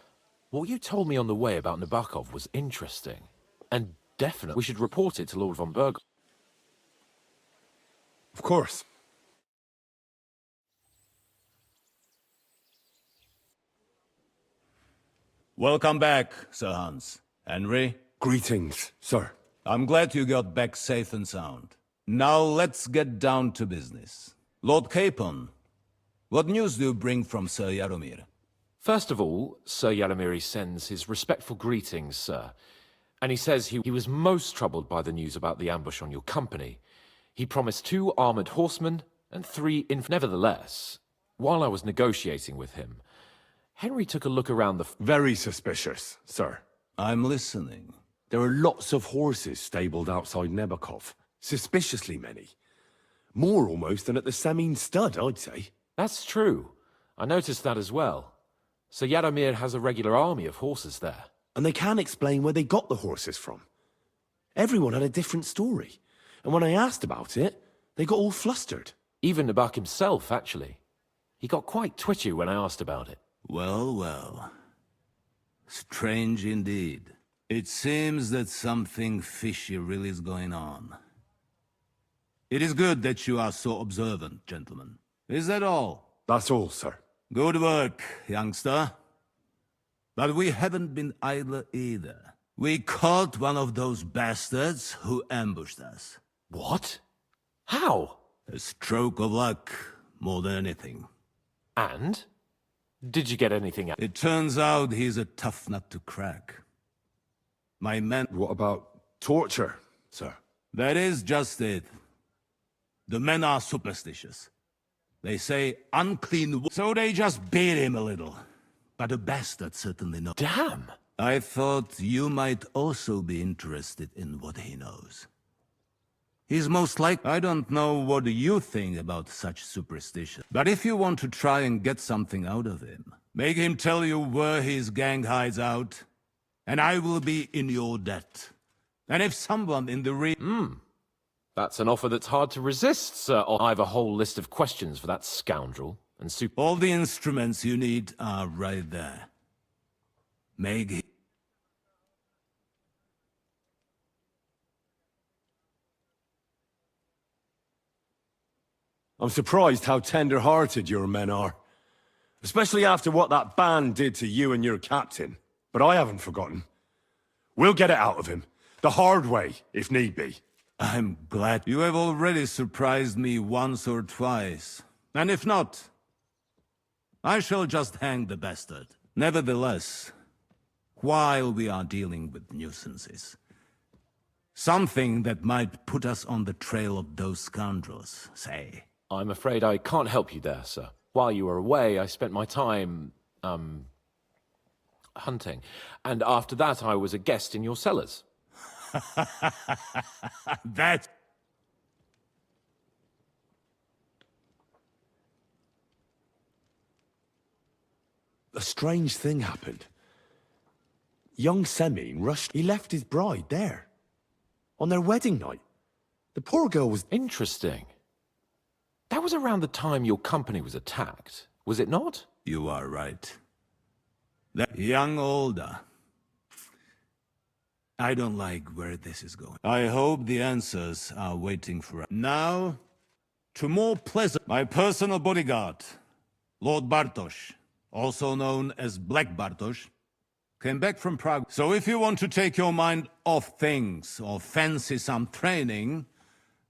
What you told me on the way about Nabokov was interesting. And definitely we should report it to Lord von Berg. Of course. Welcome back, Sir Hans. Henry? Greetings, sir. I'm glad you got back safe and sound. Now let's get down to business. Lord Capon, what news do you bring from Sir Jaromir? First of all, Sir Jaromir sends his respectful greetings, sir. And he says he was most troubled by the news about the ambush on your company. He promised 2 armored horsemen and 3 Nevertheless, while I was negotiating with him, Henry took a look around the... Very suspicious, sir. I'm listening. There are lots of horses stabled outside Nebakov. Suspiciously many. More almost than at the Samin stud, I'd say. That's true. I noticed that as well. So Jaromir has a regular army of horses there. And they can't explain where they got the horses from. Everyone had a different story. And when I asked about it, they got all flustered. Even Nabak himself, actually. He got quite twitchy when I asked about it. Well, well. Strange indeed. It seems that something fishy really is going on. It is good that you are so observant, gentlemen. Is that all? That's all, sir. Good work, youngster. But we haven't been idle either. We caught one of those bastards who ambushed us. What? How? A stroke of luck, more than anything. And? Did you get anything out? It turns out he's a tough nut to crack. My men... What about torture, sir? That is just it. The men are superstitious. They say unclean... So they just beat him a little. But a bastard certainly knows. Damn! I thought you might also be interested in what he knows. He's most like... I don't know what you think about such superstition. But if you want to try and get something out of him, make him tell you where his gang hides out, and I will be in your debt. And if someone in the That's an offer that's hard to resist, sir. I have a whole list of questions for that scoundrel. And all the instruments you need are right there. Make him... I'm surprised how tender-hearted your men are. Especially after what that band did to you and your captain. But I haven't forgotten. We'll get it out of him. The hard way, if need be. I'm glad you have already surprised me once or twice. And if not, I shall just hang the bastard. Nevertheless, while we are dealing with nuisances, something that might put us on the trail of those scoundrels, say, I'm afraid I can't help you there, sir. While you were away, I spent my time, hunting. And after that, I was a guest in your cellars. That... A strange thing happened. Young Semine rushed... He left his bride there. On their wedding night. The poor girl was... Interesting. That was around the time your company was attacked, was it not? You are right. That young Olda. I don't like where this is going. I hope the answers are waiting for us. Now, to more pleasant... My personal bodyguard, Lord Bartosz, also known as Black Bartosz, came back from Prague. So if you want to take your mind off things or fancy some training,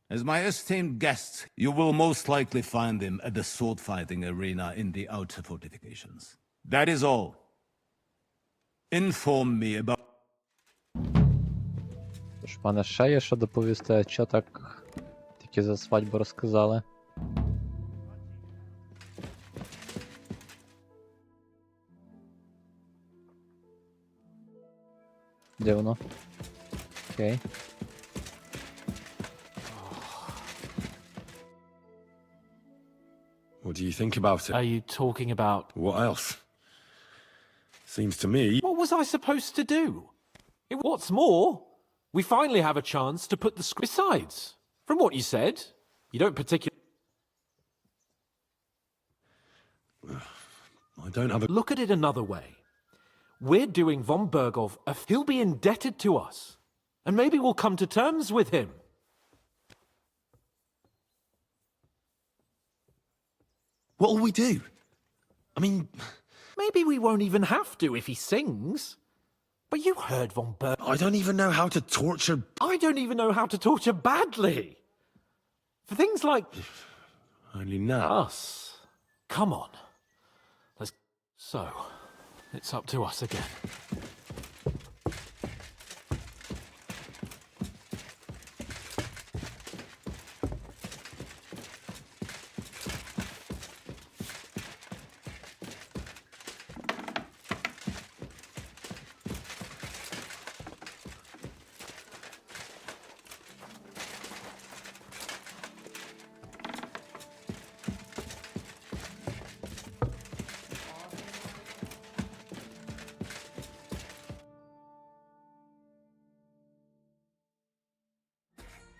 as my esteemed guest, you will most likely find him at the sword-fighting arena in the outer fortifications. That is all. Inform me about... Тож, пане, ще є що доповісти, а що так тільки за свадьбу розказали? Дивно. Окей. What do you think about it? Are you talking about... What else? Seems to me... What was I supposed to do? What's more, we finally have a chance to put the script... Besides, from what you said, you don't particularly... I don't have a... Look at it another way. We're doing von Bergov a... He'll be indebted to us. And maybe we'll come to terms with him. What'll we do? I mean... Maybe we won't even have to if he sings. But you heard von Berg... I don't even know how to torture... I don't even know how to torture badly. For things like... Only now. Us. Come on. Let's... So, it's up to us again.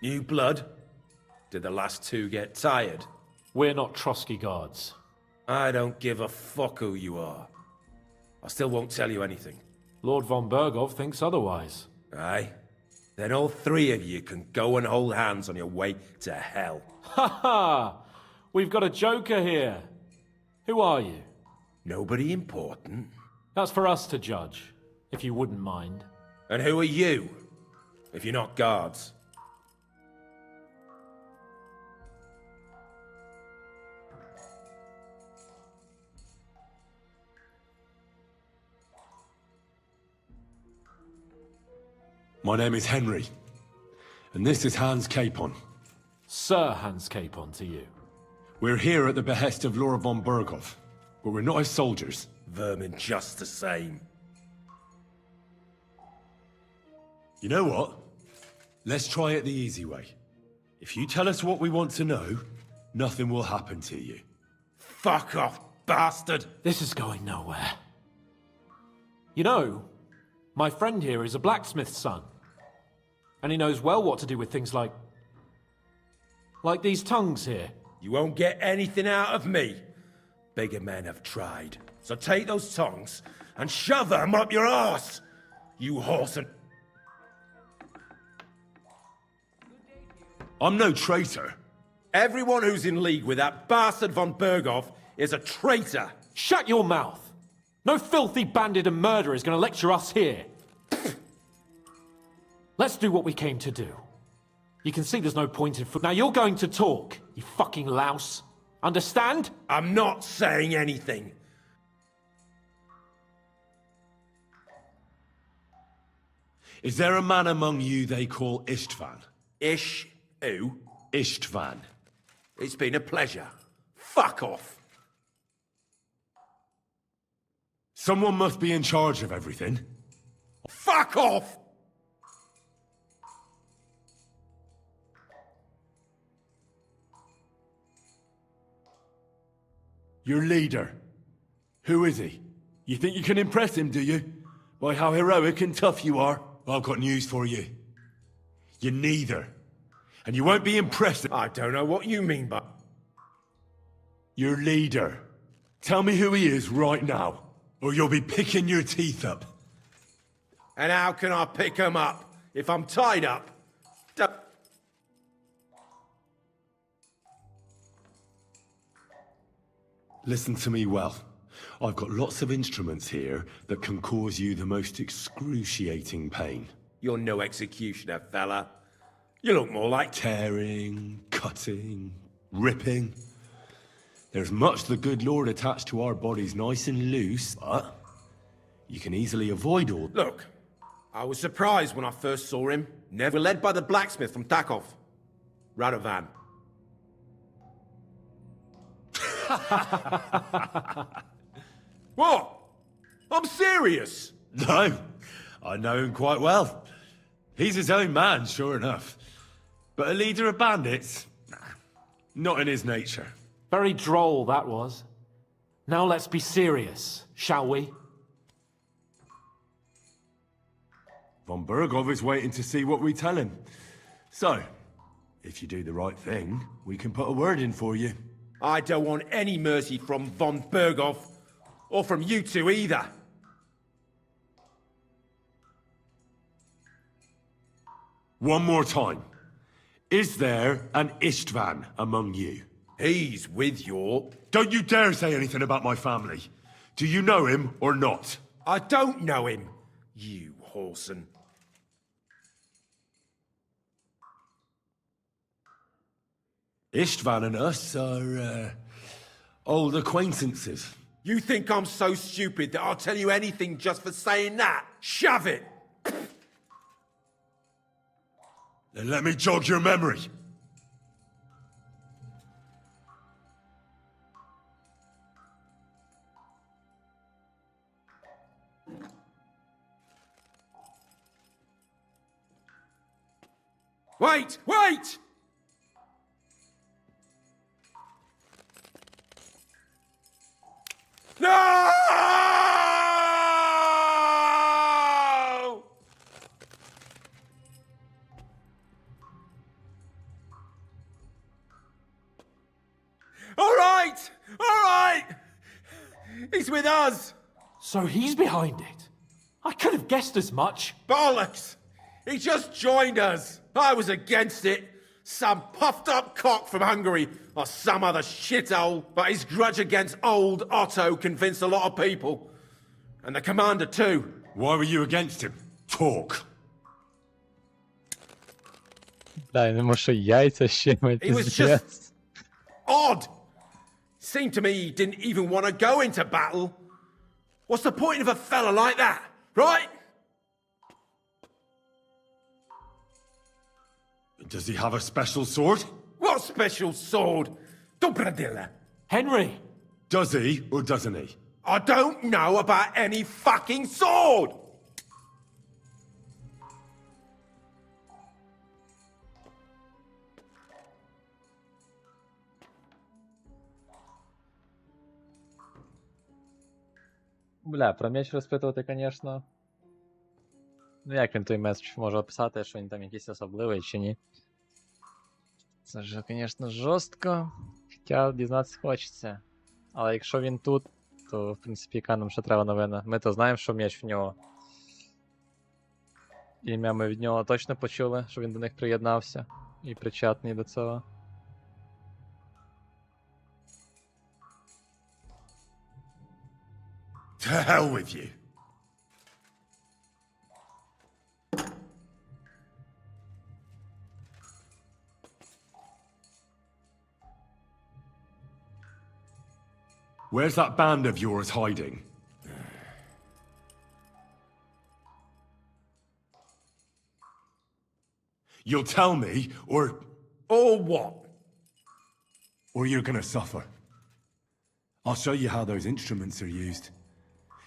New blood? Did the last two get tired? We're not Trotsky guards. I don't give a fuck who you are. I still won't tell you anything. Lord von Bergov thinks otherwise. Aye? Then all three of you can go and hold hands on your way to hell. Ha ha! We've got a joker here. Who are you? Nobody important. That's for us to judge, if you wouldn't mind. And who are you, if you're not guards? My name is Henry, and this is Hans Capon. Sir Hans Capon to you. We're here at the behest of Laura von Bergov, but we're not his soldiers. Vermin just the same. You know what? Let's try it the easy way. If you tell us what we want to know, nothing will happen to you. Fuck off, bastard! This is going nowhere. You know, my friend here is a blacksmith's son. And he knows well what to do with things like these tongues here. You won't get anything out of me. Bigger men have tried. So take those tongues and shove them up your arse, you horse and... I'm no traitor. Everyone who's in league with that bastard von Bergov is a traitor. Shut your mouth! No filthy bandit and murderer is going to lecture us here. Let's do what we came to do. You can see there's no point in... Now you're going to talk, you fucking louse. Understand? I'm not saying anything. Is there a man among you they call Istvan? Ish who? Istvan. It's been a pleasure. Fuck off. Someone must be in charge of everything. Fuck off! Your leader. Who is he? You think you can impress him, do you? By how heroic and tough you are? Well, I've got news for you. You're neither. And you won't be impressed. I don't know what you mean by... Your leader. Tell me who he is right now, or you'll be picking your teeth up. And how can I pick him up if I'm tied up? Listen to me well. I've got lots of instruments here that can cause you the most excruciating pain. You're no executioner, fella. You look more like... Tearing, cutting, ripping. There's much the good Lord attached to our bodies nice and loose, but you can easily avoid all... Look, I was surprised when I first saw him. Never led by the blacksmith from Takov. Radovan. What? I'm serious. No, I know him quite well. He's his own man, sure enough. But a leader of bandits? Nah, not in his nature. Very droll, that was. Now let's be serious, shall we? Von Bergov is waiting to see what we tell him. So, if you do the right thing, we can put a word in for you. I don't want any mercy from Von Bergov, or from you two either. One more time. Is there an Istvan among you? He's with your... Don't you dare say anything about my family. Do you know him or not? I don't know him, you whoreson. Istvan and us are, old acquaintances. You think I'm so stupid that I'll tell you anything just for saying that? Shove it! Then let me jog your memory. Wait! Wait! No! All right! All right! He's with us! So he's behind it? I could have guessed as much. Bollocks! He just joined us! I was against it! Some puffed-up cock from Hungary, or some other shithole, but his grudge against old Otto convinced a lot of people. And the commander too. Why were you against him? Talk. Да, не може яйця щемити. He was just odd. Seemed to me he didn't even want to go into battle. What's the point of a fella like that, right? Does he have a special sword? What special sword? Dobradilla. Henry! Does he or doesn't he? I don't know about any fucking sword! Бля, про меч розпитувати, звісно. Ну як він той меч може описати, що він там якийсь особливий чи ні. Це ж, звісно, жорстко. Хоча дізнатися хочеться. Але якщо він тут, то, в принципі, яка нам ще треба новина. Ми то знаємо, що меч в нього. Ім'я ми від нього точно почули, що він до них приєднався. І причетний до цього. To hell with you. Where's that band of yours hiding? You'll tell me, or... Or what? or you're gonna suffer. I'll show you how those instruments are used.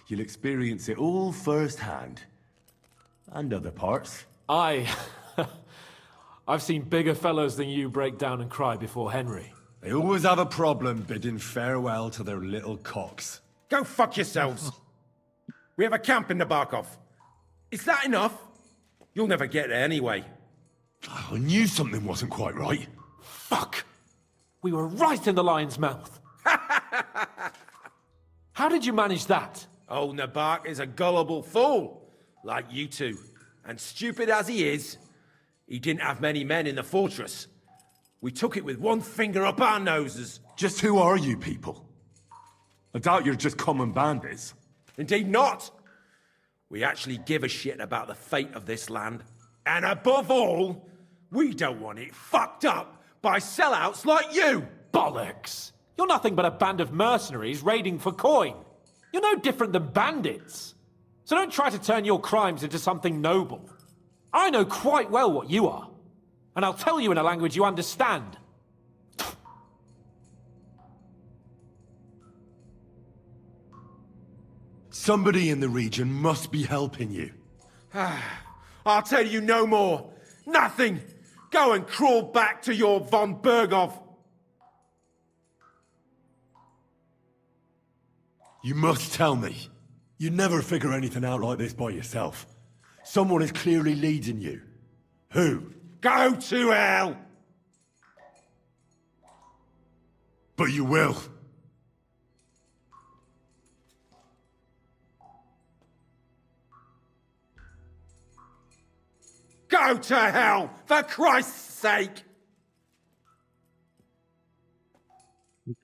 You'll experience it all firsthand. And other parts. I've seen bigger fellows than you break down and cry before Henry. They always have a problem bidding farewell to their little cocks. Go fuck yourselves. We have a camp in Nabarkov. Is that enough? You'll never get there anyway. I knew something wasn't quite right. Fuck! We were right in the lion's mouth. How did you manage that? Old Nabark is a gullible fool, like you two. And stupid as he is, he didn't have many men in the fortress. We took it with one finger up our noses. Just who are you people? I doubt you're just common bandits. Indeed not. We actually give a shit about the fate of this land. And above all, we don't want it fucked up by sellouts like you. Bollocks! You're nothing but a band of mercenaries raiding for coin. You're no different than bandits. So don't try to turn your crimes into something noble. I know quite well what you are. And I'll tell you in a language you understand. Somebody in the region must be helping you. I'll tell you no more. Nothing. Go and crawl back to your von Berghoff. You must tell me. You never figure anything out like this by yourself. Someone is clearly leading you. Who? Go to hell! But you will. Go to hell, for Christ's sake!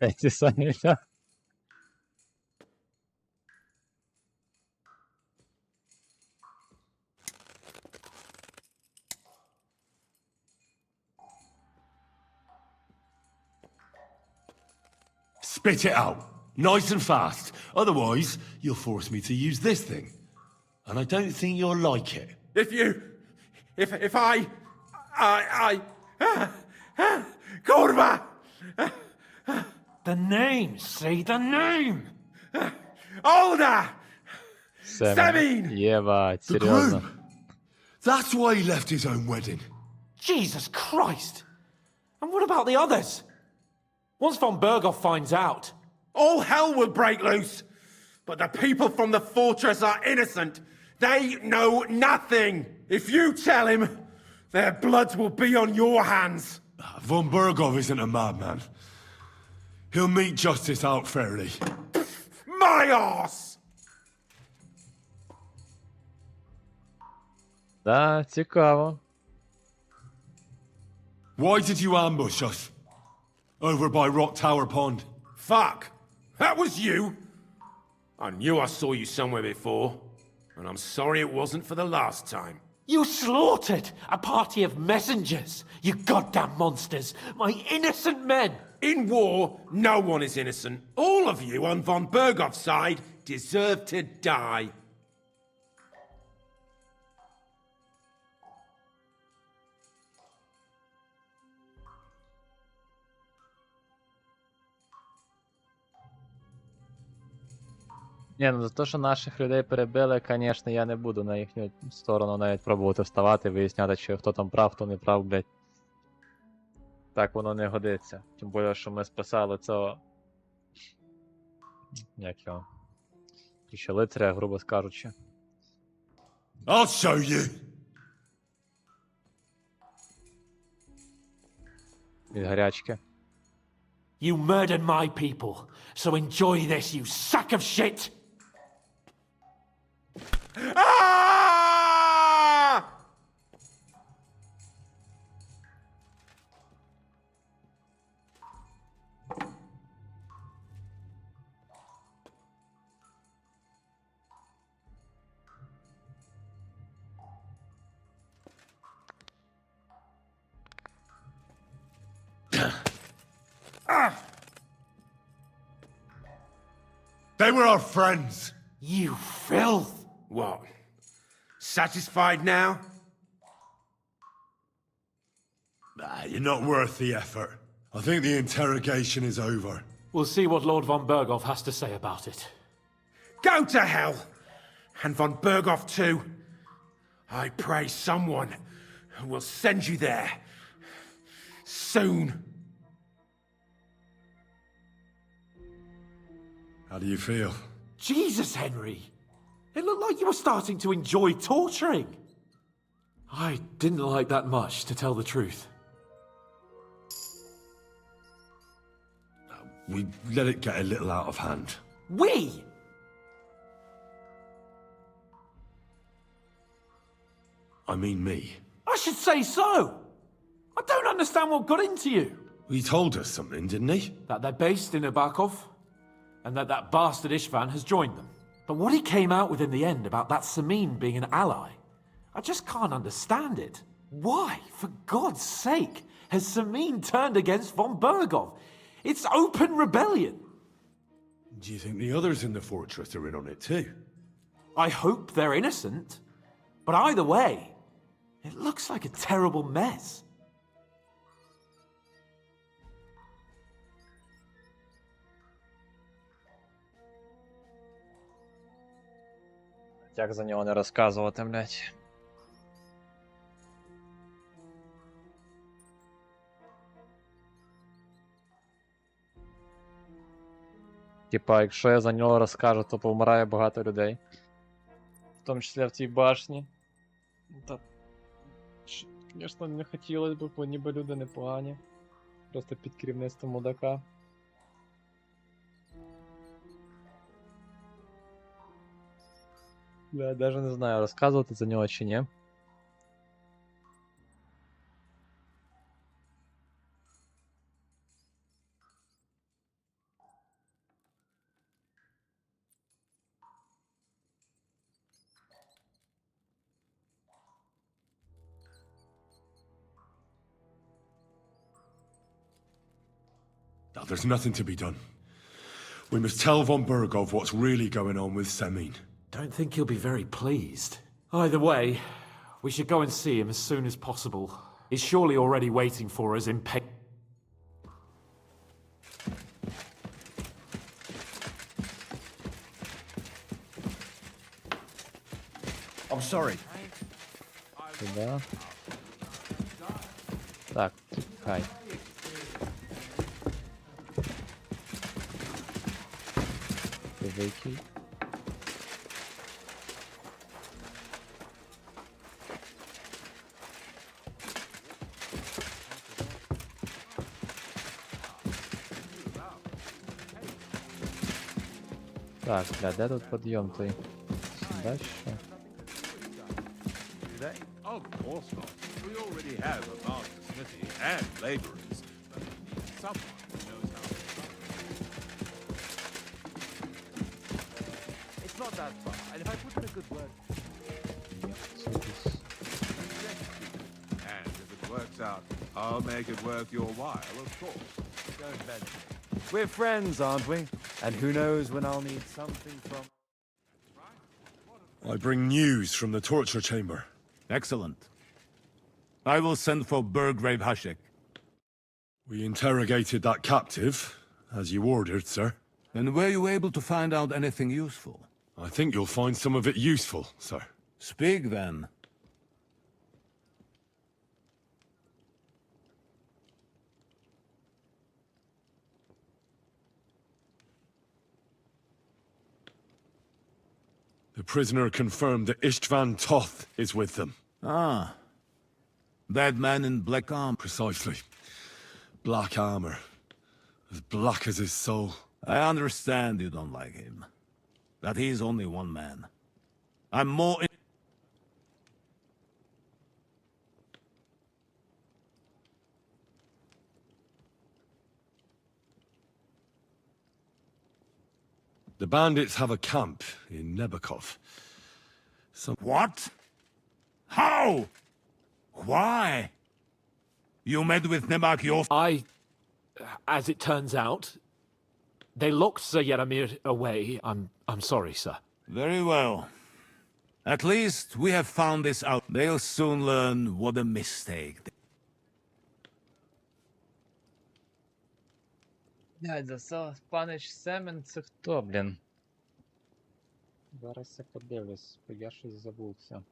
Эти сами, да? Spit it out, nice and fast. Otherwise, you'll force me to use this thing. And I don't think you'll like it. If I... Kurva! The name, say the name! Older! Seven. Ебать, The серьезно. groom! That's why he left his own wedding. Jesus Christ! And what about the others? Once von Berghoff finds out... All hell will break loose! But the people from the fortress are innocent. They know nothing. If you tell him, their blood will be on your hands. Von Berghoff isn't a madman. He'll mete justice out fairly. My arse! Да, цікаво. Why did you ambush us? Over by Rock Tower Pond. Fuck! That was you? I knew I saw you somewhere before. And I'm sorry it wasn't for the last time. You slaughtered a party of messengers, you goddamn monsters, my innocent men! In war, no one is innocent. All of you on von Berghoff's side deserve to die. Ні, ну за те, що наших людей перебили, звісно, я не буду на їхню сторону навіть пробувати вставати, виясняти, чи хто там прав, хто не прав, блядь. Так воно не годиться. Тим більше, що ми списали цього... Як його? Ще лицаря, грубо скажучи. I'll show you. Від гарячки. You murdered my people, so enjoy this, you sack of shit! Ah! They were our friends. You filth! What? Satisfied now? You're not worth the effort. I think the interrogation is over. We'll see what Lord von Berghoff has to say about it. Go to hell! And von Berghoff too. I pray someone will send you there. Soon. How do you feel? Jesus, Henry! It looked like you were starting to enjoy torturing. I didn't like that much, to tell the truth. We let it get a little out of hand. We? I mean me. I should say so! I don't understand what got into you. He told us something, didn't he? That they're based in Nabokov, and that bastard Istvan has joined them. But what he came out with in the end about that Samin being an ally, I just can't understand it. Why, for God's sake, has Samin turned against von Berghoff? It's open rebellion. Do you think the others in the fortress are in on it too? I hope they're innocent. But either way, it looks like a terrible mess. Як за нього не розказувати, блядь. Типа, якщо я за нього розкажу, то повмирає багато людей. В тому числі в цій башні. Та... Звісно, не хотілося б, бо ніби люди непогані. Просто під керівництвом мудака. Я навіть не знаю, розказувати за нього чи ні. Now, there's nothing to be done. We must tell von Berghoff what's really going on with Samin. Don't think he'll be very pleased. Either way, we should go and see him as soon as possible. He's surely already waiting for us in I'm sorry. Сюда. Так, чекай. Викинь. Так, бля, де тут підйом той? Сюди що? Of course not. We already have a master smithy and laborers. But we need someone who knows how to run. It's not that far, and if I put in a good word... And if it works out, I'll make it worth your while, of course. Don't mention it. We're friends, aren't we? And who knows when I'll need something from... I bring news from the torture chamber. Excellent. I will send for Burgrave Hashek. We interrogated that captive, as you ordered, sir. And were you able to find out anything useful? I think you'll find some of it useful, sir. Speak then. The prisoner confirmed that Istvan Toth is with them. Ah. That man in black armor. Precisely. Black armor. As black as his soul. I understand you don't like him. That he's only one man. I'm more in... The bandits have a camp in Nebokov. What? How? Why? You met with Nebakov? As it turns out, they locked Sir Yaramir away. I'm sorry, sir. Very well. At least we have found this out. They'll soon learn what a mistake. Блядь, засав панич Семен, це хто, блін? Зараз я подивлюсь, бо я щось забувся.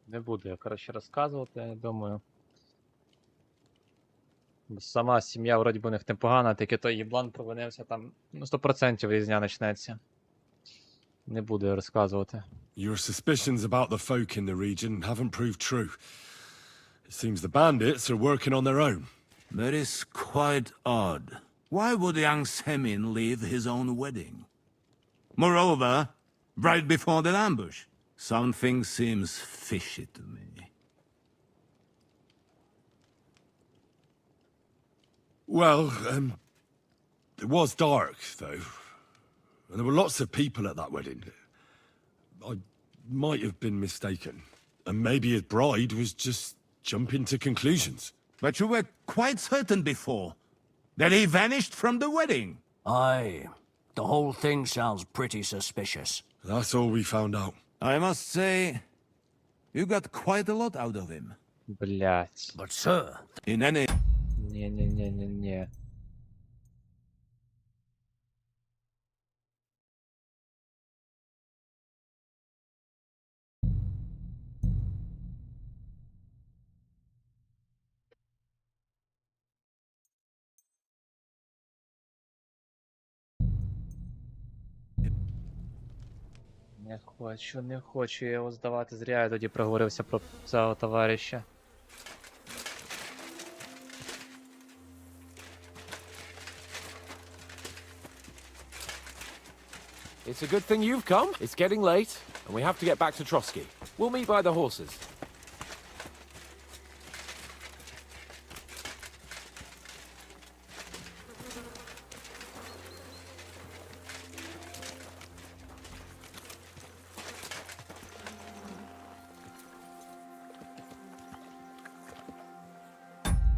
Не буду я, коротше, розказувати, я думаю. Бо сама сім'я вроді б у них непогана, тільки той їблан провинився там, ну 100% різня почнеться. Не буду я розказувати. Your suspicions about the folk in the region haven't proved true. It seems the bandits are working on their own. That is quite odd. Why would young Semin leave his own wedding? Moreover, right before the ambush. Something seems fishy to me. Well, it was dark, though. And there were lots of people at that wedding. I might have been mistaken. And maybe his bride was just jumping to conclusions. But you were quite certain before that he vanished from the wedding. Aye. The whole thing sounds pretty suspicious. That's all we found out. I must say, you got quite a lot out of him. Блять. But sir... In any... Не-не-не-не-не. Не хочу я його здавати, зря я тоді проговорився про цього товариша. It's a good thing you've come. It's getting late, and we have to get back to Trotsky. We'll meet by the horses.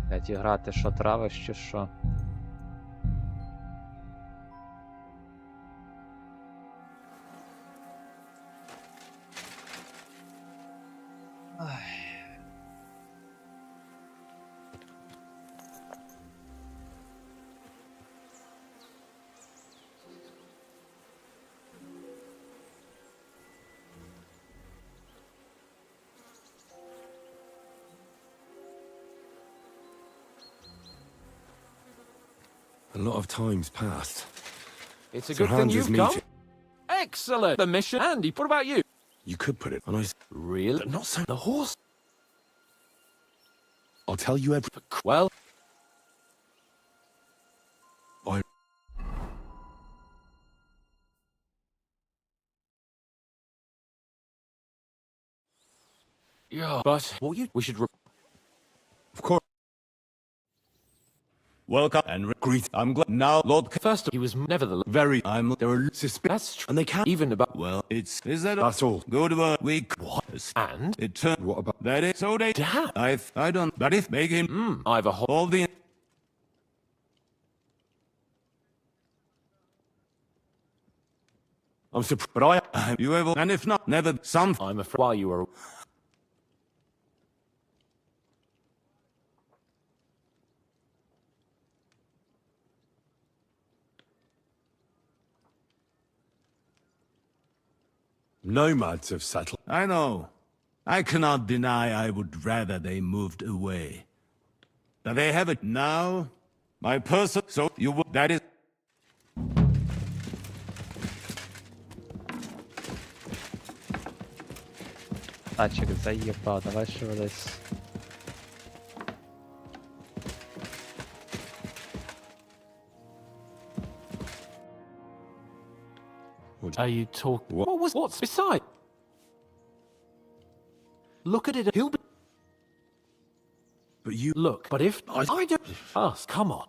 Блять, і грати, що травиш, чи що? A lot of time's passed. It's a Sir good thing Hans is you've come. meeting. Excellent. The mission. Andy, what about you? You could put it on ice. Really? Not so. The horse. I'll tell you everything. Well. Yeah, but we should. Of course. Welcome and greet. I'm glad now, Lord. First, he was nevertheless Very. There are suspicious. That's true. And they can't. Even about. Well, it's. Is that That's all. Good word. We. What? And It turned. What about... That is. So they. Damn. I don't. But if make him. I've a whole. All the. I'm surprised, but you ever, and if not, never, some. I'm afraid while you were... Nomads have settled. I know. I cannot deny I would rather they moved away. But they have it now. My person, so you will, that is... Тачик заебал, давай шевелись. Are you talking? What's beside? Look at it. He'll be. But you look. But if I don't, us, come on,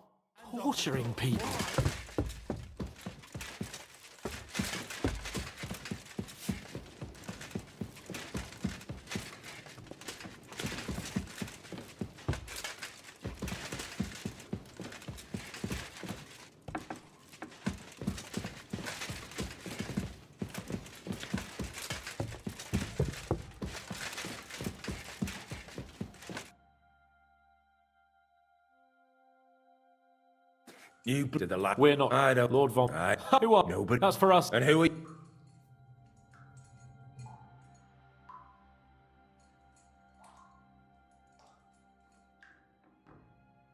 torturing people. You did the last. We're not. I don't. Lord Von. Who are? No, but that's for us. And who are?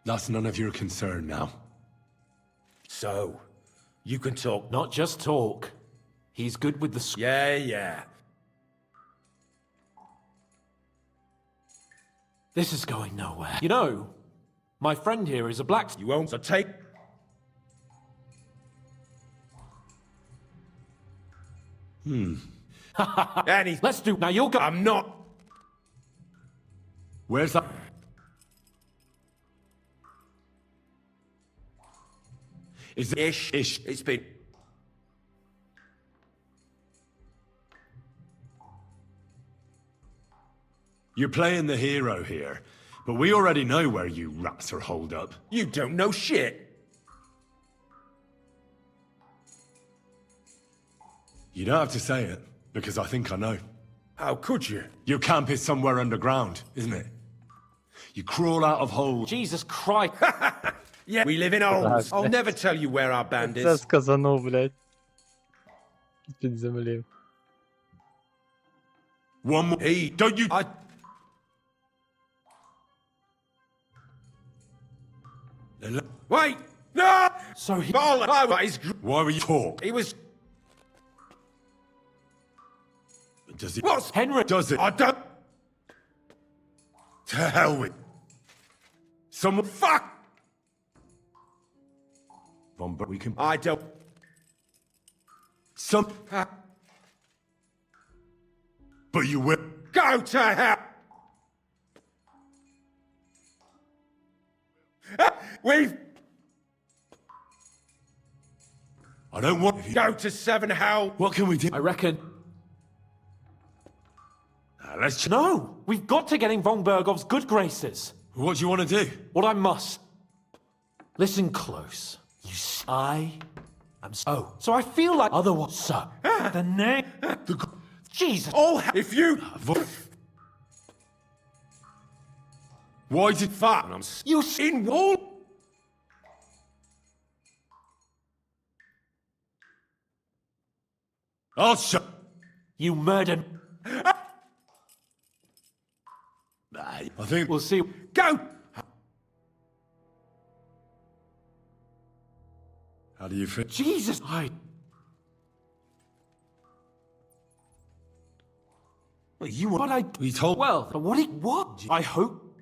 That's none of your concern now. So, you can talk. Not just talk. He's good with the. Yeah. This is going nowhere. You know, my friend here is a black. You won't. So take. Annie, let's do. Now you'll go. I'm not. Where's that? Is it Ish. It's been. You're playing the hero here, but we already know where you rats are holed up. You don't know shit. You don't have to say it, because I think I know. How could you? Your camp is somewhere underground, isn't it? You crawl out of holes. Jesus Christ. Yeah, we live in holes. I'll never tell you where our band Це is. сказанув, блядь. Під землі. One more. Hey, don't you... Wait! No! So he... Why were you talk? He was... Does he... What's... Henry... Does it? I don't... To hell with... Someone... Fuck! But we can... I don't... Some... But you will... Go to hell! We've... I don't want... Go to 7 hell! What can we do? I reckon... Let's... No! We've got to get in von Bergov's good graces. What do you want to do? What I must. Listen close. I am so. So I feel like otherwise. So the name. Jesus. Oh, if you. Why did fuck? You in wall. I'll shut. You murdered. I think we'll see. Go. How do you feel? Jesus, Well, you what I... We told... Well, what? I hope...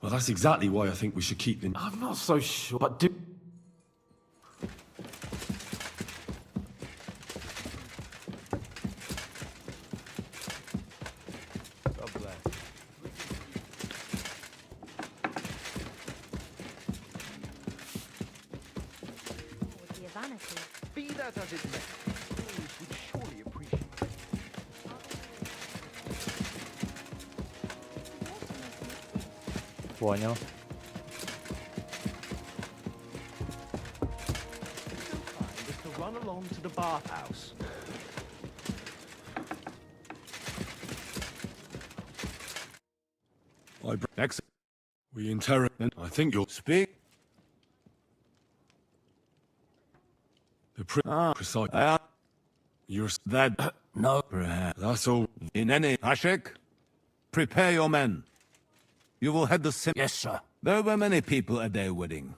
Well, that's exactly why I think we should keep them... I'm not so sure, but do... Be that as it may, those would surely appreciate it. Понял. run along to the bathhouse. Next, we interrogate. I think you'll speak. The precise. You're that. No. That's all. In any Hashik, prepare your men. You will head the sim. Yes, sir. There were many people at their wedding.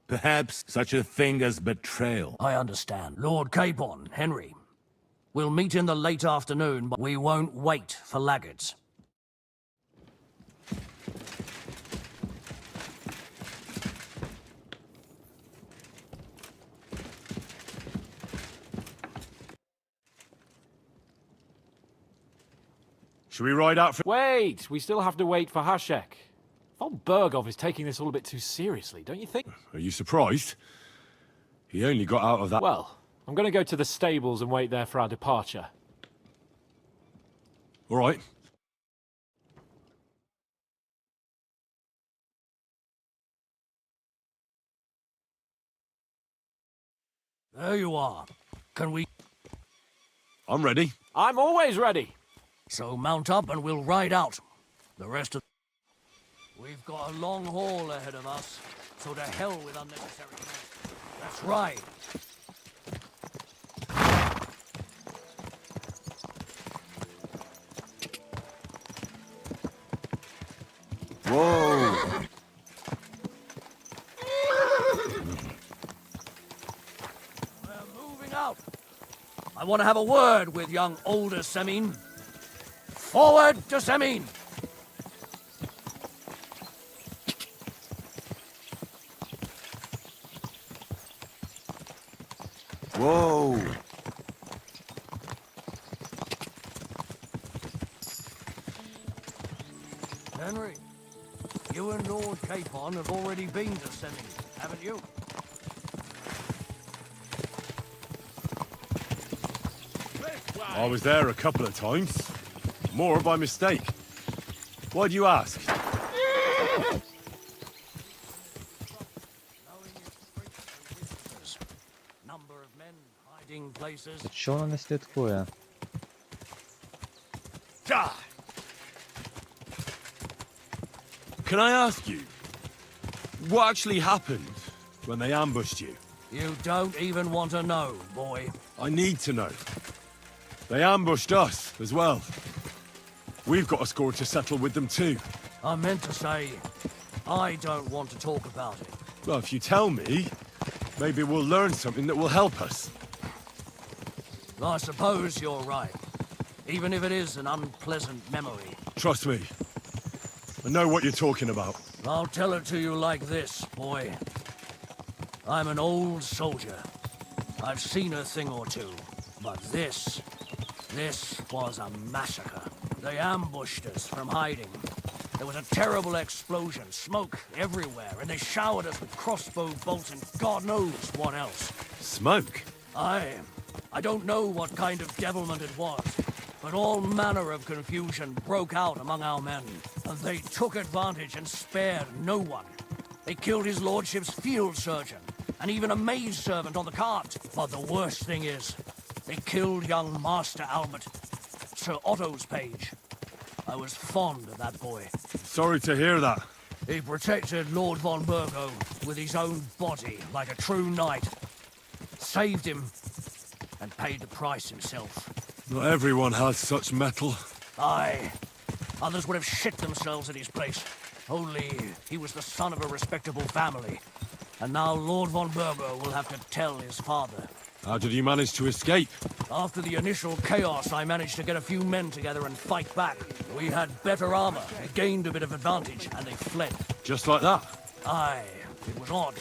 Perhaps such a thing as betrayal. I understand. Lord Capon, Henry. We'll meet in the late afternoon, but we won't wait for laggards. Should we ride out for... Wait! We still have to wait for Hashek. Von Bergov is taking this all a bit too seriously, don't you think? Are you surprised? He only got out of that... Well, I'm going to go to the stables and wait there for our departure. All right. There you are. Can we... I'm ready. I'm always ready. So mount up and we'll ride out. The rest of... We've got a long haul ahead of us, so to hell with unnecessary noise. Let's ride. Whoa! We're moving out. I want to have a word with young older Semin. Forward to Semin! Whoa! Henry, you and Lord Capon have already been to Semin, haven't you? I was there a couple of times. More by mistake. Why do you ask? Чого вона не слідкує? Can I ask you, what actually happened when they ambushed you? You don't even want to know, boy. I need to know. They ambushed us as well. We've got a score to settle with them too. I meant to say, I don't want to talk about it. Well, if you tell me, maybe we'll learn something that will help us. I suppose you're right. Even if it is an unpleasant memory. Trust me. I know what you're talking about. I'll tell it to you like this, boy. I'm an old soldier. I've seen a thing or two. But this was a massacre. They ambushed us from hiding. There was a terrible explosion, smoke everywhere, and they showered us with crossbow bolts and God knows what else. Smoke? I don't know what kind of devilment it was, but all manner of confusion broke out among our men, and they took advantage and spared no one. They killed his lordship's field surgeon, and even a maidservant on the cart. But the worst thing is, they killed young Master Albert, Sir Otto's page. I was fond of that boy. Sorry to hear that. He protected Lord von Burgo with his own body like a true knight. Saved him and paid the price himself. Not everyone has such mettle. Aye. Others would have shit themselves at his place. Only he was the son of a respectable family. And now Lord von Burgo will have to tell his father. How did you manage to escape? After the initial chaos, I managed to get a few men together and fight back. We had better armor, we gained a bit of advantage, and they fled. Just like that? Aye, it was odd.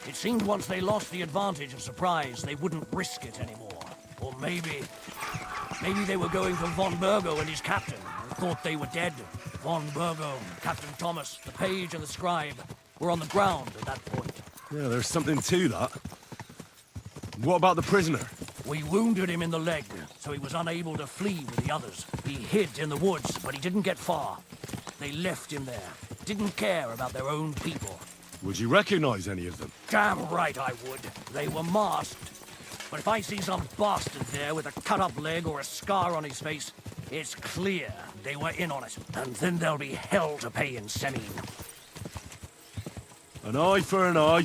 It seemed once they lost the advantage of surprise, they wouldn't risk it anymore. Or maybe they were going for von Burgo and his captain, and thought they were dead. Von Burgo, Captain Thomas, the page and the scribe were on the ground at that point. Yeah, there's something to that. What about the prisoner? We wounded him in the leg, so he was unable to flee with the others. He hid in the woods, but he didn't get far. They left him there. Didn't care about their own people. Would you recognize any of them? Damn right I would. They were masked. But if I see some bastard there with a cut-up leg or a scar on his face, it's clear they were in on it. And then there'll be hell to pay in Semine. An eye for an eye.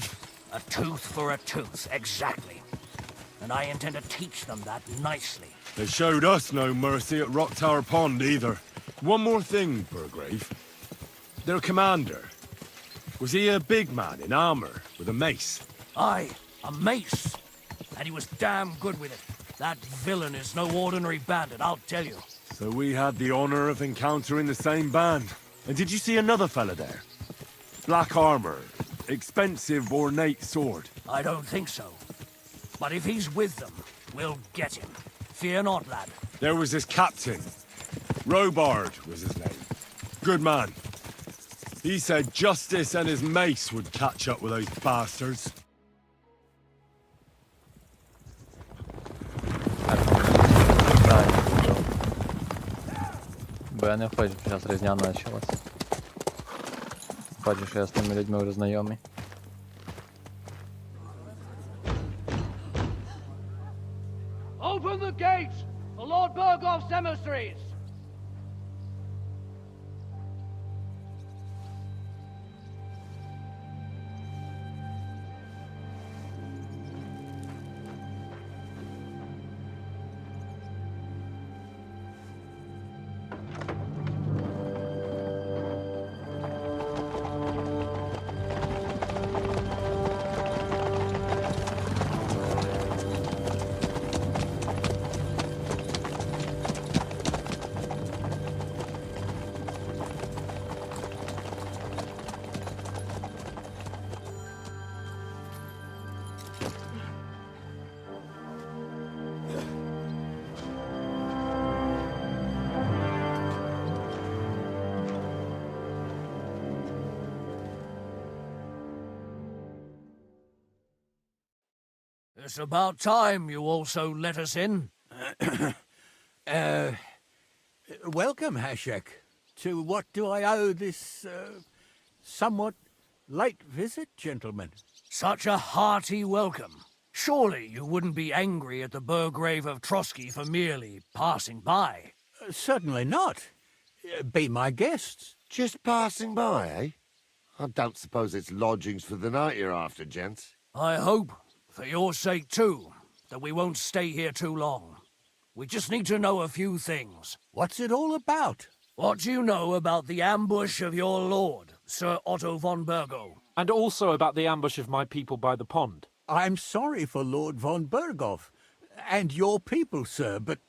A tooth for a tooth, exactly. And I intend to teach them that nicely. They showed us no mercy at Rock Tower Pond either. One more thing, Burgrave. Their commander. Was he a big man in armor with a mace? Aye, a mace. And he was damn good with it. That villain is no ordinary bandit, I'll tell you. So we had the honor of encountering the same band. And did you see another fella there? Black armor, expensive ornate sword. I don't think so. But if he's with them, we'll get him. Fear not, lad. There was this captain. Robard was his name. Good man. He said Justice and his mace would catch up with those bastards. Бо я не хочу, зараз різня почалась. Хочу, що я з тими людьми вже знайомий. Open the gates for Lord Bergoff's emissaries! It's about time you also let us in. Welcome, Hashek. To what do I owe this, somewhat late visit, gentlemen? Such a hearty welcome. Surely you wouldn't be angry at the Burgrave of Trotsky for merely passing by. Certainly not. Be my guests. Just passing by, eh? I don't suppose it's lodgings for the night you're after, gents. I hope, for your sake too, that we won't stay here too long. We just need to know a few things. What's it all about? What do you know about the ambush of your lord, Sir Otto von Bergo? And also about the ambush of my people by the pond. I'm sorry for Lord von Berghoff and your people, sir, but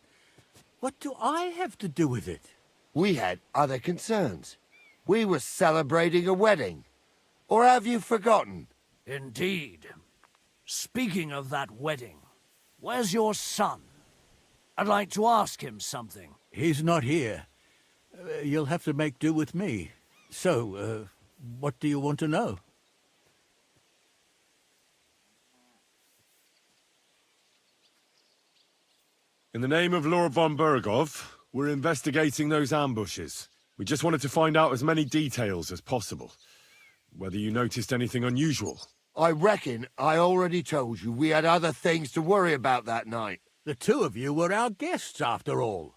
what do I have to do with it? We had other concerns. We were celebrating a wedding. Or have you forgotten? Indeed. Speaking of that wedding, where's your son? I'd like to ask him something. He's not here. You'll have to make do with me. So, what do you want to know? In the name of Lord von Berghoff, we're investigating those ambushes. We just wanted to find out as many details as possible. Whether you noticed anything unusual. I reckon I already told you we had other things to worry about that night. The two of you were our guests, after all.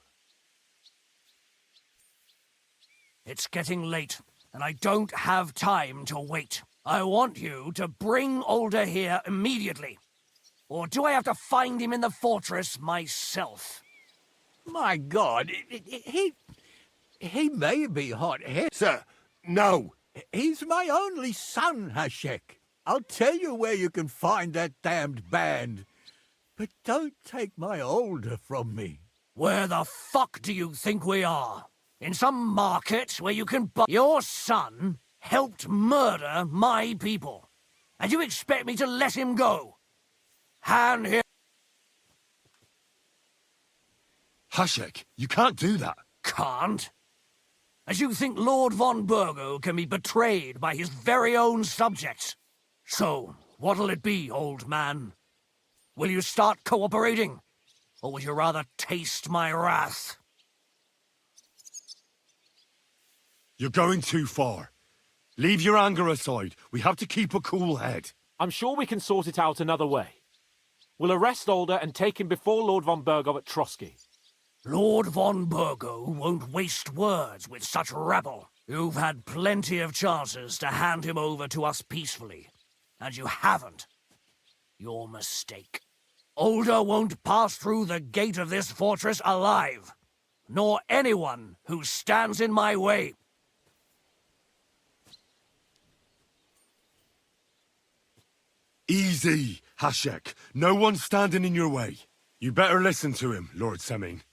It's getting late, and I don't have time to wait. I want you to bring Older here immediately. Or do I have to find him in the fortress myself? My God, he may be hot-headed. Sir, no. He's my only son, Hashek. I'll tell you where you can find that damned band. But don't take my Older from me. Where the fuck do you think we are? In some market where you can buy... Your son helped murder my people. And you expect me to let him go? Hand here... Hashek, you can't do that. Can't? As you think Lord von Bergo can be betrayed by his very own subjects? So, what'll it be, old man? Will you start cooperating? Or would you rather taste my wrath? You're going too far. Leave your anger aside. We have to keep a cool head. I'm sure we can sort it out another way. We'll arrest Alder and take him before Lord von Bergov at Trotsky. Lord von Bergov won't waste words with such rabble. You've had plenty of chances to hand him over to us peacefully, and you haven't. Your mistake. Alder won't pass through the gate of this fortress alive, nor anyone who stands in my way. Easy, Hashek. No one's standing in your way. You better listen to him, Lord Semming.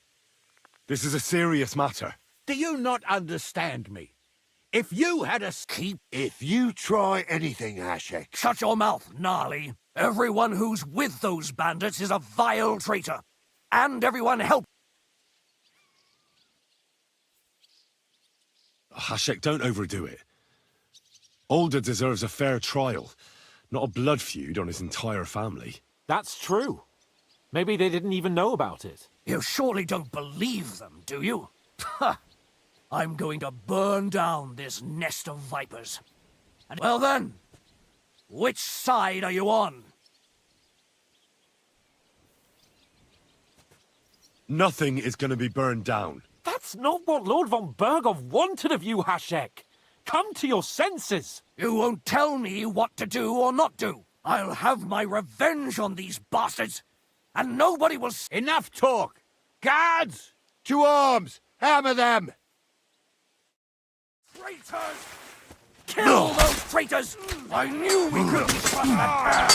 This is a serious matter. Do you not understand me? If you had a... If you try anything, Hashek... Shut your mouth, Gnarly. Everyone who's with those bandits is a vile traitor. And everyone help... Hashek, don't overdo it. Alder deserves a fair trial, not a blood feud on his entire family. That's true. Maybe they didn't even know about it. You surely don't believe them, do you? Ha! I'm going to burn down this nest of vipers. And well then, which side are you on? Nothing is going to be burned down. That's not what Lord von Bergov wanted of you, Hashek. Come to your senses. You won't tell me what to do or not do. I'll have my revenge on these bastards, and nobody will... Enough talk! Guards! To arms! Hammer them! Traitors! Kill those traitors! I knew we couldn't trust that pair!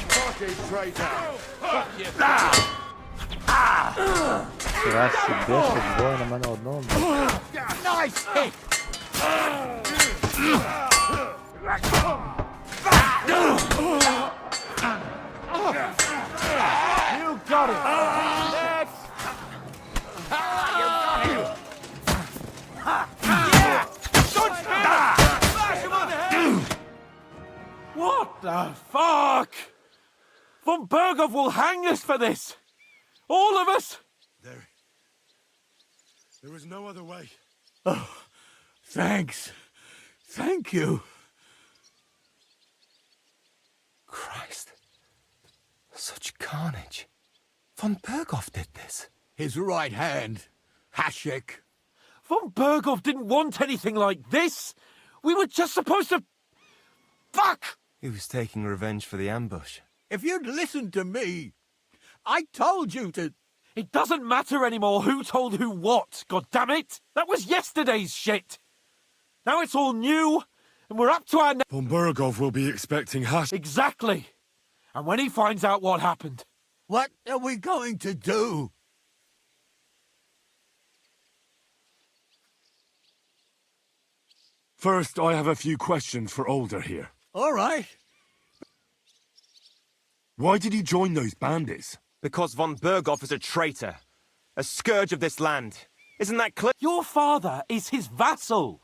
Fucking traitor! Хіра себе, що двоє на мене одного. Nice hit! You got it. Next. You got him! What the fuck? Von Bergov will hang us for this. All of us. There is no other way. Oh, thanks. Thank you. Christ. Such carnage. Von Bergov did this. His right hand, Hashek. Von Bergov didn't want anything like this. We were just supposed to... Fuck! He was taking revenge for the ambush. If you'd listened to me, I told you to... It doesn't matter anymore who told who what, goddammit! That was yesterday's shit! Now it's all new, and we're up to our... Von Bergov will be expecting Hash... Exactly! And when he finds out what happened... What are we going to do? First, I have a few questions for Alder here. All right. Why did he join those bandits? Because von Bergov is a traitor. A scourge of this land. Isn't that clear? Your father is his vassal.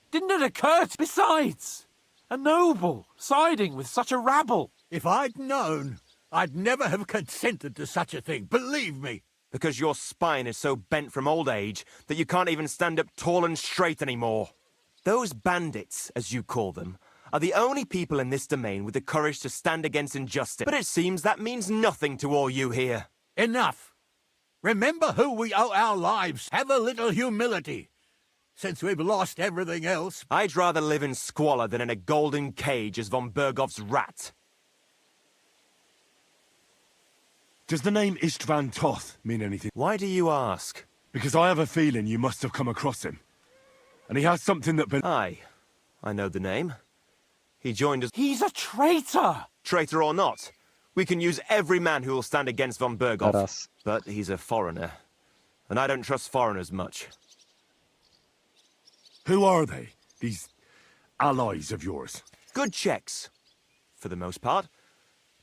Didn't it occur to... Besides, a noble siding with such a rabble. If I'd known, I'd never have consented to such a thing, believe me. Because your spine is so bent from old age that you can't even stand up tall and straight anymore. Those bandits, as you call them, are the only people in this domain with the courage to stand against injustice. But it seems that means nothing to all you here. Enough. Remember who we owe our lives. Have a little humility. Since we've lost everything else. I'd rather live in squalor than in a golden cage as von Bergov's rat. Does the name Istvan Toth mean anything? Why do you ask? Because I have a feeling you must have come across him. And he has something that... Aye, I know the name. He joined us... He's a traitor! Traitor or not, we can use every man who will stand against von Bergov. Teraz. But he's a foreigner, and I don't trust foreigners much. Who are they, these allies of yours? Good checks, for the most part.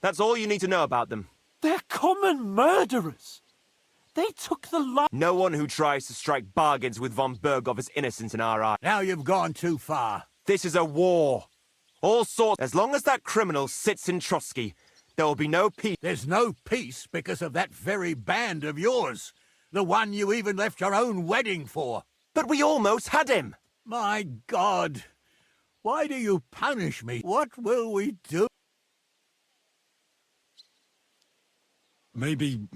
That's all you need to know about them. They're common murderers. They took the life... No one who tries to strike bargains with von Bergov is innocent in our eyes. Now you've gone too far. This is a war. All sorts. As long as that criminal sits in Trotsky, there will be no peace. There's no peace because of that very band of yours. The one you even left your own wedding for. But we almost had him. My God. Why do you punish me? What will we do? Maybe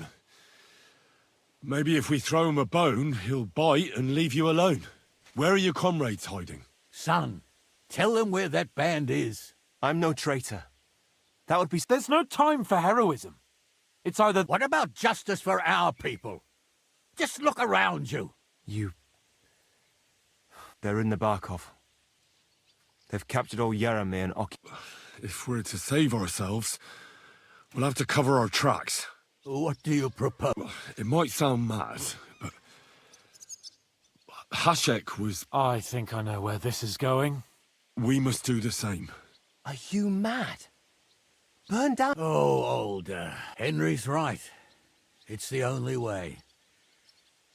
if we throw him a bone, he'll bite and leave you alone. Where are your comrades hiding? Son, tell them where that band is. I'm no traitor. That would be... There's no time for heroism. It's either... What about justice for our people? Just look around you. They're in the Barkov. They've captured all Yaramir and If we're to save ourselves, we'll have to cover our tracks. What do you propose? It might sound mad, but Hashek was... I think I know where this is going. We must do the same. Are you mad? Burn down... Oh, Older. Henry's right. It's the only way.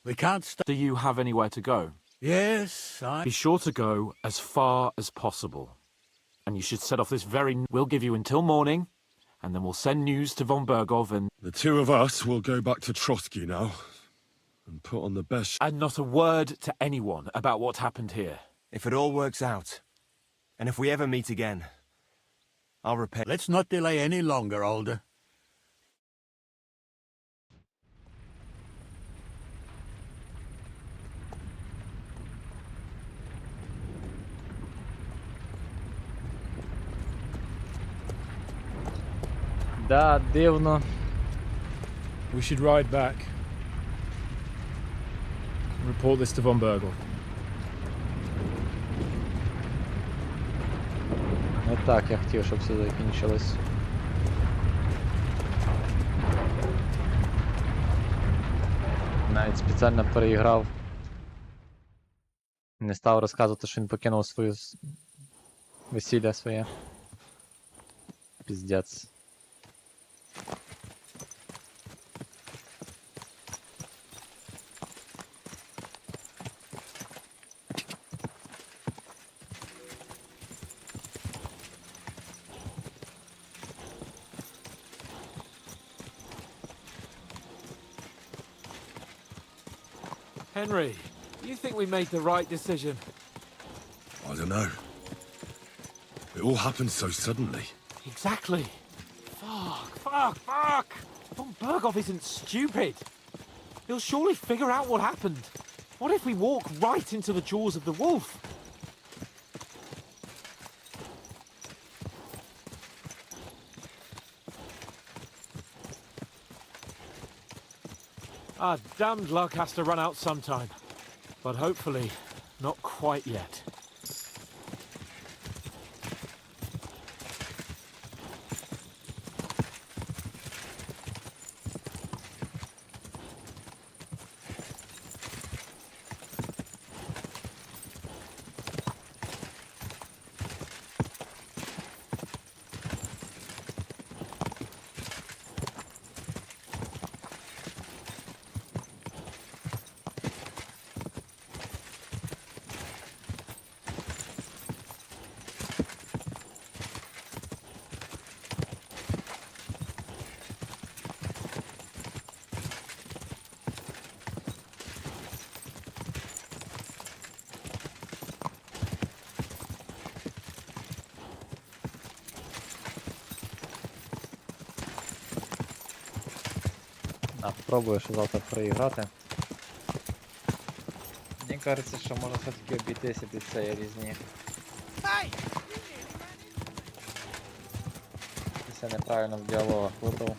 We can't stop... Do you have anywhere to go? Yes, Be sure to go as far as possible. And you should set off this very... We'll give you until morning, and then we'll send news to von Bergov and... The two of us will go back to Trotsky now, and put on the best... And not a word to anyone about what happened here. If it all works out, and if we ever meet again, I'll repay... Let's not delay any longer, Older. Да, дивно. We should ride back. Report this to von Bergel. Не так я хотів, щоб все закінчилось. Навіть спеціально переіграв. Не став розказувати, що він покинув свою весілля своє. Піздець. Henry, you think we made the right decision? I don't know. It all happened so suddenly. Exactly. Fuck! Von Bergov isn't stupid. He'll surely figure out what happened. What if we walk right into the jaws of the wolf? Our damned luck has to run out sometime. But hopefully, not quite yet. Попробую ще завтра переіграти. Мені кажеться, що можна все-таки обійтися без цієї різні. Це неправильно в діалогах вибрав.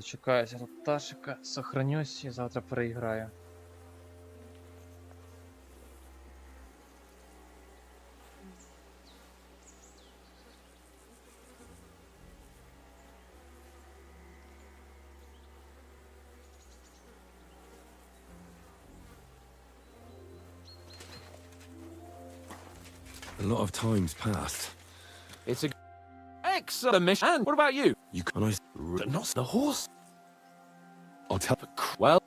Дочекаюся тут Ташика, сохранюсь і завтра переіграю. A lot of time's passed. It's a excellent mission. And what about you? You can Not the horse. I'll tell. Well,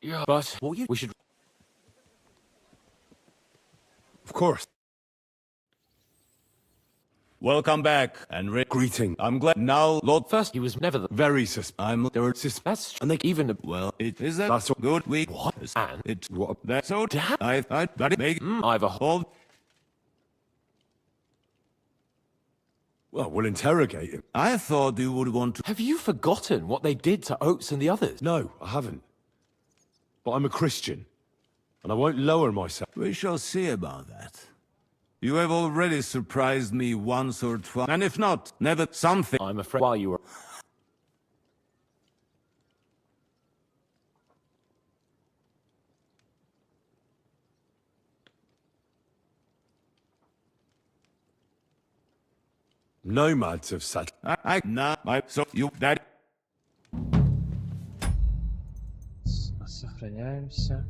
yeah, but we should. Of course. Welcome back, and Greeting. I'm glad now, Lord. First, he was never the Very There were that's and they even well, it is that That's good. We what and it what that's so. Damn. I that make I've a whole. well, we'll interrogate him. I thought you would want to. Have you forgotten what they did to Oates and the others? No, I haven't. But I'm a Christian, and I won't lower myself. We shall see about that. You have already surprised me once or twice, and if not, never something. I'm afraid while you were. Nomads have sat. So you that Сохраняємося.